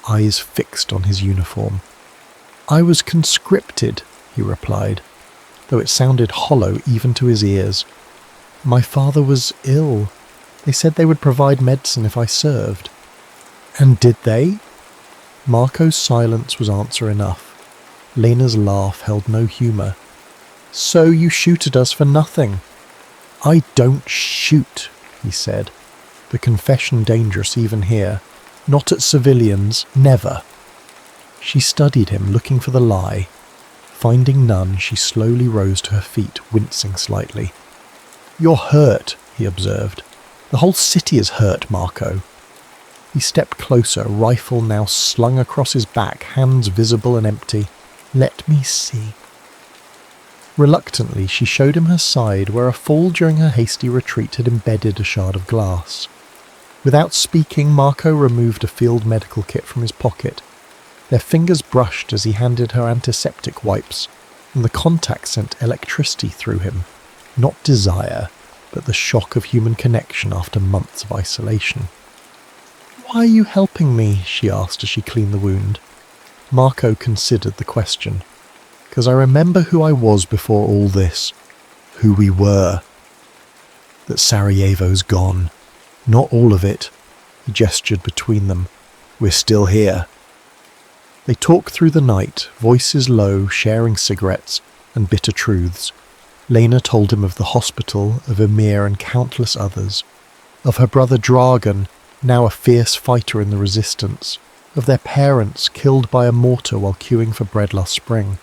eyes fixed on his uniform. "I was conscripted," he replied, though it sounded hollow even to his ears. "My father was ill. They said they would provide medicine if I served." "And did they?" Marco's silence was answer enough. Lena's laugh held no humour. "So you shoot at us for nothing." "I don't shoot," he said, the confession dangerous even here. "Not at civilians, never." She studied him, looking for the lie. Finding none, she slowly rose to her feet, wincing slightly. "You're hurt," he observed. "The whole city is hurt, Marco." He stepped closer, rifle now slung across his back, hands visible and empty. "Let me see." Reluctantly, she showed him her side, where a fall during her hasty retreat had embedded a shard of glass. Without speaking, Marco removed a field medical kit from his pocket. Their fingers brushed as he handed her antiseptic wipes, and the contact sent electricity through him. Not desire, but the shock of human connection after months of isolation. "Why are you helping me?" she asked as she cleaned the wound. Marco considered the question. "'Cause I remember who I was before all this. Who we were." that Sarajevo's gone. Not all of it. He gestured between them. We're still here. They talked through the night, voices low, sharing cigarettes and bitter truths. Lena told him of the hospital, of Emir and countless others, of her brother Dragan, now a fierce fighter in the resistance, of their parents killed by a mortar while queuing for bread last spring.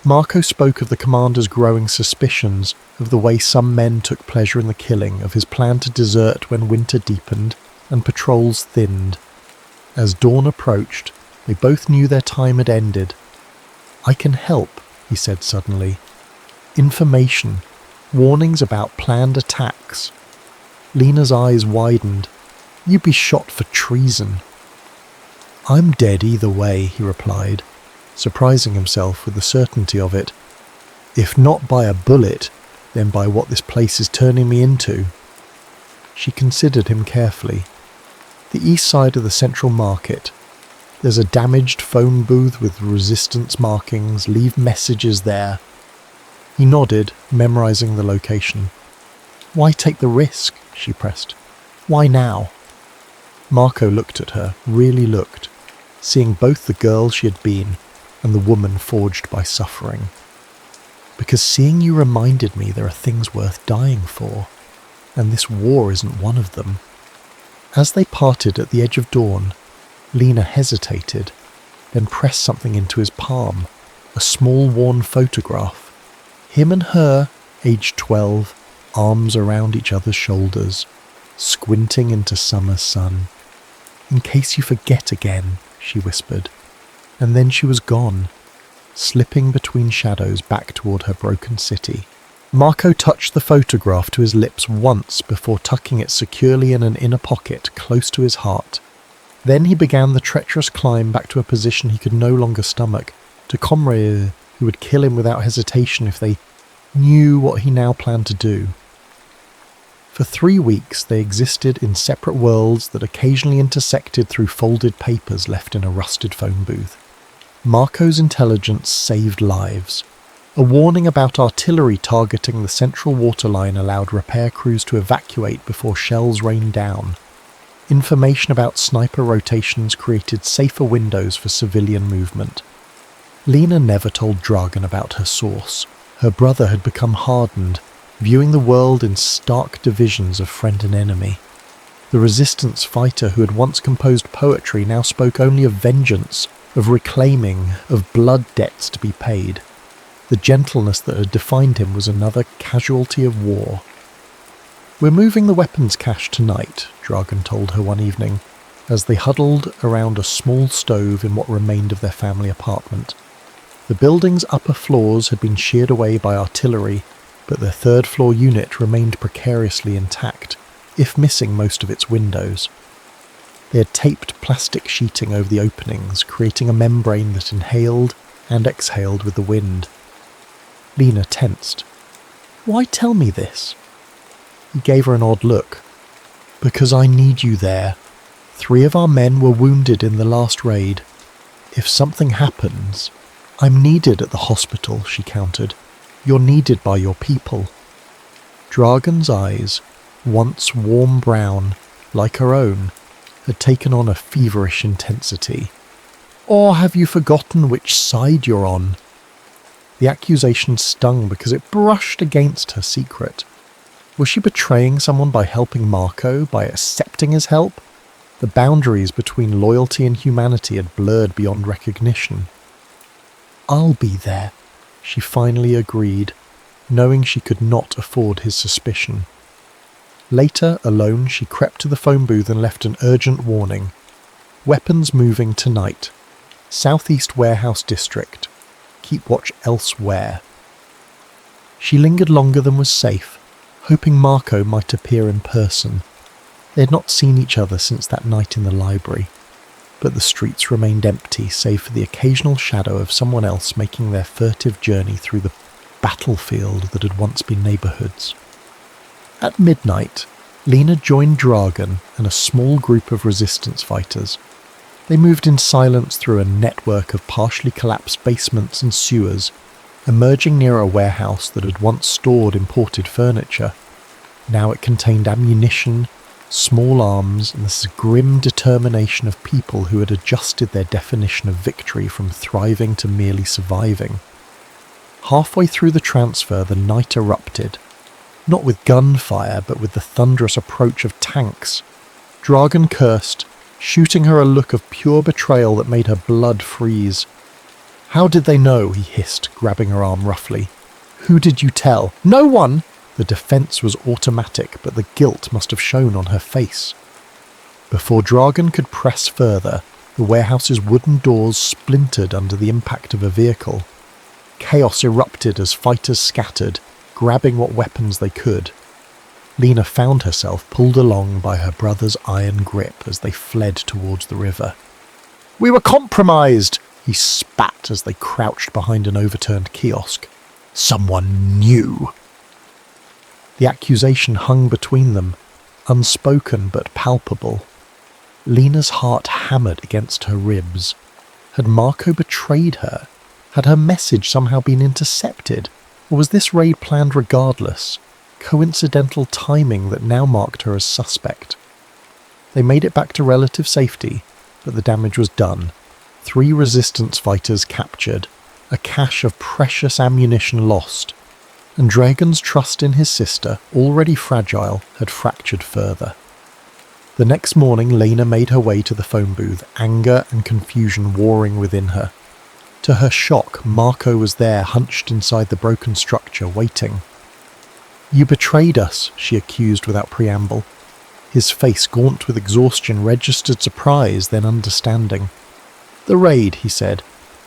Marco spoke of the commander's growing suspicions, of the way some men took pleasure in the killing, of his plan to desert when winter deepened and patrols thinned. As dawn approached, they both knew their time had ended. I can help, he said suddenly. Information, warnings about planned attacks. Lena's eyes widened. You'd be shot for treason. I'm dead either way, he replied, surprising himself with the certainty of it. If not by a bullet, then by what this place is turning me into. She considered him carefully. The east side of the central market. There's a damaged phone booth with resistance markings. Leave messages there. He nodded, memorizing the location. Why take the risk? She pressed. Why now? Marco looked at her, really looked, seeing both the girl she had been and the woman forged by suffering. Because seeing you reminded me there are things worth dying for, and this war isn't one of them. As they parted at the edge of dawn, Lena hesitated, then pressed something into his palm, a small worn photograph. Him and her, aged 12, arms around each other's shoulders, squinting into summer sun. In case you forget again, she whispered, and then she was gone, slipping between shadows back toward her broken city. Marco touched the photograph to his lips once before tucking it securely in an inner pocket close to his heart. Then he began the treacherous climb back to a position he could no longer stomach, to comrades who would kill him without hesitation if they knew what he now planned to do. For 3 weeks they existed in separate worlds that occasionally intersected through folded papers left in a rusted phone booth. Marco's intelligence saved lives. A warning about artillery targeting the central waterline allowed repair crews to evacuate before shells rained down. Information about sniper rotations created safer windows for civilian movement. Lena never told Dragan about her source. Her brother had become hardened, viewing the world in stark divisions of friend and enemy. The resistance fighter who had once composed poetry now spoke only of vengeance, of reclaiming, of blood debts to be paid. The gentleness that had defined him was another casualty of war. We're moving the weapons cache tonight, Dragan told her one evening, as they huddled around a small stove in what remained of their family apartment. The building's upper floors had been sheared away by artillery, but their third-floor unit remained precariously intact, if missing most of its windows. They had taped plastic sheeting over the openings, creating a membrane that inhaled and exhaled with the wind. Lena tensed. Why tell me this? He gave her an odd look. Because I need you there. 3 of our men were wounded in the last raid. If something happens, I'm needed at the hospital, she countered. You're needed by your people. Dragan's eyes, once warm brown, like her own, had taken on a feverish intensity. Or have you forgotten which side you're on? The accusation stung because it brushed against her secret. Was she betraying someone by helping Marco, by accepting his help? The boundaries between loyalty and humanity had blurred beyond recognition. I'll be there, she finally agreed, knowing she could not afford his suspicion. Later, alone, she crept to the phone booth and left an urgent warning. Weapons moving tonight. Southeast Warehouse District. Keep watch elsewhere. She lingered longer than was safe, hoping Marco might appear in person. They had not seen each other since that night in the library, but the streets remained empty save for the occasional shadow of someone else making their furtive journey through the battlefield that had once been neighbourhoods. At midnight, Lena joined Dragan and a small group of resistance fighters. They moved in silence through a network of partially collapsed basements and sewers, emerging near a warehouse that had once stored imported furniture. Now it contained ammunition, small arms, and this grim determination of people who had adjusted their definition of victory from thriving to merely surviving. Halfway through the transfer, the night erupted, not with gunfire, but with the thunderous approach of tanks. Dragan cursed, shooting her a look of pure betrayal that made her blood freeze. "How did they know?" he hissed, grabbing her arm roughly. "Who did you tell?" "No one!" The defense was automatic, but the guilt must have shown on her face. Before Dragan could press further, the warehouse's wooden doors splintered under the impact of a vehicle. Chaos erupted as fighters scattered, grabbing what weapons they could. Lena found herself pulled along by her brother's iron grip as they fled towards the river. "We were compromised!" he spat as they crouched behind an overturned kiosk. "Someone knew!" The accusation hung between them, unspoken but palpable. Lena's heart hammered against her ribs. Had Marco betrayed her? Had her message somehow been intercepted? Or was this raid planned regardless? Coincidental timing that now marked her as suspect. They made it back to relative safety, but the damage was done. 3 resistance fighters captured, a cache of precious ammunition lost, and Dragan's trust in his sister, already fragile, had fractured further. The next morning, Lena made her way to the phone booth, anger and confusion warring within her. To her shock, Marco was there, hunched inside the broken structure, waiting. "You betrayed us," she accused without preamble. His face, gaunt with exhaustion, registered surprise, then understanding. "The raid," he said.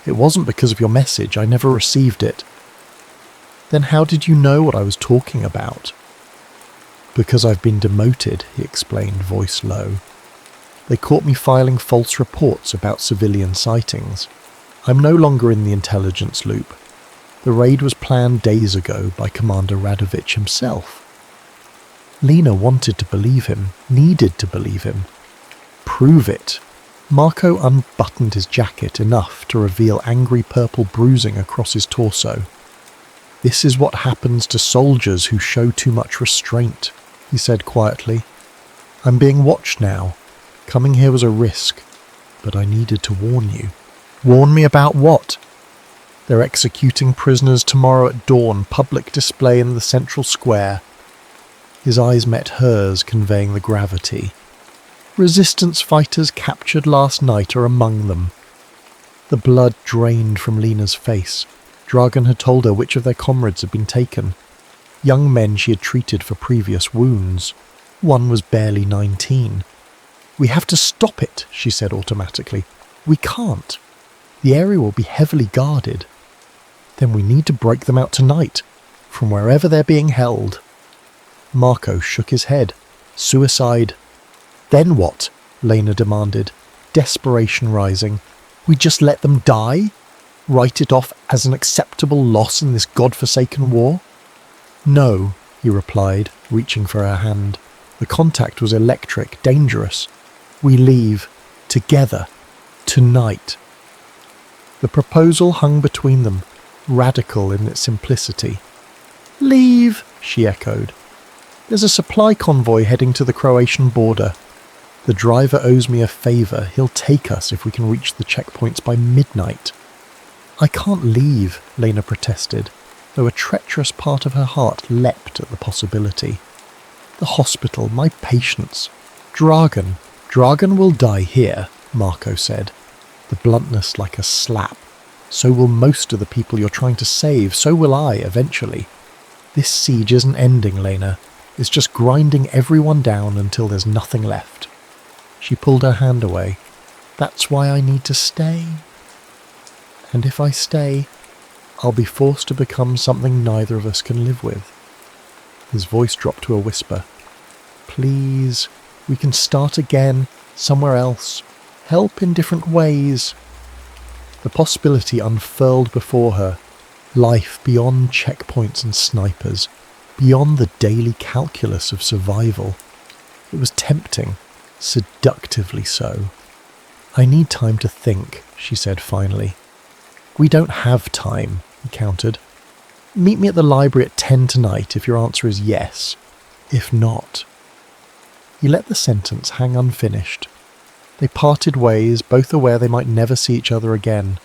"It wasn't because of your message. I never received it." "Then how did you know what I was talking about?" "Because I've been demoted," he explained, voice low. "They caught me filing false reports about civilian sightings. I'm no longer in the intelligence loop. The raid was planned days ago by Commander Radovich himself." Lena wanted to believe him, needed to believe him. "Prove it." Marco unbuttoned his jacket enough to reveal angry purple bruising across his torso. "This is what happens to soldiers who show too much restraint," he said quietly. "I'm being watched now. Coming here was a risk, but I needed to warn you." "Warn me about what?" "They're executing prisoners tomorrow at dawn, public display in the central square." His eyes met hers, conveying the gravity. "Resistance fighters captured last night are among them." The blood drained from Lena's face. Dragan had told her which of their comrades had been taken. Young men she had treated for previous wounds. One was barely 19. "We have to stop it," she said automatically. "We can't. The area will be heavily guarded." "Then we need to break them out tonight, from wherever they're being held." Marco shook his head. "Suicide." "Then what?" Lena demanded, desperation rising. "We just let them die? Write it off as an acceptable loss in this godforsaken war?" "No," he replied, reaching for her hand. The contact was electric, dangerous. "We leave. Together. Tonight." The proposal hung between them, radical in its simplicity. "Leave," she echoed. "There's a supply convoy heading to the Croatian border. The driver owes me a favour. He'll take us if we can reach the checkpoints by midnight." "I can't leave," Lena protested, though a treacherous part of her heart leapt at the possibility. "The hospital, my patients. Dragan will die here," Marco said, the bluntness like a slap. "So will most of the people you're trying to save. So will I, eventually. This siege isn't ending, Lena. It's just grinding everyone down until there's nothing left." She pulled her hand away. "That's why I need to stay. And if I stay, I'll be forced to become something neither of us can live with." His voice dropped to a whisper. "Please, we can start again, somewhere else. Help in different ways." The possibility unfurled before her. Life beyond checkpoints and snipers, beyond the daily calculus of survival. It was tempting, seductively so. "I need time to think," she said finally. "We don't have time," he countered. "Meet me at the library at 10 tonight if your answer is yes." If not. He let the sentence hang unfinished. They parted ways, both aware they might never see each other again.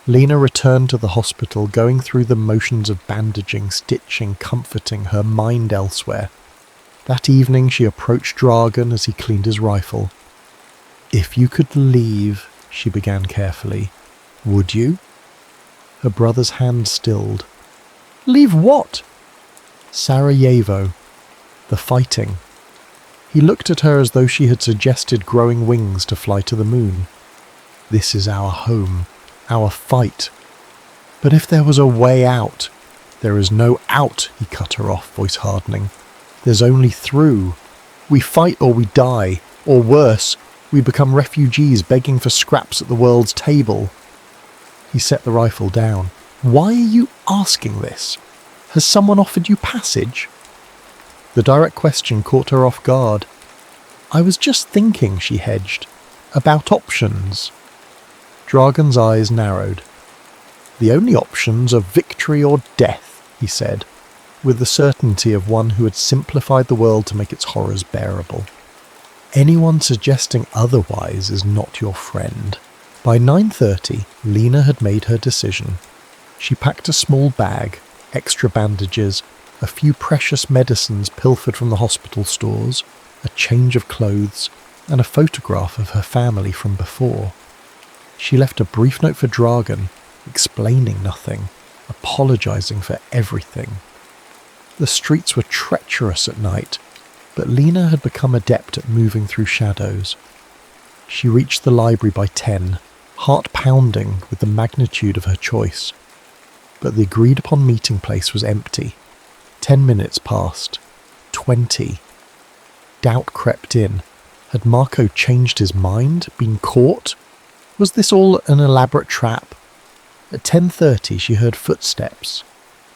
Lena returned to the hospital, going through the motions of bandaging, stitching, comforting, her mind elsewhere. That evening she approached Dragan as he cleaned his rifle. "If you could leave," she began carefully, "would you?" Her brother's hand stilled. "Leave what?" "Sarajevo. The fighting." He looked at her as though she had suggested growing wings to fly to the moon. "This is our home, our fight. But if there was a way out..." "There is no out," he cut her off, voice hardening. "There's only through. We fight or we die, or worse, we become refugees begging for scraps at the world's table." He set the rifle down. "Why are you asking this? Has someone offered you passage?" The direct question caught her off guard. "I was just thinking," she hedged, "about options." Dragan's eyes narrowed. "The only options are victory or death," he said, with the certainty of one who had simplified the world to make its horrors bearable. "Anyone suggesting otherwise is not your friend." By 9:30, Lena had made her decision. She packed a small bag, extra bandages, a few precious medicines pilfered from the hospital stores, a change of clothes, and a photograph of her family from before. She left a brief note for Dragan, explaining nothing, apologizing for everything. The streets were treacherous at night, but Lena had become adept at moving through shadows. She reached the library by 10, heart pounding with the magnitude of her choice. But the agreed-upon meeting place was empty. 10 minutes passed. 20. Doubt crept in. Had Marco changed his mind? Been caught? Was this all an elaborate trap? At 10:30 she heard footsteps.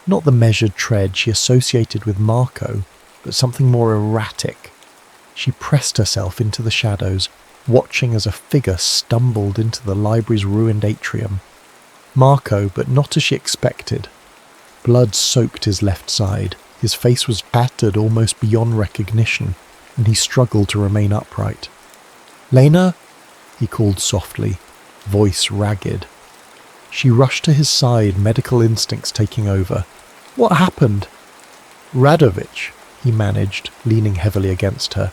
Not the measured tread she associated with Marco, but something more erratic. She pressed herself into the shadows, watching as a figure stumbled into the library's ruined atrium. Marco, but not as she expected. Blood soaked his left side. His face was battered almost beyond recognition, and he struggled to remain upright. "Lena?" he called softly, voice ragged. She rushed to his side, medical instincts taking over. "What happened?" "Radovich," he managed, leaning heavily against her.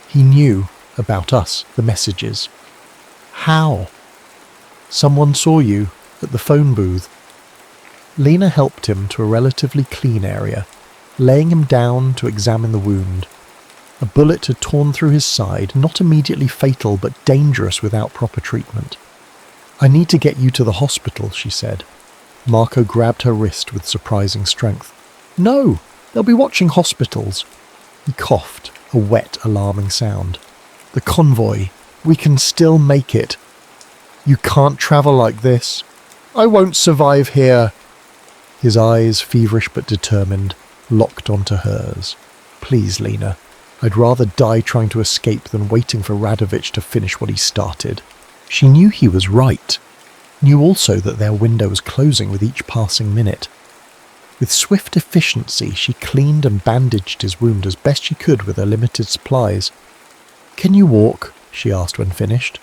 "He knew about us, the messages." "How?" "Someone saw you at the phone booth." Lena helped him to a relatively clean area, laying him down to examine the wound. A bullet had torn through his side, not immediately fatal but dangerous without proper treatment. "I need to get you to the hospital," she said. Marco grabbed her wrist with surprising strength. "No, they'll be watching hospitals." He coughed, a wet, alarming sound. "The convoy. We can still make it." "You can't travel like this." "I won't survive here." His eyes, feverish but determined, locked onto hers. "Please, Lena. I'd rather die trying to escape than waiting for Radovich to finish what he started." She knew he was right. Knew also that their window was closing with each passing minute. With swift efficiency, she cleaned and bandaged his wound as best she could with her limited supplies. "Can you walk?" she asked when finished.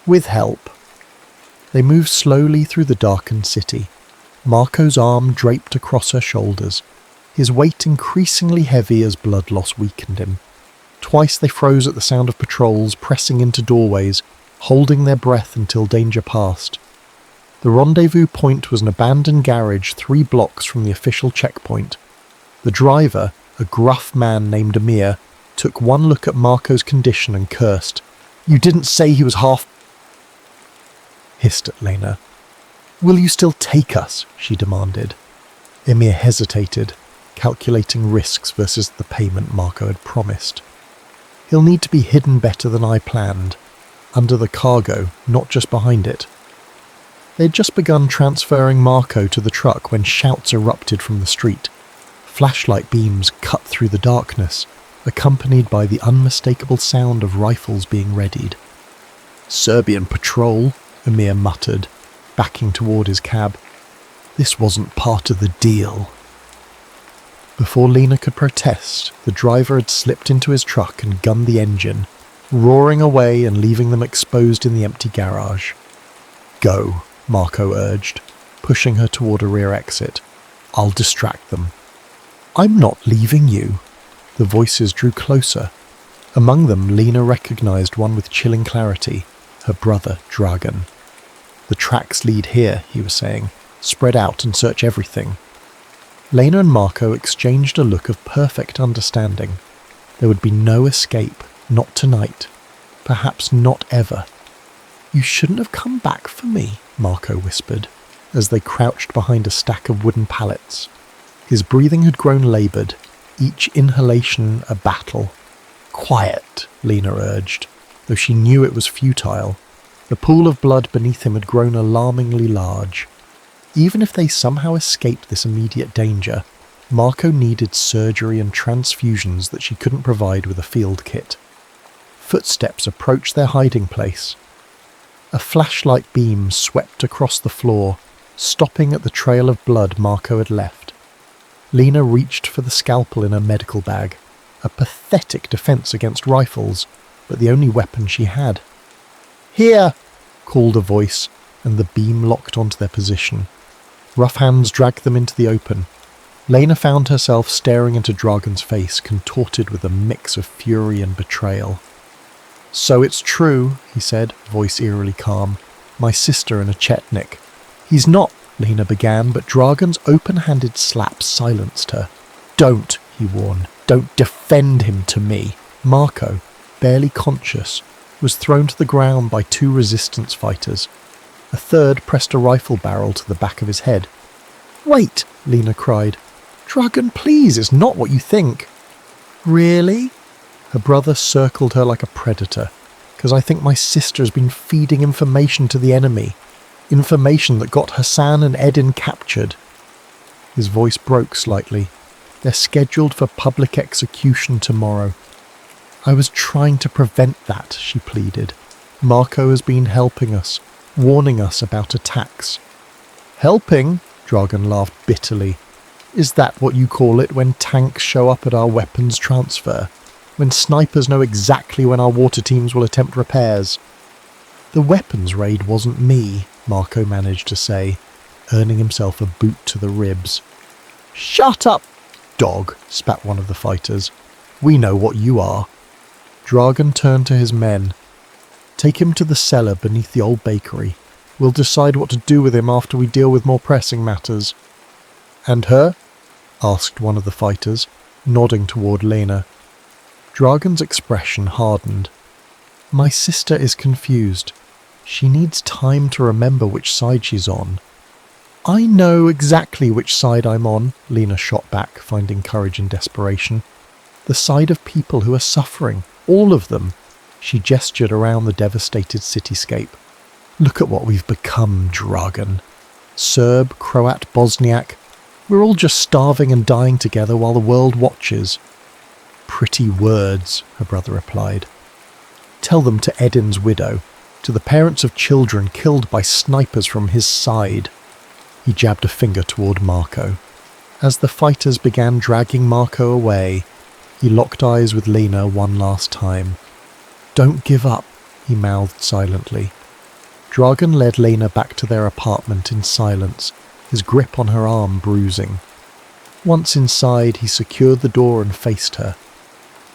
"With help." They moved slowly through the darkened city. Marco's arm draped across her shoulders, his weight increasingly heavy as blood loss weakened him. Twice they froze at the sound of patrols pressing into doorways, holding their breath until danger passed. The rendezvous point was an abandoned garage 3 blocks from the official checkpoint. The driver, a gruff man named Amir, took one look at Marco's condition and cursed. "You didn't say he was half..." hissed at Lena. "Will you still take us?" she demanded. Emir hesitated, calculating risks versus the payment Marco had promised. "He'll need to be hidden better than I planned. Under the cargo, not just behind it." They had just begun transferring Marco to the truck when shouts erupted from the street. Flashlight beams cut through the darkness, accompanied by the unmistakable sound of rifles being readied. "Serbian patrol," Amir muttered, backing toward his cab. "This wasn't part of the deal." Before Lena could protest, the driver had slipped into his truck and gunned the engine, roaring away and leaving them exposed in the empty garage. "Go," Marco urged, pushing her toward a rear exit. "I'll distract them." "I'm not leaving you." The voices drew closer. Among them, Lena recognized one with chilling clarity, her brother, Dragan. "The tracks lead here," he was saying. "Spread out and search everything." Lena and Marco exchanged a look of perfect understanding. There would be no escape, not tonight, perhaps not ever. "You shouldn't have come back for me," Marco whispered, as they crouched behind a stack of wooden pallets. His breathing had grown laboured, each inhalation a battle. "Quiet," Lena urged, though she knew it was futile. The pool of blood beneath him had grown alarmingly large. Even if they somehow escaped this immediate danger, Marco needed surgery and transfusions that she couldn't provide with a field kit. Footsteps approached their hiding place. A flashlight beam swept across the floor, stopping at the trail of blood Marco had left. Lena reached for the scalpel in her medical bag, a pathetic defense against rifles, but the only weapon she had. "Here!" called a voice, and the beam locked onto their position. Rough hands dragged them into the open. Lena found herself staring into Dragan's face, contorted with a mix of fury and betrayal. "So it's true," he said, voice eerily calm. "My sister and a Chetnik." "He's not," Lena began, but Dragan's open-handed slap silenced her. "Don't," he warned. "Don't defend him to me." Marco, barely conscious, was thrown to the ground by two resistance fighters. A third pressed a rifle barrel to the back of his head. "Wait," Lena cried. "Dragan, please, it's not what you think." "Really?" Her brother circled her like a predator. "'Cause I think my sister's been feeding information to the enemy. Information that got Hassan and Edin captured." His voice broke slightly. "They're scheduled for public execution tomorrow." "I was trying to prevent that," she pleaded. "Marco has been helping us, warning us about attacks." "Helping?" Dragan laughed bitterly. "Is that what you call it when tanks show up at our weapons transfer? When snipers know exactly when our water teams will attempt repairs?" "The weapons raid wasn't me," Marco managed to say, earning himself a boot to the ribs. "Shut up, dog," spat one of the fighters. "We know what you are." Dragan turned to his men. "Take him to the cellar beneath the old bakery. We'll decide what to do with him after we deal with more pressing matters." "And her?" asked one of the fighters, nodding toward Lena. Dragan's expression hardened. "My sister is confused. She needs time to remember which side she's on." "I know exactly which side I'm on," Lena shot back, finding courage in desperation. "The side of people who are suffering. All of them." She gestured around the devastated cityscape. "Look at what we've become, Dragan. Serb, Croat, Bosniak. We're all just starving and dying together while the world watches." "Pretty words," her brother replied. "Tell them to Edin's widow, to the parents of children killed by snipers from his side." He jabbed a finger toward Marco. As the fighters began dragging Marco away, he locked eyes with Lena one last time. "Don't give up," he mouthed silently. Dragan led Lena back to their apartment in silence, his grip on her arm bruising. Once inside, he secured the door and faced her.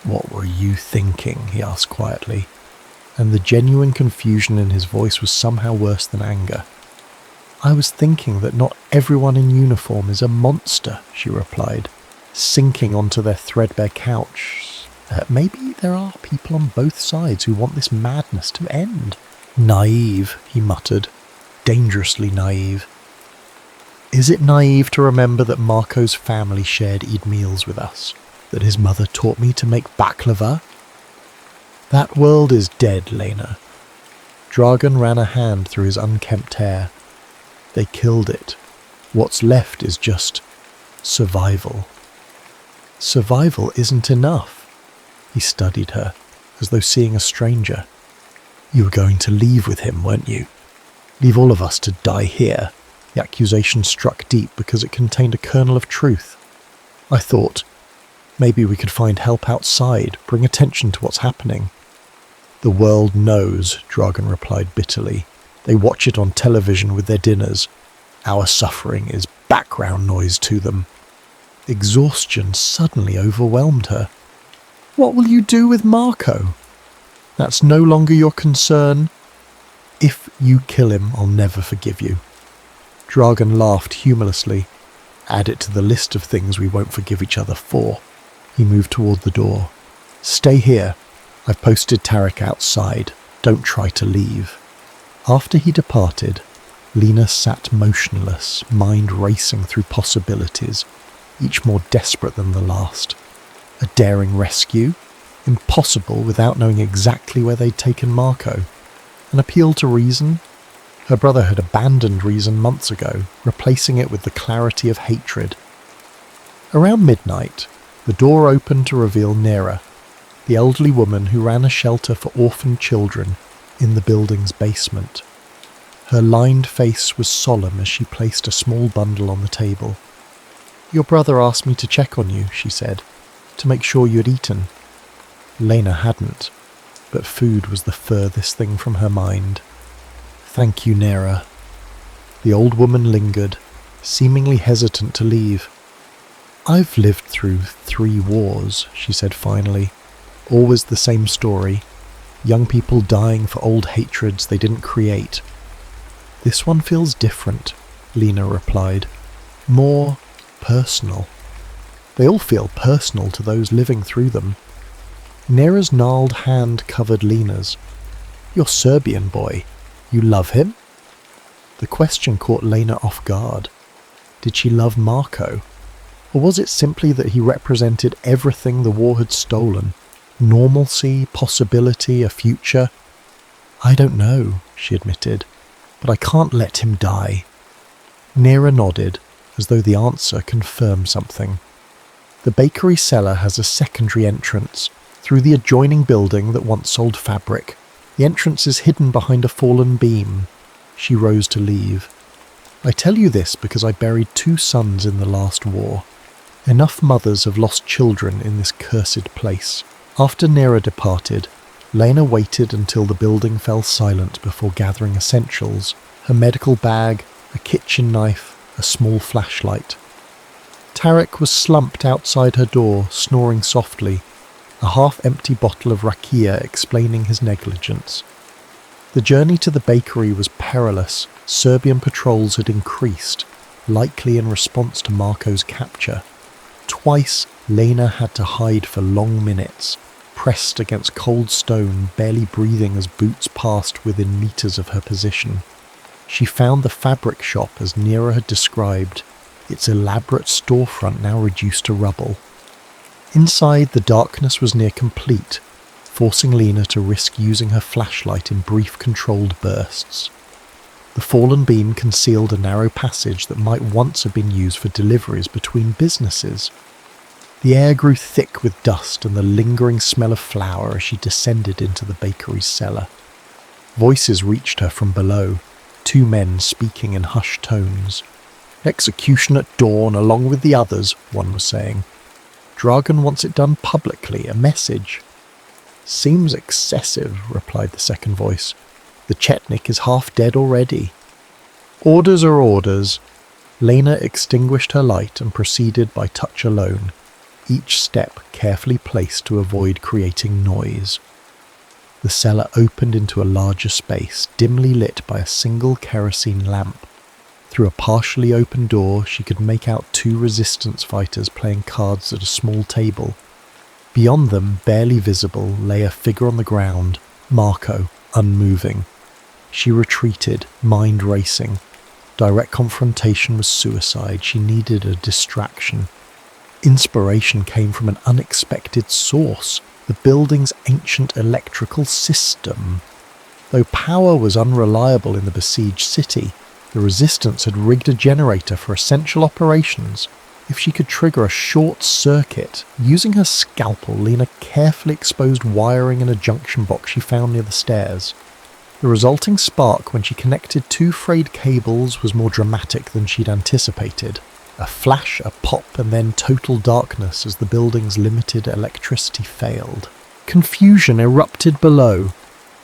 "What were you thinking?" he asked quietly, and the genuine confusion in his voice was somehow worse than anger. "I was thinking that not everyone in uniform is a monster," she replied, sinking onto their threadbare couch. "Maybe there are people on both sides who want this madness to end." "Naive," he muttered. "Dangerously naive." "Is it naive to remember that Marco's family shared Eid meals with us? That his mother taught me to make baklava?" "That world is dead, Lena." Dragan ran a hand through his unkempt hair. "They killed it. What's left is just survival." "Survival isn't enough." He studied her, as though seeing a stranger. "You were going to leave with him, weren't you? Leave all of us to die here." The accusation struck deep because it contained a kernel of truth. I thought, maybe we could find help outside, bring attention to what's happening. The world knows, Dragan replied bitterly. They watch it on television with their dinners. Our suffering is background noise to them. Exhaustion suddenly overwhelmed her. What will you do with Marco? That's no longer your concern. If you kill him, I'll never forgive you. Dragan laughed humorlessly. Add it to the list of things we won't forgive each other for. He moved toward the door. Stay here. I've posted Tarek outside. Don't try to leave. After he departed, Lena sat motionless, mind racing through possibilities, each more desperate than the last. A daring rescue? Impossible without knowing exactly where they'd taken Marco. An appeal to reason? Her brother had abandoned reason months ago, replacing it with the clarity of hatred. Around midnight, the door opened to reveal Nera, the elderly woman who ran a shelter for orphaned children in the building's basement. Her lined face was solemn as she placed a small bundle on the table. Your brother asked me to check on you, she said, to make sure you had eaten. Lena hadn't, but food was the furthest thing from her mind. Thank you, Nera. The old woman lingered, seemingly hesitant to leave. I've lived through 3 wars, she said finally. Always the same story. Young people dying for old hatreds they didn't create. This one feels different, Lena replied. More personal. They all feel personal to those living through them. Nera's gnarled hand covered Lena's. You're Serbian, boy. You love him? The question caught Lena off guard. Did she love Marco? Or was it simply that he represented everything the war had stolen? Normalcy, possibility, a future? I don't know, she admitted, but I can't let him die. Nera nodded, as though the answer confirmed something. The bakery cellar has a secondary entrance, through the adjoining building that once sold fabric. The entrance is hidden behind a fallen beam. She rose to leave. I tell you this because I buried 2 sons in the last war. Enough mothers have lost children in this cursed place. After Nera departed, Lena waited until the building fell silent before gathering essentials, her medical bag, a kitchen knife, a small flashlight. Tarek was slumped outside her door, snoring softly, a half-empty bottle of rakia explaining his negligence. The journey to the bakery was perilous. Serbian patrols had increased, likely in response to Marco's capture. Twice, Lena had to hide for long minutes, pressed against cold stone, barely breathing as boots passed within meters of her position. She found the fabric shop as Nera had described, its elaborate storefront now reduced to rubble. Inside, the darkness was near complete, forcing Lena to risk using her flashlight in brief controlled bursts. The fallen beam concealed a narrow passage that might once have been used for deliveries between businesses. The air grew thick with dust and the lingering smell of flour as she descended into the bakery's cellar. Voices reached her from below, 2 men speaking in hushed tones. Execution at dawn along with the others, one was saying. Dragan wants it done publicly, a message. Seems excessive, replied the second voice. The Chetnik is half dead already. Orders are orders. Lena extinguished her light and proceeded by touch alone, each step carefully placed to avoid creating noise. The cellar opened into a larger space, dimly lit by a single kerosene lamp. Through a partially open door, she could make out 2 resistance fighters playing cards at a small table. Beyond them, barely visible, lay a figure on the ground, Marco, unmoving. She retreated, mind racing. Direct confrontation was suicide. She needed a distraction. Inspiration came from an unexpected source, the building's ancient electrical system. Though power was unreliable in the besieged city, the resistance had rigged a generator for essential operations. If she could trigger a short circuit, using her scalpel, Lena carefully exposed wiring in a junction box she found near the stairs. The resulting spark when she connected 2 frayed cables was more dramatic than she'd anticipated. A flash, a pop, and then total darkness as the building's limited electricity failed. Confusion erupted below.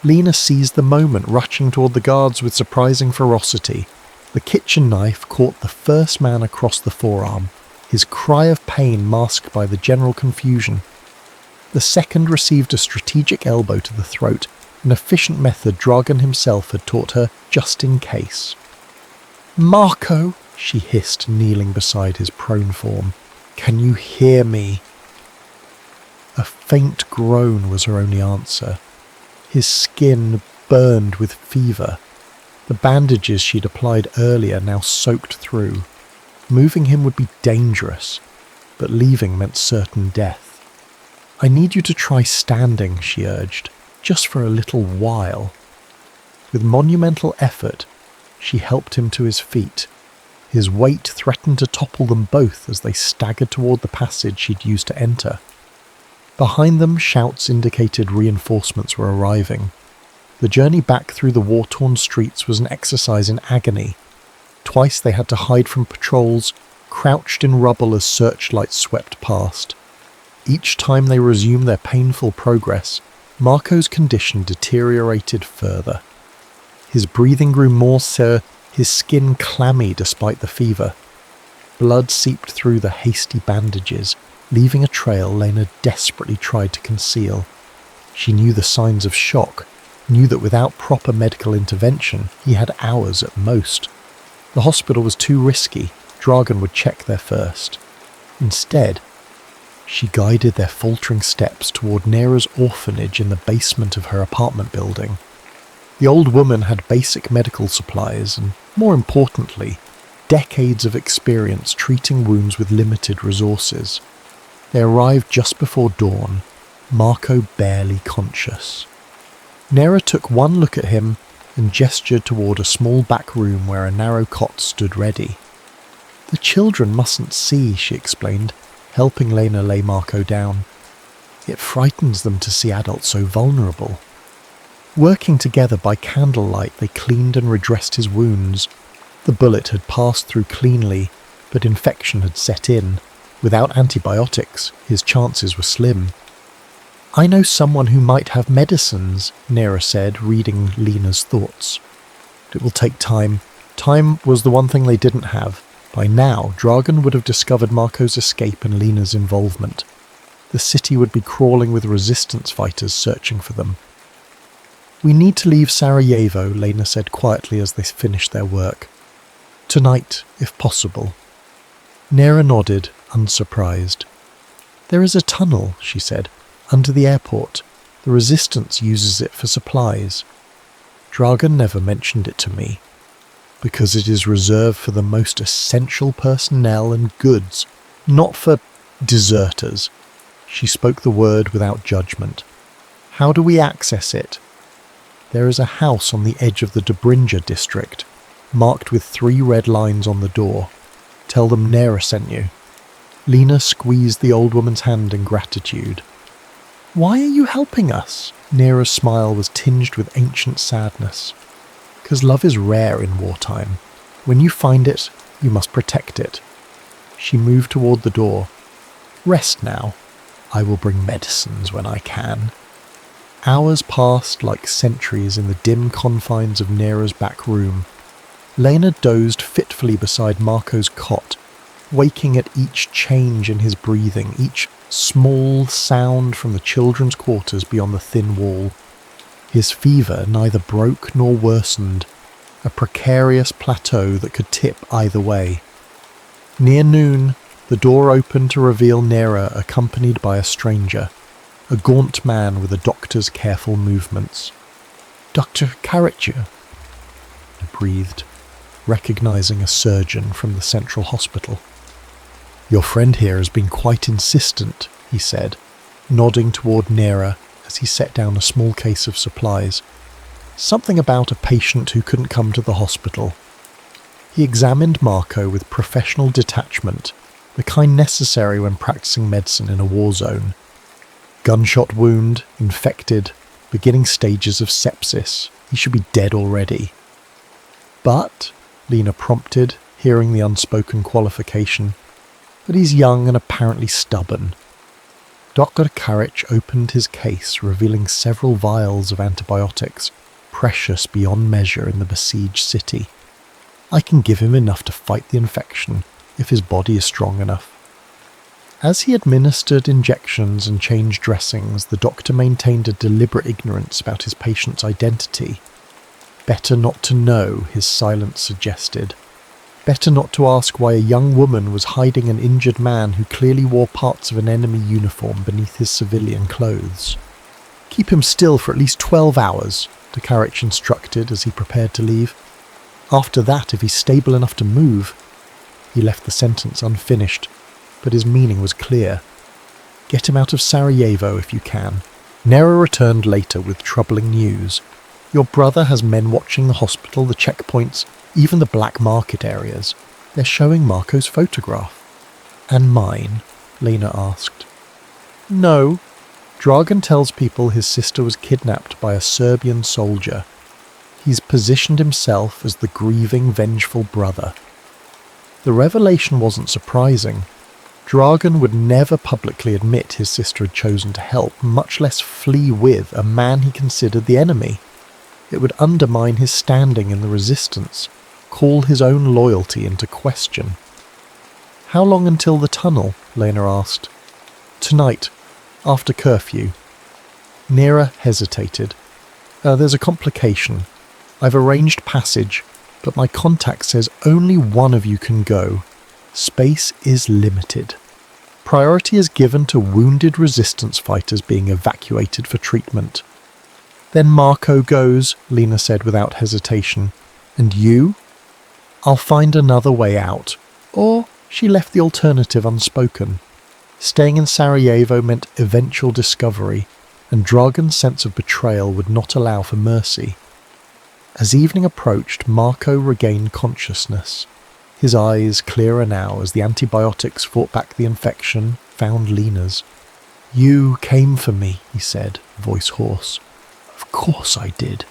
Lena seized the moment, rushing toward the guards with surprising ferocity. The kitchen knife caught the first man across the forearm, his cry of pain masked by the general confusion. The second received a strategic elbow to the throat, an efficient method Dragan himself had taught her just in case. "Marco," she hissed, kneeling beside his prone form. "Can you hear me?" A faint groan was her only answer. His skin burned with fever. The bandages she'd applied earlier now soaked through. Moving him would be dangerous, but leaving meant certain death. "I need you to try standing," she urged, "just for a little while." With monumental effort, she helped him to his feet. His weight threatened to topple them both as they staggered toward the passage she'd used to enter. Behind them, shouts indicated reinforcements were arriving. The journey back through the war-torn streets was an exercise in agony. Twice they had to hide from patrols, crouched in rubble as searchlights swept past. Each time they resumed their painful progress, Marco's condition deteriorated further. His breathing grew more his skin clammy despite the fever. Blood seeped through the hasty bandages, leaving a trail Lena desperately tried to conceal. She knew the signs of shock, knew that without proper medical intervention, he had hours at most. The hospital was too risky. Dragan would check there first. Instead, she guided their faltering steps toward Nera's orphanage in the basement of her apartment building. The old woman had basic medical supplies and, more importantly, decades of experience treating wounds with limited resources. They arrived just before dawn, Marco barely conscious. Nera took one look at him and gestured toward a small back room where a narrow cot stood ready. "The children mustn't see," she explained, helping Lena lay Marco down. "It frightens them to see adults so vulnerable." Working together by candlelight, they cleaned and redressed his wounds. The bullet had passed through cleanly, but infection had set in. Without antibiotics, his chances were slim. "I know someone who might have medicines," Nera said, reading Lena's thoughts. "It will take time." Time was the one thing they didn't have. By now, Dragan would have discovered Marco's escape and Lena's involvement. The city would be crawling with resistance fighters searching for them. "We need to leave Sarajevo," Lena said quietly as they finished their work. "Tonight, if possible." Nera nodded, unsurprised. "There is a tunnel," she said, "under the airport. The resistance uses it for supplies. Dragan never mentioned it to me, because it is reserved for the most essential personnel and goods, not for deserters." She spoke the word without judgment. "How do we access it?" "There is a house on the edge of the Dobrinja district, marked with 3 red lines on the door. Tell them Nera sent you." Lena squeezed the old woman's hand in gratitude. "Why are you helping us?" Nera's smile was tinged with ancient sadness. "'Cause love is rare in wartime. When you find it, you must protect it." She moved toward the door. "Rest now. I will bring medicines when I can." Hours passed like centuries in the dim confines of Nera's back room. Lena dozed fitfully beside Marco's cot, waking at each change in his breathing, each small sound from the children's quarters beyond the thin wall. His fever neither broke nor worsened, a precarious plateau that could tip either way. Near noon, the door opened to reveal Nera accompanied by a stranger, a gaunt man with a doctor's careful movements. "Dr. Karacu," he breathed, recognizing a surgeon from the central hospital. "Your friend here has been quite insistent," he said, nodding toward Nera as he set down a small case of supplies. "Something about a patient who couldn't come to the hospital." He examined Marco with professional detachment, the kind necessary when practicing medicine in a war zone. Gunshot wound, infected, beginning stages of sepsis. He should be dead already. "But," Lena prompted, hearing the unspoken qualification. "But he's young and apparently stubborn." Dr. Karic opened his case, revealing several vials of antibiotics, precious beyond measure in the besieged city. "I can give him enough to fight the infection, if his body is strong enough." As he administered injections and changed dressings, the doctor maintained a deliberate ignorance about his patient's identity. Better not to know, his silence suggested. Better not to ask why a young woman was hiding an injured man who clearly wore parts of an enemy uniform beneath his civilian clothes. "Keep him still for at least 12 hours, Karic instructed as he prepared to leave. "After that, if he's stable enough to move—" He left the sentence unfinished, but his meaning was clear. "Get him out of Sarajevo if you can." Nera returned later with troubling news. "Your brother has men watching the hospital, the checkpoints, even the black market areas. They're showing Marco's photograph." "And mine?" Lena asked. "No. Dragan tells people his sister was kidnapped by a Serbian soldier. He's positioned himself as the grieving, vengeful brother." The revelation wasn't surprising. Dragan would never publicly admit his sister had chosen to help, much less flee with, a man he considered the enemy. It would undermine his standing in the resistance, call his own loyalty into question. "How long until the tunnel?" Lena asked. "Tonight, after curfew." Nera hesitated. There's a complication. I've arranged passage, but my contact says only one of you can go. Space is limited. Priority is given to wounded resistance fighters being evacuated for treatment." "Then Marco goes," Lena said without hesitation. "And you?" "I'll find another way out." Or she left the alternative unspoken. Staying in Sarajevo meant eventual discovery, and Dragan's sense of betrayal would not allow for mercy. As evening approached, Marco regained consciousness. His eyes clearer now as the antibiotics fought back the infection, found Lena's. "You came for me," he said, voice hoarse. "Of course I did."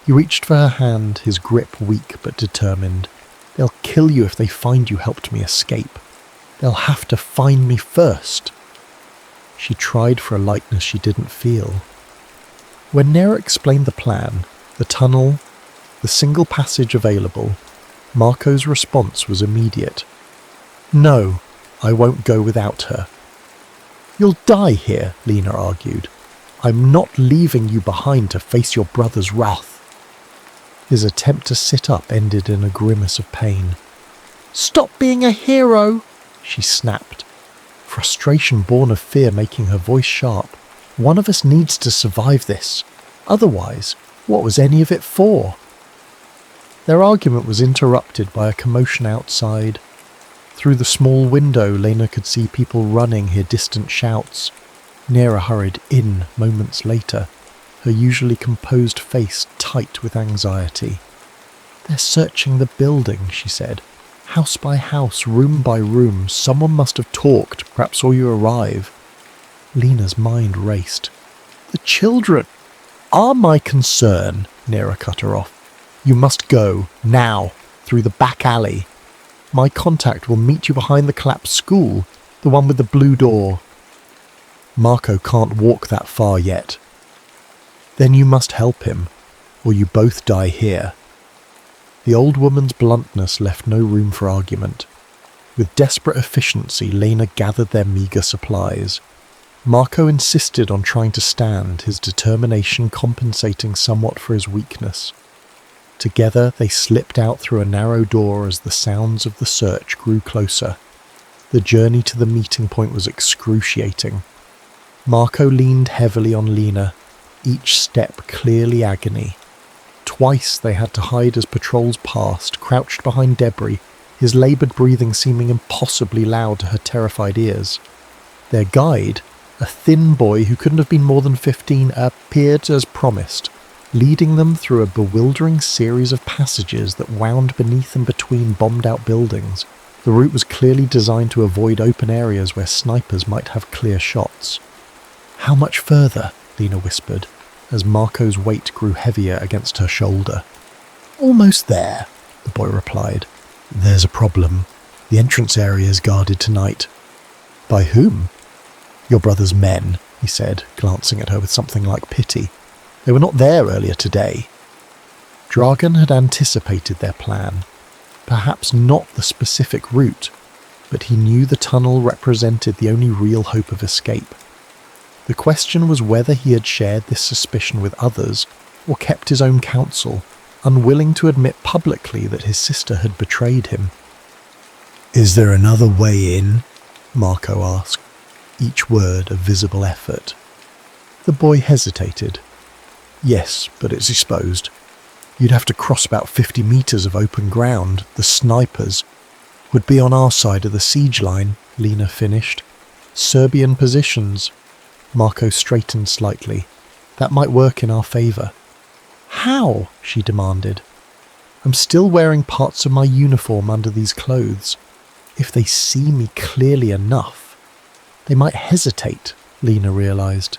He reached for her hand, his grip weak but determined. "They'll kill you if they find you helped me escape. They'll have to find me first." She tried for a lightness she didn't feel. When Nera explained the plan, the tunnel, the single passage available, Marco's response was immediate. "No, I won't go without her." "You'll die here," Lena argued. "I'm not leaving you behind to face your brother's wrath." His attempt to sit up ended in a grimace of pain. "Stop being a hero," she snapped, frustration born of fear making her voice sharp. "One of us needs to survive this. Otherwise, what was any of it for?" Their argument was interrupted by a commotion outside. Through the small window, Lena could see people running, hear distant shouts. Nera hurried in moments later, her usually composed face tight with anxiety. "They're searching the building," she said. "House by house, room by room. Someone must have talked, perhaps saw you arrive." Lena's mind raced. "The children are my concern," Nera cut her off. "You must go, now, through the back alley. My contact will meet you behind the collapsed school, the one with the blue door." "Marco can't walk that far yet." "Then you must help him, or you both die here." The old woman's bluntness left no room for argument. With desperate efficiency, Lena gathered their meagre supplies. Marco insisted on trying to stand, his determination compensating somewhat for his weakness. Together they slipped out through a narrow door as the sounds of the search grew closer. The journey to the meeting point was excruciating. Marco leaned heavily on Lena, each step clearly agony. Twice they had to hide as patrols passed, crouched behind debris, his laboured breathing seeming impossibly loud to her terrified ears. Their guide, a thin boy who couldn't have been more than 15, appeared as promised, leading them through a bewildering series of passages that wound beneath and between bombed-out buildings. The route was clearly designed to avoid open areas where snipers might have clear shots. "How much further?" Lena whispered, as Marco's weight grew heavier against her shoulder. "Almost there," the boy replied. "There's a problem. The entrance area is guarded tonight." "By whom?" "Your brother's men," he said, glancing at her with something like pity. "They were not there earlier today." Dragan had anticipated their plan. Perhaps not the specific route, but he knew the tunnel represented the only real hope of escape. The question was whether he had shared this suspicion with others or kept his own counsel, unwilling to admit publicly that his sister had betrayed him. "Is there another way in?" Marco asked, each word a visible effort. The boy hesitated. "Yes, but it's exposed. You'd have to cross about 50 meters of open ground. The snipers would be on our side of the siege line," Lena finished. "Serbian positions." Marco straightened slightly. "That might work in our favor." "How?" she demanded. "I'm still wearing parts of my uniform under these clothes. If they see me clearly enough, they might hesitate," Lena realized.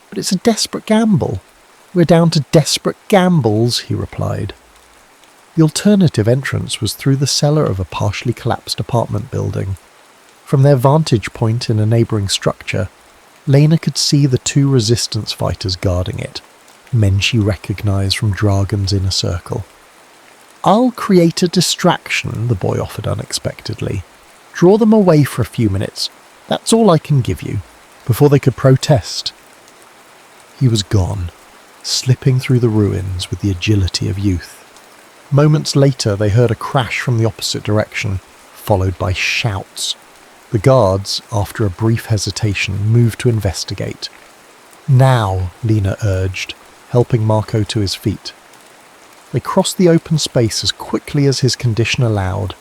"But it's a desperate gamble." "We're down to desperate gambles," he replied. The alternative entrance was through the cellar of a partially collapsed apartment building. From their vantage point in a neighbouring structure, Lena could see the 2 resistance fighters guarding it, men she recognised from Dragan's inner circle. "I'll create a distraction," the boy offered unexpectedly. "Draw them away for a few minutes. That's all I can give you, before they could protest." He was gone, slipping through the ruins with the agility of youth. Moments later, they heard a crash from the opposite direction, followed by shouts. The guards, after a brief hesitation, moved to investigate. "Now," Lena urged, helping Marco to his feet. They crossed the open space as quickly as his condition allowed,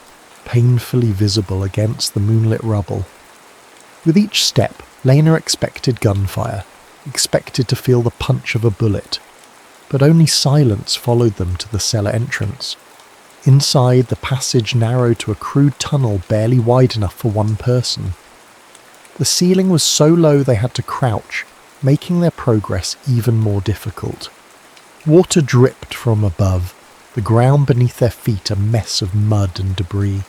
painfully visible against the moonlit rubble. With each step, Lena expected gunfire, expected to feel the punch of a bullet, but only silence followed them to the cellar entrance. Inside, the passage narrowed to a crude tunnel barely wide enough for one person. The ceiling was so low they had to crouch, making their progress even more difficult. Water dripped from above, the ground beneath their feet a mess of mud and debris.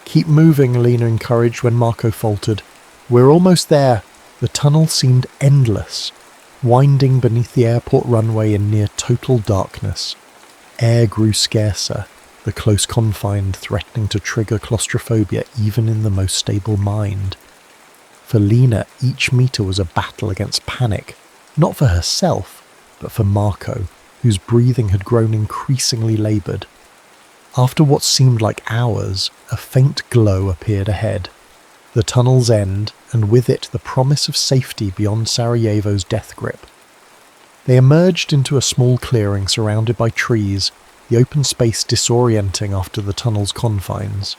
"Keep moving," Lena encouraged when Marco faltered. "We're almost there." The tunnel seemed endless, winding beneath the airport runway in near total darkness. Air grew scarcer, the close confine threatening to trigger claustrophobia even in the most stable mind. For Lena, each meter was a battle against panic, not for herself, but for Marco, whose breathing had grown increasingly laboured. After what seemed like hours, a faint glow appeared ahead. The tunnel's end, and with it the promise of safety beyond Sarajevo's death grip. They emerged into a small clearing surrounded by trees, the open space disorienting after the tunnel's confines.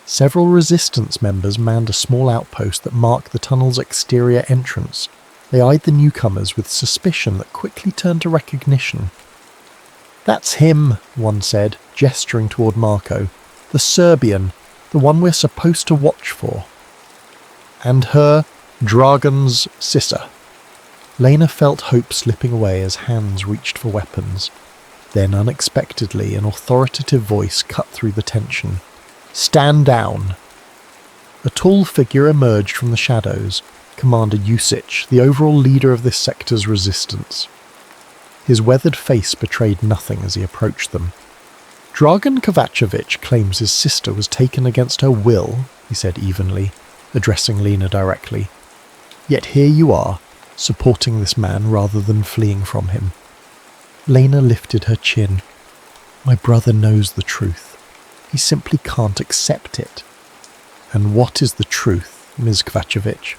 Several resistance members manned a small outpost that marked the tunnel's exterior entrance. They eyed the newcomers with suspicion that quickly turned to recognition. "That's him," one said, gesturing toward Marco. "The Serbian, the one we're supposed to watch for." "And her, Dragan's sister." Lena felt hope slipping away as hands reached for weapons. Then, unexpectedly, an authoritative voice cut through the tension. "Stand down." A tall figure emerged from the shadows, Commander Jusic, the overall leader of this sector's resistance. His weathered face betrayed nothing as he approached them. "Dragan Kovacevic claims his sister was taken against her will," he said evenly, addressing Lena directly. "Yet here you are, supporting this man rather than fleeing from him." Lena lifted her chin. "My brother knows the truth. He simply can't accept it." "And what is the truth, Ms. Kovacevic?"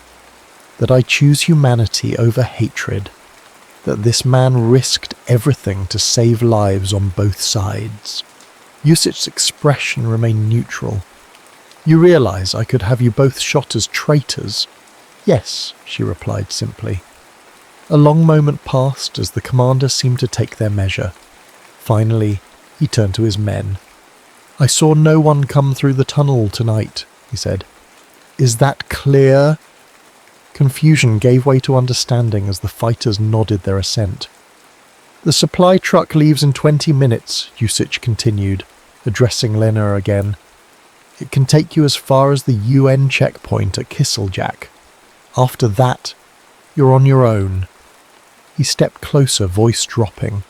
"That I choose humanity over hatred. That this man risked everything to save lives on both sides." Jusic's expression remained neutral. "You realize I could have you both shot as traitors?" "Yes," she replied simply. A long moment passed as the commander seemed to take their measure. Finally, he turned to his men. "I saw no one come through the tunnel tonight," he said. "Is that clear?" Confusion gave way to understanding as the fighters nodded their assent. "The supply truck leaves in 20 minutes, Jusic continued, addressing Lena again. "It can take you as far as the UN checkpoint at Kisseljak. After that, you're on your own." He stepped closer, voice dropping.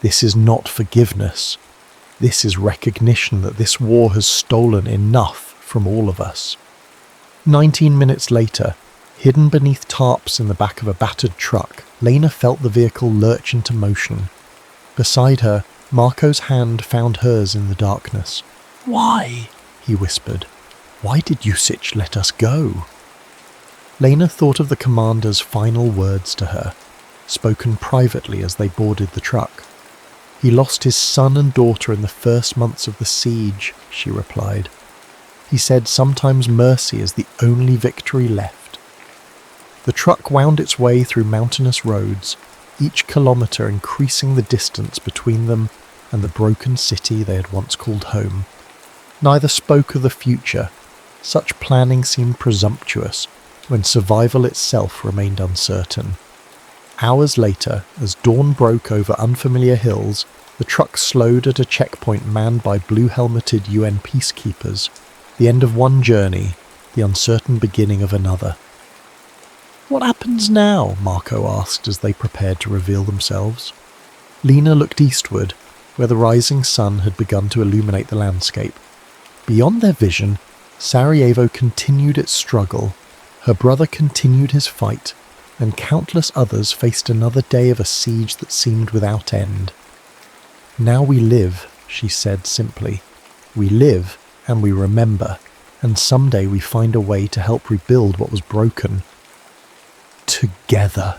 "This is not forgiveness. This is recognition that this war has stolen enough from all of us." 19 minutes later, hidden beneath tarps in the back of a battered truck, Lena felt the vehicle lurch into motion. Beside her, Marco's hand found hers in the darkness. "Why?" he whispered. "Why did Usich let us go?" Lena thought of the commander's final words to her, spoken privately as they boarded the truck. "He lost his son and daughter in the first months of the siege," she replied. "He said sometimes mercy is the only victory left." The truck wound its way through mountainous roads, each kilometre increasing the distance between them and the broken city they had once called home. Neither spoke of the future. Such planning seemed presumptuous when survival itself remained uncertain. Hours later, as dawn broke over unfamiliar hills, the truck slowed at a checkpoint manned by blue-helmeted UN peacekeepers. The end of one journey, the uncertain beginning of another. "What happens now?" Marco asked as they prepared to reveal themselves. Lena looked eastward, where the rising sun had begun to illuminate the landscape. Beyond their vision, Sarajevo continued its struggle. Her brother continued his fight, and countless others faced another day of a siege that seemed without end. "Now we live," she said simply. "We live, and we remember, and someday we find a way to help rebuild what was broken. Together."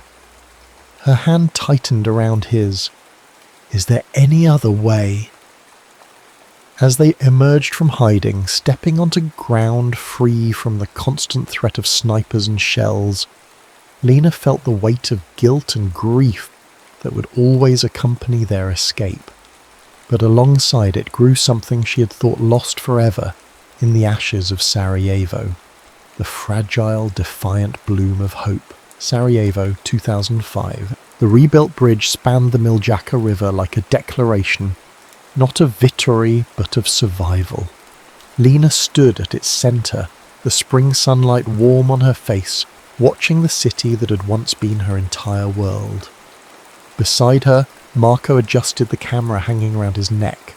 Her hand tightened around his. "Is there any other way?" As they emerged from hiding, stepping onto ground free from the constant threat of snipers and shells, Lena felt the weight of guilt and grief that would always accompany their escape. But alongside it grew something she had thought lost forever in the ashes of Sarajevo, the fragile, defiant bloom of hope. Sarajevo, 2005. The rebuilt bridge spanned the Miljacka River like a declaration, not of victory, but of survival. Lena stood at its centre, the spring sunlight warm on her face, watching the city that had once been her entire world. Beside her, Marco adjusted the camera hanging around his neck.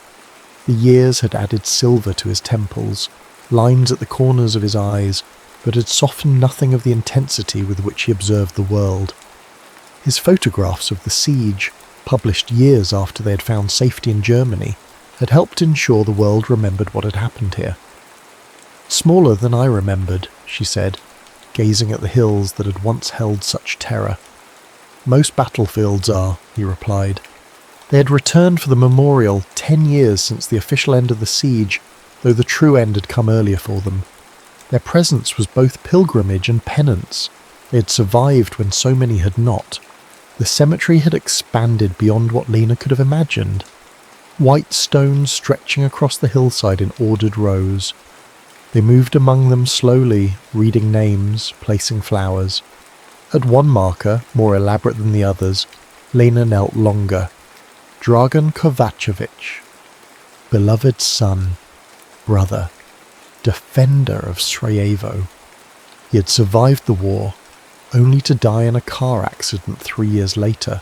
The years had added silver to his temples, lines at the corners of his eyes, but had softened nothing of the intensity with which he observed the world. His photographs of the siege, published years after they had found safety in Germany, had helped ensure the world remembered what had happened here. "Smaller than I remembered," she said, gazing at the hills that had once held such terror. "Most battlefields are," he replied. They had returned for the memorial 10 years since the official end of the siege, though the true end had come earlier for them. Their presence was both pilgrimage and penance. They had survived when so many had not. The cemetery had expanded beyond what Lena could have imagined. White stones stretching across the hillside in ordered rows. They moved among them slowly, reading names, placing flowers. At one marker, more elaborate than the others, Lena knelt longer. Dragan Kovacevic, beloved son, brother, defender of Sarajevo. He had survived the war, only to die in a car accident 3 years later.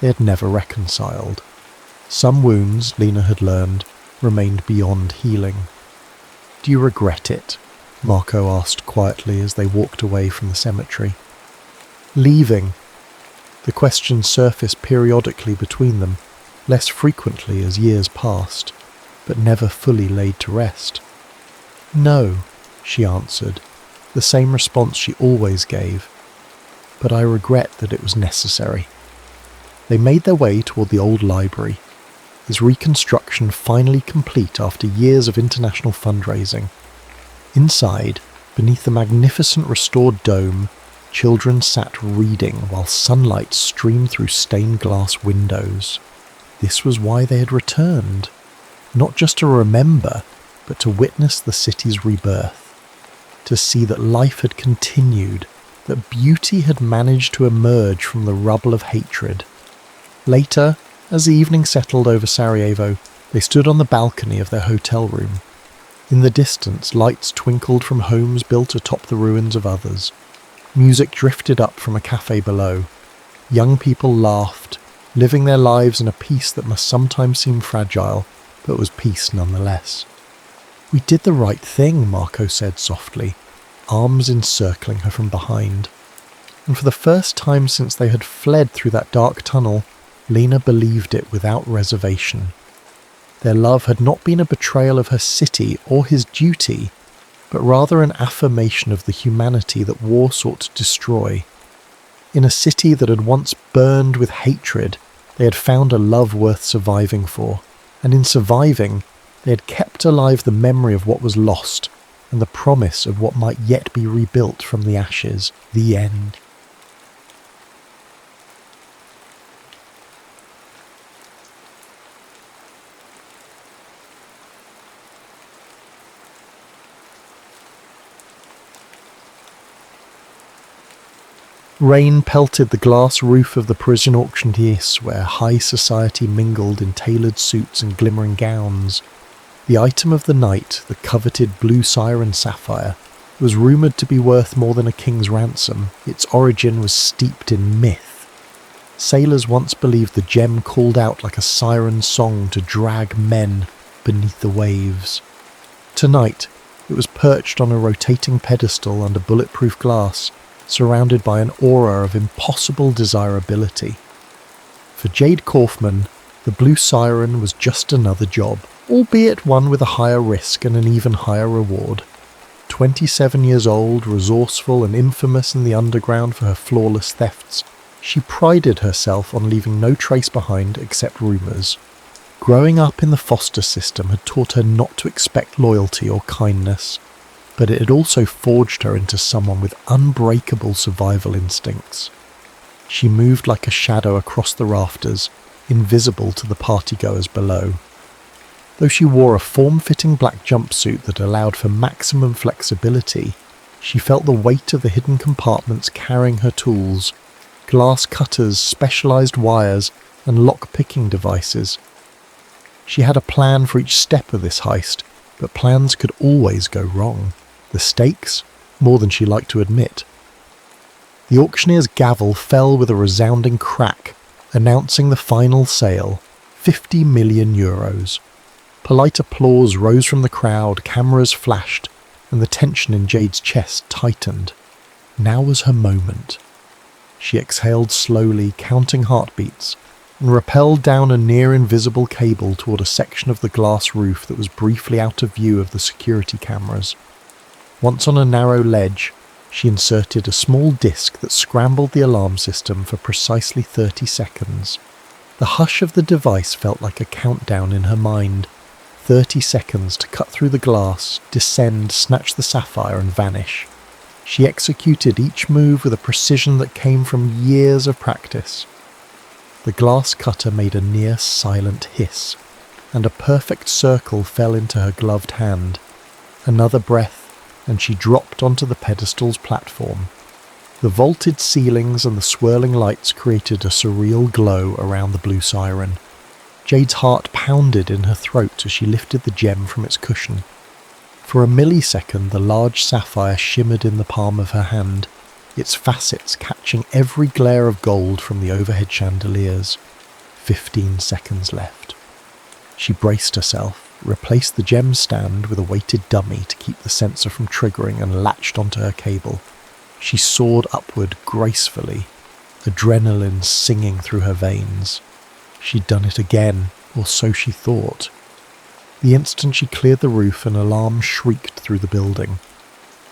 They had never reconciled. Some wounds, Lena had learned, remained beyond healing. "Do you regret it?" Marco asked quietly as they walked away from the cemetery. "Leaving?" The question surfaced periodically between them, less frequently as years passed, but never fully laid to rest. "No," she answered, the same response she always gave. "But I regret that it was necessary." They made their way toward the old library, its reconstruction finally complete after years of international fundraising. Inside, beneath the magnificent restored dome, children sat reading while sunlight streamed through stained glass windows. This was why they had returned, not just to remember, but to witness the city's rebirth, to see that life had continued, that beauty had managed to emerge from the rubble of hatred. Later, as the evening settled over Sarajevo, They stood on the balcony of their hotel room. In the distance, lights twinkled from homes built atop the ruins of others. Music drifted up from a cafe below. Young people laughed, living their lives in a peace that must sometimes seem fragile, but was peace nonetheless. "We did the right thing," Marco said softly, arms encircling her from behind. And for the first time since they had fled through that dark tunnel, Lena believed it without reservation. Their love had not been a betrayal of her city or his duty, but rather an affirmation of the humanity that war sought to destroy. In a city that had once burned with hatred, they had found a love worth surviving for, and in surviving, they had kept alive the memory of what was lost, and the promise of what might yet be rebuilt from the ashes. The end. Rain pelted the glass roof of the Parisian auctioneer's, where high society mingled in tailored suits and glimmering gowns. The item of the night, the coveted blue siren sapphire, was rumoured to be worth more than a king's ransom. Its origin was steeped in myth. Sailors once believed the gem called out like a siren song to drag men beneath the waves. Tonight, it was perched on a rotating pedestal under bulletproof glass, surrounded by an aura of impossible desirability. For Jade Kaufman, the blue siren was just another job, albeit one with a higher risk and an even higher reward. 27 years old, resourceful and infamous in the underground for her flawless thefts, she prided herself on leaving no trace behind except rumours. Growing up in the foster system had taught her not to expect loyalty or kindness, but it had also forged her into someone with unbreakable survival instincts. She moved like a shadow across the rafters, invisible to the partygoers below. Though she wore a form-fitting black jumpsuit that allowed for maximum flexibility, she felt the weight of the hidden compartments carrying her tools, glass cutters, specialised wires, and lock-picking devices. She had a plan for each step of this heist, but plans could always go wrong. The stakes, more than she liked to admit. The auctioneer's gavel fell with a resounding crack, announcing the final sale, 50 million euros. Polite applause rose from the crowd, cameras flashed, and the tension in Jade's chest tightened. Now was her moment. She exhaled slowly, counting heartbeats, and rappelled down a near-invisible cable toward a section of the glass roof that was briefly out of view of the security cameras. Once on a narrow ledge, she inserted a small disc that scrambled the alarm system for precisely 30 seconds. The hush of the device felt like a countdown in her mind. 30 seconds to cut through the glass, descend, snatch the sapphire, and vanish. She executed each move with a precision that came from years of practice. The glass cutter made a near-silent hiss, and a perfect circle fell into her gloved hand. Another breath, and she dropped onto the pedestal's platform. The vaulted ceilings and the swirling lights created a surreal glow around the blue siren. Jade's heart pounded in her throat as she lifted the gem from its cushion. For a millisecond, the large sapphire shimmered in the palm of her hand, its facets catching every glare of gold from the overhead chandeliers. 15 seconds left. She braced herself, replaced the gem stand with a weighted dummy to keep the sensor from triggering, and latched onto her cable. She soared upward gracefully, adrenaline singing through her veins. She'd done it again, or so she thought. The instant she cleared the roof, an alarm shrieked through the building.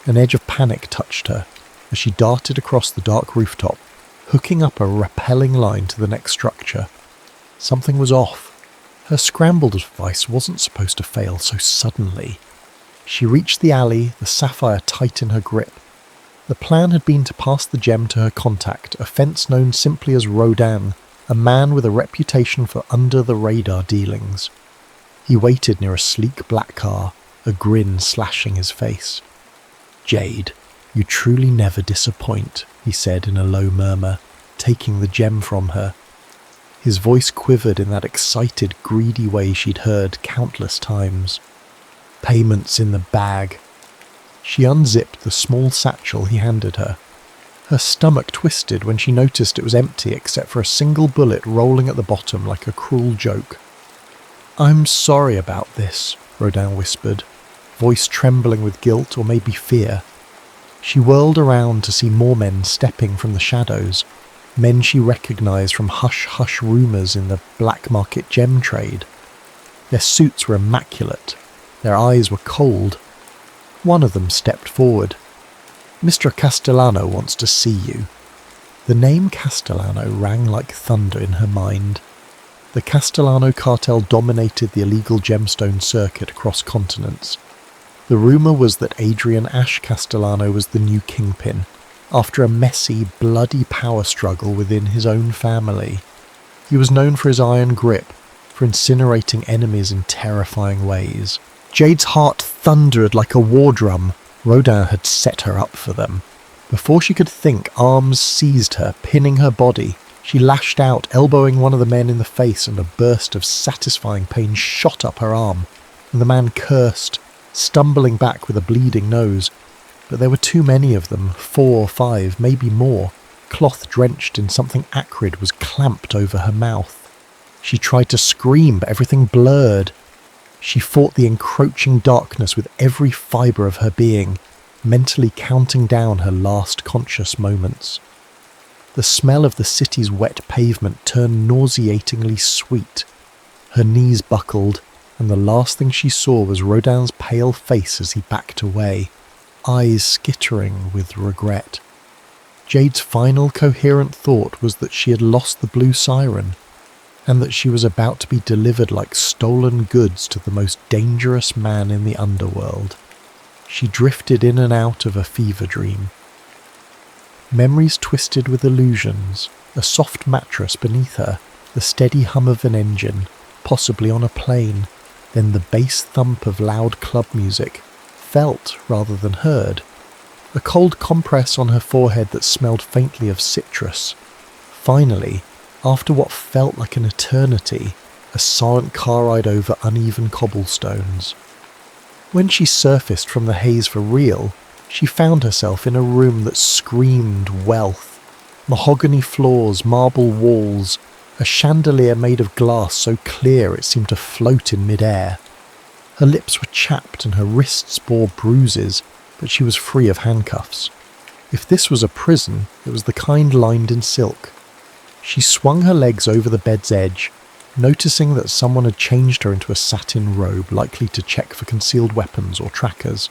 An edge of panic touched her as she darted across the dark rooftop, hooking up a rappelling line to the next structure. Something was off. Her scrambled device wasn't supposed to fail so suddenly. She reached the alley, the sapphire tight in her grip. The plan had been to pass the gem to her contact, a fence known simply as Rodin, a man with a reputation for under-the-radar dealings. He waited near a sleek black car, a grin slashing his face. "Jade, you truly never disappoint," he said in a low murmur, taking the gem from her. His voice quivered in that excited, greedy way she'd heard countless times. "Payments in the bag." She unzipped the small satchel he handed her. Her stomach twisted when she noticed it was empty except for a single bullet rolling at the bottom like a cruel joke. "I'm sorry about this," Rodin whispered, voice trembling with guilt or maybe fear. She whirled around to see more men stepping from the shadows, men she recognised from hush-hush rumours in the black market gem trade. Their suits were immaculate. Their eyes were cold. One of them stepped forward. "Mr. Castellano wants to see you." The name Castellano rang like thunder in her mind. The Castellano cartel dominated the illegal gemstone circuit across continents. The rumour was that Adrian Ash Castellano was the new kingpin, after a messy, bloody power struggle within his own family. He was known for his iron grip, for incinerating enemies in terrifying ways. Jade's heart thundered like a war drum. Rodin had set her up for them. Before she could think, arms seized her, pinning her body. She lashed out, elbowing one of the men in the face, and a burst of satisfying pain shot up her arm, and the man cursed, stumbling back with a bleeding nose. But there were too many of them, 4 or 5, maybe more. Cloth drenched in something acrid was clamped over her mouth. She tried to scream, but everything blurred. She fought the encroaching darkness with every fibre of her being, mentally counting down her last conscious moments. The smell of the city's wet pavement turned nauseatingly sweet. Her knees buckled, and the last thing she saw was Rodin's pale face as he backed away, eyes skittering with regret. Jade's final coherent thought was that she had lost the blue siren, and that she was about to be delivered like stolen goods to the most dangerous man in the underworld. She drifted in and out of a fever dream. Memories twisted with illusions, a soft mattress beneath her, the steady hum of an engine, possibly on a plane, then the bass thump of loud club music, felt rather than heard. A cold compress on her forehead that smelled faintly of citrus. Finally, after what felt like an eternity, a silent car ride over uneven cobblestones. When she surfaced from the haze for real, she found herself in a room that screamed wealth. Mahogany floors, marble walls, a chandelier made of glass so clear it seemed to float in mid-air. Her lips were chapped and her wrists bore bruises, but she was free of handcuffs. If this was a prison, it was the kind lined in silk. She swung her legs over the bed's edge, noticing that someone had changed her into a satin robe likely to check for concealed weapons or trackers.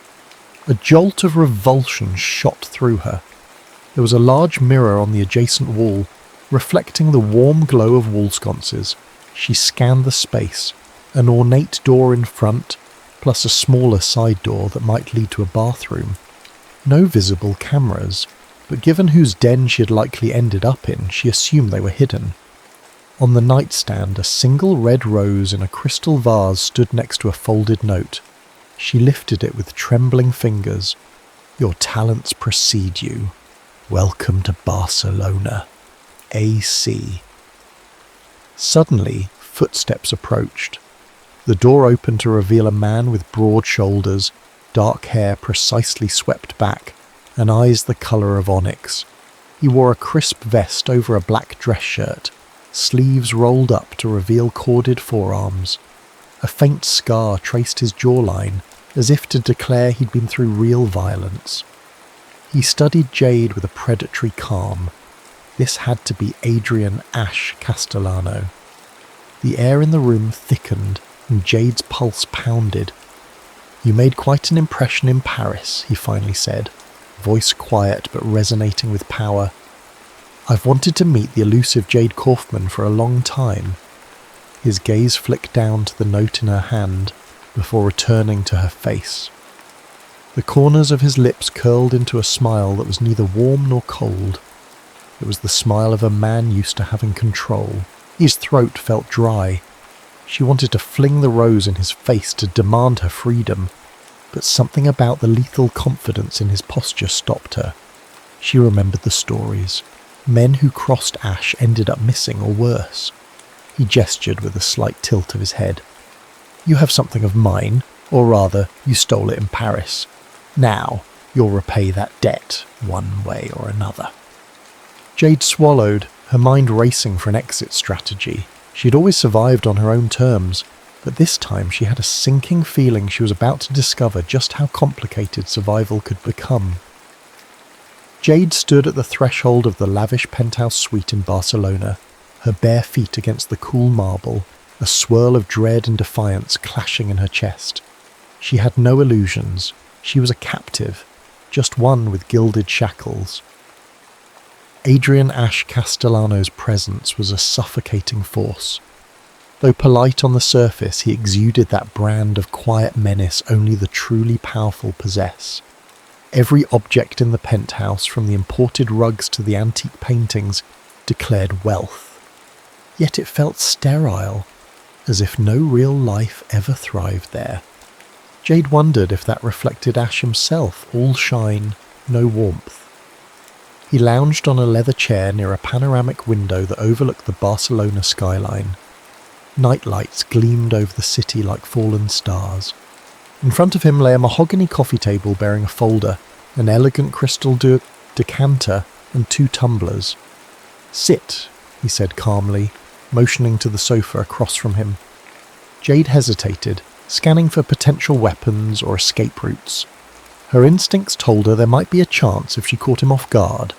A jolt of revulsion shot through her. There was a large mirror on the adjacent wall, reflecting the warm glow of wall sconces. She scanned the space, an ornate door in front, plus a smaller side door that might lead to a bathroom. No visible cameras, but given whose den she had likely ended up in, she assumed they were hidden. On the nightstand, a single red rose in a crystal vase stood next to a folded note. She lifted it with trembling fingers. "Your talents precede you. Welcome to Barcelona. AC." Suddenly, footsteps approached. The door opened to reveal a man with broad shoulders, dark hair precisely swept back, and eyes the colour of onyx. He wore a crisp vest over a black dress shirt, sleeves rolled up to reveal corded forearms. A faint scar traced his jawline, as if to declare he'd been through real violence. He studied Jade with a predatory calm. This had to be Adrian Ash Castellano. The air in the room thickened, and Jade's pulse pounded. "You made quite an impression in Paris," he finally said, voice quiet but resonating with power. "I've wanted to meet the elusive Jade Kaufman for a long time." His gaze flicked down to the note in her hand, before returning to her face. The corners of his lips curled into a smile that was neither warm nor cold. It was the smile of a man used to having control. His throat felt dry. She wanted to fling the rose in his face to demand her freedom, but something about the lethal confidence in his posture stopped her. She remembered the stories. Men who crossed Ash ended up missing or worse. He gestured with a slight tilt of his head. "You have something of mine, or rather, you stole it in Paris. Now, you'll repay that debt, one way or another." Jade swallowed, her mind racing for an exit strategy. She had always survived on her own terms, but this time she had a sinking feeling she was about to discover just how complicated survival could become. Jade stood at the threshold of the lavish penthouse suite in Barcelona, her bare feet against the cool marble, a swirl of dread and defiance clashing in her chest. She had no illusions. She was a captive, just one with gilded shackles. Adrian Ash Castellano's presence was a suffocating force. Though polite on the surface, he exuded that brand of quiet menace only the truly powerful possess. Every object in the penthouse, from the imported rugs to the antique paintings, declared wealth. Yet it felt sterile, as if no real life ever thrived there. Jade wondered if that reflected Ash himself, all shine, no warmth. He lounged on a leather chair near a panoramic window that overlooked the Barcelona skyline. Night lights gleamed over the city like fallen stars. In front of him lay a mahogany coffee table bearing a folder, an elegant crystal decanter, and 2 tumblers. "Sit," he said calmly, motioning to the sofa across from him. Jade hesitated, scanning for potential weapons or escape routes. Her instincts told her there might be a chance if she caught him off guard,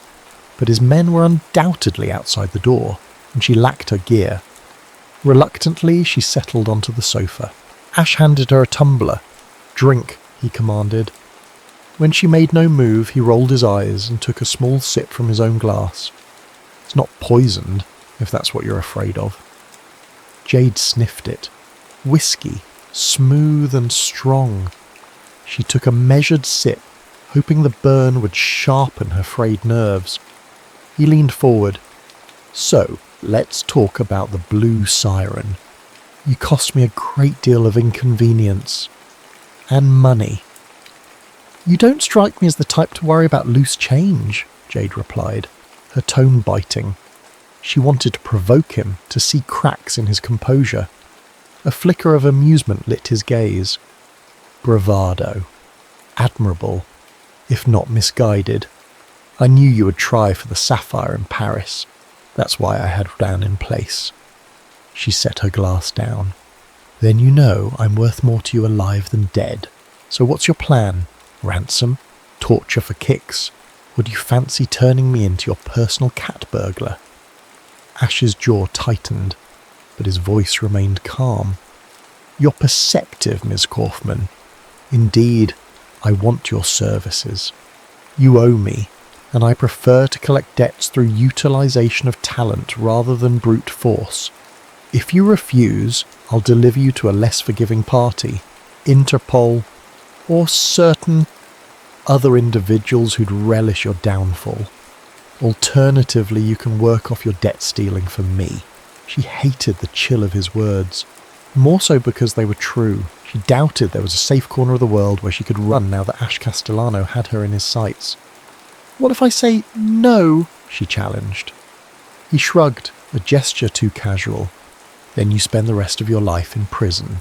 but his men were undoubtedly outside the door, and she lacked her gear. Reluctantly, she settled onto the sofa. Ash handed her a tumbler. "Drink," he commanded. When she made no move, he rolled his eyes and took a small sip from his own glass. "It's not poisoned, if that's what you're afraid of." Jade sniffed it. Whiskey, smooth and strong. She took a measured sip, hoping the burn would sharpen her frayed nerves. He leaned forward. "So, let's talk about the Blue Siren. You cost me a great deal of inconvenience. And money." "You don't strike me as the type to worry about loose change," Jade replied, her tone biting. She wanted to provoke him, to see cracks in his composure. A flicker of amusement lit his gaze. Bravado. Admirable, if not misguided. "I knew you would try for the sapphire in Paris. That's why I had Dan in place." She set her glass down. "Then you know I'm worth more to you alive than dead. So what's your plan? Ransom? Torture for kicks? Or do you fancy turning me into your personal cat burglar?" Ash's jaw tightened, but his voice remained calm. "You're perceptive, Ms. Kaufman. Indeed, I want your services. You owe me, and I prefer to collect debts through utilization of talent rather than brute force. If you refuse, I'll deliver you to a less forgiving party, Interpol, or certain other individuals who'd relish your downfall. Alternatively, you can work off your debt stealing for me." She hated the chill of his words, more so because they were true. She doubted there was a safe corner of the world where she could run now that Ash Castellano had her in his sights. "What if I say no?" she challenged. He shrugged, a gesture too casual. "Then you spend the rest of your life in prison,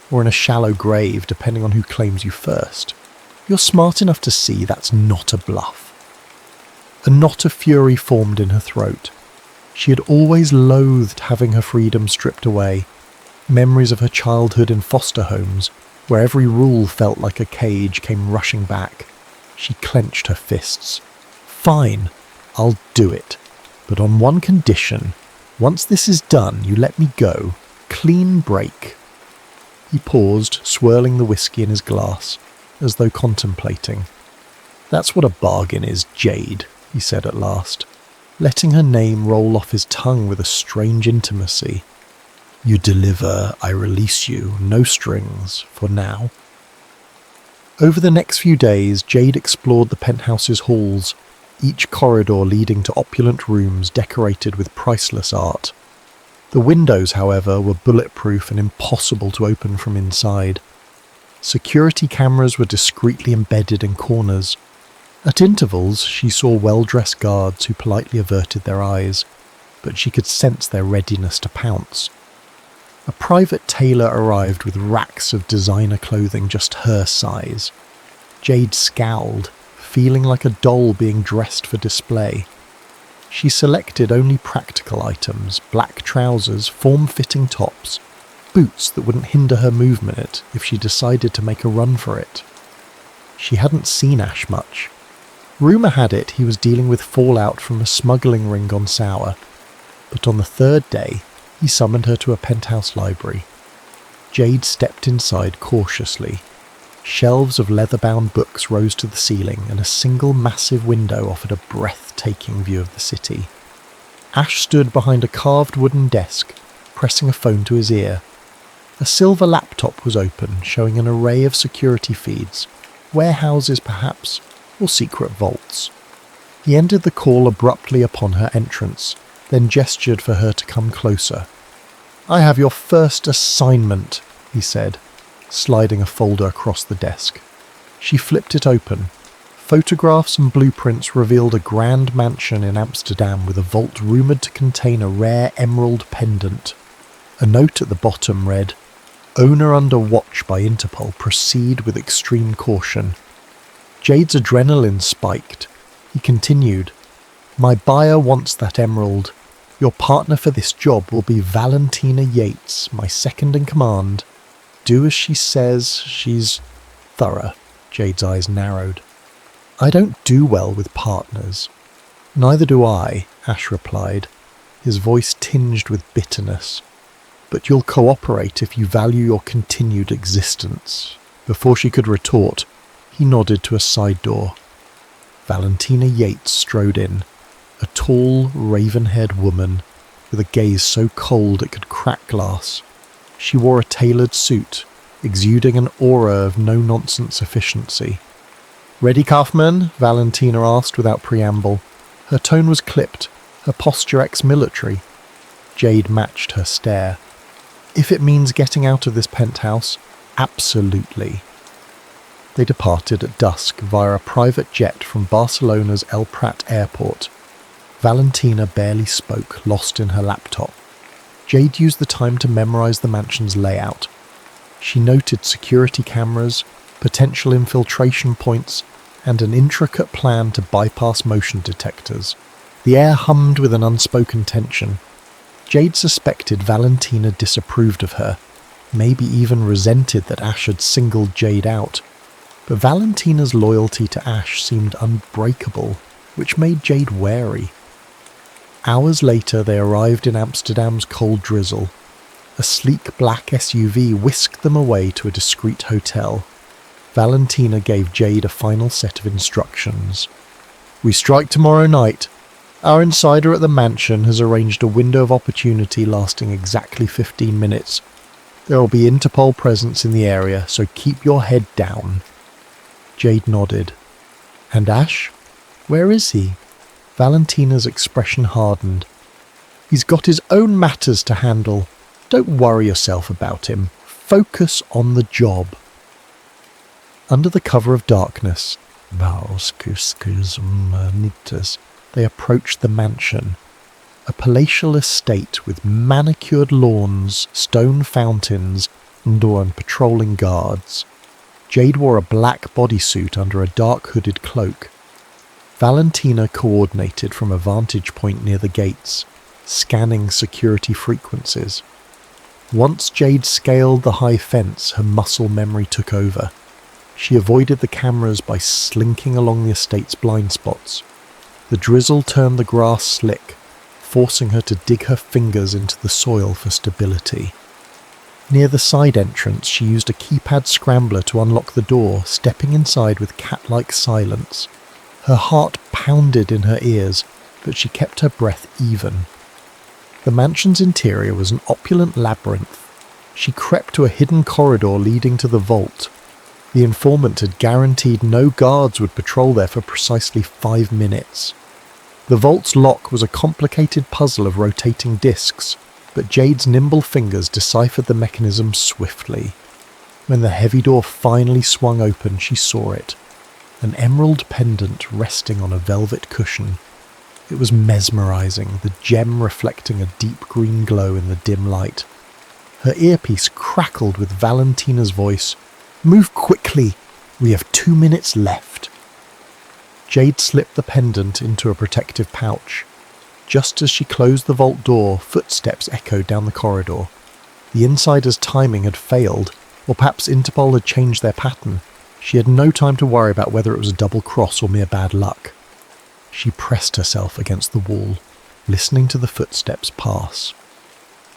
or in a shallow grave, depending on who claims you first. You're smart enough to see that's not a bluff." A knot of fury formed in her throat. She had always loathed having her freedom stripped away. Memories of her childhood in foster homes, where every rule felt like a cage, came rushing back. She clenched her fists. "Fine, I'll do it. But on one condition. Once this is done, you let me go. Clean break." He paused, swirling the whiskey in his glass, as though contemplating. "That's what a bargain is, Jade," he said at last, letting her name roll off his tongue with a strange intimacy. "You deliver, I release you, no strings, for now." Over the next few days, Jade explored the penthouse's halls, each corridor leading to opulent rooms decorated with priceless art. The windows, however, were bulletproof and impossible to open from inside. Security cameras were discreetly embedded in corners. At intervals, she saw well-dressed guards who politely averted their eyes, but she could sense their readiness to pounce. A private tailor arrived with racks of designer clothing just her size. Jade scowled, feeling like a doll being dressed for display. She selected only practical items: black trousers, form-fitting tops, boots that wouldn't hinder her movement if she decided to make a run for it. She hadn't seen Ash much. Rumour had it he was dealing with fallout from a smuggling ring on Sour, but on the third day he summoned her to a penthouse library. Jade stepped inside cautiously. Shelves of leather-bound books rose to the ceiling, and a single massive window offered a breathtaking view of the city. Ash stood behind a carved wooden desk, pressing a phone to his ear. A silver laptop was open, showing an array of security feeds, warehouses perhaps, or secret vaults. He ended the call abruptly upon her entrance, then gestured for her to come closer. "I have your first assignment," he said, sliding a folder across the desk. She flipped it open. Photographs and blueprints revealed a grand mansion in Amsterdam with a vault rumoured to contain a rare emerald pendant. A note at the bottom read, "Owner under watch by Interpol. Proceed with extreme caution." Jade's adrenaline spiked. He continued, "My buyer wants that emerald. Your partner for this job will be Valentina Yates, my second in command. Do as she says." She's thorough. Jade's eyes narrowed. "I don't do well with partners." "Neither do I," Ash replied, his voice tinged with bitterness. "But you'll cooperate if you value your continued existence." Before she could retort, he nodded to a side door. Valentina Yates strode in, a tall, raven-haired woman with a gaze so cold it could crack glass. She wore a tailored suit, exuding an aura of no-nonsense efficiency. "Ready, Kaufman?" Valentina asked without preamble. Her tone was clipped, her posture ex-military. Jade matched her stare. "If it means getting out of this penthouse, absolutely." They departed at dusk via a private jet from Barcelona's El Prat airport. Valentina barely spoke, lost in her laptop. Jade used the time to memorize the mansion's layout. She noted security cameras, potential infiltration points, and an intricate plan to bypass motion detectors. The air hummed with an unspoken tension. Jade suspected Valentina disapproved of her, maybe even resented that Ash had singled Jade out. But Valentina's loyalty to Ash seemed unbreakable, which made Jade wary. Hours later they arrived in Amsterdam's cold drizzle. A sleek black SUV whisked them away to a discreet hotel. Valentina gave Jade a final set of instructions. "We strike tomorrow night. Our insider at the mansion has arranged a window of opportunity lasting exactly 15 minutes. There will be Interpol presence in the area, so keep your head down." Jade nodded. "And Ash? Where is he?" Valentina's expression hardened. "He's got his own matters to handle. Don't worry yourself about him. Focus on the job." Under the cover of darkness, they approached the mansion, a palatial estate with manicured lawns, stone fountains, and patrolling guards. Jade wore a black bodysuit under a dark hooded cloak. Valentina coordinated from a vantage point near the gates, scanning security frequencies. Once Jade scaled the high fence, her muscle memory took over. She avoided the cameras by slinking along the estate's blind spots. The drizzle turned the grass slick, forcing her to dig her fingers into the soil for stability. Near the side entrance, she used a keypad scrambler to unlock the door, stepping inside with cat-like silence. Her heart pounded in her ears, but she kept her breath even. The mansion's interior was an opulent labyrinth. She crept to a hidden corridor leading to the vault. The informant had guaranteed no guards would patrol there for precisely 5 minutes. The vault's lock was a complicated puzzle of rotating discs, but Jade's nimble fingers deciphered the mechanism swiftly. When the heavy door finally swung open, she saw it. An emerald pendant resting on a velvet cushion. It was mesmerizing, the gem reflecting a deep green glow in the dim light. Her earpiece crackled with Valentina's voice. "Move quickly! We have 2 minutes left." Jade slipped the pendant into a protective pouch. Just as she closed the vault door, footsteps echoed down the corridor. The insider's timing had failed, or perhaps Interpol had changed their pattern. She had no time to worry about whether it was a double cross or mere bad luck. She pressed herself against the wall, listening to the footsteps pass.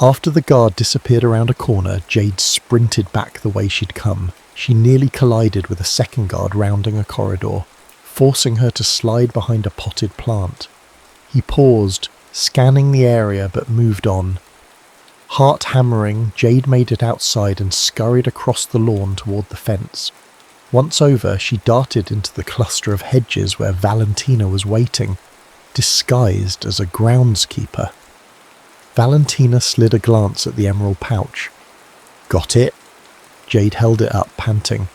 After the guard disappeared around a corner, Jade sprinted back the way she'd come. She nearly collided with a second guard rounding a corridor, forcing her to slide behind a potted plant. He paused, scanning the area, but moved on. Heart hammering, Jade made it outside and scurried across the lawn toward the fence. Once over, she darted into the cluster of hedges where Valentina was waiting, disguised as a groundskeeper. Valentina slid a glance at the emerald pouch. "Got it?" Jade held it up, panting.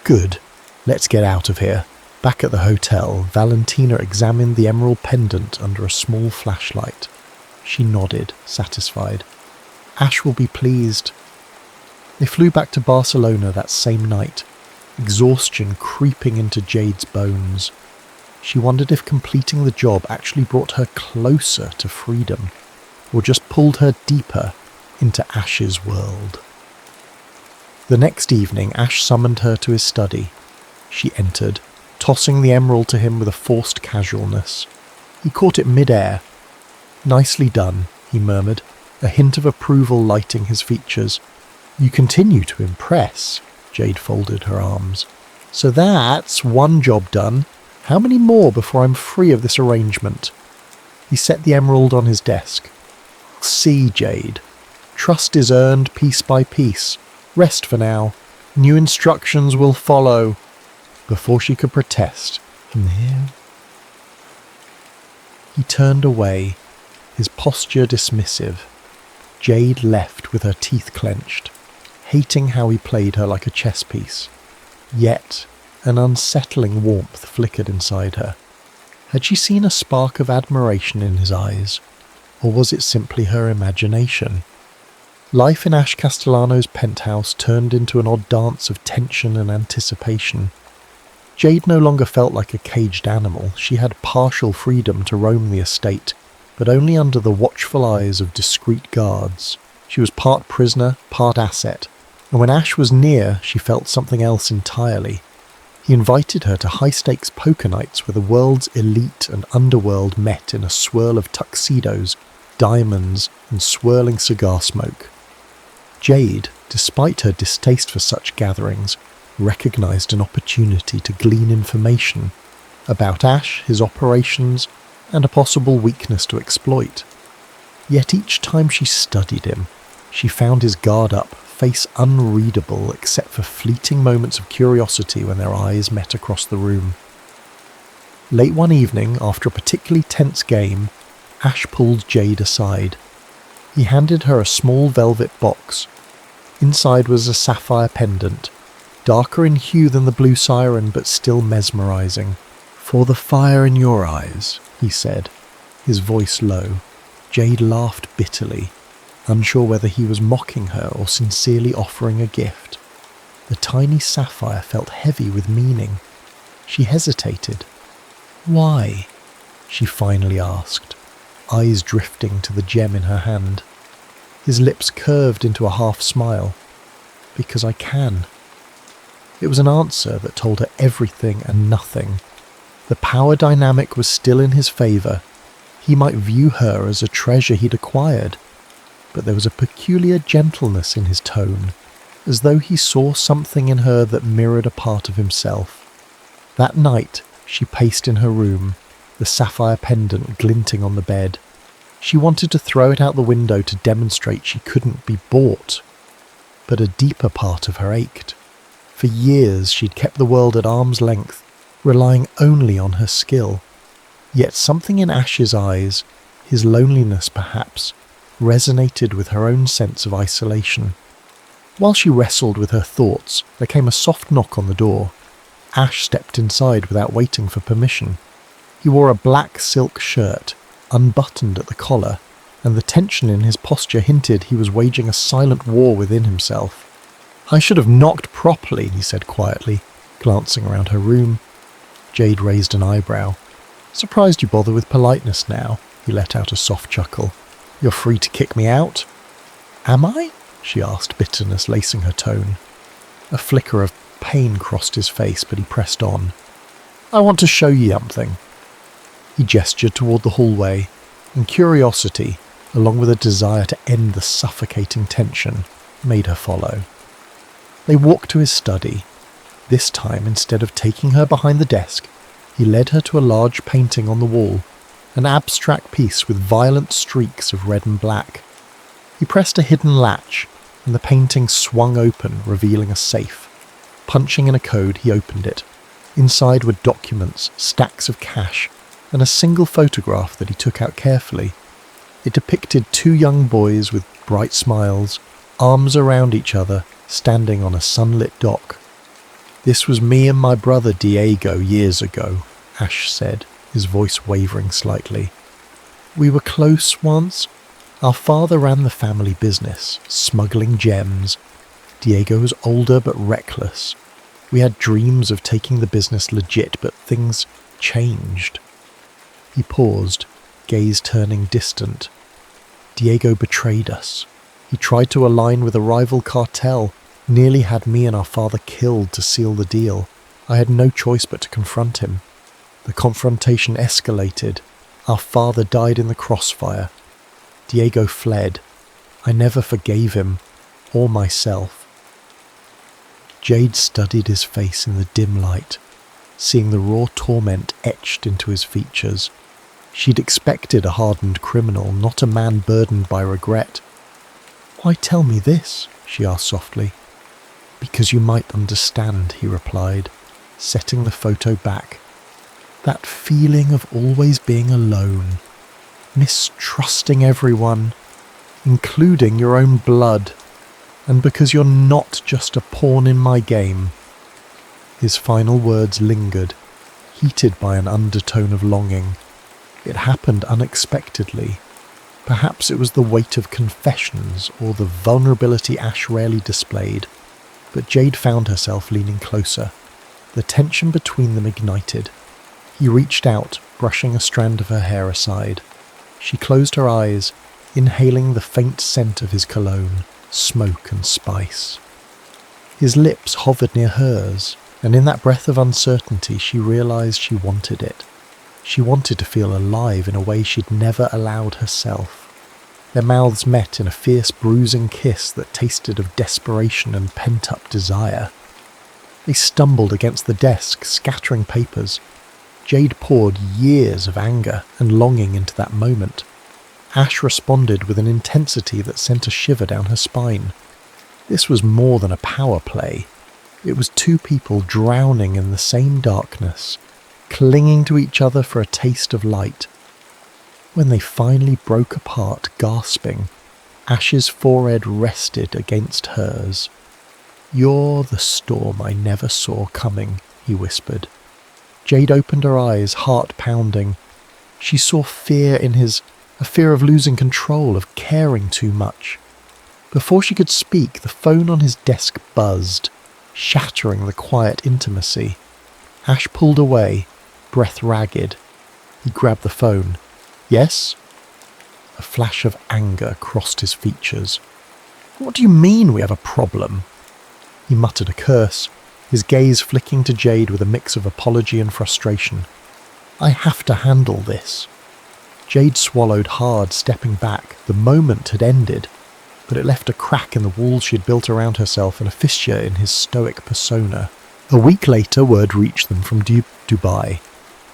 "Good. Let's get out of here." Back at the hotel, Valentina examined the emerald pendant under a small flashlight. She nodded, satisfied. Ash will be pleased. They flew back to Barcelona that same night, exhaustion creeping into Jade's bones. She wondered if completing the job actually brought her closer to freedom, or just pulled her deeper into Ash's world. The next evening, Ash summoned her to his study. She entered, tossing the emerald to him with a forced casualness. He caught it mid-air. "Nicely done," he murmured, a hint of approval lighting his features. "You continue to impress." Jade folded her arms. "So that's one job done. How many more before I'm free of this arrangement?" He set the emerald on his desk. "See, Jade. Trust is earned piece by piece. Rest for now. New instructions will follow." Before she could protest, he turned away, his posture dismissive. Jade left with her teeth clenched, hating how he played her like a chess piece. Yet an unsettling warmth flickered inside her. Had she seen a spark of admiration in his eyes, or was it simply her imagination? Life in Ash Castellano's penthouse turned into an odd dance of tension and anticipation. Jade no longer felt like a caged animal. She had partial freedom to roam the estate, but only under the watchful eyes of discreet guards. She was part prisoner, part asset, and when Ash was near, she felt something else entirely. He invited her to high-stakes poker nights where the world's elite and underworld met in a swirl of tuxedos, diamonds, and swirling cigar smoke. Jade, despite her distaste for such gatherings, recognized an opportunity to glean information about Ash, his operations, and a possible weakness to exploit. Yet each time she studied him, she found his guard up, face unreadable except for fleeting moments of curiosity when their eyes met across the room. Late one evening, after a particularly tense game, Ash pulled Jade aside. He handed her a small velvet box. Inside was a sapphire pendant, darker in hue than the blue siren but still mesmerizing. "For the fire in your eyes," he said, his voice low. Jade laughed bitterly, unsure whether he was mocking her or sincerely offering a gift. The tiny sapphire felt heavy with meaning. She hesitated. "Why?" she finally asked, eyes drifting to the gem in her hand. His lips curved into a half smile. "Because I can." It was an answer that told her everything and nothing. The power dynamic was still in his favour. He might view her as a treasure he'd acquired, but there was a peculiar gentleness in his tone, as though he saw something in her that mirrored a part of himself. That night, she paced in her room, the sapphire pendant glinting on the bed. She wanted to throw it out the window to demonstrate she couldn't be bought, but a deeper part of her ached. For years she'd kept the world at arm's length, relying only on her skill. Yet something in Ash's eyes, his loneliness perhaps, resonated with her own sense of isolation. While she wrestled with her thoughts, there came a soft knock on the door. Ash stepped inside without waiting for permission. He wore a black silk shirt, unbuttoned at the collar, and the tension in his posture hinted he was waging a silent war within himself. "I should have knocked properly," he said quietly, glancing around her room. Jade raised an eyebrow. "Surprised you bother with politeness now," he let out a soft chuckle. "You're free to kick me out." "Am I?" she asked, bitterness lacing her tone. A flicker of pain crossed his face, but he pressed on. "I want to show you something." He gestured toward the hallway, and curiosity, along with a desire to end the suffocating tension, made her follow. They walked to his study. This time, instead of taking her behind the desk, he led her to a large painting on the wall, an abstract piece with violent streaks of red and black. He pressed a hidden latch, and the painting swung open, revealing a safe. Punching in a code, he opened it. Inside were documents, stacks of cash, and a single photograph that he took out carefully. It depicted two young boys with bright smiles, arms around each other, standing on a sunlit dock. "This was me and my brother Diego years ago," Ash said, his voice wavering slightly. "We were close once. Our father ran the family business, smuggling gems. Diego was older but reckless. We had dreams of taking the business legit, but things changed." He paused, gaze turning distant. "Diego betrayed us. He tried to align with a rival cartel, nearly had me and our father killed to seal the deal. I had no choice but to confront him. The confrontation escalated. Our father died in the crossfire. Diego fled. I never forgave him, or myself." Jade studied his face in the dim light, seeing the raw torment etched into his features. She'd expected a hardened criminal, not a man burdened by regret. "Why tell me this?" she asked softly. "Because you might understand," he replied, setting the photo back. "That feeling of always being alone, mistrusting everyone, including your own blood, and because you're not just a pawn in my game." His final words lingered, heated by an undertone of longing. It happened unexpectedly. Perhaps it was the weight of confessions or the vulnerability Ash rarely displayed, but Jade found herself leaning closer. The tension between them ignited. He reached out, brushing a strand of her hair aside. She closed her eyes, inhaling the faint scent of his cologne, smoke and spice. His lips hovered near hers, and in that breath of uncertainty she realized she wanted it. She wanted to feel alive in a way she'd never allowed herself. Their mouths met in a fierce bruising kiss that tasted of desperation and pent-up desire. They stumbled against the desk, scattering papers. Jade poured years of anger and longing into that moment. Ash responded with an intensity that sent a shiver down her spine. This was more than a power play. It was two people drowning in the same darkness, clinging to each other for a taste of light. When they finally broke apart, gasping, Ash's forehead rested against hers. "You're the storm I never saw coming," he whispered. Jade opened her eyes, heart pounding. She saw fear in his, a fear of losing control, of caring too much. Before she could speak, the phone on his desk buzzed, shattering the quiet intimacy. Ash pulled away, breath ragged. He grabbed the phone. "Yes?" A flash of anger crossed his features. "What do you mean we have a problem?" He muttered a curse, his gaze flicking to Jade with a mix of apology and frustration. "I have to handle this." Jade swallowed hard, stepping back. The moment had ended, but it left a crack in the walls she had built around herself and a fissure in his stoic persona. A week later, word reached them from Dubai.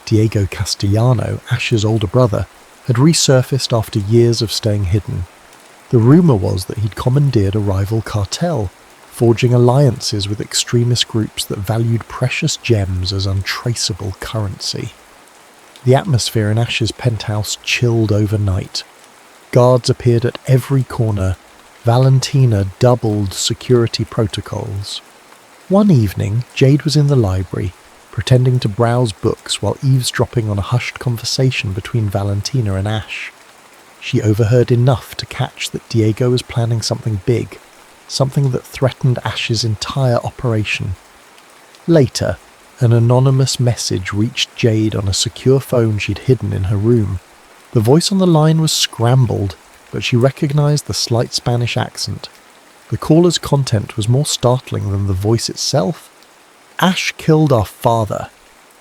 Diego Castellano, Ash's older brother, had resurfaced after years of staying hidden. The rumour was that he'd commandeered a rival cartel, forging alliances with extremist groups that valued precious gems as untraceable currency. The atmosphere in Ash's penthouse chilled overnight. Guards appeared at every corner. Valentina doubled security protocols. One evening, Jade was in the library, pretending to browse books while eavesdropping on a hushed conversation between Valentina and Ash. She overheard enough to catch that Diego was planning something big, something that threatened Ash's entire operation. Later, an anonymous message reached Jade on a secure phone she'd hidden in her room. The voice on the line was scrambled, but she recognized the slight Spanish accent. The caller's content was more startling than the voice itself. "Ash killed our father.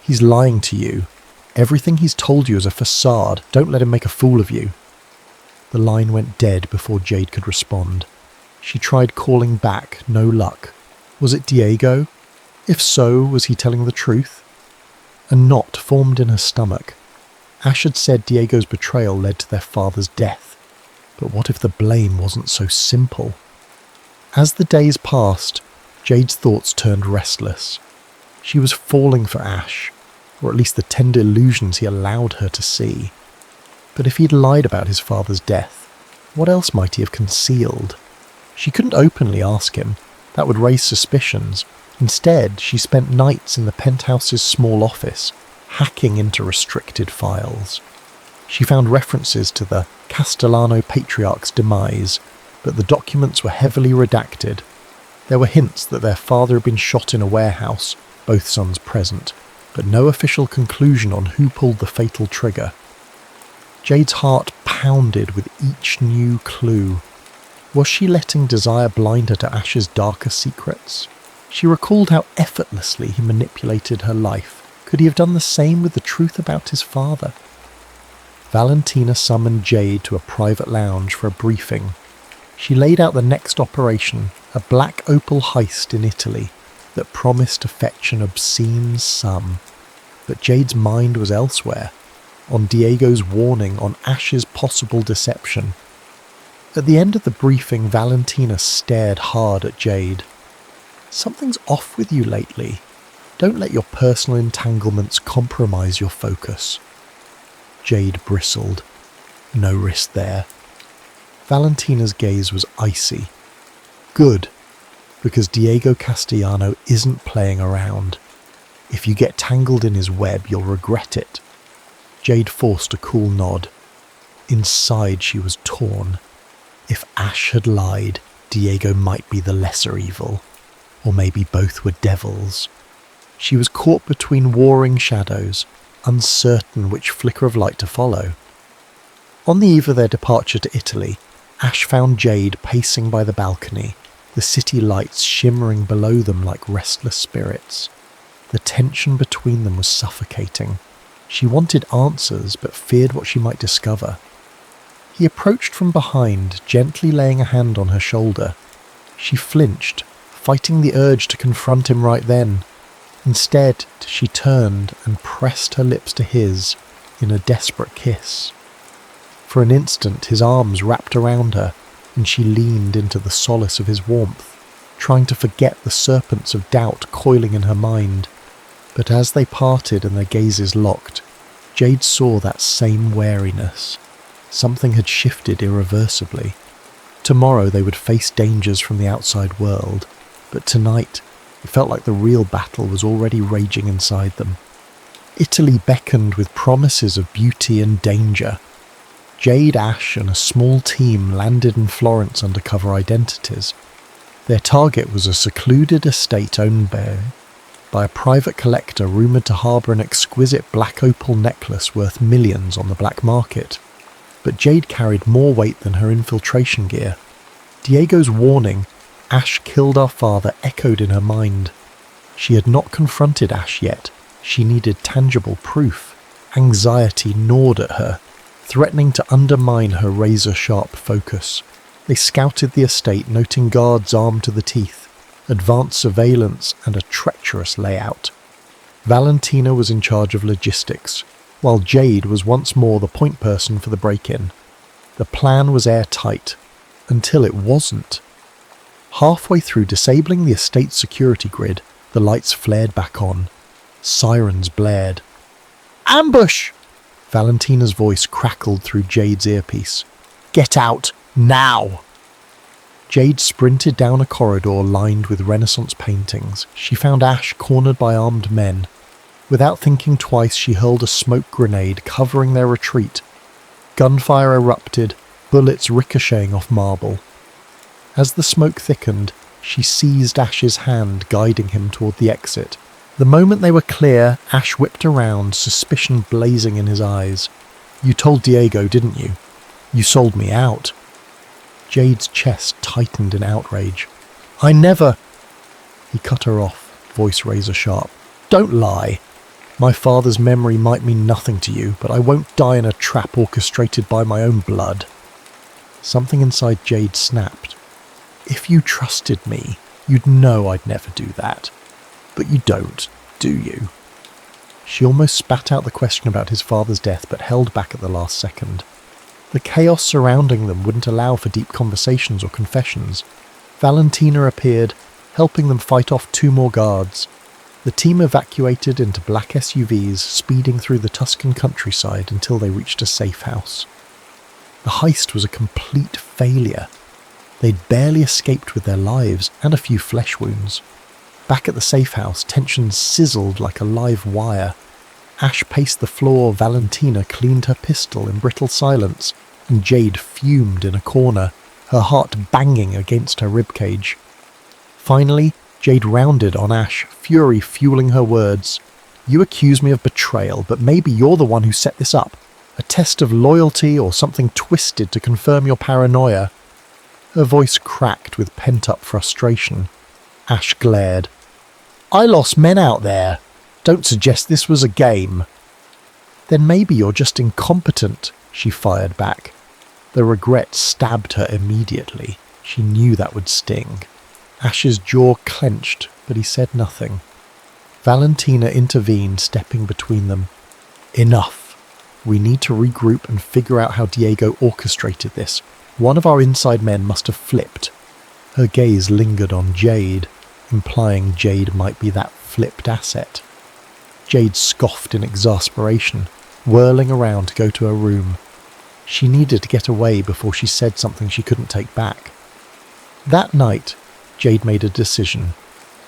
He's lying to you. Everything he's told you is a facade. Don't let him make a fool of you." The line went dead before Jade could respond. She tried calling back, no luck. Was it Diego? If so, was he telling the truth? A knot formed in her stomach. Ash had said Diego's betrayal led to their father's death. But what if the blame wasn't so simple? As the days passed, Jade's thoughts turned restless. She was falling for Ash, or at least the tender illusions he allowed her to see. But if he'd lied about his father's death, what else might he have concealed? She couldn't openly ask him. That would raise suspicions. Instead, she spent nights in the penthouse's small office, hacking into restricted files. She found references to the Castellano patriarch's demise, but the documents were heavily redacted. There were hints that their father had been shot in a warehouse, both sons present, but no official conclusion on who pulled the fatal trigger. Jade's heart pounded with each new clue. Was she letting desire blind her to Ash's darker secrets? She recalled how effortlessly he manipulated her life. Could he have done the same with the truth about his father? Valentina summoned Jade to a private lounge for a briefing. She laid out the next operation, a black opal heist in Italy that promised to fetch an obscene sum. But Jade's mind was elsewhere, on Diego's warning, on Ash's possible deception. At the end of the briefing, Valentina stared hard at Jade. "Something's off with you lately. Don't let your personal entanglements compromise your focus." Jade bristled. No risk there. Valentina's gaze was icy. Good, because Diego Castellano isn't playing around. If you get tangled in his web, you'll regret it. Jade forced a cool nod. Inside she was torn. If Ash had lied, Diego might be the lesser evil. Or maybe both were devils. She was caught between warring shadows, uncertain which flicker of light to follow. On the eve of their departure to Italy, Ash found Jade pacing by the balcony, the city lights shimmering below them like restless spirits. The tension between them was suffocating. She wanted answers, but feared what she might discover. He approached from behind, gently laying a hand on her shoulder. She flinched, fighting the urge to confront him right then. Instead, she turned and pressed her lips to his in a desperate kiss. For an instant, his arms wrapped around her, and she leaned into the solace of his warmth, trying to forget the serpents of doubt coiling in her mind. But as they parted and their gazes locked, Jade saw that same wariness. Something had shifted irreversibly. Tomorrow they would face dangers from the outside world, but tonight it felt like the real battle was already raging inside them. Italy beckoned with promises of beauty and danger. Jade, Ash and a small team landed in Florence under cover identities. Their target was a secluded estate owned by a private collector rumoured to harbour an exquisite black opal necklace worth millions on the black market. But Jade carried more weight than her infiltration gear. Diego's warning, "Ash killed our father," echoed in her mind. She had not confronted Ash yet. She needed tangible proof. Anxiety gnawed at her, threatening to undermine her razor-sharp focus. They scouted the estate, noting guards armed to the teeth, advanced surveillance and a treacherous layout. Valentina was in charge of logistics, while Jade was once more the point person for the break-in. The plan was airtight, until it wasn't. Halfway through disabling the estate's security grid, the lights flared back on. Sirens blared. "Ambush!" Valentina's voice crackled through Jade's earpiece. "Get out, now!" Jade sprinted down a corridor lined with Renaissance paintings. She found Ash cornered by armed men. Without thinking twice, she hurled a smoke grenade, covering their retreat. Gunfire erupted, bullets ricocheting off marble. As the smoke thickened, she seized Ash's hand, guiding him toward the exit. The moment they were clear, Ash whipped around, suspicion blazing in his eyes. "You told Diego, didn't you? You sold me out." Jade's chest tightened in outrage. "I never—" He cut her off, voice razor sharp. "Don't lie. My father's memory might mean nothing to you, but I won't die in a trap orchestrated by my own blood." Something inside Jade snapped. "If you trusted me, you'd know I'd never do that. But you don't, do you?" She almost spat out the question about his father's death, but held back at the last second. The chaos surrounding them wouldn't allow for deep conversations or confessions. Valentina appeared, helping them fight off 2 more guards. The team evacuated into black SUVs, speeding through the Tuscan countryside until they reached a safe house. The heist was a complete failure. They'd barely escaped with their lives and a few flesh wounds. Back at the safe house, tension sizzled like a live wire. Ash paced the floor, Valentina cleaned her pistol in brittle silence, and Jade fumed in a corner, her heart banging against her ribcage. Finally, Jade rounded on Ash, fury fueling her words. "You accuse me of betrayal, but maybe you're the one who set this up. A test of loyalty or something twisted to confirm your paranoia." Her voice cracked with pent-up frustration. Ash glared. "I lost men out there. Don't suggest this was a game." "Then maybe you're just incompetent," she fired back. The regret stabbed her immediately. She knew that would sting. Ash's jaw clenched, but he said nothing. Valentina intervened, stepping between them. "Enough. We need to regroup and figure out how Diego orchestrated this. One of our inside men must have flipped." Her gaze lingered on Jade, implying Jade might be that flipped asset. Jade scoffed in exasperation, whirling around to go to her room. She needed to get away before she said something she couldn't take back. That night, Jade made a decision.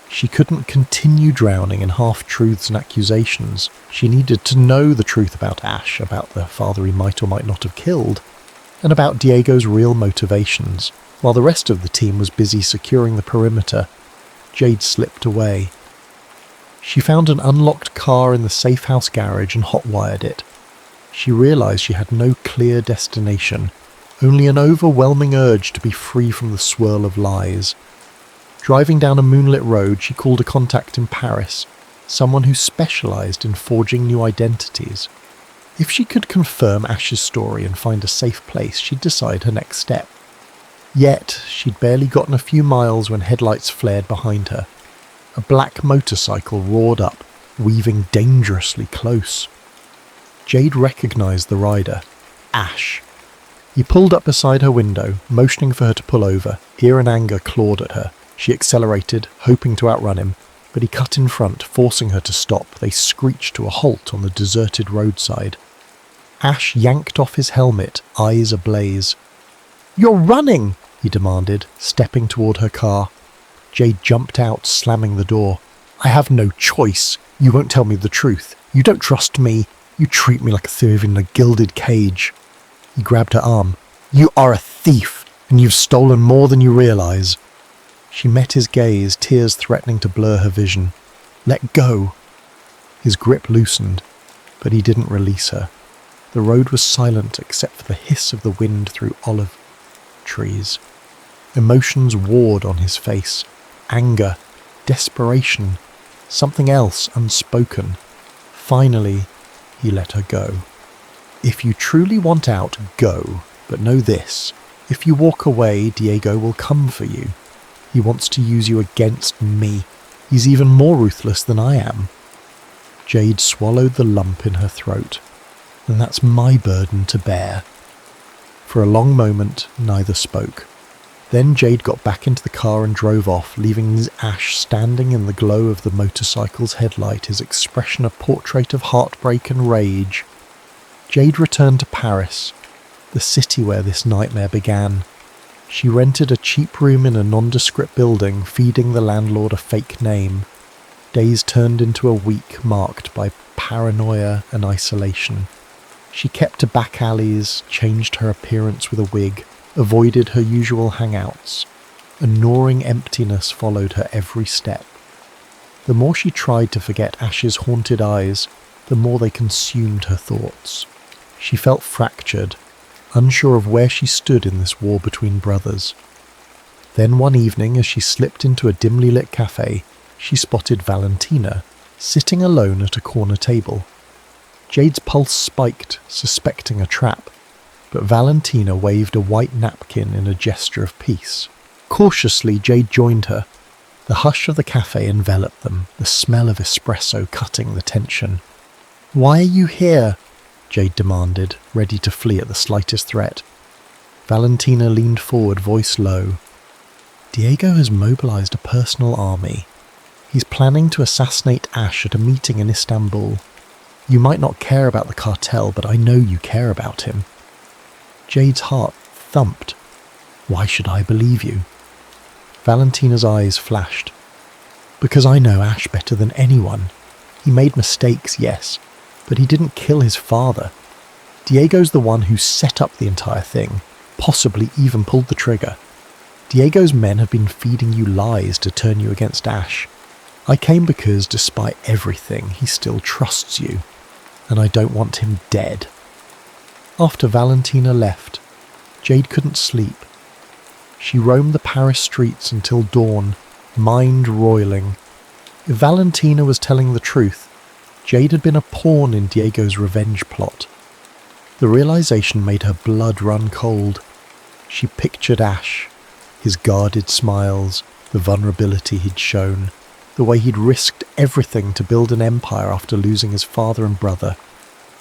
She couldn't continue drowning in half-truths and accusations. She needed to know the truth about Ash, about the father he might or might not have killed, and about Diego's real motivations. While the rest of the team was busy securing the perimeter, Jade slipped away. She found an unlocked car in the safe house garage and hotwired it. She realized she had no clear destination, only an overwhelming urge to be free from the swirl of lies. Driving down a moonlit road, she called a contact in Paris, someone who specialized in forging new identities. If she could confirm Ash's story and find a safe place, she'd decide her next step. Yet, she'd barely gotten a few miles when headlights flared behind her. A black motorcycle roared up, weaving dangerously close. Jade recognized the rider, Ash. He pulled up beside her window, motioning for her to pull over. Fear and anger clawed at her. She accelerated, hoping to outrun him, but he cut in front, forcing her to stop. They screeched to a halt on the deserted roadside. Ash yanked off his helmet, eyes ablaze. "You're running!" he demanded, stepping toward her car. Jade jumped out, slamming the door. "I have no choice. You won't tell me the truth. You don't trust me. You treat me like a thief in a gilded cage." He grabbed her arm. "You are a thief, and you've stolen more than you realize." She met his gaze, tears threatening to blur her vision. "Let go." His grip loosened, but he didn't release her. The road was silent except for the hiss of the wind through olive trees. Emotions warred on his face. Anger, desperation, something else unspoken. Finally, he let her go. "If you truly want out, go. But know this. If you walk away, Diego will come for you. He wants to use you against me. He's even more ruthless than I am." Jade swallowed the lump in her throat. "And that's my burden to bear." For a long moment, neither spoke. Then Jade got back into the car and drove off, leaving Ash standing in the glow of the motorcycle's headlight, his expression a portrait of heartbreak and rage. Jade returned to Paris, the city where this nightmare began. She rented a cheap room in a nondescript building, feeding the landlord a fake name. Days turned into a week marked by paranoia and isolation. She kept to back alleys, changed her appearance with a wig, avoided her usual hangouts. A gnawing emptiness followed her every step. The more she tried to forget Ash's haunted eyes, the more they consumed her thoughts. She felt fractured, unsure of where she stood in this war between brothers. Then one evening, as she slipped into a dimly lit cafe, she spotted Valentina, sitting alone at a corner table. Jade's pulse spiked, suspecting a trap, but Valentina waved a white napkin in a gesture of peace. Cautiously, Jade joined her. The hush of the cafe enveloped them, the smell of espresso cutting the tension. "Why are you here?" Jade demanded, ready to flee at the slightest threat. Valentina leaned forward, voice low. "Diego has mobilized a personal army. He's planning to assassinate Ash at a meeting in Istanbul. You might not care about the cartel, but I know you care about him." Jade's heart thumped. "Why should I believe you?" Valentina's eyes flashed. "Because I know Ash better than anyone. He made mistakes, yes, but he didn't kill his father. Diego's the one who set up the entire thing, possibly even pulled the trigger. Diego's men have been feeding you lies to turn you against Ash. I came because, despite everything, he still trusts you, and I don't want him dead." After Valentina left, Jade couldn't sleep. She roamed the Paris streets until dawn, mind roiling. If Valentina was telling the truth, Jade had been a pawn in Diego's revenge plot. The realization made her blood run cold. She pictured Ash, his guarded smiles, the vulnerability he'd shown, the way he'd risked everything to build an empire after losing his father and brother.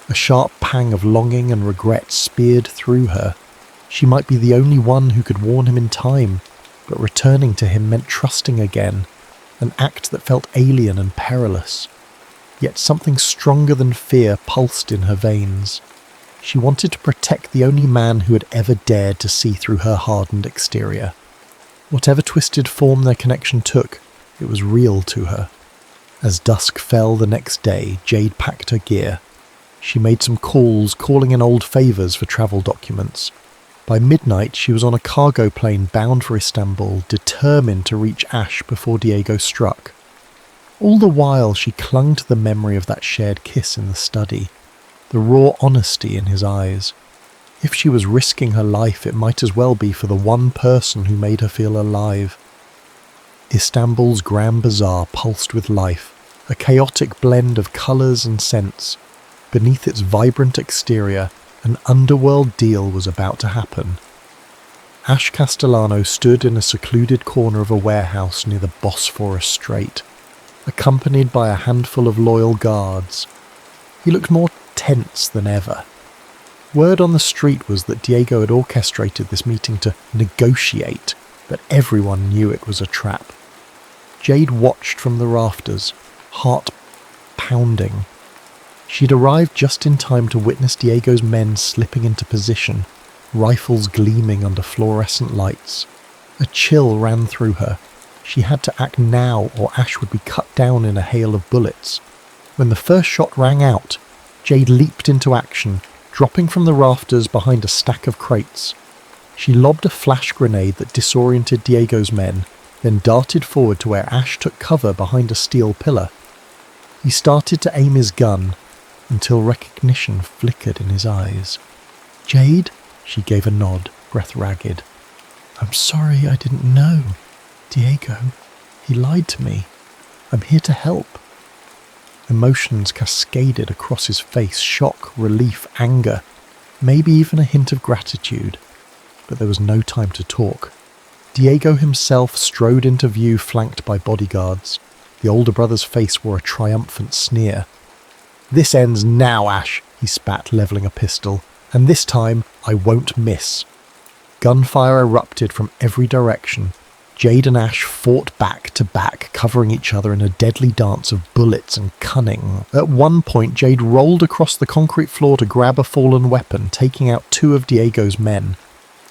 A sharp pang of longing and regret speared through her. She might be the only one who could warn him in time, but returning to him meant trusting again, an act that felt alien and perilous. Yet something stronger than fear pulsed in her veins. She wanted to protect the only man who had ever dared to see through her hardened exterior. Whatever twisted form their connection took, it was real to her. As dusk fell the next day, Jade packed her gear. She made some calls, calling in old favours for travel documents. By midnight, she was on a cargo plane bound for Istanbul, determined to reach Ash before Diego struck. All the while, she clung to the memory of that shared kiss in the study, the raw honesty in his eyes. If she was risking her life, it might as well be for the one person who made her feel alive. Istanbul's Grand Bazaar pulsed with life, a chaotic blend of colours and scents. Beneath its vibrant exterior, an underworld deal was about to happen. Ash Castellano stood in a secluded corner of a warehouse near the Bosphorus Strait, accompanied by a handful of loyal guards. He looked more tense than ever. Word on the street was that Diego had orchestrated this meeting to negotiate, but everyone knew it was a trap. Jade watched from the rafters, heart pounding. She'd arrived just in time to witness Diego's men slipping into position, rifles gleaming under fluorescent lights. A chill ran through her. She had to act now or Ash would be cut down in a hail of bullets. When the first shot rang out, Jade leaped into action, dropping from the rafters behind a stack of crates. She lobbed a flash grenade that disoriented Diego's men, then darted forward to where Ash took cover behind a steel pillar. He started to aim his gun, until recognition flickered in his eyes. "Jade?" She gave a nod, breath ragged. "I'm sorry, I didn't know. Diego, he lied to me. I'm here to help." Emotions cascaded across his face, shock, relief, anger, maybe even a hint of gratitude. But there was no time to talk. Diego himself strode into view, flanked by bodyguards. The older brother's face wore a triumphant sneer. "This ends now, Ash," he spat, levelling a pistol. "And this time, I won't miss." Gunfire erupted from every direction. Jade and Ash fought back to back, covering each other in a deadly dance of bullets and cunning. At one point, Jade rolled across the concrete floor to grab a fallen weapon, taking out 2 of Diego's men.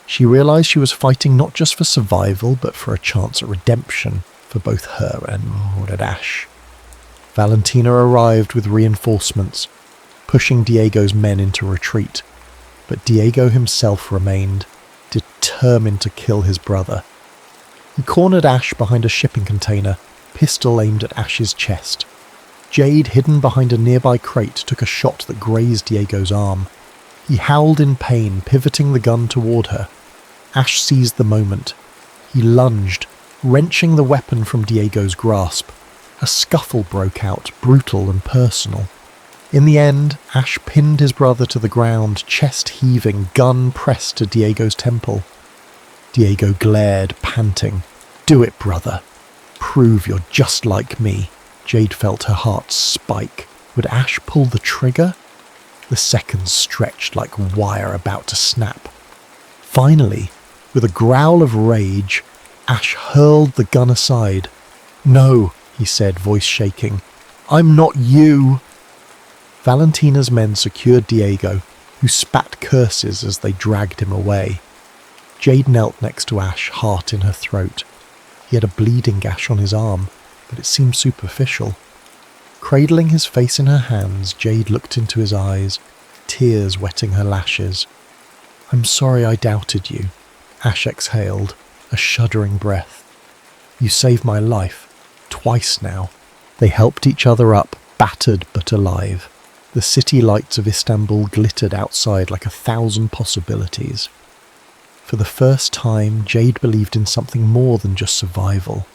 She realised she was fighting not just for survival, but for a chance at redemption, for both her and Ash. Valentina arrived with reinforcements. pushing Diego's men into retreat. But Diego himself remained, determined to kill his brother. He cornered Ash behind a shipping container, pistol aimed at Ash's chest. Jade, hidden behind a nearby crate, took a shot that grazed Diego's arm. He howled in pain, pivoting the gun toward her. Ash seized the moment. He lunged, wrenching the weapon from Diego's grasp. A scuffle broke out, brutal and personal. In the end, Ash pinned his brother to the ground, chest heaving, gun pressed to Diego's temple. Diego glared, panting. "Do it, brother. Prove you're just like me." Jade felt her heart spike. Would Ash pull the trigger? The seconds stretched like wire about to snap. Finally, with a growl of rage, Ash hurled the gun aside. "No," he said, voice shaking. "I'm not you." Valentina's men secured Diego, who spat curses as they dragged him away. Jade knelt next to Ash, heart in her throat. He had a bleeding gash on his arm, but it seemed superficial. Cradling his face in her hands, Jade looked into his eyes, tears wetting her lashes. "I'm sorry I doubted you," Ash exhaled, a shuddering breath. "You saved my life, twice now." They helped each other up, battered but alive. The city lights of Istanbul glittered outside like 1,000 possibilities. For the first time, Jade believed in something more than just survival.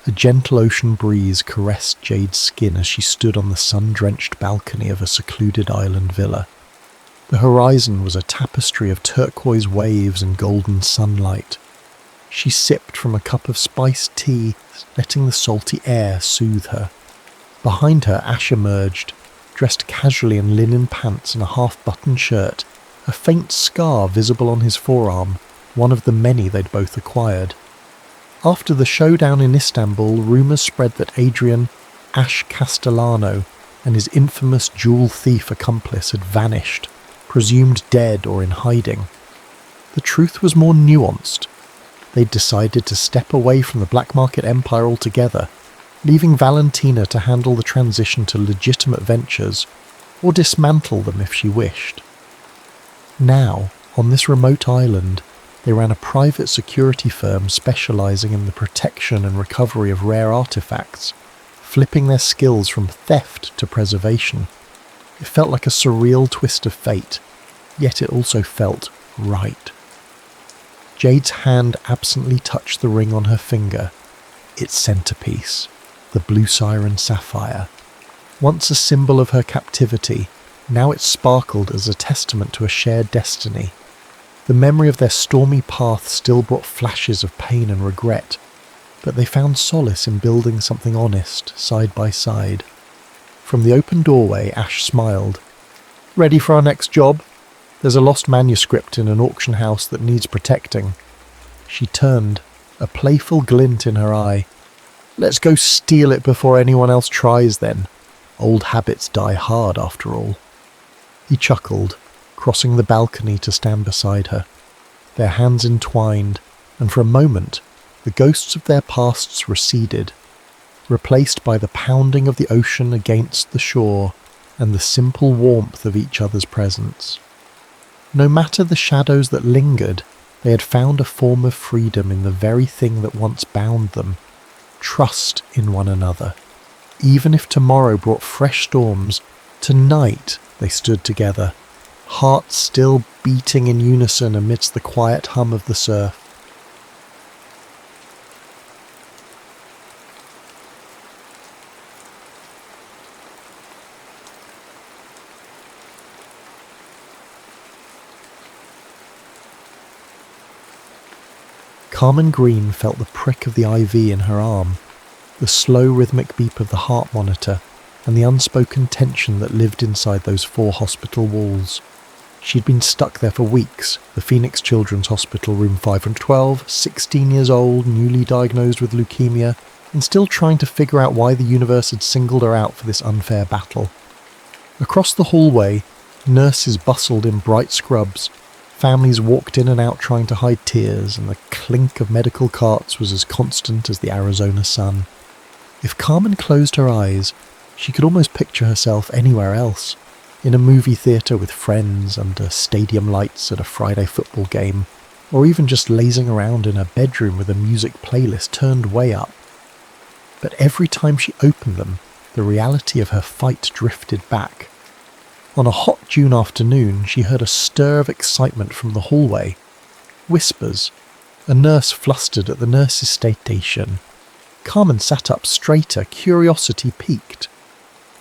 A gentle ocean breeze caressed Jade's skin as she stood on the sun-drenched balcony of a secluded island villa. The horizon was a tapestry of turquoise waves and golden sunlight. She sipped from a cup of spiced tea, letting the salty air soothe her. Behind her, Ash emerged, dressed casually in linen pants and a half-buttoned shirt, a faint scar visible on his forearm, one of the many they'd both acquired. After the showdown in Istanbul, rumours spread that Adrian, Ash Castellano, and his infamous jewel thief accomplice had vanished, presumed dead or in hiding. The truth was more nuanced. They'd decided to step away from the black market empire altogether, leaving Valentina to handle the transition to legitimate ventures, or dismantle them if she wished. Now, on this remote island, they ran a private security firm specialising in the protection and recovery of rare artefacts, flipping their skills from theft to preservation. It felt like a surreal twist of fate, yet it also felt right. Jade's hand absently touched the ring on her finger, its centrepiece, the blue siren sapphire. Once a symbol of her captivity, now it sparkled as a testament to a shared destiny. The memory of their stormy path still brought flashes of pain and regret, but they found solace in building something honest, side by side. From the open doorway, Ash smiled. "Ready for our next job? There's a lost manuscript in an auction house that needs protecting." She turned, a playful glint in her eye. "Let's go steal it before anyone else tries then. Old habits die hard after all." He chuckled, crossing the balcony to stand beside her. Their hands entwined, and for a moment, the ghosts of their pasts receded, replaced by the pounding of the ocean against the shore and the simple warmth of each other's presence. No matter the shadows that lingered, they had found a form of freedom in the very thing that once bound them, trust in one another. Even if tomorrow brought fresh storms, tonight they stood together, hearts still beating in unison amidst the quiet hum of the surf. Carmen Green felt the prick of the IV in her arm, the slow rhythmic beep of the heart monitor, and the unspoken tension that lived inside those 4 hospital walls. She'd been stuck there for weeks, the Phoenix Children's Hospital, room 512, 16 years old, newly diagnosed with leukemia, and still trying to figure out why the universe had singled her out for this unfair battle. Across the hallway, nurses bustled in bright scrubs. Families walked in and out trying to hide tears, and the clink of medical carts was as constant as the Arizona sun. If Carmen closed her eyes, she could almost picture herself anywhere else. in a movie theatre with friends under stadium lights at a Friday football game, or even just lazing around in her bedroom with a music playlist turned way up. But every time she opened them, the reality of her fight drifted back. On a hot June afternoon, she heard a stir of excitement from the hallway. Whispers. A nurse flustered at the nurse's station. Carmen sat up straighter, curiosity piqued.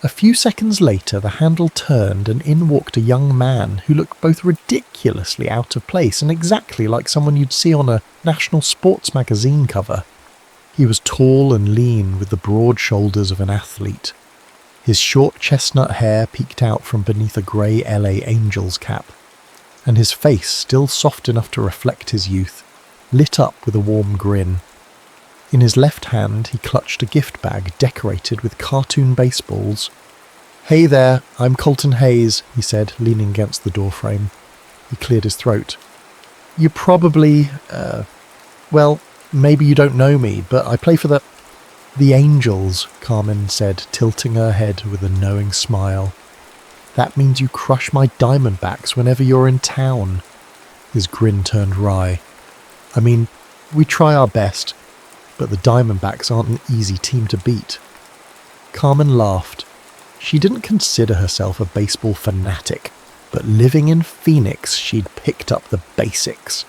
A few seconds later, the handle turned and in walked a young man who looked both ridiculously out of place and exactly like someone you'd see on a national sports magazine cover. He was tall and lean with the broad shoulders of an athlete. His short chestnut hair peeked out from beneath a grey LA Angels cap, and his face, still soft enough to reflect his youth, lit up with a warm grin. In his left hand, he clutched a gift bag decorated with cartoon baseballs. "Hey there, I'm Colton Hayes," he said, leaning against the doorframe. He cleared his throat. "You probably, well, maybe you don't know me, but I play for the Angels," Carmen said, tilting her head with a knowing smile. "That means you crush my Diamondbacks whenever you're in town." His grin turned wry. "I mean, we try our best, but the Diamondbacks aren't an easy team to beat." Carmen laughed. She didn't consider herself a baseball fanatic, but living in Phoenix, she'd picked up the basics.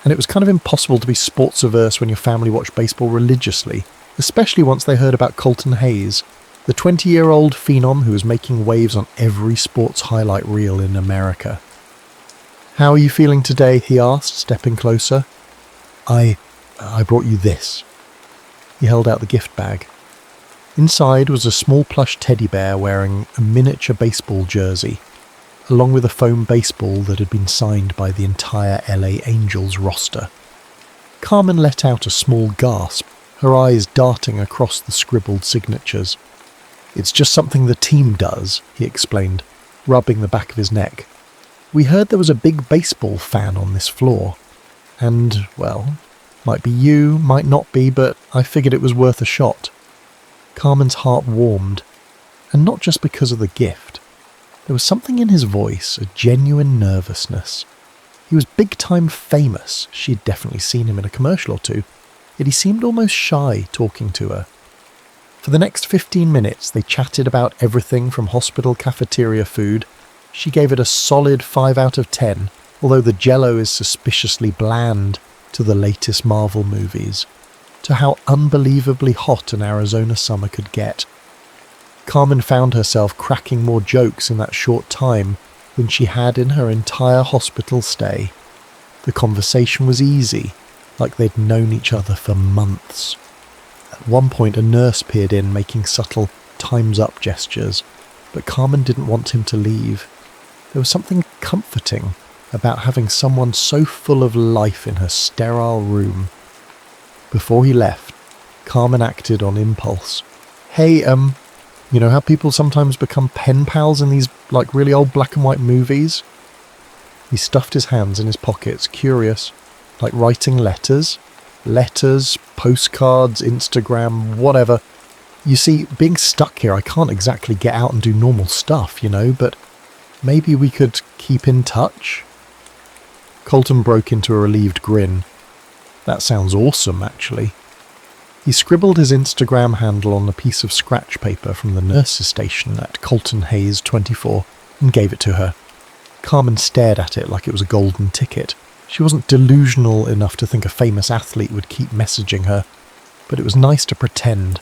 And it was kind of impossible to be sports averse when your family watched baseball religiously, especially once they heard about Colton Hayes, the 20-year-old phenom who was making waves on every sports highlight reel in America. "How are you feeling today?" he asked, stepping closer. I brought you this." He held out the gift bag. Inside was a small plush teddy bear wearing a miniature baseball jersey, along with a foam baseball that had been signed by the entire LA Angels roster. Carmen let out a small gasp, her eyes darting across the scribbled signatures. "It's just something the team does," he explained, rubbing the back of his neck. "We heard there was a big baseball fan on this floor. And, well, might be you, might not be, but I figured it was worth a shot." Carmen's heart warmed, and not just because of the gift. There was something in his voice, a genuine nervousness. He was big-time famous. She'd definitely seen him in a commercial or two, yet he seemed almost shy talking to her. For the next 15 minutes, they chatted about everything from hospital cafeteria food. She gave it a solid 5 out of 10, although the jello is suspiciously bland, to the latest Marvel movies, to how unbelievably hot an Arizona summer could get. Carmen found herself cracking more jokes in that short time than she had in her entire hospital stay. The conversation was easy, like they'd known each other for months. At one point, a nurse peered in, making subtle time's up gestures, but Carmen didn't want him to leave. There was something comforting about having someone so full of life in her sterile room. Before he left, Carmen acted on impulse. "Hey, you know how people sometimes become pen pals in these, really old black and white movies?" He stuffed his hands in his pockets, curious. "Like writing letters? Letters, postcards, Instagram, whatever. You see, being stuck here, I can't exactly get out and do normal stuff, but maybe we could keep in touch?" Colton broke into a relieved grin. "That sounds awesome, actually." He scribbled his Instagram handle on a piece of scratch paper from the nurse's station at Colton Hayes 24 and gave it to her. Carmen stared at it like it was a golden ticket. She wasn't delusional enough to think a famous athlete would keep messaging her, but it was nice to pretend.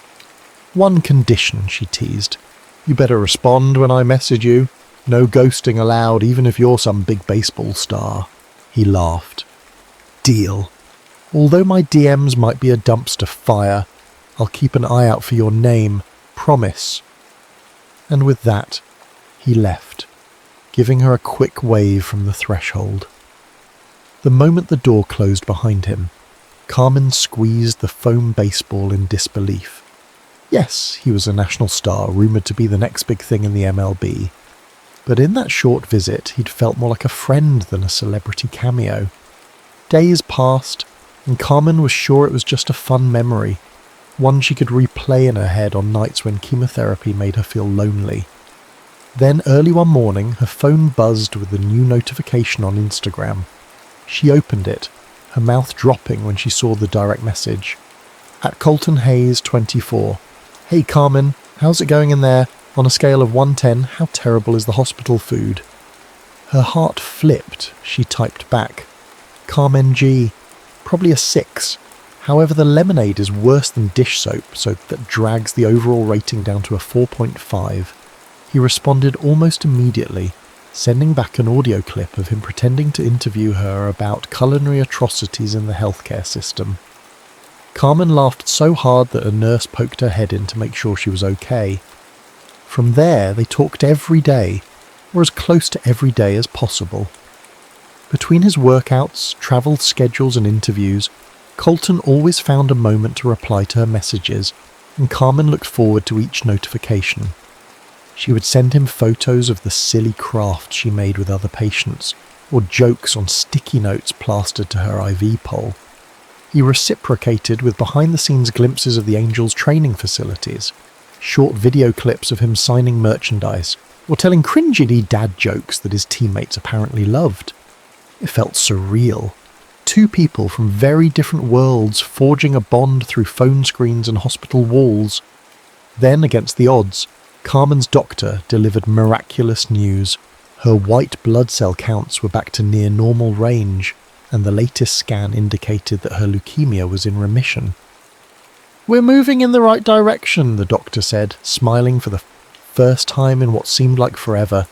"One condition," she teased. "You better respond when I message you. No ghosting allowed, even if you're some big baseball star." He laughed. "Deal. Although my DMs might be a dumpster fire, I'll keep an eye out for your name. Promise." And with that, he left, giving her a quick wave from the threshold. The moment the door closed behind him, Carmen squeezed the foam baseball in disbelief. Yes, he was a national star, rumoured to be the next big thing in the MLB. But in that short visit, he'd felt more like a friend than a celebrity cameo. Days passed, and Carmen was sure it was just a fun memory, one she could replay in her head on nights when chemotherapy made her feel lonely. Then early one morning, her phone buzzed with a new notification on Instagram. She opened it, her mouth dropping when she saw the direct message. At Colton Hayes, 24. Hey Carmen, how's it going in there? On a scale of 1-10, how terrible is the hospital food? Her heart flipped. She typed back, Carmen G, probably a 6. However, the lemonade is worse than dish soap, so that drags the overall rating down to a 4.5. He responded almost immediately, sending back an audio clip of him pretending to interview her about culinary atrocities in the healthcare system. Carmen laughed so hard that a nurse poked her head in to make sure she was okay. From there, they talked every day, or as close to every day as possible. Between his workouts, travel schedules and interviews, Colton always found a moment to reply to her messages, and Carmen looked forward to each notification. She would send him photos of the silly craft she made with other patients, or jokes on sticky notes plastered to her IV pole. He reciprocated with behind-the-scenes glimpses of the Angels' training facilities, short video clips of him signing merchandise, or telling cringily dad jokes that his teammates apparently loved. It felt surreal. Two people from very different worlds forging a bond through phone screens and hospital walls. Then, against the odds, Carmen's doctor delivered miraculous news. Her white blood cell counts were back to near normal range, and the latest scan indicated that her leukemia was in remission. "We're moving in the right direction," the doctor said, smiling for the first time in what seemed like forever.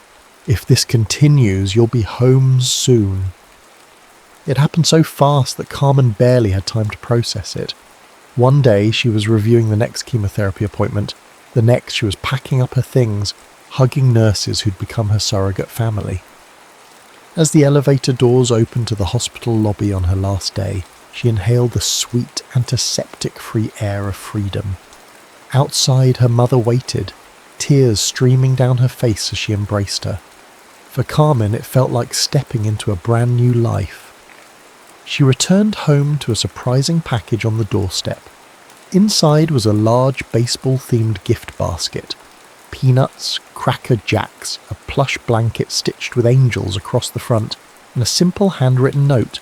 "If this continues, you'll be home soon." It happened so fast that Carmen barely had time to process it. One day she was reviewing the next chemotherapy appointment. The next she was packing up her things, hugging nurses who'd become her surrogate family. As the elevator doors opened to the hospital lobby on her last day, she inhaled the sweet, antiseptic-free air of freedom. Outside, her mother waited, tears streaming down her face as she embraced her. For Carmen, it felt like stepping into a brand new life. She returned home to a surprising package on the doorstep. Inside was a large baseball-themed gift basket. Peanuts, Cracker Jacks, a plush blanket stitched with angels across the front, and a simple handwritten note.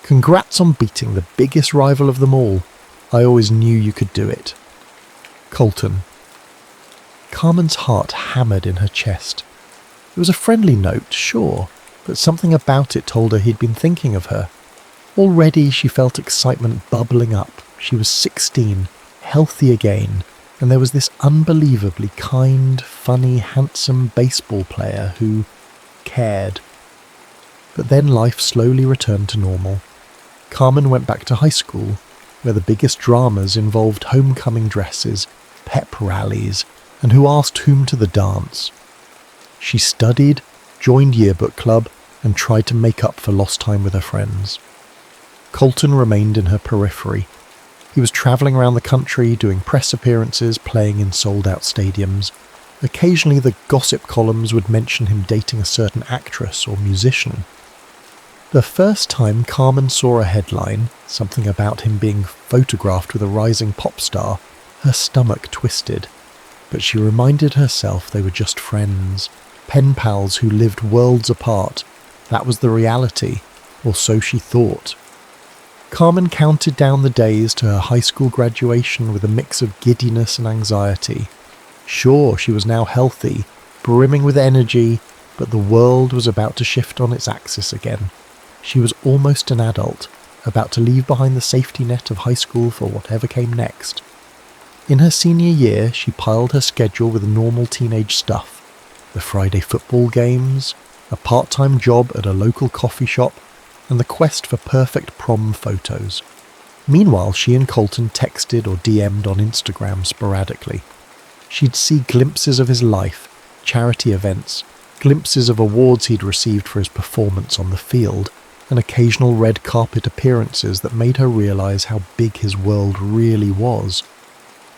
"Congrats on beating the biggest rival of them all. I always knew you could do it. Colton." Carmen's heart hammered in her chest. It was a friendly note, sure, but something about it told her he'd been thinking of her. Already she felt excitement bubbling up. She was 16, healthy again, and there was this unbelievably kind, funny, handsome baseball player who cared. But then life slowly returned to normal. Carmen went back to high school, where the biggest dramas involved homecoming dresses, pep rallies, and who asked whom to the dance. She studied, joined yearbook club, and tried to make up for lost time with her friends. Colton remained in her periphery. He was travelling around the country, doing press appearances, playing in sold-out stadiums. Occasionally the gossip columns would mention him dating a certain actress or musician. The first time Carmen saw a headline, something about him being photographed with a rising pop star, her stomach twisted. But she reminded herself they were just friends, pen pals who lived worlds apart. That was the reality, or so she thought. Carmen counted down the days to her high school graduation with a mix of giddiness and anxiety. Sure, she was now healthy, brimming with energy, but the world was about to shift on its axis again. She was almost an adult, about to leave behind the safety net of high school for whatever came next. In her senior year, she piled her schedule with normal teenage stuff. The Friday football games, a part-time job at a local coffee shop, and the quest for perfect prom photos. Meanwhile, she and Colton texted or DM'd on Instagram sporadically. She'd see glimpses of his life, charity events, glimpses of awards he'd received for his performance on the field, and occasional red carpet appearances that made her realise how big his world really was.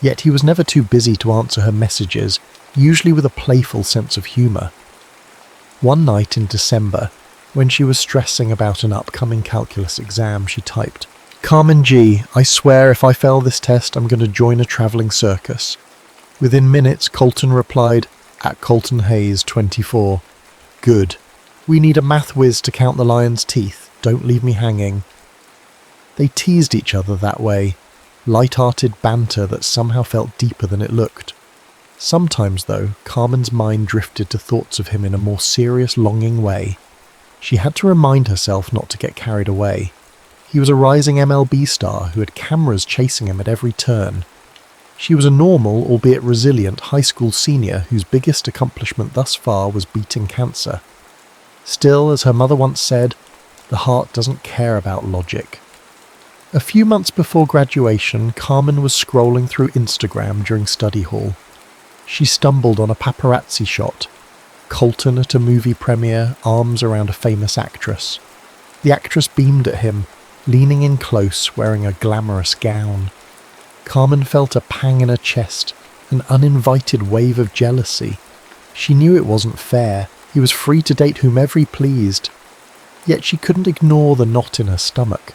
Yet he was never too busy to answer her messages, usually with a playful sense of humour. One night in December, when she was stressing about an upcoming calculus exam, she typed, "Carmen G, I swear if I fail this test, I'm going to join a travelling circus." Within minutes, Colton replied, At Colton Hayes 24. Good. We need a math whiz to count the lion's teeth. Don't leave me hanging. They teased each other that way, light-hearted banter that somehow felt deeper than it looked. Sometimes, though, Carmen's mind drifted to thoughts of him in a more serious, longing way. She had to remind herself not to get carried away. He was a rising MLB star who had cameras chasing him at every turn. She was a normal, albeit resilient, high school senior whose biggest accomplishment thus far was beating cancer. Still, as her mother once said, the heart doesn't care about logic. A few months before graduation, Carmen was scrolling through Instagram during study hall. She stumbled on a paparazzi shot. Colton at a movie premiere, arms around a famous actress. The actress beamed at him, leaning in close, wearing a glamorous gown. Carmen felt a pang in her chest, an uninvited wave of jealousy. She knew it wasn't fair. He was free to date whomever he pleased. Yet she couldn't ignore the knot in her stomach.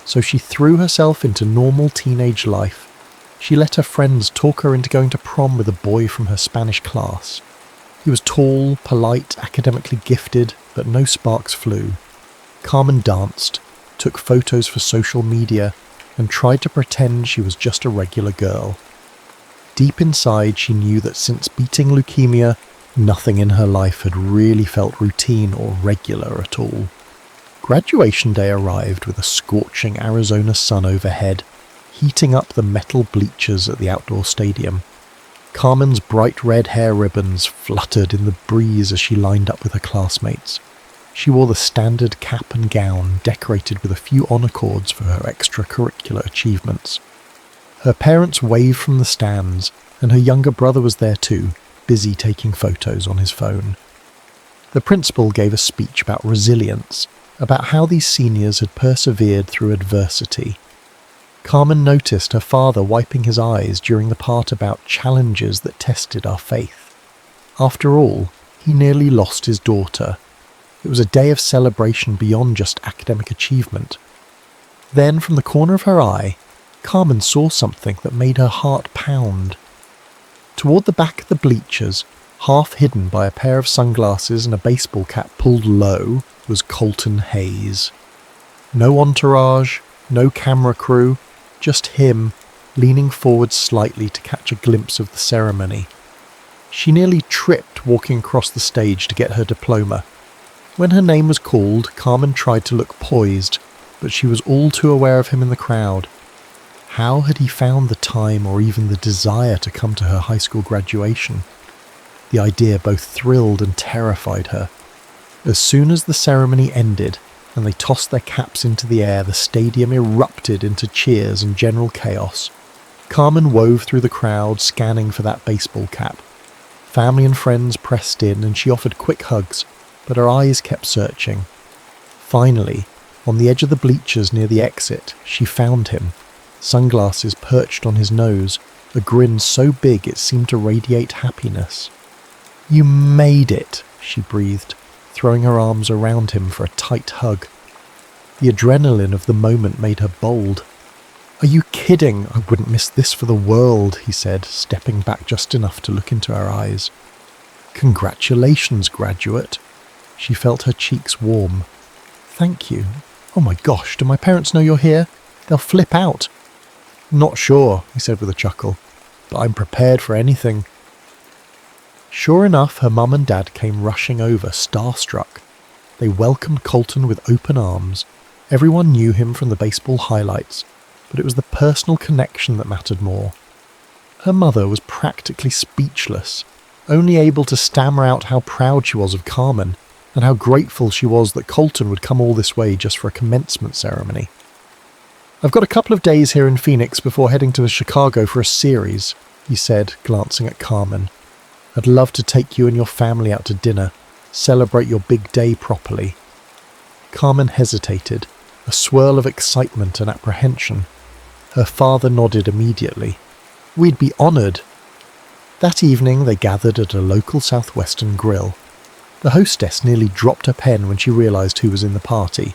So she threw herself into normal teenage life. She let her friends talk her into going to prom with a boy from her Spanish class. He was tall, polite, academically gifted, but no sparks flew. Carmen danced, took photos for social media, and tried to pretend she was just a regular girl. Deep inside, she knew that since beating leukemia, nothing in her life had really felt routine or regular at all. Graduation day arrived with a scorching Arizona sun overhead, heating up the metal bleachers at the outdoor stadium. Carmen's bright red hair ribbons fluttered in the breeze as she lined up with her classmates. She wore the standard cap and gown, decorated with a few honor cords for her extracurricular achievements. Her parents waved from the stands, and her younger brother was there too, busy taking photos on his phone. The principal gave a speech about resilience, about how these seniors had persevered through adversity. Carmen noticed her father wiping his eyes during the part about challenges that tested our faith. After all, he nearly lost his daughter. It was a day of celebration beyond just academic achievement. Then, from the corner of her eye, Carmen saw something that made her heart pound. Toward the back of the bleachers, half hidden by a pair of sunglasses and a baseball cap pulled low, was Colton Hayes. No entourage, no camera crew, just him, leaning forward slightly to catch a glimpse of the ceremony. She nearly tripped walking across the stage to get her diploma. When her name was called, Carmen tried to look poised, but she was all too aware of him in the crowd. How had he found the time or even the desire to come to her high school graduation? The idea both thrilled and terrified her. As soon as the ceremony ended, and they tossed their caps into the air, the stadium erupted into cheers and general chaos. Carmen wove through the crowd, scanning for that baseball cap. Family and friends pressed in, and she offered quick hugs, but her eyes kept searching. Finally, on the edge of the bleachers near the exit, she found him, sunglasses perched on his nose, a grin so big it seemed to radiate happiness. "You made it," she breathed, throwing her arms around him for a tight hug. The adrenaline of the moment made her bold. "Are you kidding? I wouldn't miss this for the world," he said, stepping back just enough to look into her eyes. "Congratulations, graduate." She felt her cheeks warm. "Thank you. Oh my gosh, do my parents know you're here? They'll flip out." "Not sure," he said with a chuckle, "but I'm prepared for anything." Sure enough, her mum and dad came rushing over, starstruck. They welcomed Colton with open arms. Everyone knew him from the baseball highlights, but it was the personal connection that mattered more. Her mother was practically speechless, only able to stammer out how proud she was of Carmen, and how grateful she was that Colton would come all this way just for a commencement ceremony. "I've got a couple of days here in Phoenix before heading to Chicago for a series," he said, glancing at Carmen. "I'd love to take you and your family out to dinner, celebrate your big day properly." Carmen hesitated, a swirl of excitement and apprehension. Her father nodded immediately. "We'd be honoured." That evening they gathered at a local southwestern grill. The hostess nearly dropped her pen when she realised who was in the party.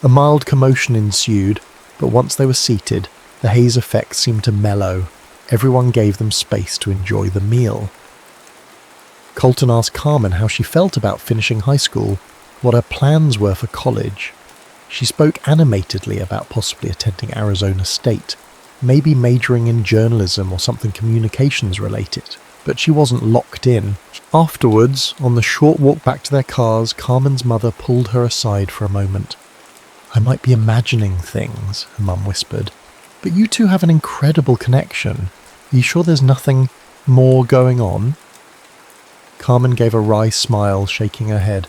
A mild commotion ensued, but once they were seated, the haze effect seemed to mellow. Everyone gave them space to enjoy the meal. Colton asked Carmen how she felt about finishing high school, what her plans were for college. She spoke animatedly about possibly attending Arizona State, maybe majoring in journalism or something communications related, but she wasn't locked in. Afterwards, on the short walk back to their cars, Carmen's mother pulled her aside for a moment. "I might be imagining things," her mum whispered, "but you two have an incredible connection. Are you sure there's nothing more going on?" Carmen gave a wry smile, shaking her head.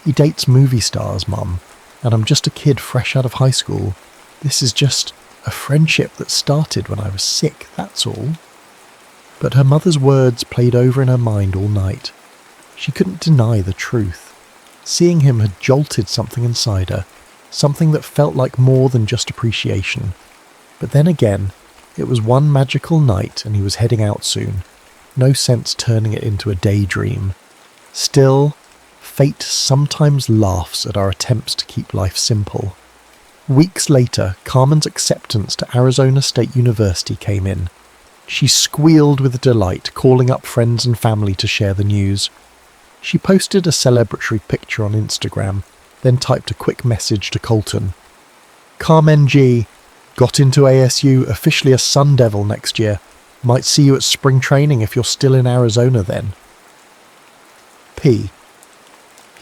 "He dates movie stars, Mum, and I'm just a kid fresh out of high school. This is just a friendship that started when I was sick, that's all." But her mother's words played over in her mind all night. She couldn't deny the truth. Seeing him had jolted something inside her, something that felt like more than just appreciation. But then again, it was one magical night and he was heading out soon. No sense turning it into a daydream. Still, fate sometimes laughs at our attempts to keep life simple. Weeks later, Carmen's acceptance to Arizona State University came in. She squealed with delight, calling up friends and family to share the news. She posted a celebratory picture on Instagram, then typed a quick message to Colton. "Carmen G. Got into ASU, officially a Sun Devil next year. Might see you at spring training if you're still in Arizona then." P.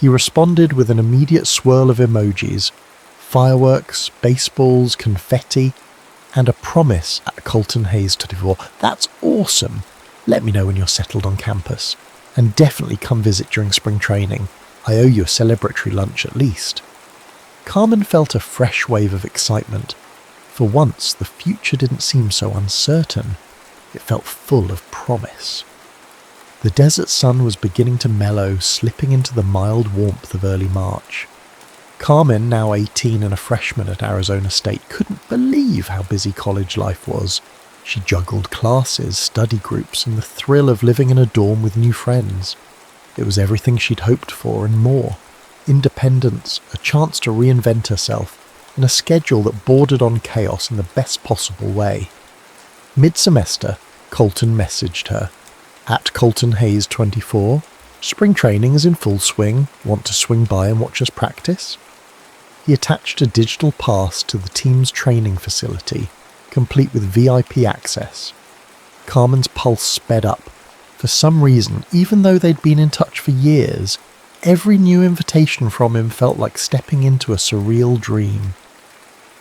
He responded with an immediate swirl of emojis, fireworks, baseballs, confetti, and a promise at Colton Hayes 24. "That's awesome. Let me know when you're settled on campus. And definitely come visit during spring training. I owe you a celebratory lunch at least." Carmen felt a fresh wave of excitement. For once, the future didn't seem so uncertain. It felt full of promise. The desert sun was beginning to mellow, slipping into the mild warmth of early March. Carmen, now 18 and a freshman at Arizona State, couldn't believe how busy college life was. She juggled classes, study groups, and the thrill of living in a dorm with new friends. It was everything she'd hoped for and more. Independence, a chance to reinvent herself, and a schedule that bordered on chaos in the best possible way. Mid-semester, Colton messaged her. "At Colton Hayes 24, spring training is in full swing. Want to swing by and watch us practice?" He attached a digital pass to the team's training facility, complete with VIP access. Carmen's pulse sped up. For some reason, even though they'd been in touch for years, every new invitation from him felt like stepping into a surreal dream.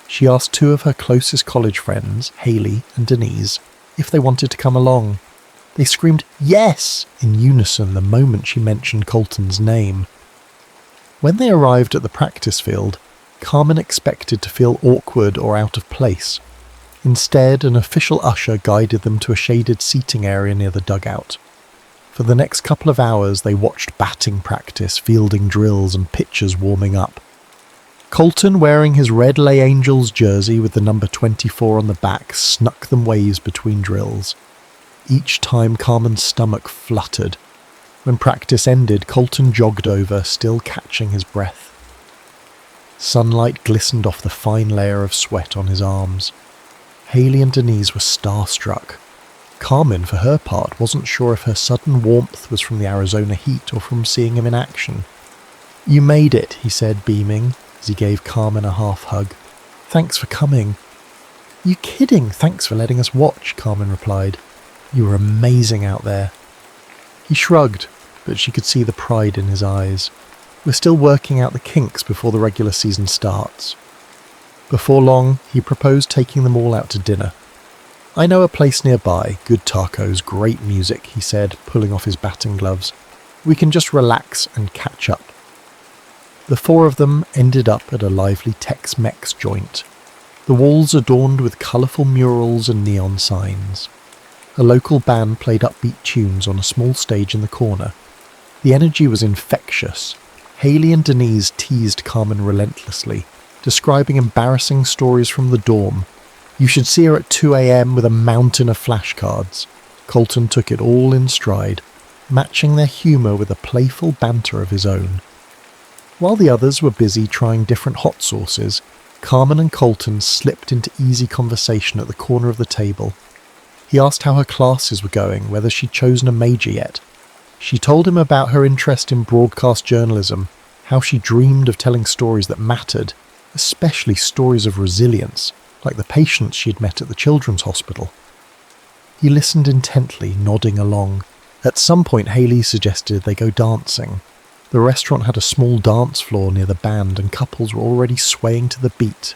She asked two of her closest college friends, Haley and Denise, if they wanted to come along. They screamed "yes" in unison the moment she mentioned Colton's name. When they arrived at the practice field, Carmen expected to feel awkward or out of place. Instead, an official usher guided them to a shaded seating area near the dugout. For the next couple of hours, they watched batting practice, fielding drills, and pitchers warming up. Colton, wearing his Red Lay Angels jersey with the number 24 on the back, snuck them waves between drills. Each time, Carmen's stomach fluttered. When practice ended, Colton jogged over, still catching his breath. Sunlight glistened off the fine layer of sweat on his arms. Haley and Denise were starstruck. Carmen, for her part, wasn't sure if her sudden warmth was from the Arizona heat or from seeing him in action. "You made it," he said, beaming, as he gave Carmen a half hug. "Thanks for coming." "You kidding? Thanks for letting us watch," Carmen replied. "You were amazing out there." He shrugged, but she could see the pride in his eyes. "We're still working out the kinks before the regular season starts." Before long, he proposed taking them all out to dinner. "I know a place nearby, good tacos, great music," he said, pulling off his batting gloves. "We can just relax and catch up." The four of them ended up at a lively Tex-Mex joint. The walls adorned with colourful murals and neon signs. A local band played upbeat tunes on a small stage in the corner. The energy was infectious. Haley and Denise teased Carmen relentlessly, describing embarrassing stories from the dorm. You should see her at 2 a.m. with a mountain of flashcards. Colton took it all in stride, matching their humour with a playful banter of his own. While the others were busy trying different hot sauces, Carmen and Colton slipped into easy conversation at the corner of the table. He asked how her classes were going, whether she'd chosen a major yet. She told him about her interest in broadcast journalism, how she dreamed of telling stories that mattered, especially stories of resilience, like the patients she had met at the children's hospital. He listened intently, nodding along. At some point, Hayley suggested they go dancing. The restaurant had a small dance floor near the band, and couples were already swaying to the beat.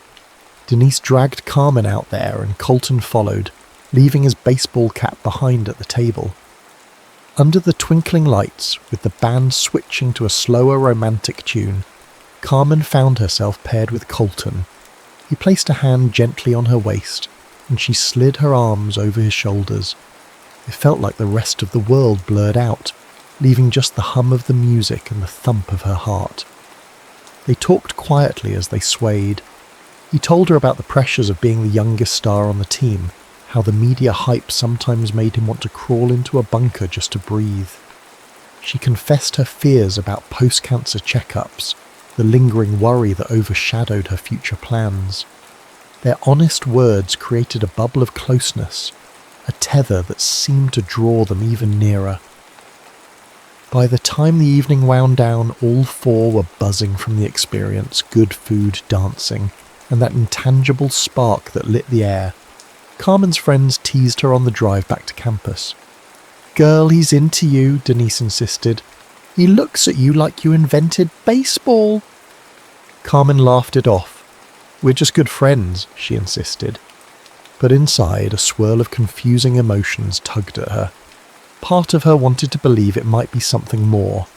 Denise dragged Carmen out there, and Colton followed, leaving his baseball cap behind at the table. Under the twinkling lights, with the band switching to a slower romantic tune, Carmen found herself paired with Colton. He placed a hand gently on her waist, and she slid her arms over his shoulders. It felt like the rest of the world blurred out, leaving just the hum of the music and the thump of her heart. They talked quietly as they swayed. He told her about the pressures of being the youngest star on the team, how the media hype sometimes made him want to crawl into a bunker just to breathe. She confessed her fears about post-cancer checkups, the lingering worry that overshadowed her future plans. Their honest words created a bubble of closeness, a tether that seemed to draw them even nearer. By the time the evening wound down, all four were buzzing from the experience, good food, dancing, and that intangible spark that lit the air. Carmen's friends teased her on the drive back to campus. "Girl, he's into you," Denise insisted. "He looks at you like you invented baseball." Carmen laughed it off. "We're just good friends," she insisted. But inside, a swirl of confusing emotions tugged at her. Part of her wanted to believe it might be something more.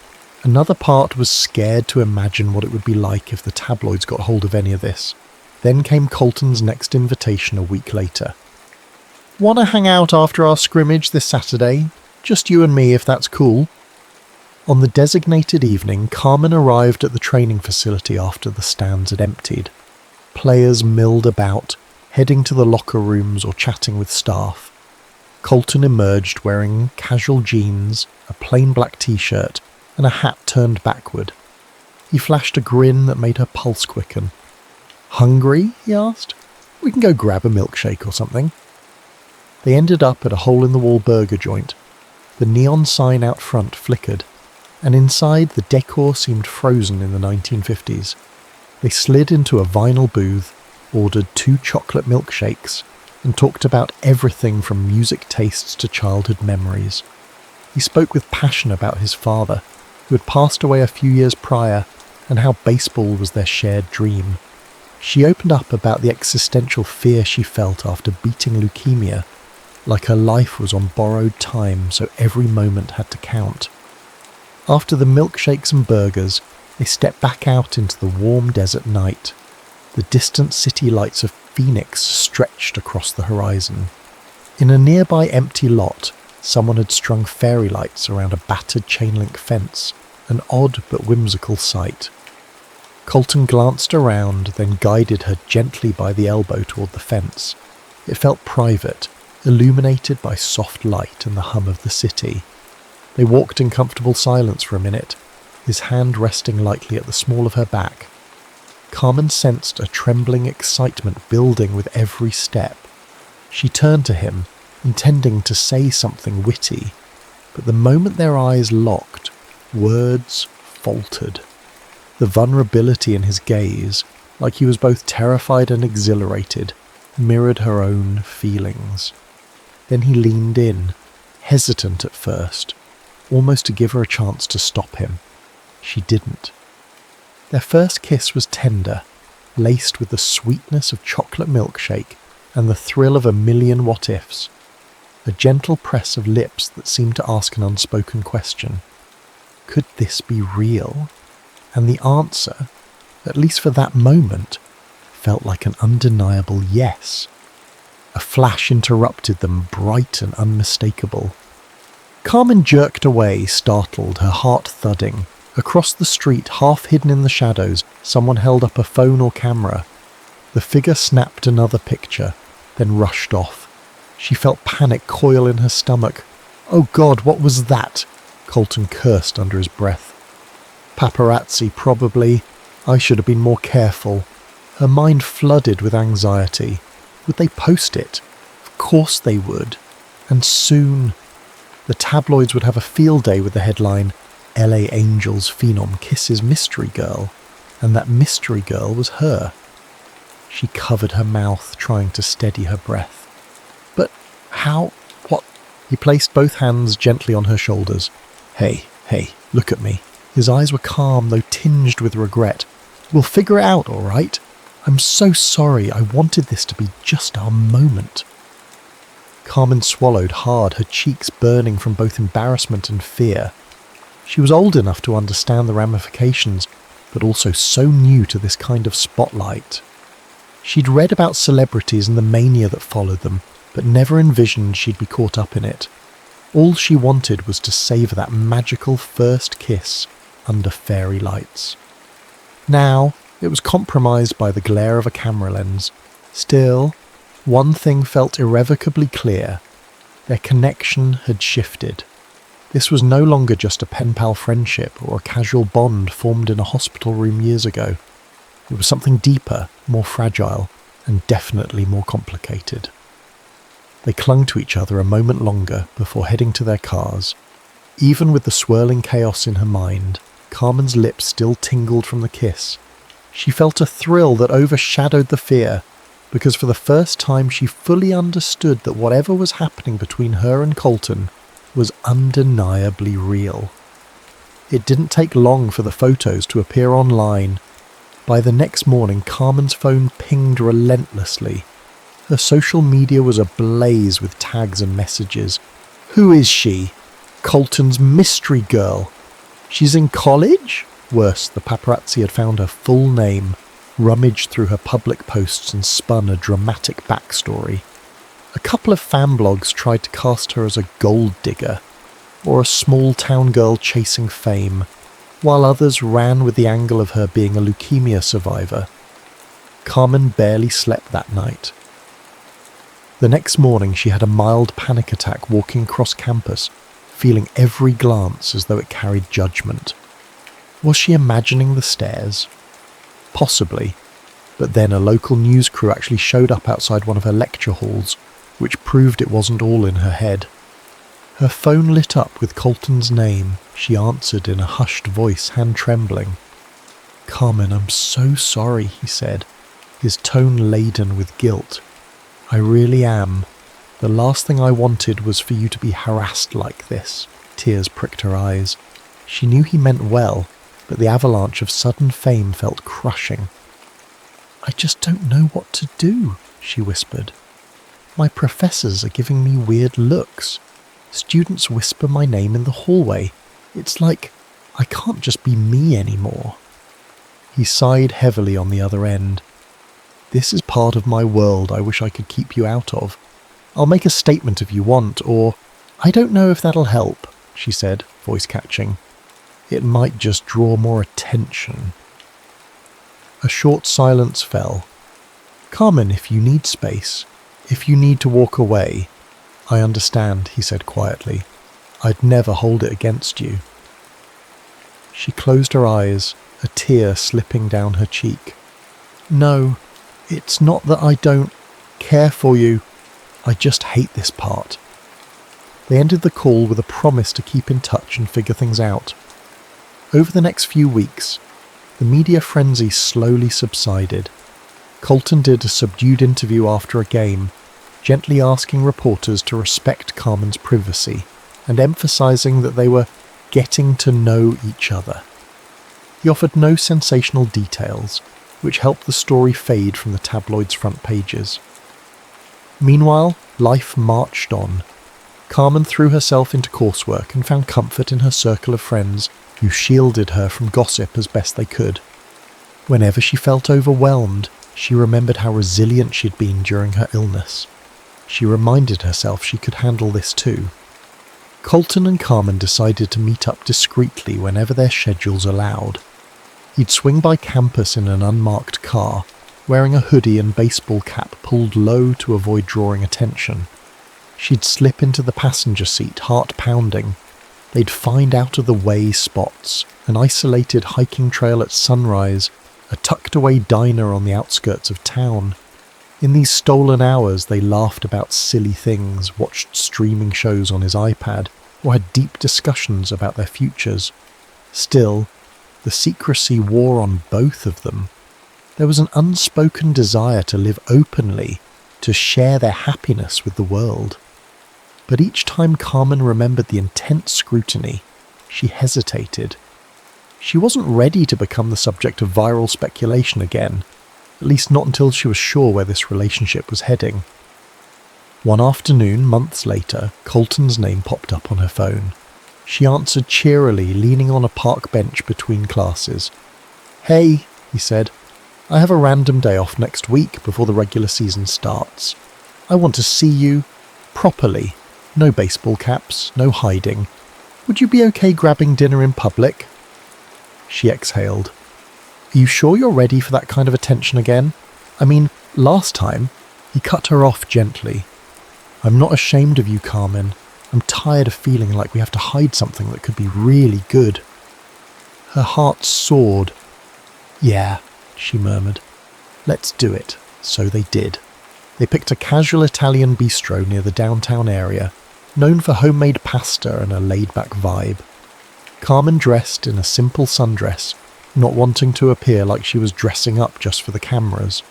Another part was scared to imagine what it would be like if the tabloids got hold of any of this. Then came Colton's next invitation a week later. "Want to hang out after our scrimmage this Saturday? Just you and me, if that's cool." On the designated evening, Carmen arrived at the training facility after the stands had emptied. Players milled about, heading to the locker rooms or chatting with staff. Colton emerged wearing casual jeans, a plain black t-shirt, and a hat turned backward. He flashed a grin that made her pulse quicken. "Hungry?" he asked. "We can go grab a milkshake or something." They ended up at a hole-in-the-wall burger joint. The neon sign out front flickered, and inside the decor seemed frozen in the 1950s. They slid into a vinyl booth, ordered 2 chocolate milkshakes, and talked about everything from music tastes to childhood memories. He spoke with passion about his father, who had passed away a few years prior, and how baseball was their shared dream. She opened up about the existential fear she felt after beating leukemia, like her life was on borrowed time, so every moment had to count. After the milkshakes and burgers, they stepped back out into the warm desert night. The distant city lights of Phoenix stretched across the horizon. In a nearby empty lot, someone had strung fairy lights around a battered chain-link fence, an odd but whimsical sight. Colton glanced around, then guided her gently by the elbow toward the fence. It felt private, illuminated by soft light and the hum of the city. They walked in comfortable silence for a minute, his hand resting lightly at the small of her back. Carmen sensed a trembling excitement building with every step. She turned to him, intending to say something witty, but the moment their eyes locked, words faltered. The vulnerability in his gaze, like he was both terrified and exhilarated, mirrored her own feelings. Then he leaned in, hesitant at first, almost to give her a chance to stop him. She didn't. Their first kiss was tender, laced with the sweetness of chocolate milkshake and the thrill of a million what-ifs. A gentle press of lips that seemed to ask an unspoken question. Could this be real? And the answer, at least for that moment, felt like an undeniable yes. A flash interrupted them, bright and unmistakable. Carmen jerked away, startled, her heart thudding. Across the street, half hidden in the shadows, someone held up a phone or camera. The figure snapped another picture, then rushed off. She felt panic coil in her stomach. "Oh God, what was that?" Colton cursed under his breath. "Paparazzi, probably. I should have been more careful." Her mind flooded with anxiety. Would they post it? Of course they would. And soon. The tabloids would have a field day with the headline, LA Angels Phenom Kisses Mystery Girl, and that mystery girl was her. She covered her mouth, trying to steady her breath. But how? What? He placed both hands gently on her shoulders. Hey, look at me. His eyes were calm, though tinged with regret. We'll figure it out, all right? I'm so sorry. I wanted this to be just our moment. Carmen swallowed hard, her cheeks burning from both embarrassment and fear. She was old enough to understand the ramifications, but also so new to this kind of spotlight. She'd read about celebrities and the mania that followed them, but never envisioned she'd be caught up in it. All she wanted was to savour that magical first kiss under fairy lights. Now, it was compromised by the glare of a camera lens. Still, one thing felt irrevocably clear. Their connection had shifted. This was no longer just a pen-pal friendship or a casual bond formed in a hospital room years ago. It was something deeper, more fragile, and definitely more complicated. They clung to each other a moment longer before heading to their cars. Even with the swirling chaos in her mind, Carmen's lips still tingled from the kiss. She felt a thrill that overshadowed the fear, because for the first time she fully understood that whatever was happening between her and Colton was undeniably real. It didn't take long for the photos to appear online. By the next morning, Carmen's phone pinged relentlessly. Her social media was ablaze with tags and messages. Who is she? Colton's mystery girl. She's in college? Worse, the paparazzi had found her full name, rummaged through her public posts and spun a dramatic backstory. A couple of fan blogs tried to cast her as a gold digger, or a small-town girl chasing fame, while others ran with the angle of her being a leukemia survivor. Carmen barely slept that night. The next morning she had a mild panic attack walking across campus, feeling every glance as though it carried judgment. Was she imagining the stares? Possibly, but then a local news crew actually showed up outside one of her lecture halls, which proved it wasn't all in her head. Her phone lit up with Colton's name. She answered in a hushed voice, hand trembling. "Carmen, I'm so sorry," he said, his tone laden with guilt. "I really am. The last thing I wanted was for you to be harassed like this." Tears pricked her eyes. She knew he meant well, but the avalanche of sudden fame felt crushing. "I just don't know what to do," she whispered. "My professors are giving me weird looks. Students whisper my name in the hallway. It's like I can't just be me anymore." He sighed heavily on the other end. "This is part of my world I wish I could keep you out of. I'll make a statement if you want, or I don't know if that'll help," she said, voice catching. "It might just draw more attention." A short silence fell. "Carmen, if you need space, if you need to walk away, I understand," he said quietly. "I'd never hold it against you." She closed her eyes, a tear slipping down her cheek. "No, it's not that I don't care for you. I just hate this part." They ended the call with a promise to keep in touch and figure things out. Over the next few weeks, the media frenzy slowly subsided. Colton did a subdued interview after a game, gently asking reporters to respect Carmen's privacy and emphasizing that they were getting to know each other. He offered no sensational details, which helped the story fade from the tabloid's front pages. Meanwhile, life marched on. Carmen threw herself into coursework and found comfort in her circle of friends who shielded her from gossip as best they could. Whenever she felt overwhelmed, she remembered how resilient she'd been during her illness. She reminded herself she could handle this too. Colton and Carmen decided to meet up discreetly whenever their schedules allowed. He'd swing by campus in an unmarked car, wearing a hoodie and baseball cap pulled low to avoid drawing attention. She'd slip into the passenger seat, heart pounding. They'd find out-of-the-way spots, an isolated hiking trail at sunrise, a tucked-away diner on the outskirts of town. In these stolen hours, they laughed about silly things, watched streaming shows on his iPad, or had deep discussions about their futures. Still, the secrecy wore on both of them. There was an unspoken desire to live openly, to share their happiness with the world. But each time Carmen remembered the intense scrutiny, she hesitated. She wasn't ready to become the subject of viral speculation again, at least not until she was sure where this relationship was heading. One afternoon, months later, Colton's name popped up on her phone. She answered cheerily, leaning on a park bench between classes. "Hey," he said, "I have a random day off next week before the regular season starts. I want to see you properly. No baseball caps, no hiding. Would you be okay grabbing dinner in public?" She exhaled. "Are you sure you're ready for that kind of attention again? I mean, last time..." He cut her off gently. "I'm not ashamed of you, Carmen. I'm tired of feeling like we have to hide something that could be really good." Her heart soared. "Yeah," she murmured. "Let's do it." So they did. They picked a casual Italian bistro near the downtown area, known for homemade pasta and a laid-back vibe. Carmen dressed in a simple sundress, not wanting to appear like she was dressing up just for the cameras.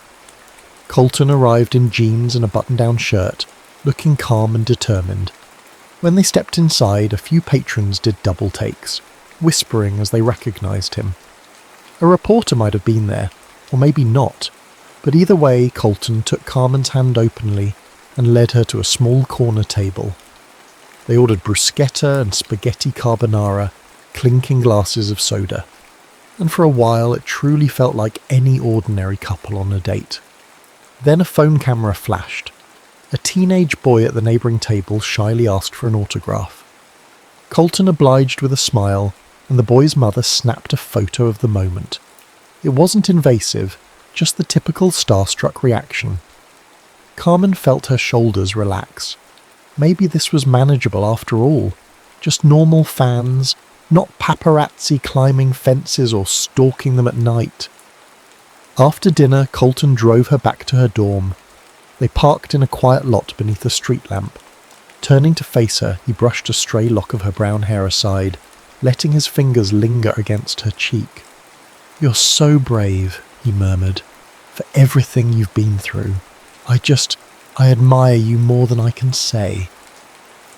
Colton arrived in jeans and a button-down shirt, looking calm and determined. When they stepped inside, a few patrons did double takes, whispering as they recognized him. A reporter might have been there, or maybe not, but either way, Colton took Carmen's hand openly and led her to a small corner table. They ordered bruschetta and spaghetti carbonara, clinking glasses of soda. And for a while, it truly felt like any ordinary couple on a date. Then a phone camera flashed. A teenage boy at the neighbouring table shyly asked for an autograph. Colton obliged with a smile, and the boy's mother snapped a photo of the moment. It wasn't invasive, just the typical starstruck reaction. Carmen felt her shoulders relax. Maybe this was manageable after all. Just normal fans, not paparazzi climbing fences or stalking them at night. After dinner, Colton drove her back to her dorm. They parked in a quiet lot beneath a street lamp. Turning to face her, he brushed a stray lock of her brown hair aside, letting his fingers linger against her cheek. "You're so brave," he murmured, "for everything you've been through. I admire you more than I can say."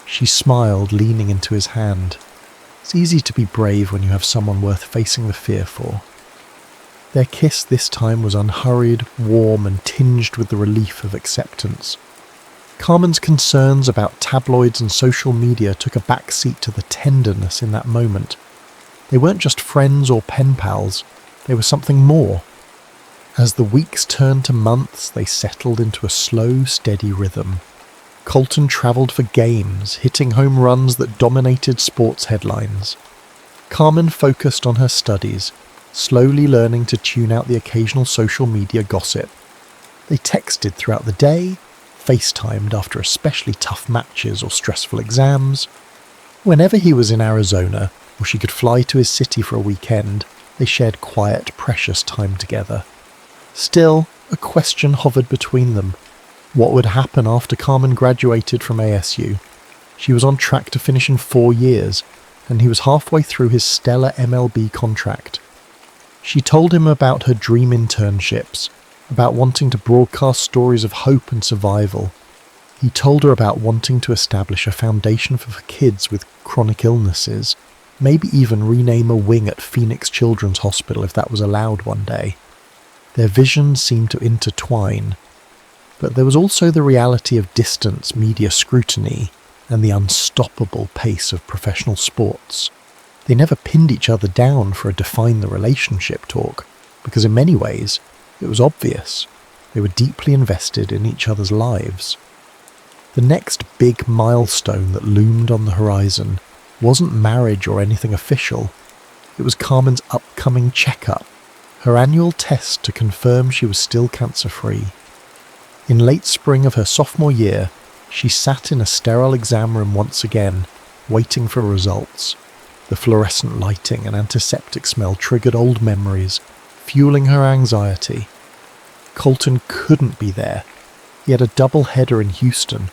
She smiled, leaning into his hand. It's easy to be brave when you have someone worth facing the fear for. Their kiss this time was unhurried, warm, and tinged with the relief of acceptance. Carmen's concerns about tabloids and social media took a back seat to the tenderness in that moment. They weren't just friends or pen pals, they were something more. As the weeks turned to months, they settled into a slow, steady rhythm. Colton travelled for games, hitting home runs that dominated sports headlines. Carmen focused on her studies, slowly learning to tune out the occasional social media gossip. They texted throughout the day, FaceTimed after especially tough matches or stressful exams. Whenever he was in Arizona, or she could fly to his city for a weekend, they shared quiet, precious time together. Still, a question hovered between them. What would happen after Carmen graduated from ASU? She was on track to finish in 4 years, and he was halfway through his stellar MLB contract. She told him about her dream internships, about wanting to broadcast stories of hope and survival. He told her about wanting to establish a foundation for kids with chronic illnesses, maybe even rename a wing at Phoenix Children's Hospital if that was allowed one day. Their visions seemed to intertwine, but there was also the reality of distance, media scrutiny, and the unstoppable pace of professional sports. They never pinned each other down for a define the relationship talk, because in many ways, it was obvious. They were deeply invested in each other's lives. The next big milestone that loomed on the horizon wasn't marriage or anything official. It was Carmen's upcoming checkup, her annual test to confirm she was still cancer-free. In late spring of her sophomore year, she sat in a sterile exam room once again, waiting for results. The fluorescent lighting and antiseptic smell triggered old memories, fueling her anxiety. Colton couldn't be there. He had a double header in Houston,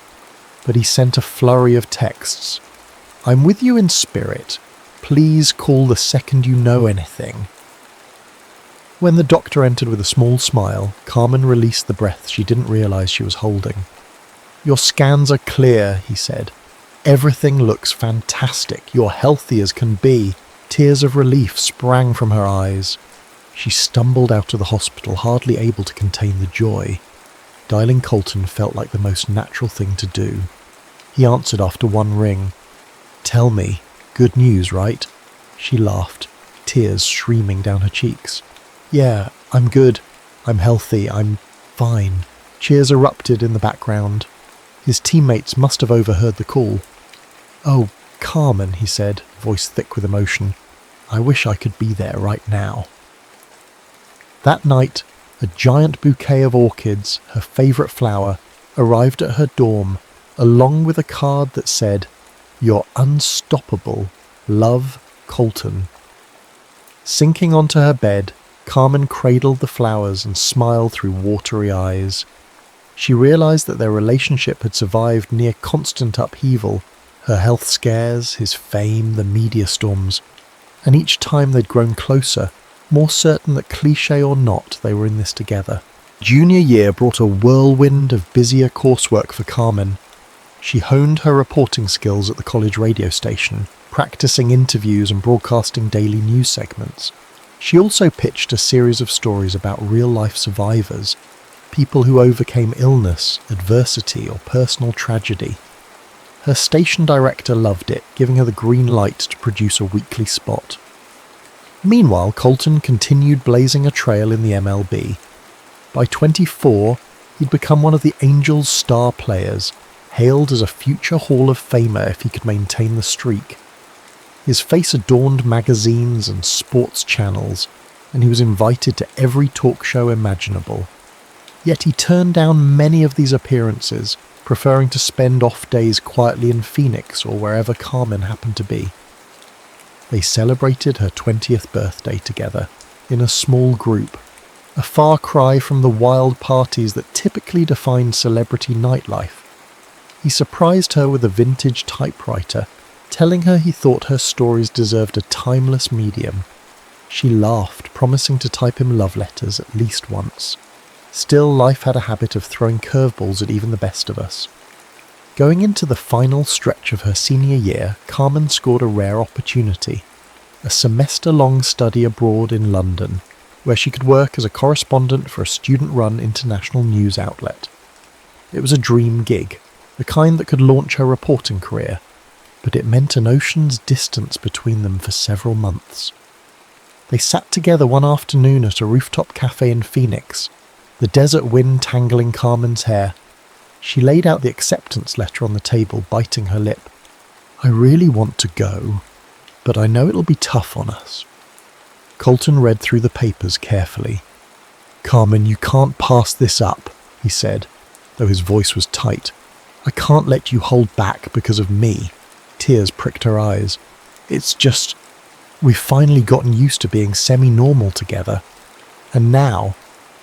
but he sent a flurry of texts. I'm with you in spirit. Please call the second you know anything." When the doctor entered with a small smile, Carmen released the breath she didn't realise she was holding. "Your scans are clear," he said. "Everything looks fantastic. You're healthy as can be." Tears of relief sprang from her eyes. She stumbled out of the hospital, hardly able to contain the joy. Dialing Colton felt like the most natural thing to do. He answered after one ring. "Tell me, good news, right?" She laughed, tears streaming down her cheeks. "Yeah, I'm good. I'm healthy. I'm fine." Cheers erupted in the background. His teammates must have overheard the call. "Oh, Carmen," he said, voice thick with emotion. "I wish I could be there right now." That night, a giant bouquet of orchids, her favourite flower, arrived at her dorm, along with a card that said, "You're unstoppable. Love, Colton." Sinking onto her bed, Carmen cradled the flowers and smiled through watery eyes. She realised that their relationship had survived near constant upheaval, her health scares, his fame, the media storms, and each time they'd grown closer, more certain that cliché or not, they were in this together. Junior year brought a whirlwind of busier coursework for Carmen. She honed her reporting skills at the college radio station, practicing interviews and broadcasting daily news segments. She also pitched a series of stories about real-life survivors, people who overcame illness, adversity, or personal tragedy. Her station director loved it, giving her the green light to produce a weekly spot. Meanwhile, Colton continued blazing a trail in the MLB. By 24, he'd become one of the Angels' star players, hailed as a future Hall of Famer if he could maintain the streak. His face adorned magazines and sports channels, and he was invited to every talk show imaginable. Yet he turned down many of these appearances, preferring to spend off days quietly in Phoenix or wherever Carmen happened to be. They celebrated her 20th birthday together, in a small group, a far cry from the wild parties that typically define celebrity nightlife. He surprised her with a vintage typewriter, telling her he thought her stories deserved a timeless medium. She laughed, promising to type him love letters at least once. Still, life had a habit of throwing curveballs at even the best of us. Going into the final stretch of her senior year, Carmen scored a rare opportunity, a semester-long study abroad in London, where she could work as a correspondent for a student-run international news outlet. It was a dream gig, the kind that could launch her reporting career, but it meant an ocean's distance between them for several months. They sat together one afternoon at a rooftop cafe in Phoenix, the desert wind tangling Carmen's hair. She laid out the acceptance letter on the table, biting her lip. "I really want to go, but I know it'll be tough on us." Colton read through the papers carefully. "Carmen, you can't pass this up," he said, though his voice was tight. "I can't let you hold back because of me." Tears pricked her eyes. "It's just, we've finally gotten used to being semi-normal together, and now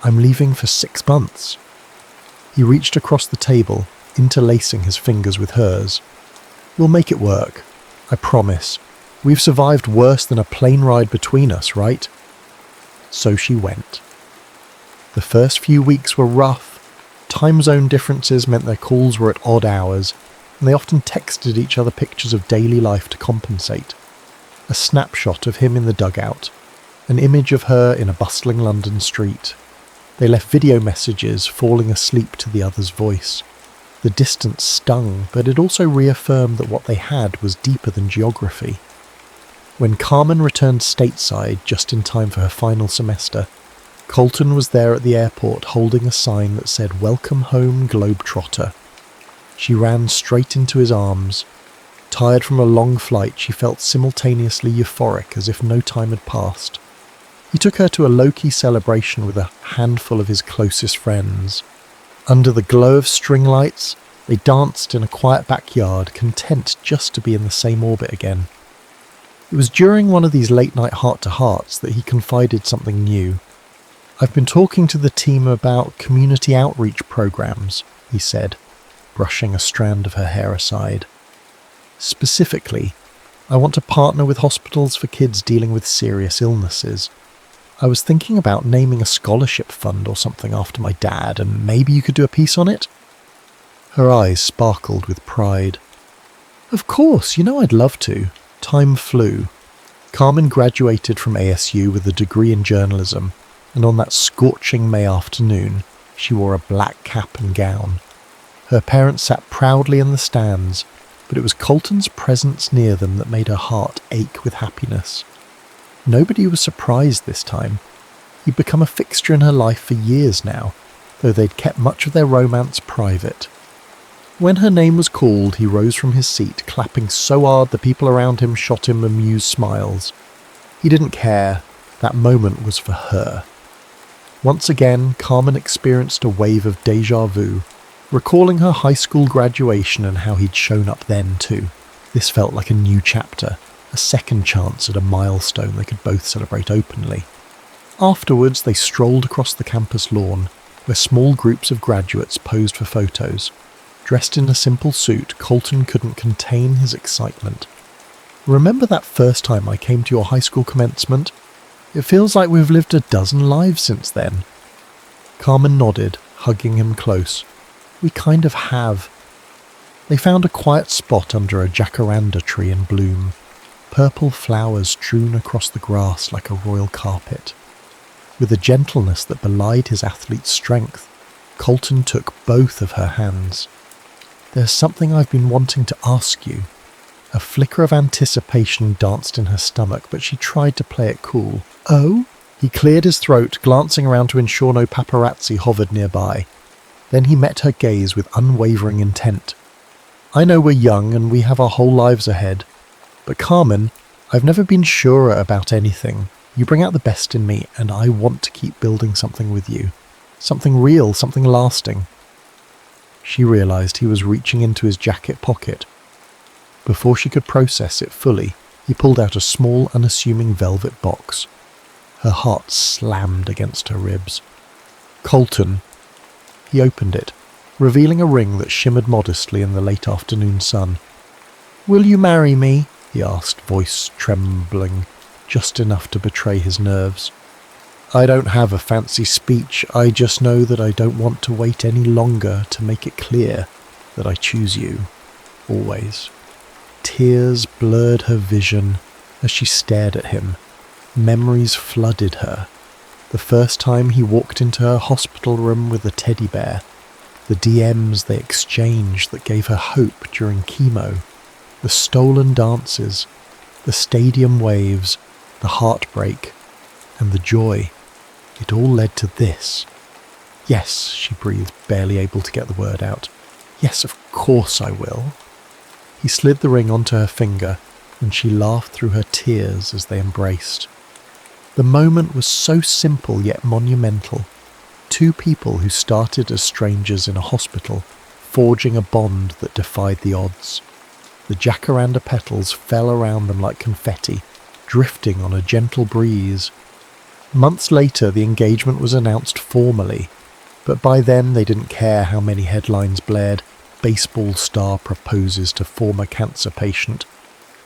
I'm leaving for 6 months. He reached across the table, interlacing his fingers with hers. "We'll make it work. I promise. We've survived worse than a plane ride between us, right?" So she went. The first few weeks were rough. Time zone differences meant their calls were at odd hours, and they often texted each other pictures of daily life to compensate. A snapshot of him in the dugout, an image of her in a bustling London street. They left video messages, falling asleep to the other's voice. The distance stung, but it also reaffirmed that what they had was deeper than geography. When Carmen returned stateside just in time for her final semester, Colton was there at the airport holding a sign that said "Welcome home, Globetrotter." She ran straight into his arms. Tired from a long flight, she felt simultaneously euphoric, as if no time had passed. He took her to a low-key celebration with a handful of his closest friends. Under the glow of string lights, they danced in a quiet backyard, content just to be in the same orbit again. It was during one of these late-night heart-to-hearts that he confided something new. "I've been talking to the team about community outreach programs," he said, brushing a strand of her hair aside. Specifically, I want to partner with hospitals for kids dealing with serious illnesses. I was thinking about naming a scholarship fund or something after my dad, and maybe you could do a piece on it?" Her eyes sparkled with pride. "Of course, I'd love to." Time flew. Carmen graduated from ASU with a degree in journalism, and on that scorching May afternoon, she wore a black cap and gown. Her parents sat proudly in the stands, but it was Colton's presence near them that made her heart ache with happiness. Nobody was surprised this time. He'd become a fixture in her life for years now, though they'd kept much of their romance private. When her name was called, he rose from his seat, clapping so hard the people around him shot him amused smiles. He didn't care. That moment was for her. Once again, Carmen experienced a wave of déjà vu, recalling her high school graduation and how he'd shown up then too. This felt like a new chapter, a second chance at a milestone they could both celebrate openly. Afterwards, they strolled across the campus lawn, where small groups of graduates posed for photos. Dressed in a simple suit, Colton couldn't contain his excitement. "Remember that first time I came to your high school commencement? It feels like we've lived a dozen lives since then." Carmen nodded, hugging him close. "We kind of have." They found a quiet spot under a jacaranda tree in bloom. Purple flowers strewn across the grass like a royal carpet. With a gentleness that belied his athlete's strength, Colton took both of her hands. "There's something I've been wanting to ask you." A flicker of anticipation danced in her stomach, but she tried to play it cool. "Oh?" He cleared his throat, glancing around to ensure no paparazzi hovered nearby. Then he met her gaze with unwavering intent. "I know we're young and we have our whole lives ahead. But Carmen, I've never been surer about anything. You bring out the best in me, and I want to keep building something with you. Something real, something lasting." She realized he was reaching into his jacket pocket. Before she could process it fully, he pulled out a small, unassuming velvet box. Her heart slammed against her ribs. "Colton." He opened it, revealing a ring that shimmered modestly in the late afternoon sun. "Will you marry me?" he asked, voice trembling, just enough to betray his nerves. "I don't have a fancy speech, I just know that I don't want to wait any longer to make it clear that I choose you. Always." Tears blurred her vision as she stared at him. Memories flooded her. The first time he walked into her hospital room with a teddy bear, the DMs they exchanged that gave her hope during chemo, the stolen dances, the stadium waves, the heartbreak, and the joy. It all led to this. "Yes," she breathed, barely able to get the word out. "Yes, of course I will." He slid the ring onto her finger, and she laughed through her tears as they embraced. The moment was so simple yet monumental. Two people who started as strangers in a hospital, forging a bond that defied the odds. The jacaranda petals fell around them like confetti, drifting on a gentle breeze. Months later, the engagement was announced formally, but by then they didn't care how many headlines blared. Baseball star proposes to former cancer patient,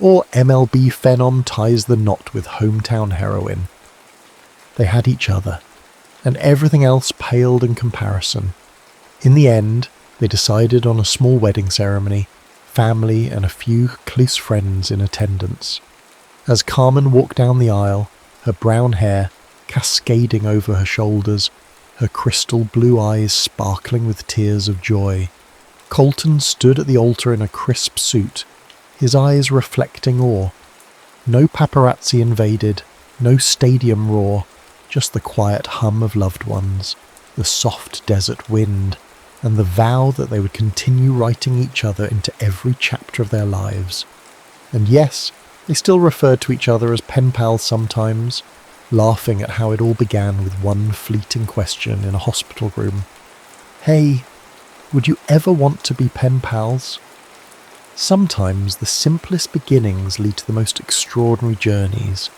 or MLB phenom ties the knot with hometown heroine. They had each other, and everything else paled in comparison. In the end, they decided on a small wedding ceremony, family and a few close friends in attendance. As Carmen walked down the aisle, her brown hair cascading over her shoulders, her crystal blue eyes sparkling with tears of joy, Colton stood at the altar in a crisp suit, his eyes reflecting awe. No paparazzi invaded, no stadium roar, just the quiet hum of loved ones, the soft desert wind, and the vow that they would continue writing each other into every chapter of their lives. And yes, they still referred to each other as pen pals sometimes, laughing at how it all began with one fleeting question in a hospital room. "Hey, would you ever want to be pen pals?" Sometimes the simplest beginnings lead to the most extraordinary journeys.